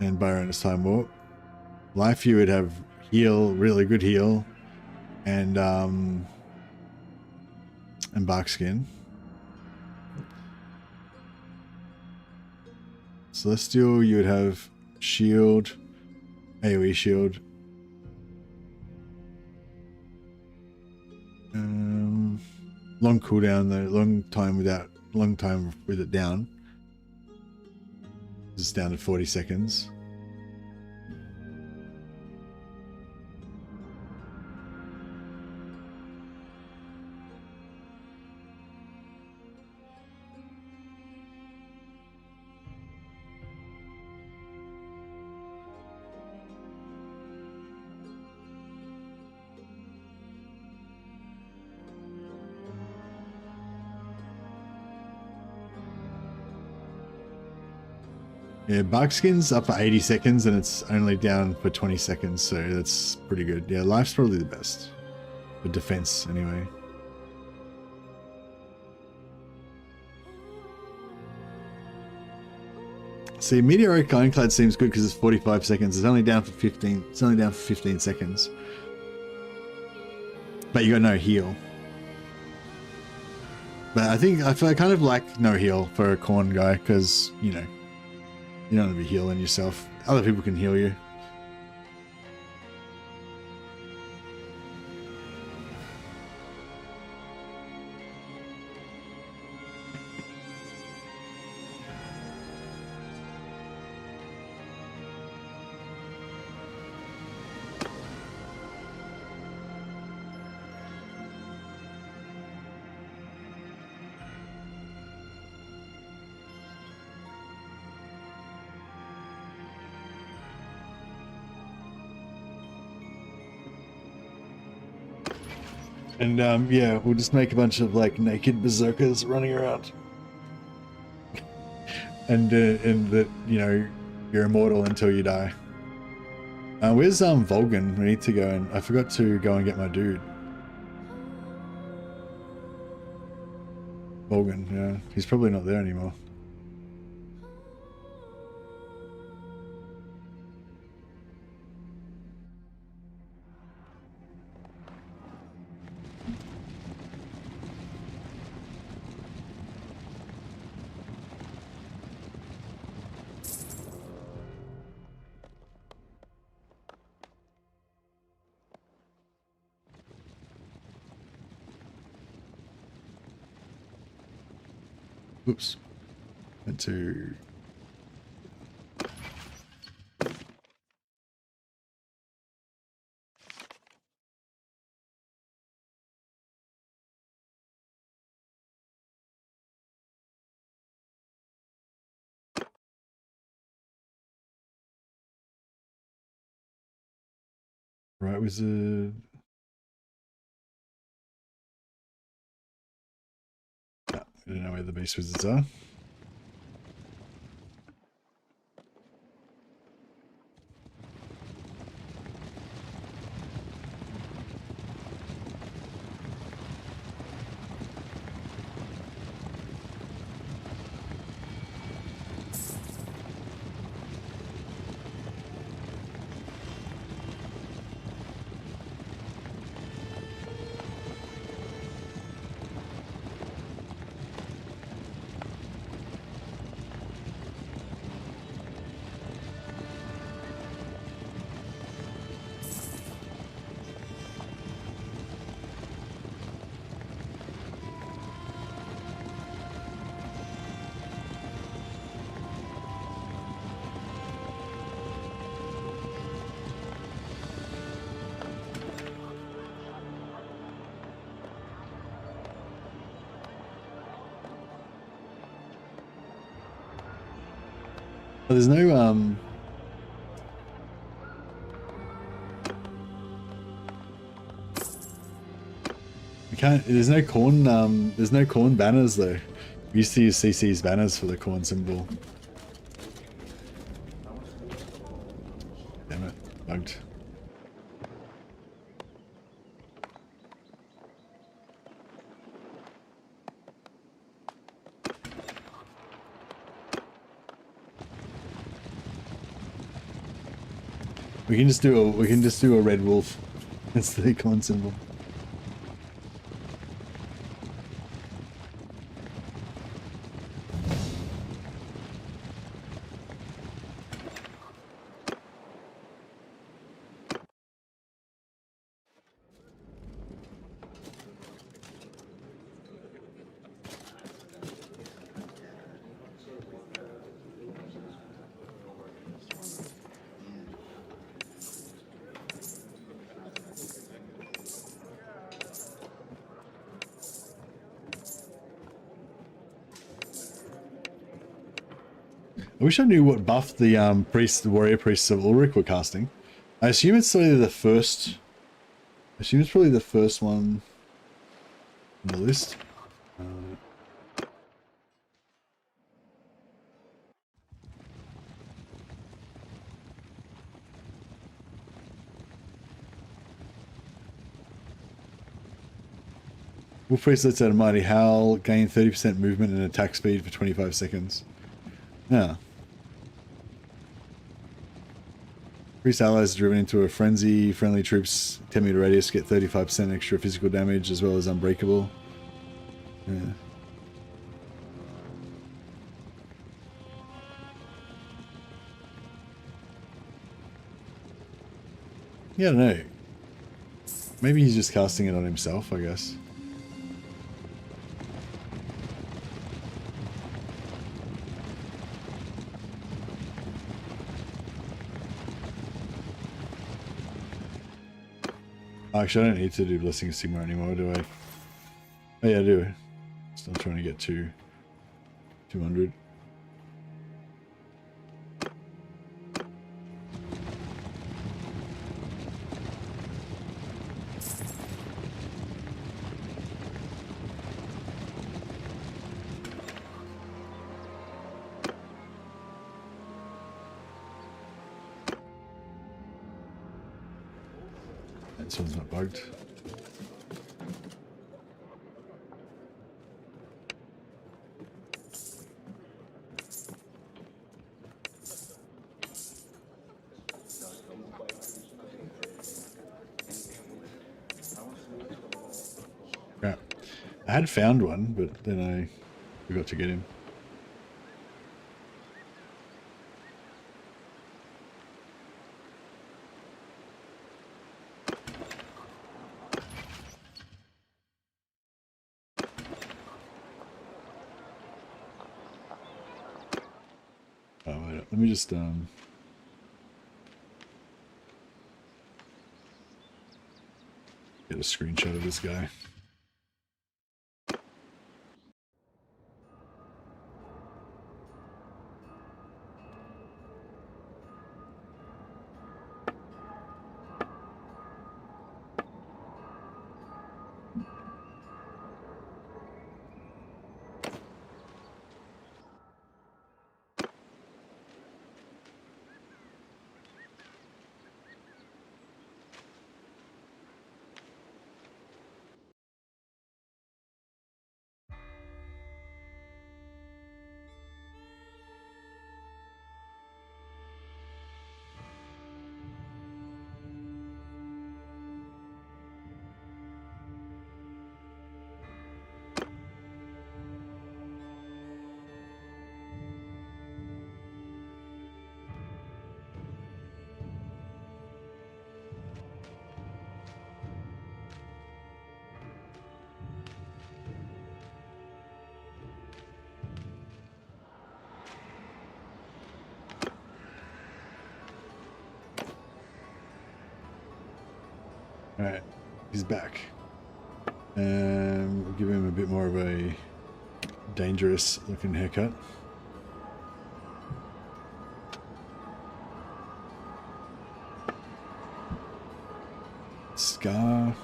And Byronus Time Warp. Life, you would have heal, really good heal, and Barkskin. Celestial, you would have shield, AoE shield. Long cooldown though, long time with it down. It's down to 40 seconds. Yeah, Barkskin's up for 80 seconds and it's only down for 20 seconds, so that's pretty good. Yeah, life's probably the best. For defense, anyway. See, Meteoric Ironclad seems good because it's 45 seconds. It's only down for 15. It's only down for 15 seconds. But you got no heal. But I kind of like no heal for a corn guy because, you know, you don't want to be healing yourself. Other people can heal you. And yeah, we'll just make a bunch of like naked berserkers running around, and that, you know, you're immortal until you die. Where's Volgan? We need to go, and I forgot to go and get my dude. Volgan, yeah, he's probably not there anymore. Oops. Went to... Right, was a... No, I don't know where the beast wizards are. Oh, there's no we can't, there's no corn banners though. We used to use CC's banners for the corn symbol. Damn it, bugged. We can just do a red wolf. That's the corn symbol. I wish I knew what buff the the warrior priests of Ulric were casting. I assume it's probably the first. I assume it's probably the first one on the list. Wolf Priest lets out a mighty howl, gain 30% movement and attack speed for 25 seconds. Yeah. Priest allies driven into a frenzy. Friendly troops 10 meter radius get 35% extra physical damage as well as unbreakable. Yeah. Yeah, I don't know. Maybe he's just casting it on himself, I guess. Actually, I don't need to do Blessing of Sigmar anymore, do I? Oh yeah, I do. Still trying to get to 200. This one's not bugged. Crap. I had found one, but then I forgot to get him. Let me just get a screenshot of this guy. Alright, he's back. We'll give him a bit more of a dangerous looking haircut. Scar.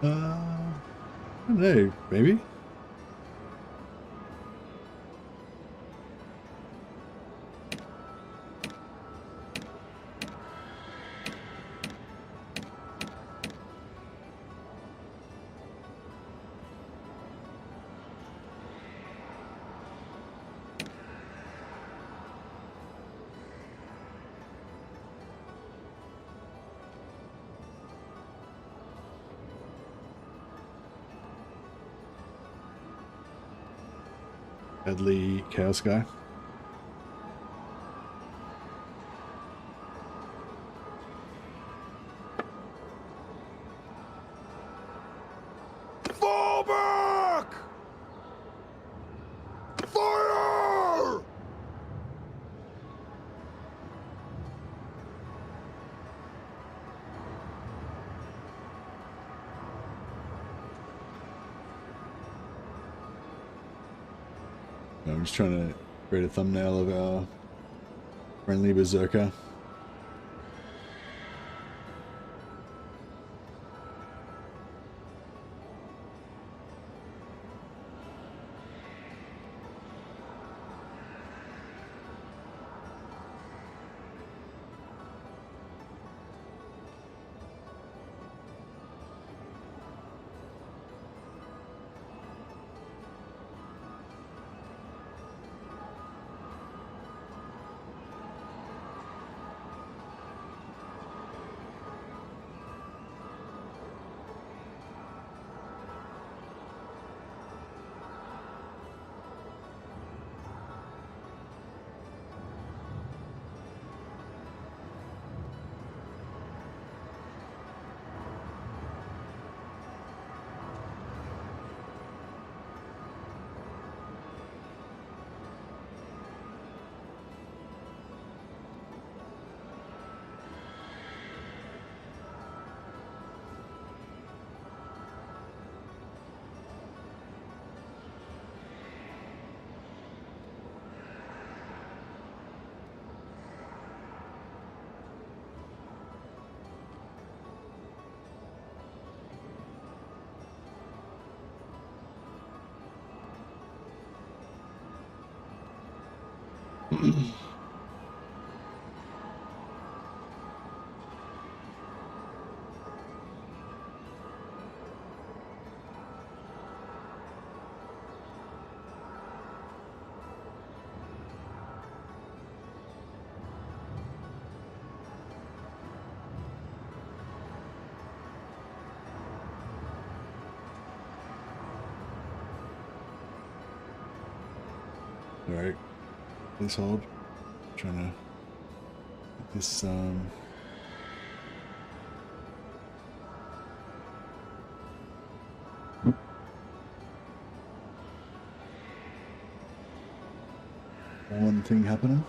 I don't know, maybe? Deadly Chaos guy. Fall back! Fire! I'm just trying to create a thumbnail of our friendly berserker. Alright. Please hold. Trying to get this one thing happening.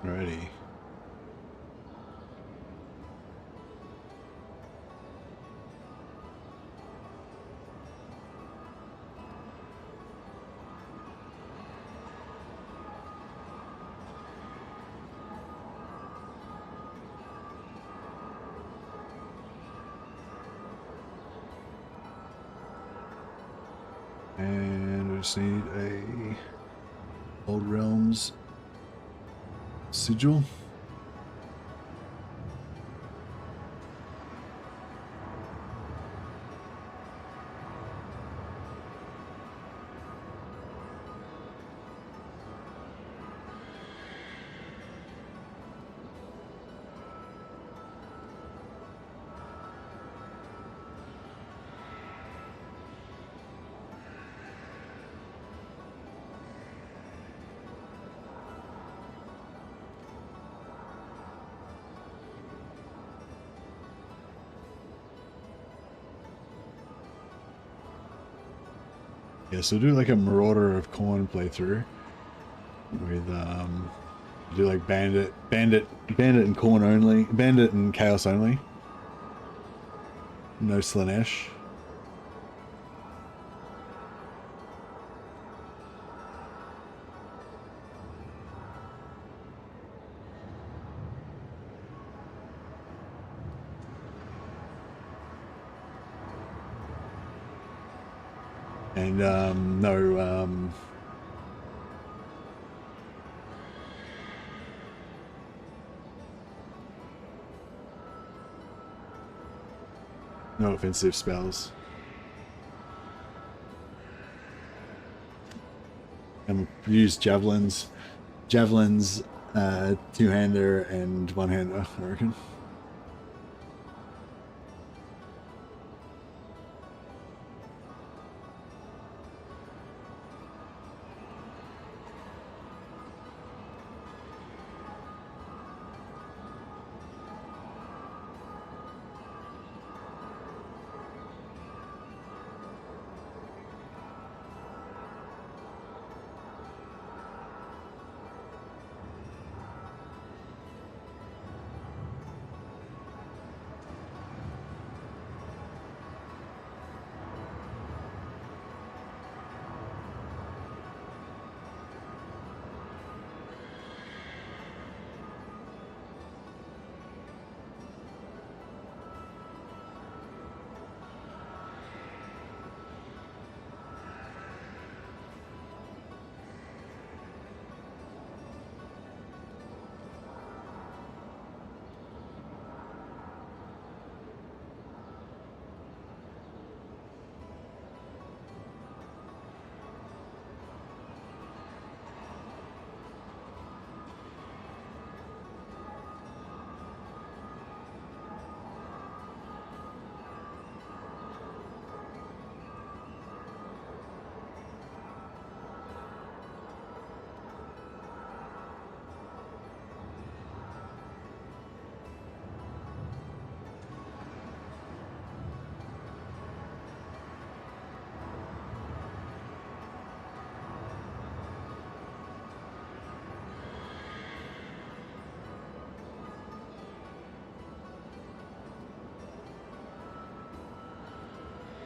Alrighty. And we just need a Old Realms sigil. Yeah, so do like a Marauder of Corn playthrough with do like Bandit and Corn only, Bandit and Chaos only. No Slanesh. And no offensive spells. And use javelins, two-hander and one-hander, I reckon.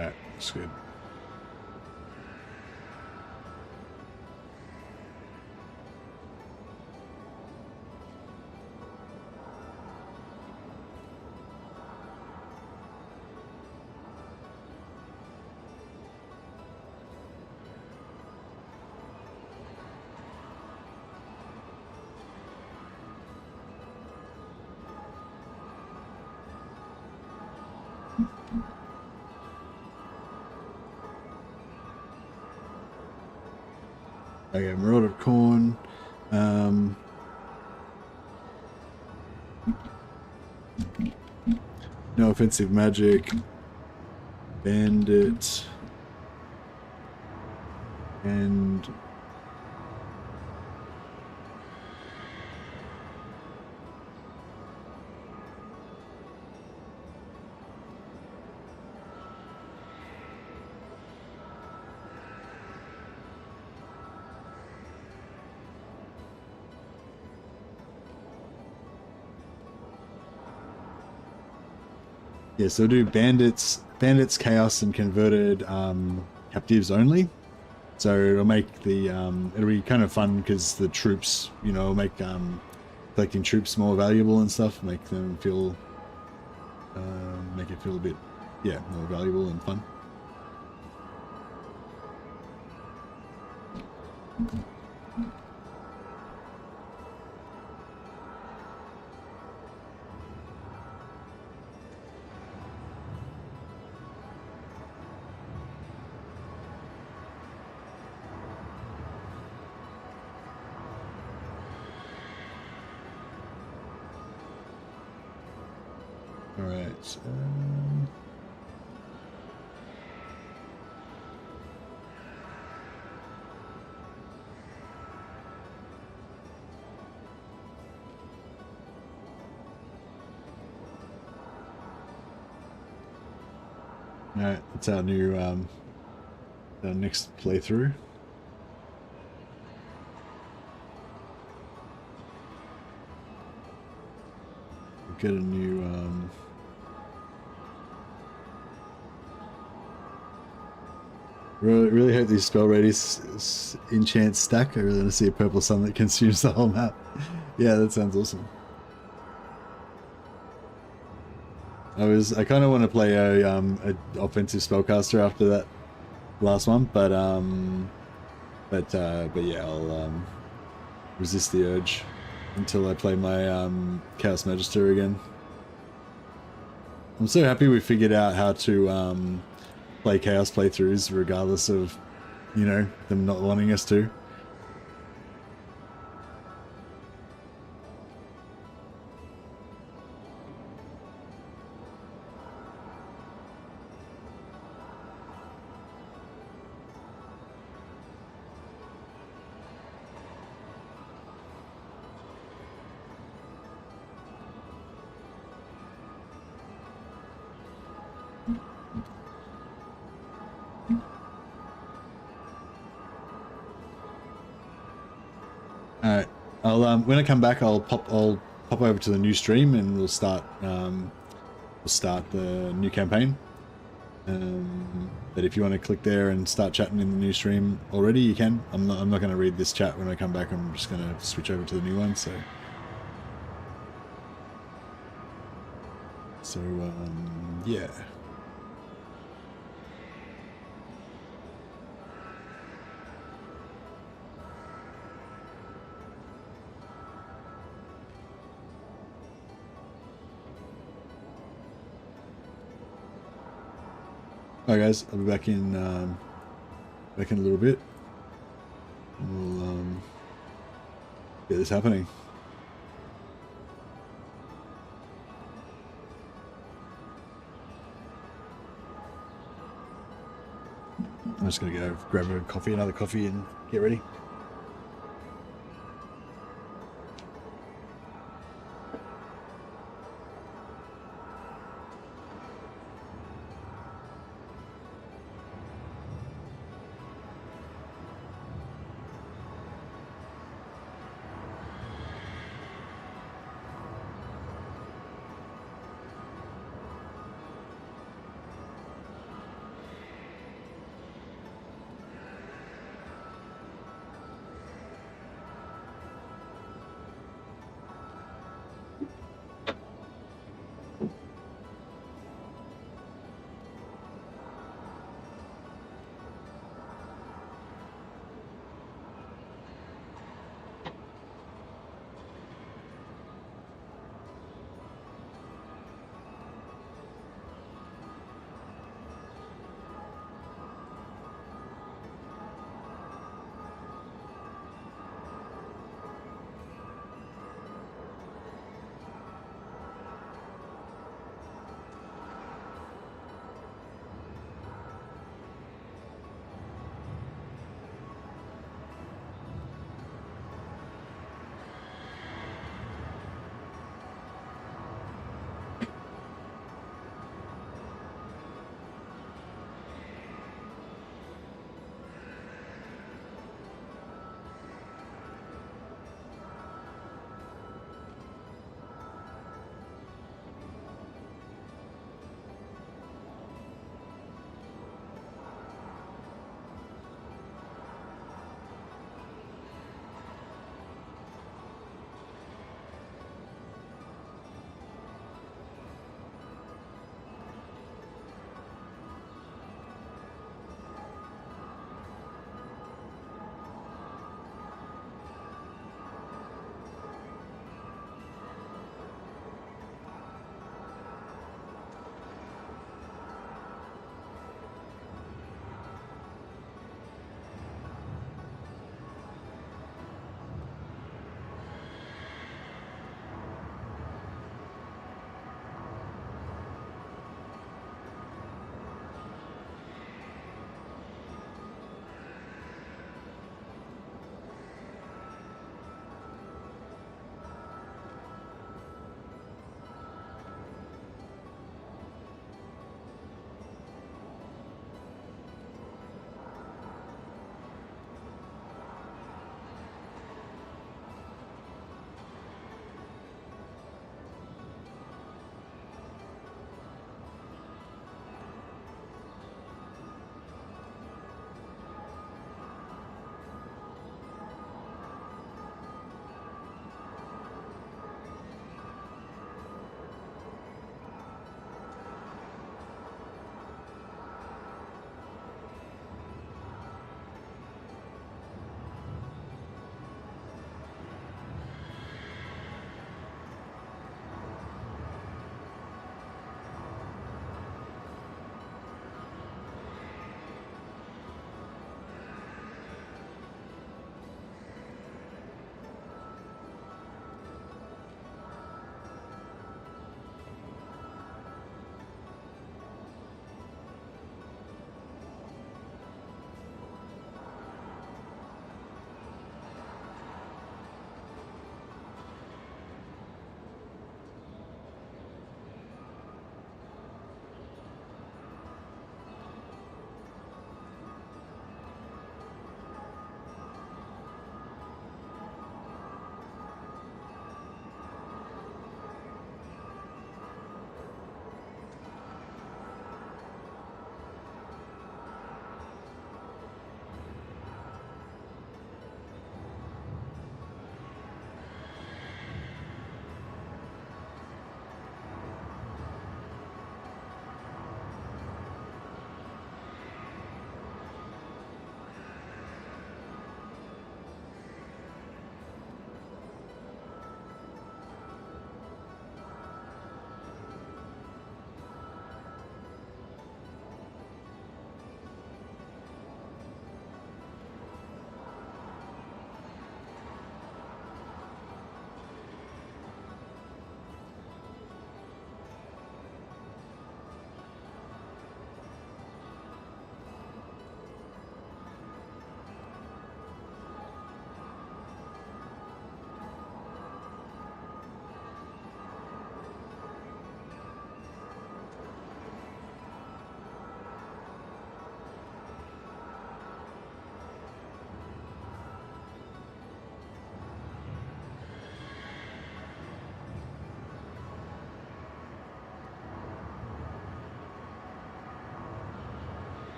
Alright, that's good. Okay, Marauder Corn. No offensive magic. Bandit. And yeah, so do bandits, chaos, and converted captives only. So it'll make the it'll be kind of fun because the troops, you know, make collecting troops more valuable and stuff. Make them feel, make it feel a bit, yeah, more valuable and fun. All right. All right, that's our new our next playthrough. We'll get a new really hope these spell readies enchant stack. I really want to see a purple sun that consumes the whole map. Yeah, that sounds awesome. I kind of want to play a offensive spellcaster after that last one, but yeah, I'll resist the urge until I play my Chaos Magister again. I'm so happy we figured out how to play Chaos playthroughs regardless of, you know, them not wanting us to. Alright, I'll when I come back, I'll pop over to the new stream and we'll start the new campaign. But if you want to click there and start chatting in the new stream already, you can. I'm not going to read this chat when I come back. I'm just going to switch over to the new one. So yeah. Alright guys, I'll be back in a little bit. We'll get this happening. I'm just gonna go grab another coffee and get ready.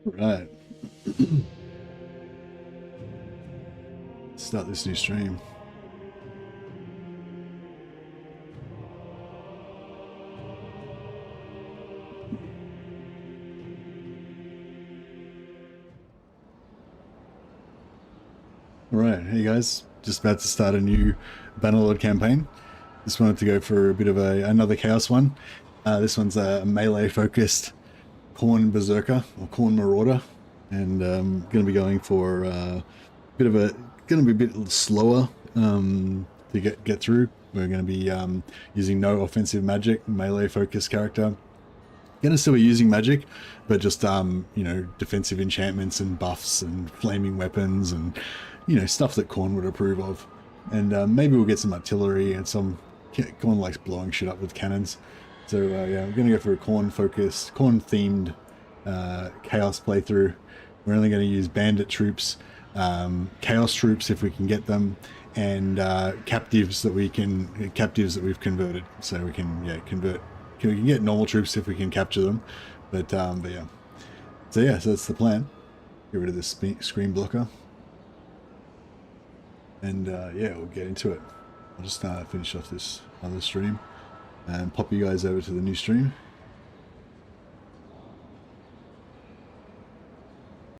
Right. Start this new stream. Alright, hey guys, just about to start a new Bannerlord campaign. Just wanted to go for a bit of another chaos one. This one's a melee focused Khorne Berserker or Khorne Marauder, and going to be going for a bit slower to get through. We're going to be using no offensive magic, melee focused character. Going to still be using magic, but just you know, defensive enchantments and buffs and flaming weapons and, you know, stuff that Khorne would approve of. And maybe we'll get some artillery and some... Khorne likes blowing shit up with cannons. So yeah, we're going to go for a Khorne focused, Khorne themed chaos playthrough. We're only going to use bandit troops, chaos troops if we can get them, and captives that we've converted. So we can convert. We can get normal troops if we can capture them, but yeah. So yeah, so that's the plan. Get rid of this screen blocker, and yeah, we'll get into it. I'll just finish off this other stream and pop you guys over to the new stream.